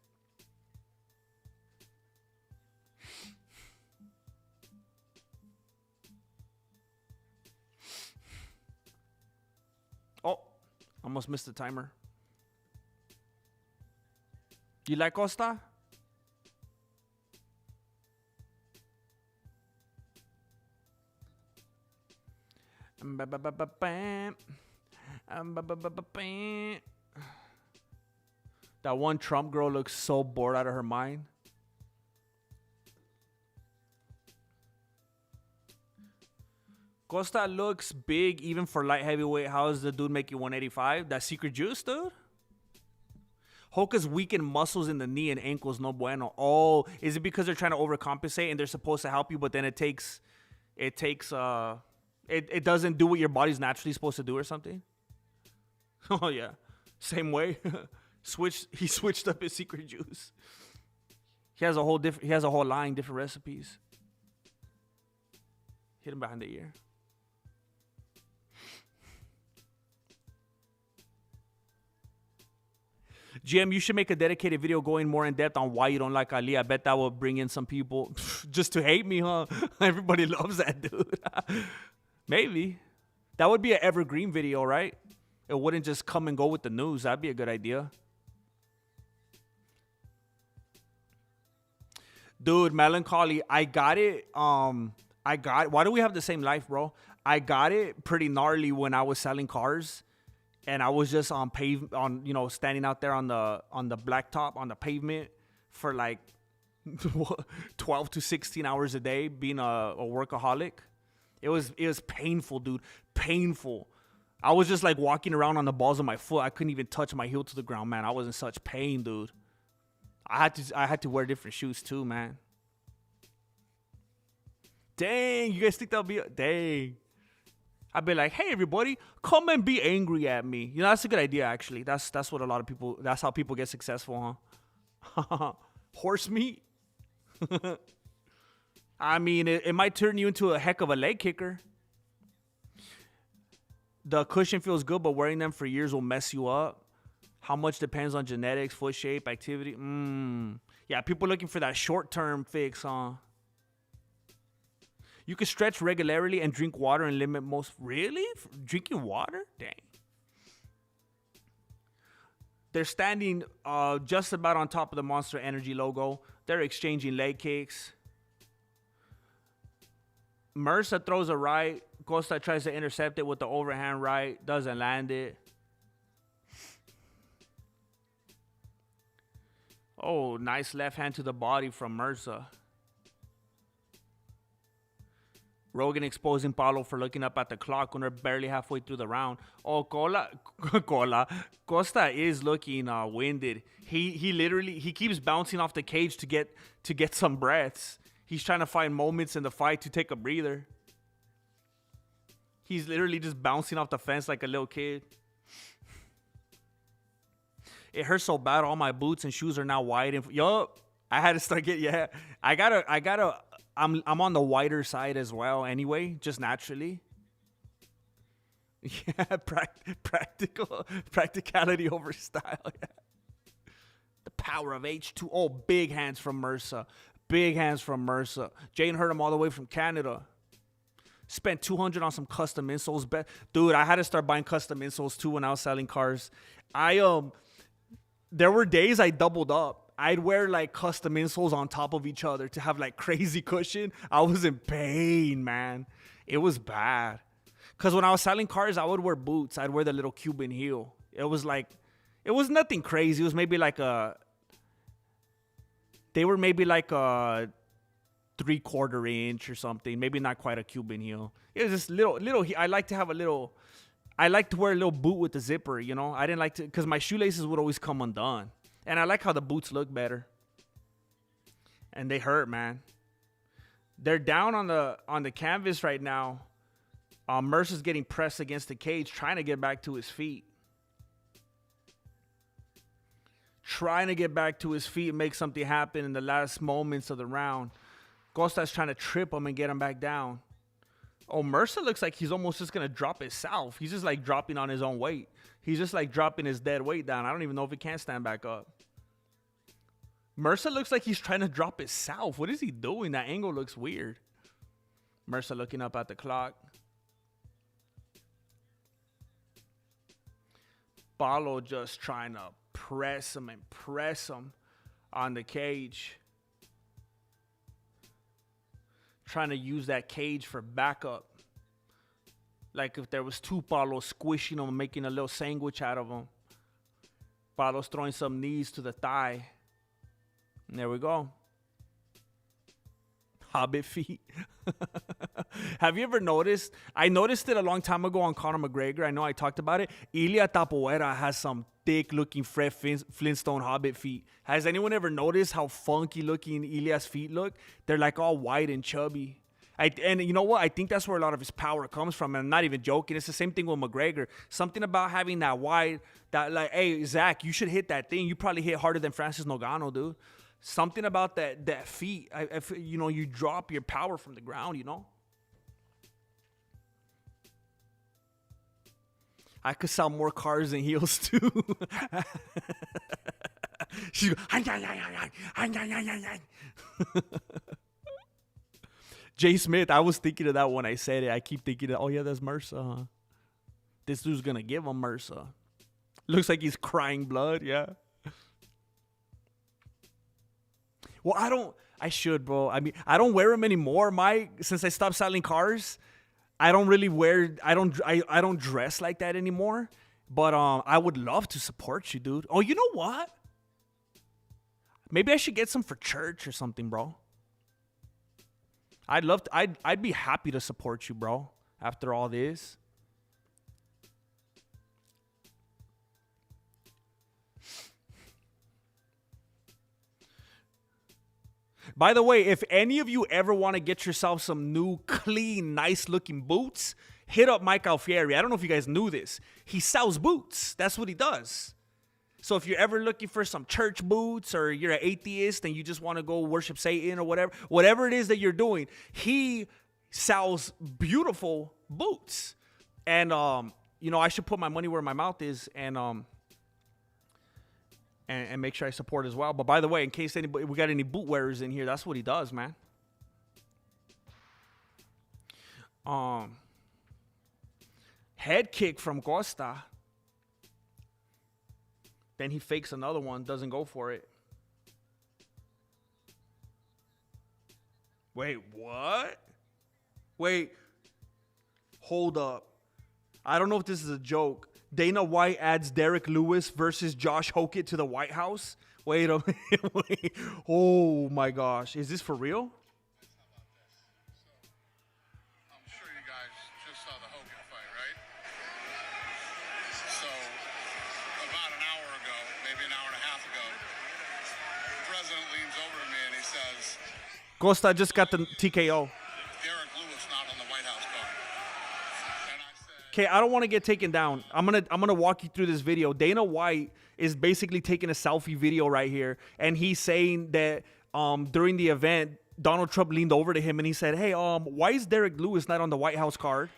Oh, almost missed the timer. You like Costa? That That one Trump girl looks so bored out of her mind. Costa looks big even for light heavyweight. How is the dude making 185? That secret juice, dude? Hoka's weakened muscles in the knee and ankles, no bueno. Oh, is it because they're trying to overcompensate and they're supposed to help you, but then it doesn't do what your body's naturally supposed to do or something? Oh yeah, same way. He switched up his secret juice. He has a whole line, different recipes. Hit him behind the ear. GM, you should make a dedicated video going more in depth on why you don't like Ali. I bet that will bring in some people just to hate me, huh? Everybody loves that dude. Maybe. That would be an evergreen video, right? It wouldn't just come and go with the news. That'd be a good idea. Dude, melancholy. I got it. Why do we have the same life, bro? I got it pretty gnarly when I was selling cars. And I was just standing out there on the blacktop, on the pavement for like 12 to 16 hours a day, being a workaholic. It was painful, dude. Painful. I was just like walking around on the balls of my foot. I couldn't even touch my heel to the ground, man. I was in such pain, dude. I had to wear different shoes too, man. Dang, you guys think that'll be dang. I'd be like, hey, everybody, come and be angry at me. You know, that's a good idea, actually. That's what a lot of people, that's how people get successful, huh? Horse meat? I mean, it might turn you into a heck of a leg kicker. The cushion feels good, but wearing them for years will mess you up. How much depends on genetics, foot shape, activity? Yeah, people looking for that short-term fix, huh? You can stretch regularly and drink water and limit most... Really? Drinking water? Dang. They're standing just about on top of the Monster Energy logo. They're exchanging leg kicks. Murza throws a right. Costa tries to intercept it with the overhand right. Doesn't land it. Oh, nice left hand to the body from Murza. Rogan exposing Paulo for looking up at the clock when they're barely halfway through the round. Oh, Costa is looking winded. He literally keeps bouncing off the cage to get some breaths. He's trying to find moments in the fight to take a breather. He's literally just bouncing off the fence like a little kid. It hurts so bad. All my boots and shoes are now wide. Yup, I had to start getting. Yeah, I gotta. I'm on the wider side as well. Anyway, just naturally. Yeah, practicality over style. Yeah. The power of H2. Oh, big hands from Murza. Big hands from Murza. Jane heard him all the way from Canada. Spent $200 on some custom insoles. Dude, I had to start buying custom insoles too when I was selling cars. There were days I doubled up. I'd wear like custom insoles on top of each other to have like crazy cushion. I was in pain, man. It was bad. Because when I was selling cars, I would wear boots. I'd wear the little Cuban heel. It was nothing crazy. It was maybe like they were maybe like a 3/4 inch or something. Maybe not quite a Cuban heel. It was just little. I like to wear a little boot with the zipper, you know. I didn't like to, because my shoelaces would always come undone. And I like how the boots look better. And they hurt, man. They're down on the canvas right now. Mercer's getting pressed against the cage, trying to get back to his feet. Trying to get back to his feet and make something happen in the last moments of the round. Costa's trying to trip him and get him back down. Oh, Mercer looks like he's almost just going to drop himself. He's just like dropping on his own weight. He's just like dropping his dead weight down. I don't even know if he can stand back up. Mercer looks like he's trying to drop himself. What is he doing? That angle looks weird. Mercer looking up at the clock. Paulo just trying to press him and press him on the cage. Trying to use that cage for backup. Like if there was two Paulos squishing him and making a little sandwich out of him. Paulo's throwing some knees to the thigh. And there we go. Hobbit feet. Have you ever noticed? I noticed it a long time ago on Conor McGregor. I know I talked about it. Ilia Tapoeira has some thick-looking Fred Flintstone Hobbit feet. Has anyone ever noticed how funky-looking Ilia's feet look? They're like all white and chubby. And you know what? I think that's where a lot of his power comes from. And I'm not even joking. It's the same thing with McGregor. Something about having that wide, that like, hey, Zach, you should hit that thing. You probably hit harder than Francis Ngannou, dude. Something about that feet. You know, you drop your power from the ground, you know? I could sell more cars than heels, too. She goes, Jay Smith, I was thinking of that when I said it. I keep thinking, oh, yeah, that's MRSA, huh? This dude's going to give him MRSA. Looks like he's crying blood, yeah. Well, I should, bro. I mean, I don't wear them anymore, Mike. Since I stopped selling cars, I don't really wear, I don't dress like that anymore. But I would love to support you, dude. Oh, you know what? Maybe I should get some for church or something, bro. I'd be happy to support you, bro, after all this. By the way, if any of you ever want to get yourself some new, clean, nice-looking boots, hit up Mike Alfieri. I don't know if you guys knew this. He sells boots. That's what he does. So if you're ever looking for some church boots, or you're an atheist and you just want to go worship Satan or whatever it is that you're doing, he sells beautiful boots. And, you know, I should put my money where my mouth is and make sure I support as well. But by the way, in case we got any boot wearers in here, that's what he does, man. Head kick from Costa. Then he fakes another one, doesn't go for it. Wait, what? Wait, hold up. I don't know if this is a joke. Dana White adds Derek Lewis versus Josh Hokit to the White House. Wait a minute. Wait. Oh, my gosh. Is this for real? I'm sure you guys just saw the Hokit fight, right? So, about an hour ago, maybe an hour and a half ago, the president leans over to me and he says, Costa just got the TKO. Derek Lewis not on the White House card. And I said, Okay, I don't want to get taken down. I'm gonna walk you through this video. Dana White is basically taking a selfie video right here, and he's saying that during the event, Donald Trump leaned over to him and he said, "Hey, why is Derek Lewis not on the White House card?"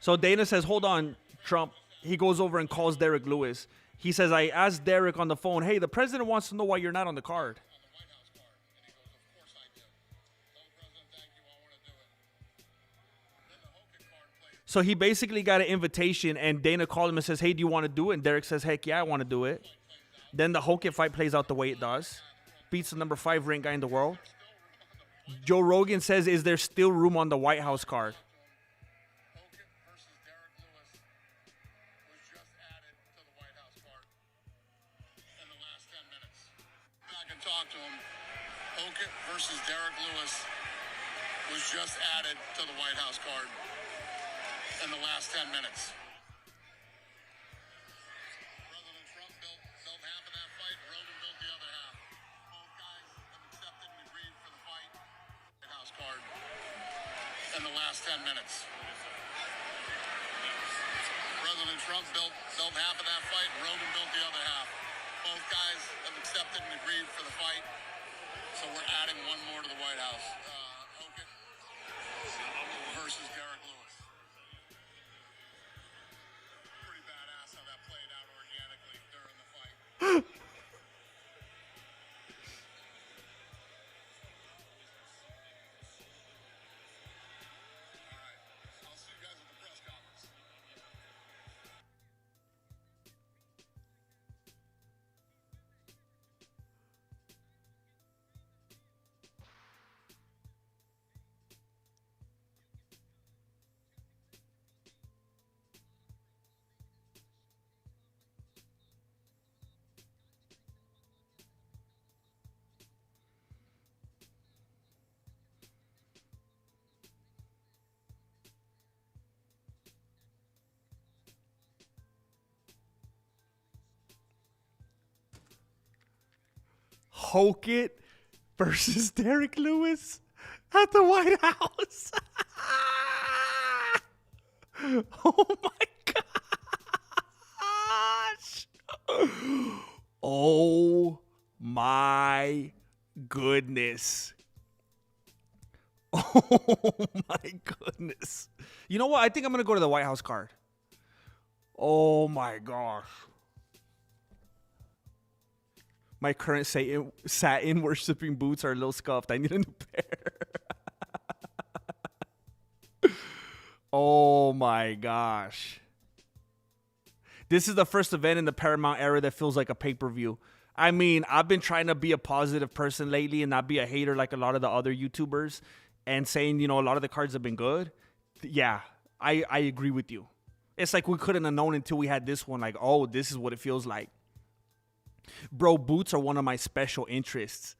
So Dana says, "Hold on, Trump." He goes over and calls Derek Lewis. He says, "I asked Derek on the phone, hey, the president wants to know why you're not on the card." So he basically got an invitation, and Dana called him and says, "Hey, do you want to do it?" And Derek says, "Heck yeah, I want to do it." Then the Hokit fight plays out the way it does. Beats the number 5 ranked guy in the world. Joe Rogan says, "Is there still room on the White House card?" Hokit versus Derek Lewis was just added to the White House card in the last 10 minutes. I can talk to him. Hokit versus Derek Lewis was just added to the White House card in the last 10 minutes. President Trump built half of that fight. Rogan built the other half. Both guys have accepted and agreed for the fight. White House card in the last 10 minutes. President Trump built half of that fight. Rogan built the other half. Both guys have accepted and agreed for the fight. So we're adding one more to the White House. Hokit versus Derek Lewis. Pretty badass how that played out organically during the fight. All right. I'll see you guys at the press conference. Hokit versus Derek Lewis at the White House. Oh my gosh. Oh my goodness. Oh my goodness. You know what? I think I'm going to go to the White House card. Oh my gosh. My current satin worshipping boots are a little scuffed. I need a new pair. Oh my gosh. This is the first event in the Paramount era that feels like a pay-per-view. I mean, I've been trying to be a positive person lately and not be a hater like a lot of the other YouTubers and saying, you know, a lot of the cards have been good. Yeah, I agree with you. It's like we couldn't have known until we had this one. Like, oh, this is what it feels like. Bro, boots are one of my special interests.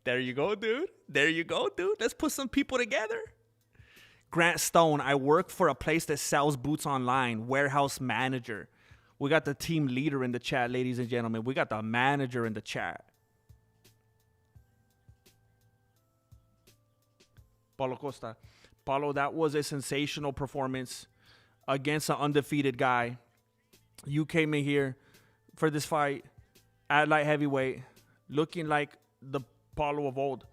There you go, dude. There you go, dude. Let's put some people together. Grant Stone, I work for a place that sells boots online. Warehouse manager. We got the team leader in the chat, ladies and gentlemen. We got the manager in the chat. Paulo Costa. Paulo, that was a sensational performance against an undefeated guy. You came in here for this fight at light heavyweight, looking like the Paulo of old.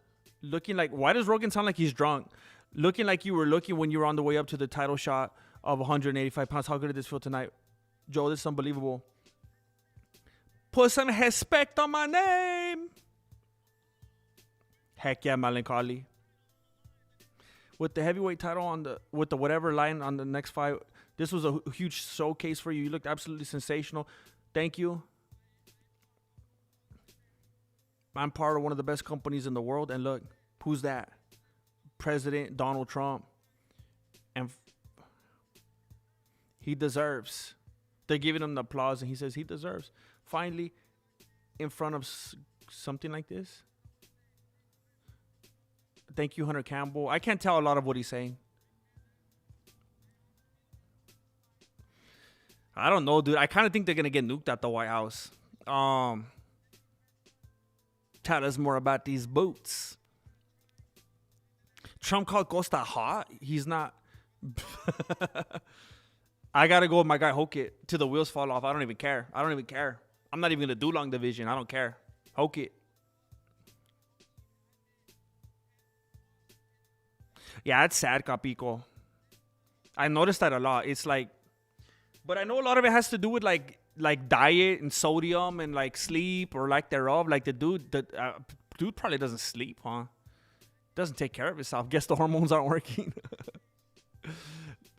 Looking like, why does Rogan sound like he's drunk? Looking like you were looking when you were on the way up to the title shot of 185 pounds. How good did this feel tonight? Joe, this is unbelievable. Put some respect on my name. Heck yeah, Malenkali. With the heavyweight title on the, with the whatever line on the next fight, this was a huge showcase for you. You looked absolutely sensational. Thank you. I'm part of one of the best companies in the world. And look, who's that? President Donald Trump. And he deserves. They're giving him the applause, and he says he deserves. Finally, in front of something like this. Thank you, Hunter Campbell. I can't tell a lot of what he's saying. I don't know, dude. I kind of think they're going to get nuked at the White House. Tell us more about these boots. Trump called Costa hot. He's not. I got to go with my guy Hokit till the wheels fall off. I don't even care. I don't even care. I'm not even going to do long division. I don't care. Hokit. Yeah, it's sad, Capico. I noticed that a lot. It's like, but I know a lot of it has to do with like diet and sodium and like sleep or lack thereof. Like the dude probably doesn't sleep, huh? Doesn't take care of himself. Guess the hormones aren't working.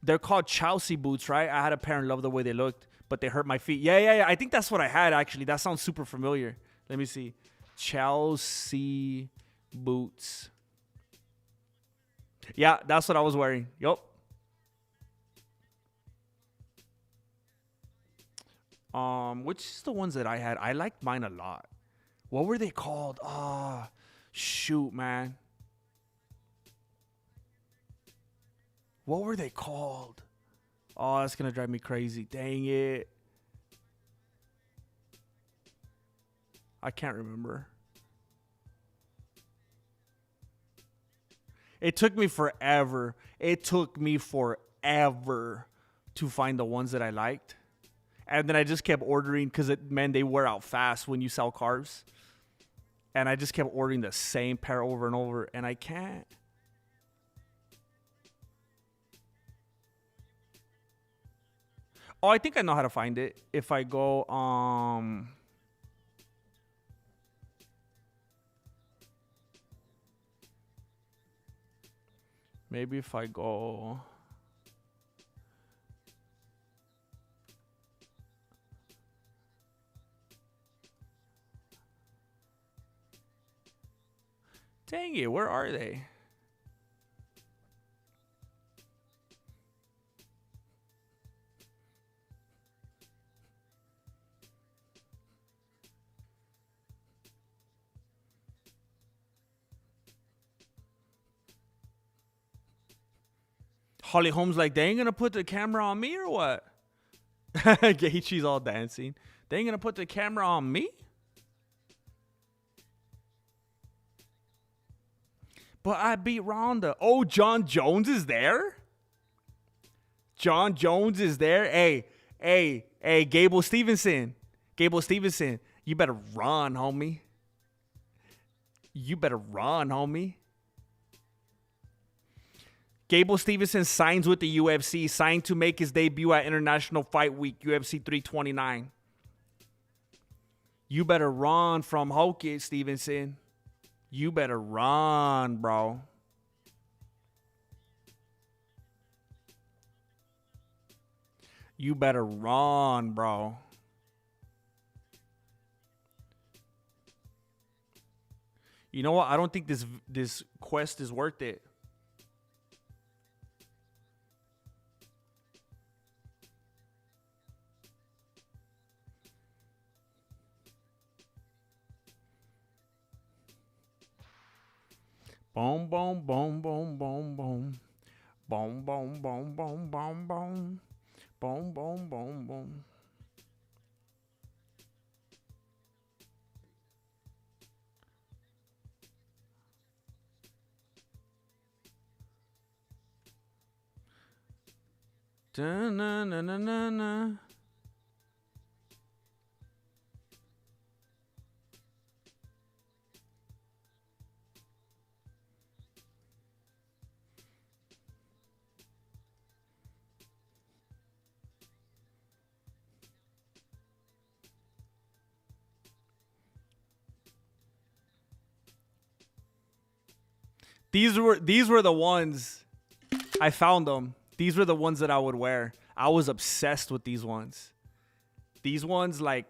They're called Chelsea boots, right? I had a pair and loved the way they looked, but they hurt my feet. Yeah. I think that's what I had, actually. That sounds super familiar. Let me see. Chelsea boots. Yeah, that's what I was wearing. Yup. Which is the ones that I had? I liked mine a lot. What were they called? Ah, shoot, man. What were they called? Oh, that's gonna drive me crazy. Dang it. I can't remember. It took me forever. It took me forever to find the ones that I liked. And then I just kept ordering because they wear out fast when you sell carbs. And I just kept ordering the same pair over and over. And I can't. Oh, I think I know how to find it. If I go, maybe if I go. Dang it, where are they? Holly Holmes like, they ain't gonna put the camera on me or what? Gaethje's all dancing. They ain't gonna put the camera on me? But I beat Ronda. Oh, John Jones is there? John Jones is there? Hey, Gable Stevenson. Gable Stevenson, you better run, homie. You better run, homie. Gable Stevenson signs with the UFC, signed to make his debut at International Fight Week, UFC 329. You better run from Hokit, Stevenson. You better run, bro. You better run, bro. You know what? I don't think this quest is worth it. Boom, boom, boom, boom, boom, boom. Boom, boom, boom, boom, boom, boom. Boom, boom, boom, boom. Da-na-na-na-na-na. These were the ones I found them. These were the ones that I would wear. I was obsessed with these ones. These ones like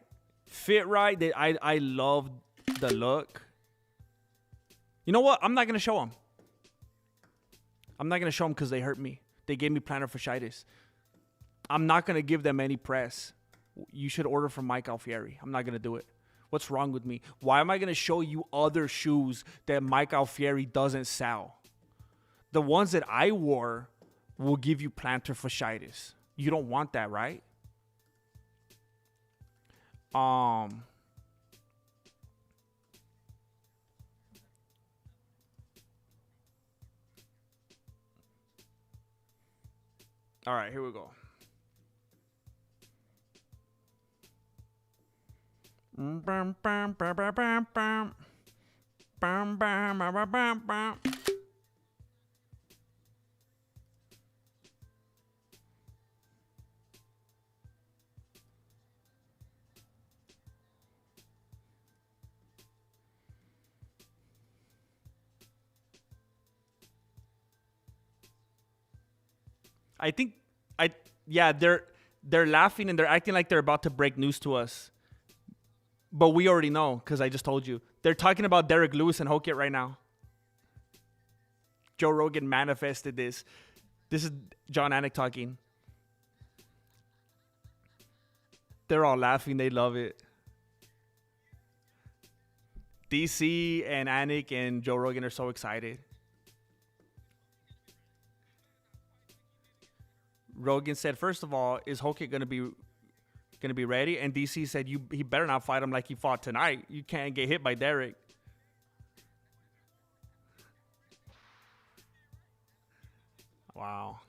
fit right. I love the look. You know what? I'm not gonna show them. I'm not gonna show them because they hurt me. They gave me plantar fasciitis. I'm not gonna give them any press. You should order from Mike Alfieri. I'm not gonna do it. What's wrong with me? Why am I going to show you other shoes that Mike Alfieri doesn't sell? The ones that I wore will give you plantar fasciitis. You don't want that, right? All right, here we go. Bam, bam, bam, bam, bam, bam. Bam, bam, bam, bam, bam, bam. They're laughing and they're acting like they're about to break news to us. But we already know because I just told you. They're talking about Derek Lewis and Hokit right now. Joe Rogan manifested this. This is John Anik talking. They're all laughing. They love it. DC and Anik and Joe Rogan are so excited. Rogan said, first of all, is Hokit going to be ready? And DC said, he better not fight him like he fought tonight. You can't get hit by Derek. Wow.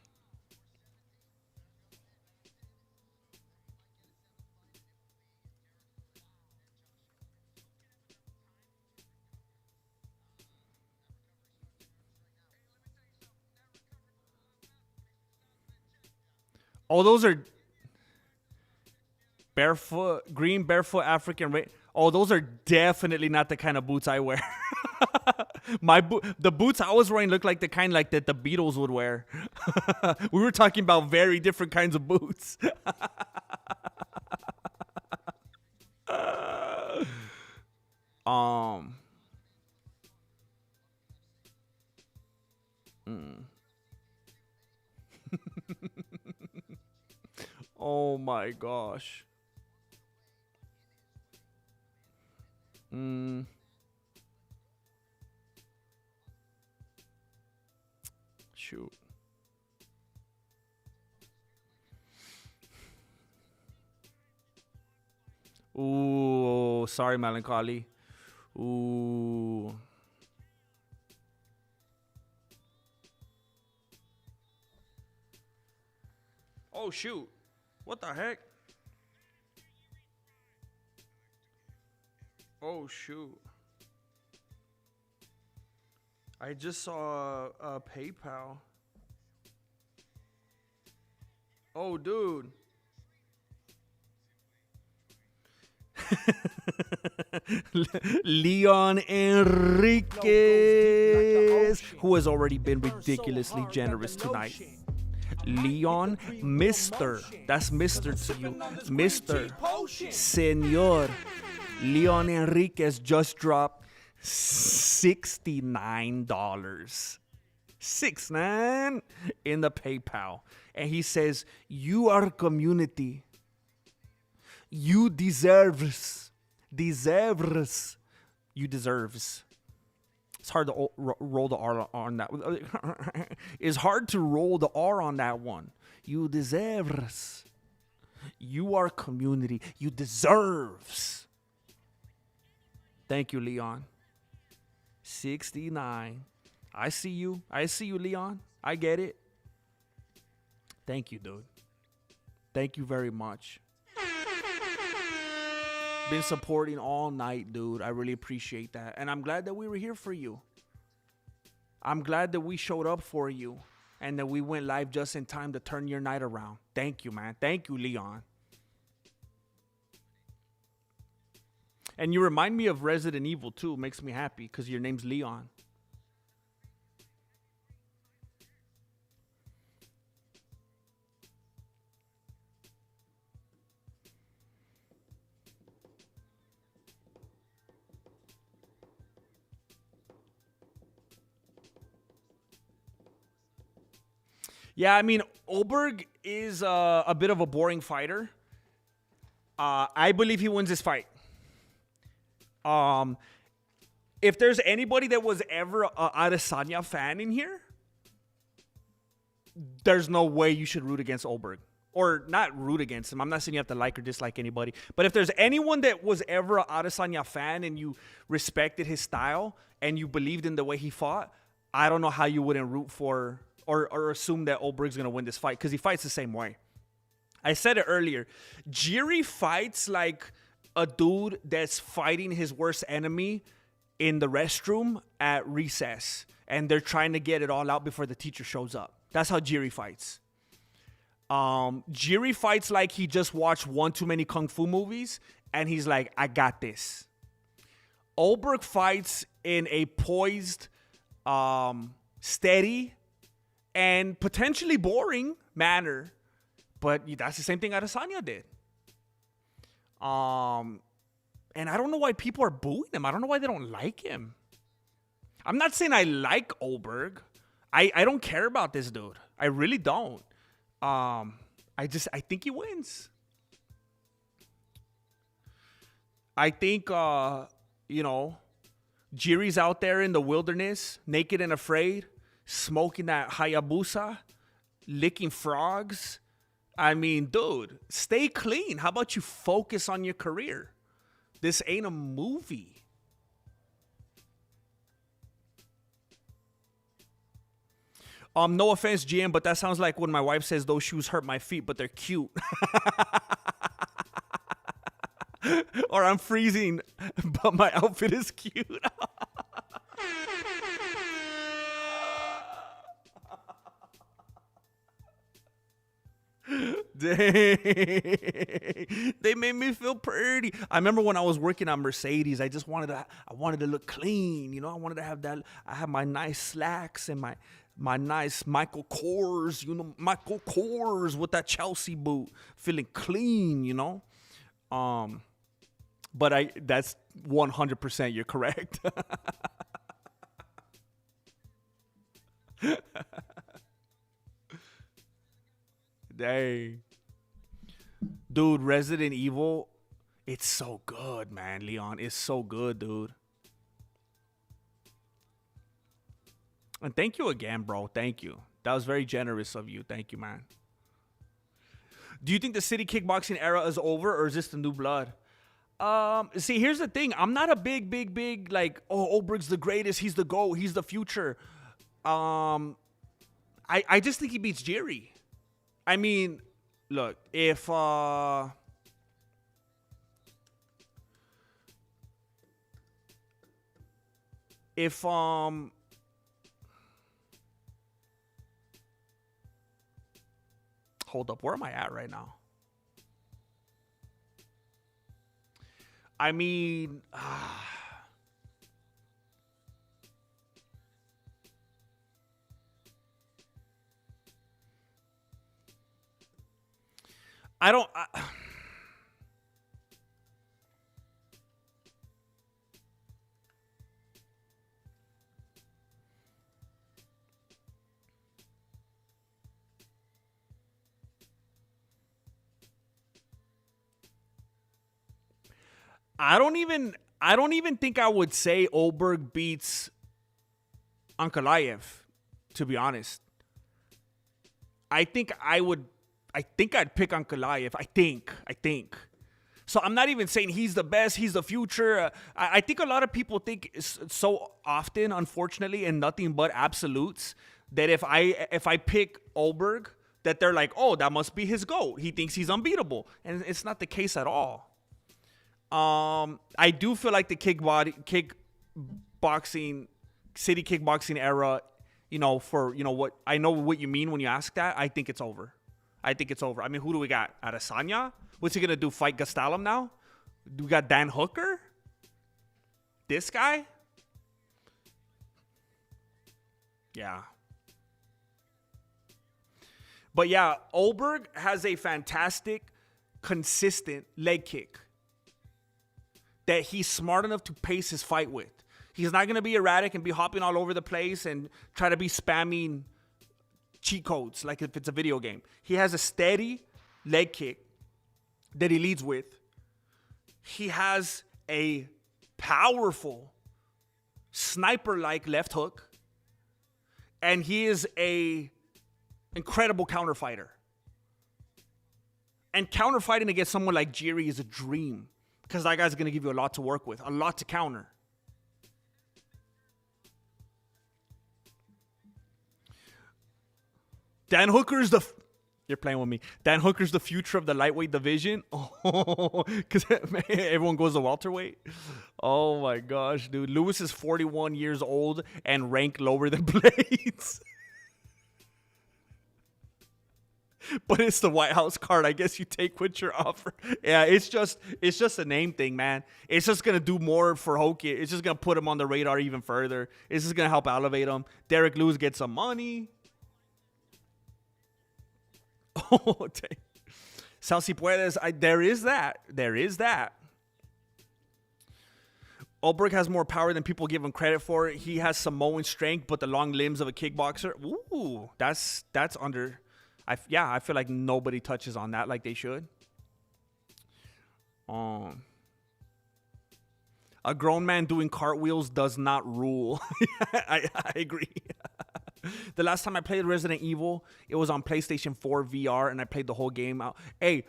Oh, those are green barefoot African. Oh, those are definitely not the kind of boots I wear. The boots I was wearing look like the kind like that the Beatles would wear. We were talking about very different kinds of boots. Oh my gosh. Shoot. Ooh, sorry, Melancholy. Ooh. Oh, shoot. What the heck? Oh, shoot. I just saw a PayPal. Oh, dude. Leon Enriquez, who has already been ridiculously generous tonight. Leon, Mr. That's Mr. to you. Mr. Senor. Leon Enriquez just dropped $69. 69 in the PayPal. And he says, you are community. You deserves. You deserves. It's hard to roll the R on that. It's hard to roll the R on that one. You deserves. You are community. You deserves. Thank you, Leon. 69. I see you. I see you, Leon. I get it. Thank you, dude. Thank you very much. Been supporting all night, dude. I really appreciate that. And I'm glad that we were here for you. I'm glad that we showed up for you and that we went live just in time to turn your night around. Thank you, man. Thank you, Leon. And you remind me of Resident Evil, too. Makes me happy because your name's Leon. Yeah, I mean, Ulberg is a bit of a boring fighter. I believe he wins this fight. If there's anybody that was ever a Adesanya fan in here, there's no way you should root against Ulberg. Or not root against him. I'm not saying you have to like or dislike anybody. But if there's anyone that was ever a Adesanya fan and you respected his style and you believed in the way he fought, I don't know how you wouldn't root for or assume that Ulberg's going to win this fight because he fights the same way. I said it earlier. Jiří fights like a dude that's fighting his worst enemy in the restroom at recess. And they're trying to get it all out before the teacher shows up. That's how Jiří fights. Jiří fights like he just watched one too many Kung Fu movies. And he's like, I got this. Ulberg fights in a poised, steady, and potentially boring manner. But that's the same thing Adesanya did. And I don't know why people are booing him. I don't know why they don't like him. I'm not saying I like Ulberg. I don't care about this dude. I really don't. I think he wins. I think, Jiří's out there in the wilderness, naked and afraid, smoking that Hayabusa, licking frogs. I mean, dude, stay clean. How about you focus on your career? This ain't a movie. No offense, GM, but that sounds like when my wife says those shoes hurt my feet, but they're cute. Or I'm freezing, but my outfit is cute. Dang. They made me feel pretty. I remember when I was working on Mercedes, I wanted to look clean, I wanted to have that. I had my nice slacks and my nice Michael Kors, Michael Kors with that Chelsea boot, feeling clean, But that's 100% you're correct. Dang. Dude, Resident Evil, it's so good, man, Leon. It's so good, dude. And thank you again, bro. Thank you. That was very generous of you. Thank you, man. Do you think the city kickboxing era is over, or is this the new blood? See, here's the thing. I'm not a big, like, Ulberg's the greatest. He's the GOAT. He's the future. I just think he beats Jiří. I mean, look, if hold up, where am I at right now? I mean, I don't. I don't even think I would say Ulberg beats Ankalaev, to be honest. I think I'd pick Ankalaev. I think. So I'm not even saying he's the best, he's the future. I think a lot of people think so often, unfortunately, and nothing but absolutes, that if I pick Ulberg, that they're like, oh, that must be his GOAT. He thinks he's unbeatable. And it's not the case at all. I do feel like the kickboxing, city kickboxing era, what I know what you mean when you ask that. I think it's over. I mean, who do we got? Adesanya? What's he gonna do? Fight Gastelum now? We got Dan Hooker? This guy? Yeah. But yeah, Ulberg has a fantastic, consistent leg kick that he's smart enough to pace his fight with. He's not going to be erratic and be hopping all over the place and try to be spamming cheat codes like if it's a video game. He has a steady leg kick that he leads with. He has a powerful sniper-like left hook. And he is a incredible counter fighter. And counter fighting against someone like Jiří is a dream. Because that guy's going to give you a lot to work with, a lot to counter. Dan Hooker's you're playing with me. Dan Hooker's the future of the lightweight division. Oh, because everyone goes to welterweight. Oh my gosh, dude. Lewis is 41 years old and ranked lower than Blaydes. But it's the White House card. I guess you take what you're offered. Yeah, it's just a name thing, man. It's just going to do more for Hokit. It's just going to put him on the radar even further. It's just going to help elevate him. Derek Lewis gets some money. Oh, dang. Sal si puedes. There is that. Ulberg has more power than people give him credit for. He has Samoan strength, but the long limbs of a kickboxer. Ooh, that's under... I feel like nobody touches on that like they should. A grown man doing cartwheels does not rule. I agree. The last time I played Resident Evil, it was on PlayStation 4 VR, and I played the whole game out. Hey,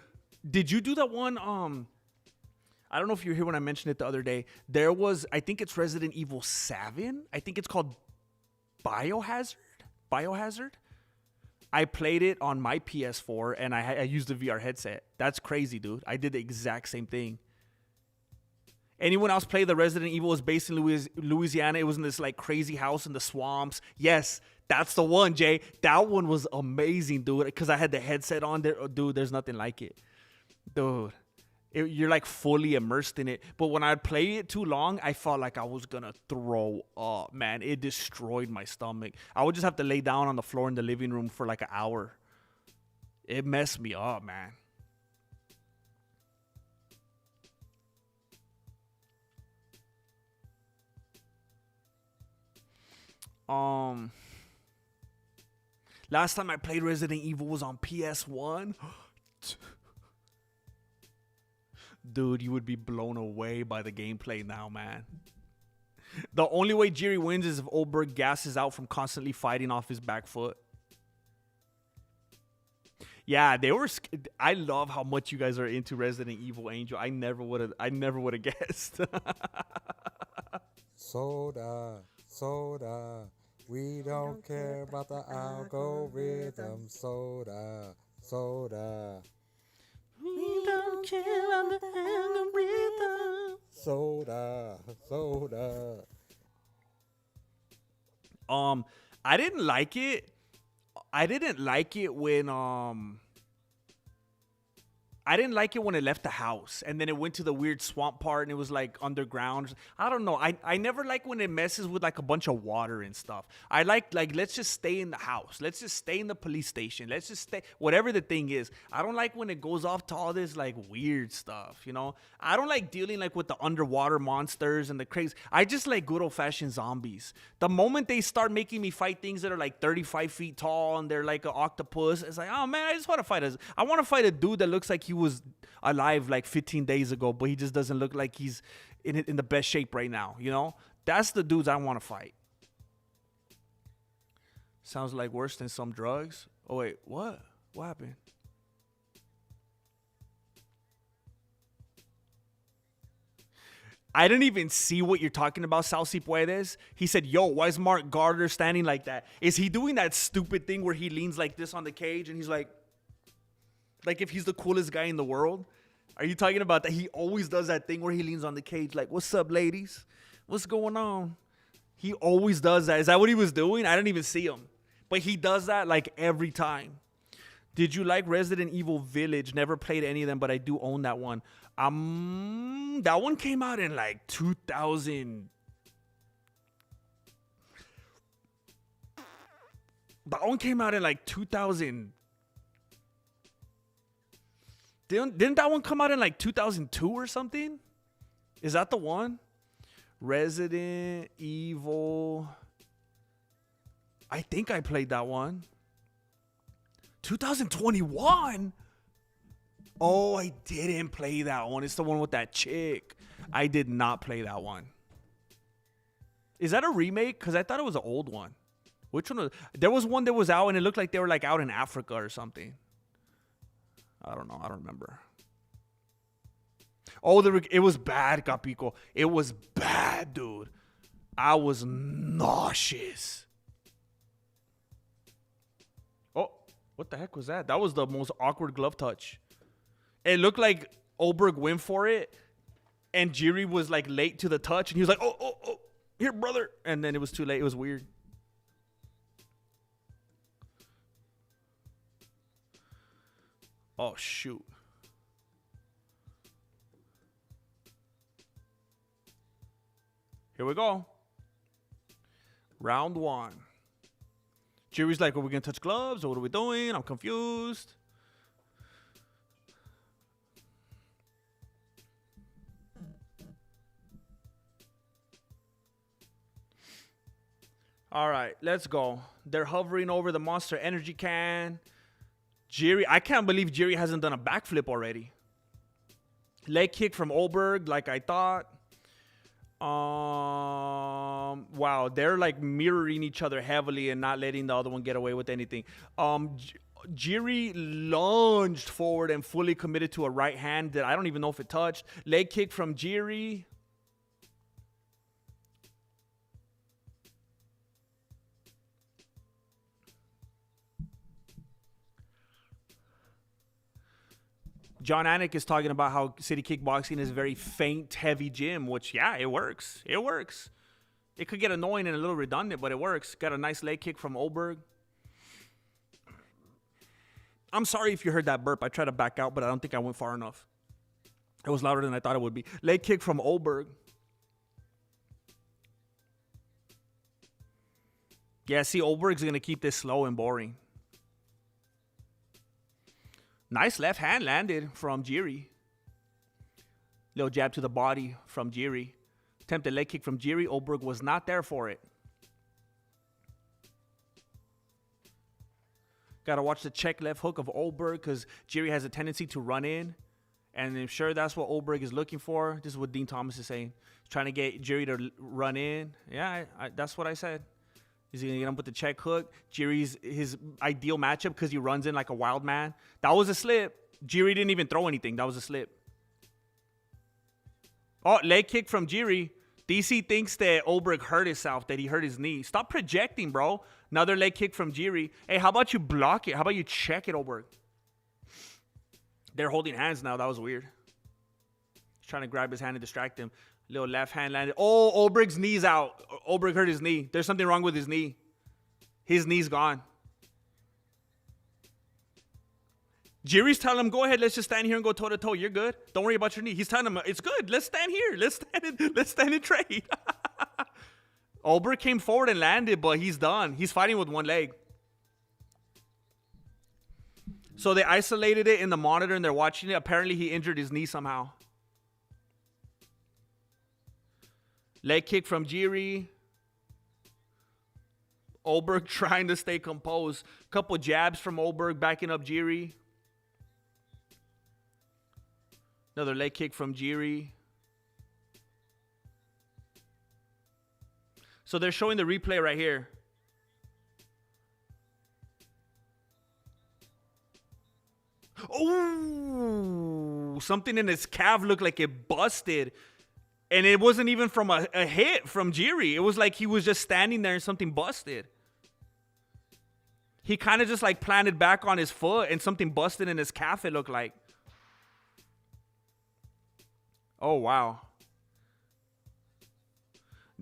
did you do that one? I don't know if you were here when I mentioned it the other day. There was, I think it's Resident Evil 7. I think it's called Biohazard. I played it on my PS4, and I used a VR headset. That's crazy, dude. I did the exact same thing. Anyone else play the Resident Evil? Is based in Louisiana. It was in this like crazy house in the swamps. Yes, that's the one, Jay. That one was amazing, dude, because I had the headset on there. Oh, dude, there's nothing like it. Dude. You're like fully immersed in it. But when I played it too long, I felt like I was going to throw up, man. It destroyed my stomach. I would just have to lay down on the floor in the living room for like an hour. It messed me up, man. Last time I played Resident Evil was on PS1. Dude, you would be blown away by the gameplay now, man. The only way Jiří wins is if Ulberg gasses out from constantly fighting off his back foot. Yeah, I love how much you guys are into Resident Evil, Angel. I never would have guessed. Soda. We don't care about the algorithm. Soda. soda. We don't care about the algorithm. Soda, soda. I didn't like it. I didn't like it when I didn't like it when it left the house and then it went to the weird swamp part and it was like underground. I don't know. I never like when it messes with like a bunch of water and stuff. I like let's just stay in the house. Let's just stay in the police station. Let's just stay whatever the thing is. I don't like when it goes off to all this like weird stuff, you know? I don't like dealing like with the underwater monsters and the crazy. I just like good old fashioned zombies. The moment they start making me fight things that are like 35 feet tall and they're like an octopus, it's like, oh man, I just want to fight I want to fight a dude that looks like he was alive like 15 days ago, but he just doesn't look like he's in the best shape right now, you know? That's the dudes I want to fight. Sounds like worse than some drugs. Oh wait, what? What happened? I didn't even see what you're talking about, Salsi Puedes. He said, yo, why is Mark Gardner standing like that? Is he doing that stupid thing where he leans like this on the cage and he's like if he's the coolest guy in the world? Are you talking about that? He always does that thing where he leans on the cage like, what's up, ladies? What's going on? He always does that. Is that what he was doing? I didn't even see him. But he does that like every time. Did you like Resident Evil Village? Never played any of them, but I do own that one. That one came out in like 2000. That one came out in like 2000. Didn't that one come out in like 2002 or something? Is that the one? Resident Evil. I think I played that one. 2021? Oh, I didn't play that one. It's the one with that chick. I did not play that one. Is that a remake? Because I thought it was an old one. Which one was? There was one that was out and it looked like they were like out in Africa or something. I don't know. I don't remember. Oh, it was bad, Capico. It was bad, dude. I was nauseous. Oh, what the heck was that? That was the most awkward glove touch. It looked like Ulberg went for it, and Jiří was like late to the touch, and he was like, oh, here, brother. And then it was too late. It was weird. Oh, shoot. Here we go. Round one. Jiří's like, are we going to touch gloves? Or what are we doing? I'm confused. All right, let's go. They're hovering over the Monster Energy can. Jiří, I can't believe Jiří hasn't done a backflip already. Leg kick from Ulberg, like I thought. Wow, they're like mirroring each other heavily and not letting the other one get away with anything. Jiří lunged forward and fully committed to a right hand that I don't even know if it touched. Leg kick from Jiří. John Anik is talking about how City Kickboxing is a very feint heavy gym, which, yeah, it works. It works. It could get annoying and a little redundant, but it works. Got a nice leg kick from Ulberg. I'm sorry if you heard that burp. I tried to back out, but I don't think I went far enough. It was louder than I thought it would be. Leg kick from Ulberg. Yeah, see, Ulberg's going to keep this slow and boring. Nice left hand landed from Jiří. Little jab to the body from Jiří. Attempted leg kick from Jiří. Ulberg was not there for it. Got to watch the check left hook of Ulberg because Jiří has a tendency to run in. And I'm sure that's what Ulberg is looking for. This is what Dean Thomas is saying. He's trying to get Jiří to run in. Yeah, that's what I said. He's going to get him with the check hook. Jiří's his ideal matchup because he runs in like a wild man. That was a slip. Jiří didn't even throw anything. That was a slip. Oh, leg kick from Jiří. DC thinks that Ulberg hurt himself, that he hurt his knee. Stop projecting, bro. Another leg kick from Jiří. Hey, how about you block it? How about you check it, Ulberg? They're holding hands now. That was weird. He's trying to grab his hand and distract him. Little left hand landed. Oh, Ulberg's knee's out. Ulberg hurt his knee. There's something wrong with his knee. His knee's gone. Jiří's telling him, go ahead, let's just stand here and go toe to toe. You're good. Don't worry about your knee. He's telling him, it's good. Let's stand here. Let's stand and trade. Ulberg came forward and landed, but he's done. He's fighting with one leg. So they isolated it in the monitor and they're watching it. Apparently he injured his knee somehow. Leg kick from Jiří. Ulberg trying to stay composed. Couple jabs from Ulberg backing up Jiří. Another leg kick from Jiří. So they're showing the replay right here. Oh, something in his calf looked like it busted. And it wasn't even from a hit from Jiří. It was like he was just standing there and something busted. He kind of just like planted back on his foot and something busted in his calf, it looked like. Oh, wow.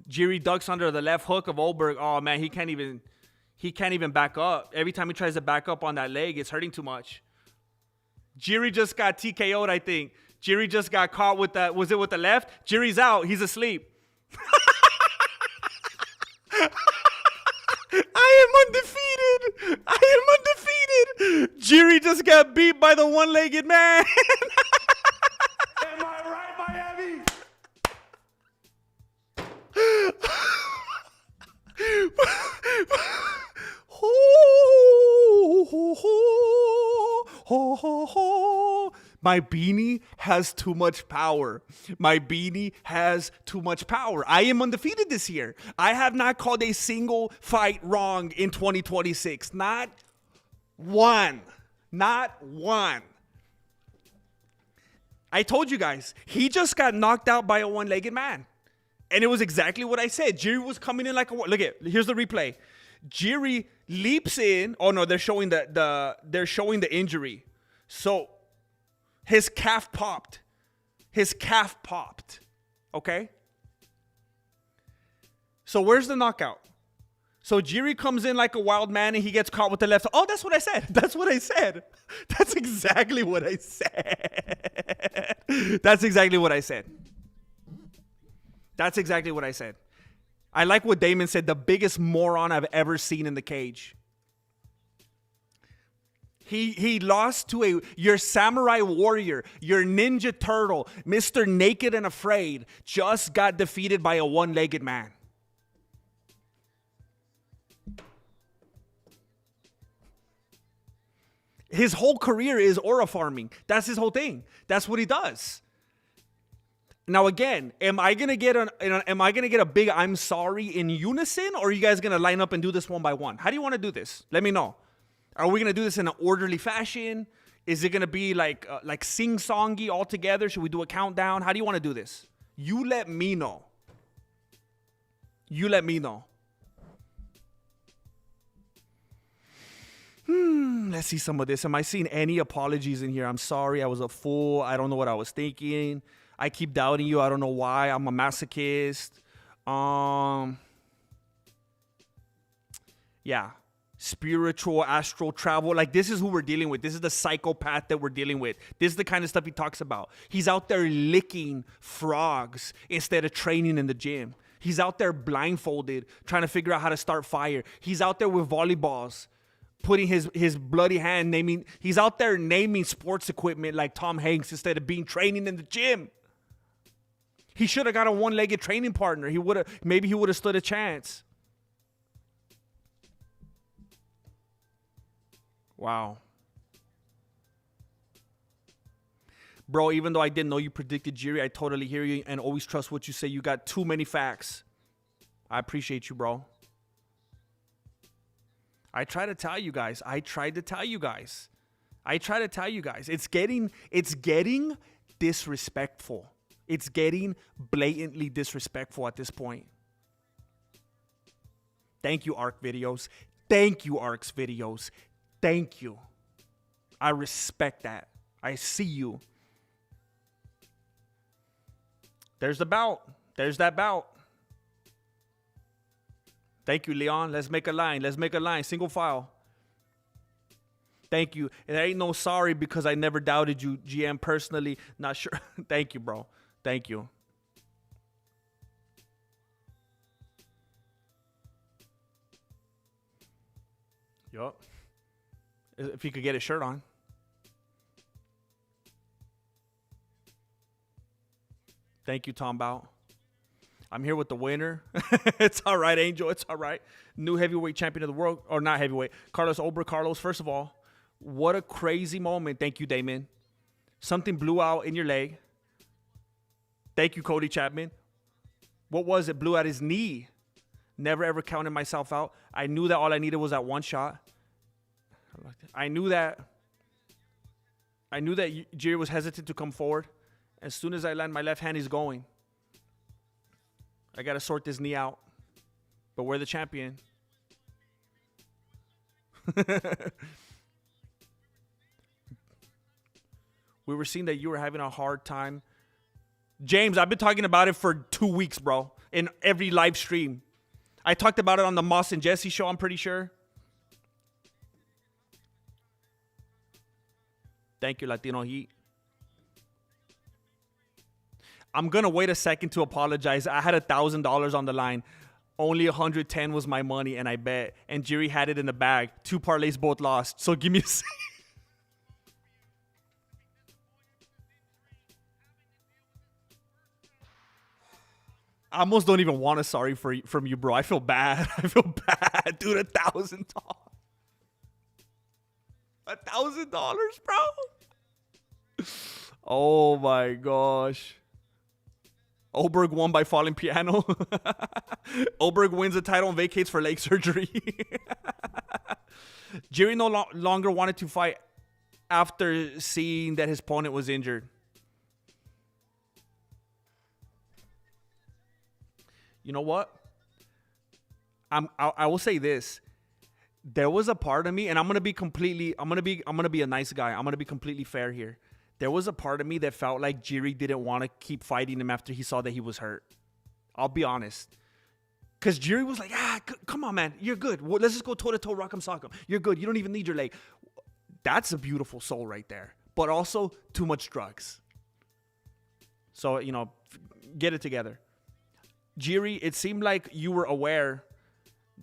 Jiří ducks under the left hook of Ulberg. Oh, man, he can't even back up. Every time he tries to back up on that leg, it's hurting too much. Jiří just got TKO'd, I think. Jiří just got caught with that. Was it with the left? Jiří's out. He's asleep. I am undefeated. Jiří just got beat by the one-legged man. Am I right, Miami? My beanie has too much power. My beanie has too much power. I am undefeated this year. I have not called a single fight wrong in 2026. Not one. Not one. I told you guys, he just got knocked out by a one-legged man. And it was exactly what I said. Jiří was coming in like a... Look at, here's the replay. Jiří leaps in. Oh no, they're showing the injury. So his calf popped. Okay? So where's the knockout? So Jiří comes in like a wild man and he gets caught with the left. Oh, that's what I said. That's exactly what I said. That's exactly what I said. I like what Damon said. The biggest moron I've ever seen in the cage. He lost to your samurai warrior, your ninja turtle, Mr. Naked and Afraid, just got defeated by a one-legged man. His whole career is aura farming. That's his whole thing. That's what he does. Now again, am I gonna get a big I'm sorry in unison, or are you guys gonna line up and do this one by one? How do you want to do this? Let me know. Are we gonna do this in an orderly fashion? Is it gonna be like sing-songy all together? Should we do a countdown? How do you want to do this? You let me know. Let's see some of this. Am I seeing any apologies in here? I'm sorry, I was a fool. I don't know what I was thinking. I keep doubting you. I don't know why. I'm a masochist. Yeah. Spiritual, astral travel. Like, this is who we're dealing with. This is the psychopath that we're dealing with. This is the kind of stuff he talks about. He's out there licking frogs instead of training in the gym. He's out there blindfolded, trying to figure out how to start fire. He's out there with volleyballs, putting his bloody hand, he's out there naming sports equipment like Tom Hanks instead of training in the gym. He should have got a one-legged training partner. Maybe he would have stood a chance. Wow. Bro, even though I didn't know you predicted Jiří, I totally hear you and always trust what you say. You got too many facts. I appreciate you, bro. I try to tell you guys. It's getting disrespectful. It's getting blatantly disrespectful at this point. Thank you, Arc Videos. Thank you, Arcs Videos. Thank you. I respect that. I see you. There's the bout. There's that bout. Thank you, Leon. Let's make a line. Let's make a line. Single file. Thank you. And there ain't no sorry because I never doubted you, GM, personally. Not sure. Thank you, bro. Thank you. Yup. If he could get his shirt on. Thank you, Tom Bao. I'm here with the winner. It's all right, Angel. It's all right. New heavyweight champion of the world. Or not heavyweight. CarlosUlberg. Carlos, first of all, what a crazy moment. Thank you, Damon. Something blew out in your leg. Thank you, Cody Chapman. What was it? Blew out his knee. Never, ever counted myself out. I knew that all I needed was that one shot. I knew that Jiří was hesitant to come forward. As soon as I land my left hand, he's going. I got to sort this knee out. But we're the champion. We were seeing that you were having a hard time. James, I've been talking about it for 2 weeks, bro. In every live stream. I talked about it on the Moss and Jesse show, I'm pretty sure. Thank you, Latino Heat. I'm going to wait a second to apologize. I had $1,000 on the line. Only 110 was my money, and I bet. And Jiří had it in the bag. 2 parlays both lost. So give me a second. I almost don't even want a sorry from you, bro. I feel bad. I feel bad. Dude, $1,000. $1,000, bro? Oh, my gosh. Ulberg won by falling piano. Ulberg wins the title and vacates for leg surgery. Jiří no longer wanted to fight after seeing that his opponent was injured. You know what? I will say this. There was a part of me, and I'm gonna be a nice guy. I'm gonna be completely fair here. There was a part of me that felt like Jiří didn't want to keep fighting him after he saw that he was hurt. I'll be honest. Because Jiří was like, come on, man. You're good. Well, let's just go toe-to-toe, rock'em sock'em. You're good. You don't even need your leg. That's a beautiful soul right there. But also, too much drugs. So, get it together. Jiří, it seemed like you were aware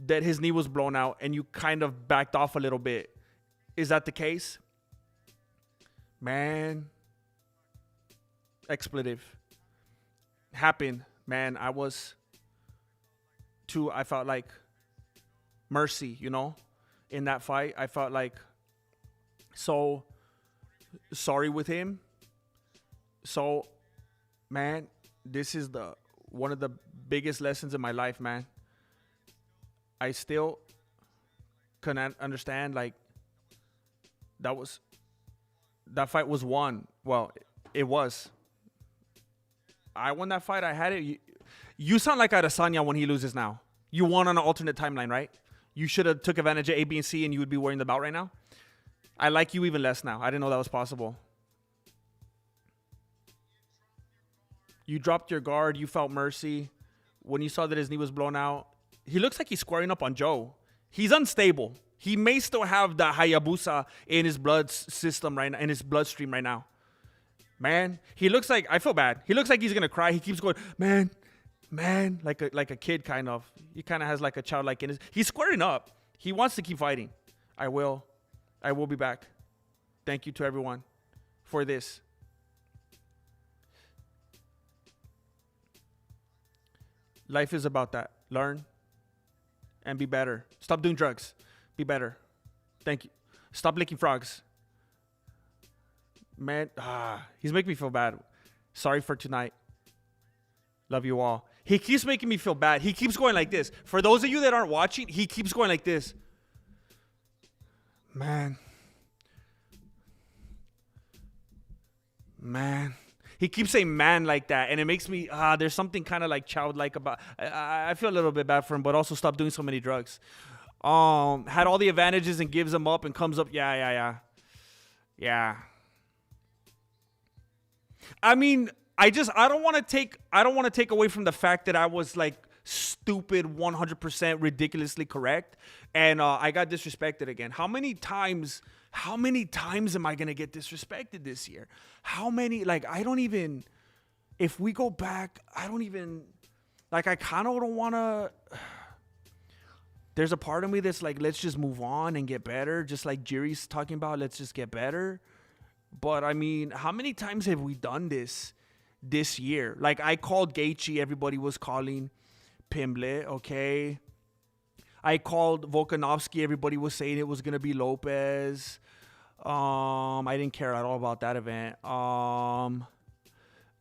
that his knee was blown out and you kind of backed off a little bit. Is that the case? Man, expletive. Happened, man. I felt like mercy, in that fight. I felt like so sorry with him. So, man, this is one of the biggest lessons in my life, man. I still couldn't understand, that fight was won. Well, it was. I won that fight. I had it. You sound like Adesanya when he loses now. You won on an alternate timeline, right? You should have took advantage of A, B, and C, and you would be wearing the belt right now. I like you even less now. I didn't know that was possible. You dropped your guard. You felt mercy. When you saw that his knee was blown out, he looks like he's squaring up on Joe. He's unstable. He may still have the Hayabusa in his blood system right now, in his bloodstream right now. Man, he looks like, I feel bad. He looks like he's going to cry. He keeps going, man, like a kid kind of. He kind of has like a childlike innocence. He's squaring up. He wants to keep fighting. I will be back. Thank you to everyone for this. Life is about that. Learn and be better. Stop doing drugs. Be better. Thank you. Stop licking frogs. Man, he's making me feel bad. Sorry for tonight. Love you all. He keeps making me feel bad. He keeps going like this. For those of you that aren't watching, he keeps going like this. Man. He keeps saying man like that, and it makes me, there's something kind of like childlike about, I feel a little bit bad for him, but also stop doing so many drugs. Had all the advantages and gives them up and comes up, yeah. I mean, I don't want to take away from the fact that I was like stupid, 100% ridiculously correct, and I got disrespected again. How many times am I gonna get disrespected this year? How many? Like, I don't even. If we go back, I don't even. Like, I kind of don't want to. There's a part of me that's like, let's just move on and get better. Just like Jiří's talking about, let's just get better. But I mean, how many times have we done this year? Like, I called Gaethje, everybody was calling Pimble, okay? I called Volkanovski, everybody was saying it was gonna be Lopez. I didn't care at all about that event.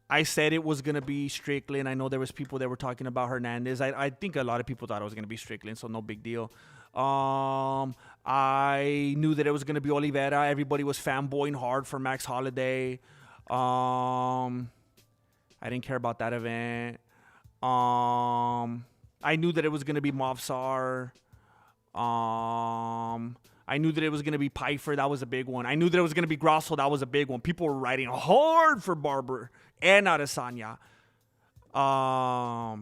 I said it was going to be Strickland. I know there was people that were talking about Hernandez. I think a lot of people thought it was going to be Strickland, so no big deal. I knew that it was going to be Oliveira. Everybody was fanboying hard for Max Holloway. I didn't care about that event. I knew that it was going to be Movsar. I knew that it was going to be Pfeiffer. That was a big one. I knew that it was going to be Grosso. That was a big one. People were riding hard for Barber and Adesanya. Yeah,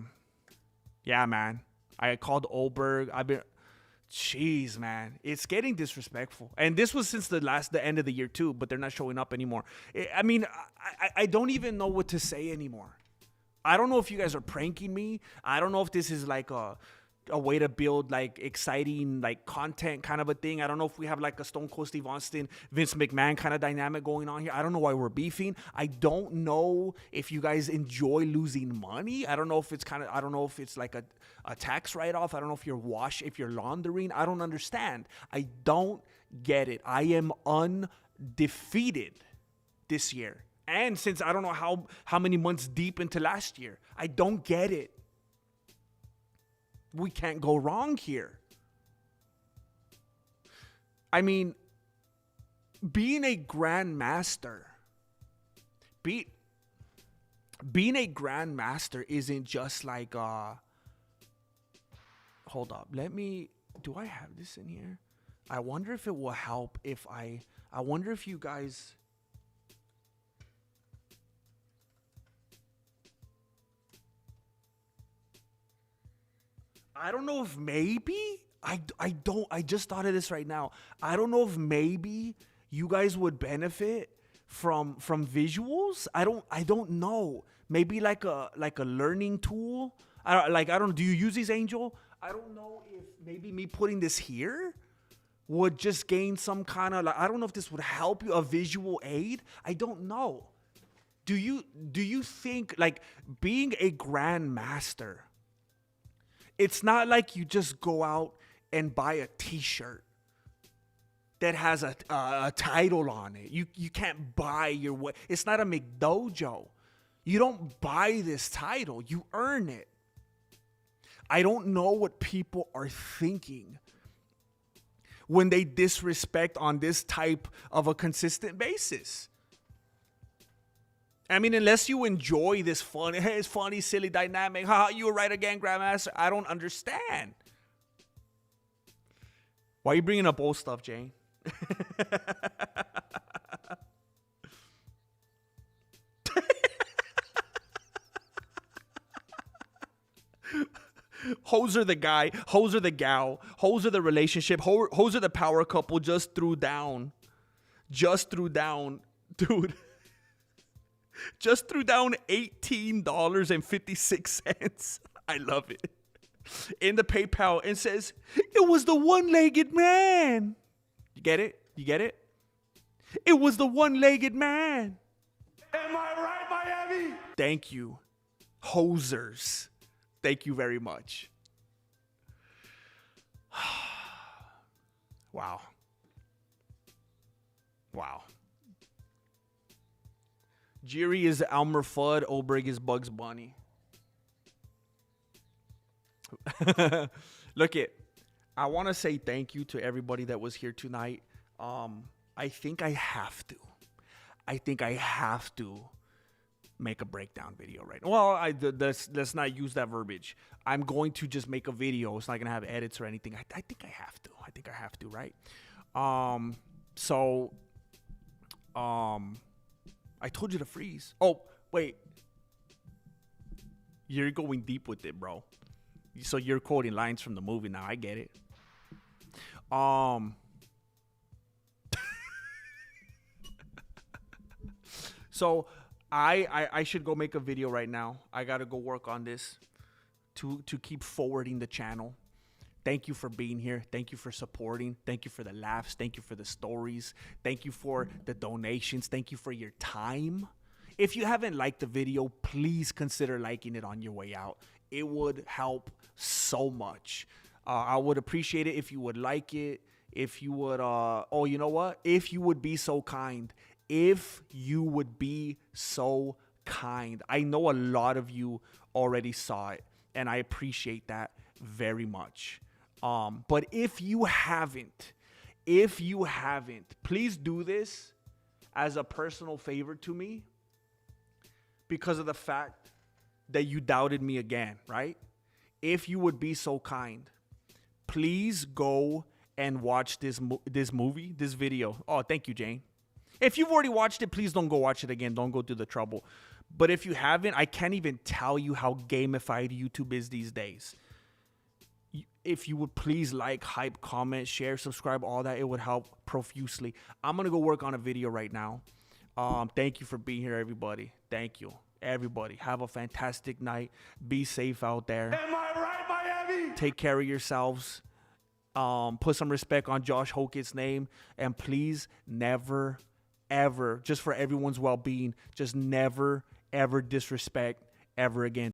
man. I called Ulberg. Jeez, man. It's getting disrespectful. And this was since the end of the year, too, but they're not showing up anymore. I mean, I don't even know what to say anymore. I don't know if you guys are pranking me. I don't know if this is like a way to build like exciting like content kind of a thing. I don't know if we have like a Stone Cold Steve Austin, Vince McMahon kind of dynamic going on here. I don't know why we're beefing. I don't know if you guys enjoy losing money. I don't know if it's like a tax write-off. I don't know if you're laundering. I don't understand. I don't get it. I am undefeated this year. And since I don't know how many months deep into last year, I don't get it. We can't go wrong here. I mean, being a grandmaster, being a grandmaster isn't just like hold up. Do I have this in here? I wonder if it will help if I wonder if you guys. I don't know if maybe I just thought of this right now. I don't know if maybe you guys would benefit from visuals. I don't know. Maybe like a learning tool. Do you use these, Angel? I don't know if maybe me putting this here would just gain some kind of I don't know if this would help you, a visual aid. I don't know. Do you think like being a grandmaster, it's not like you just go out and buy a t-shirt that has a title on it. You can't buy your way. It's not a McDojo. You don't buy this title. You earn it. I don't know what people are thinking when they disrespect on this type of a consistent basis. I mean, unless you enjoy this funny, silly dynamic. You were right again, Grandmaster. I don't understand. Why are you bringing up old stuff, Jane? Hoser the guy, Hoser the gal, Hoser the relationship, Hoser the power couple just threw down. Dude. Just threw down $18.56. I love it. In the PayPal and says, it was the one-legged man. You get it? It was the one-legged man. Am I right, Miami? Thank you, hosers. Thank you very much. Wow. Jiří is Elmer Fudd. Ulberg is Bugs Bunny. Look I want to say thank you to everybody that was here tonight. I think I have to make a breakdown video right now. Well, let's not use that verbiage. I'm going to just make a video. It's not going to have edits or anything. I think I have to, right? I told you to freeze. Oh, wait. You're going deep with it, bro. So you're quoting lines from the movie now. I get it. So I should go make a video right now. I gotta go work on this to keep forwarding the channel. Thank you for being here. Thank you for supporting. Thank you for the laughs. Thank you for the stories. Thank you for the donations. Thank you for your time. If you haven't liked the video, please consider liking it on your way out. It would help so much. I would appreciate it if you would like it. If you would, oh, you know what? If you would be so kind. If you would be so kind. I know a lot of you already saw it, and I appreciate that very much. But if you haven't, please do this as a personal favor to me because of the fact that you doubted me again, right? If you would be so kind, please go and watch this video. Oh, thank you, Jane. If you've already watched it, please don't go watch it again. Don't go through the trouble. But if you haven't, I can't even tell you how gamified YouTube is these days. If you would please like, hype, comment, share, subscribe, all that, it would help profusely. I'm going to go work on a video right now. Thank you for being here, everybody. Thank you, everybody. Have a fantastic night. Be safe out there. Am I right, Miami? Take care of yourselves. Put some respect on Josh Hokit's name. And please never, ever, just for everyone's well-being, just never, ever disrespect ever again.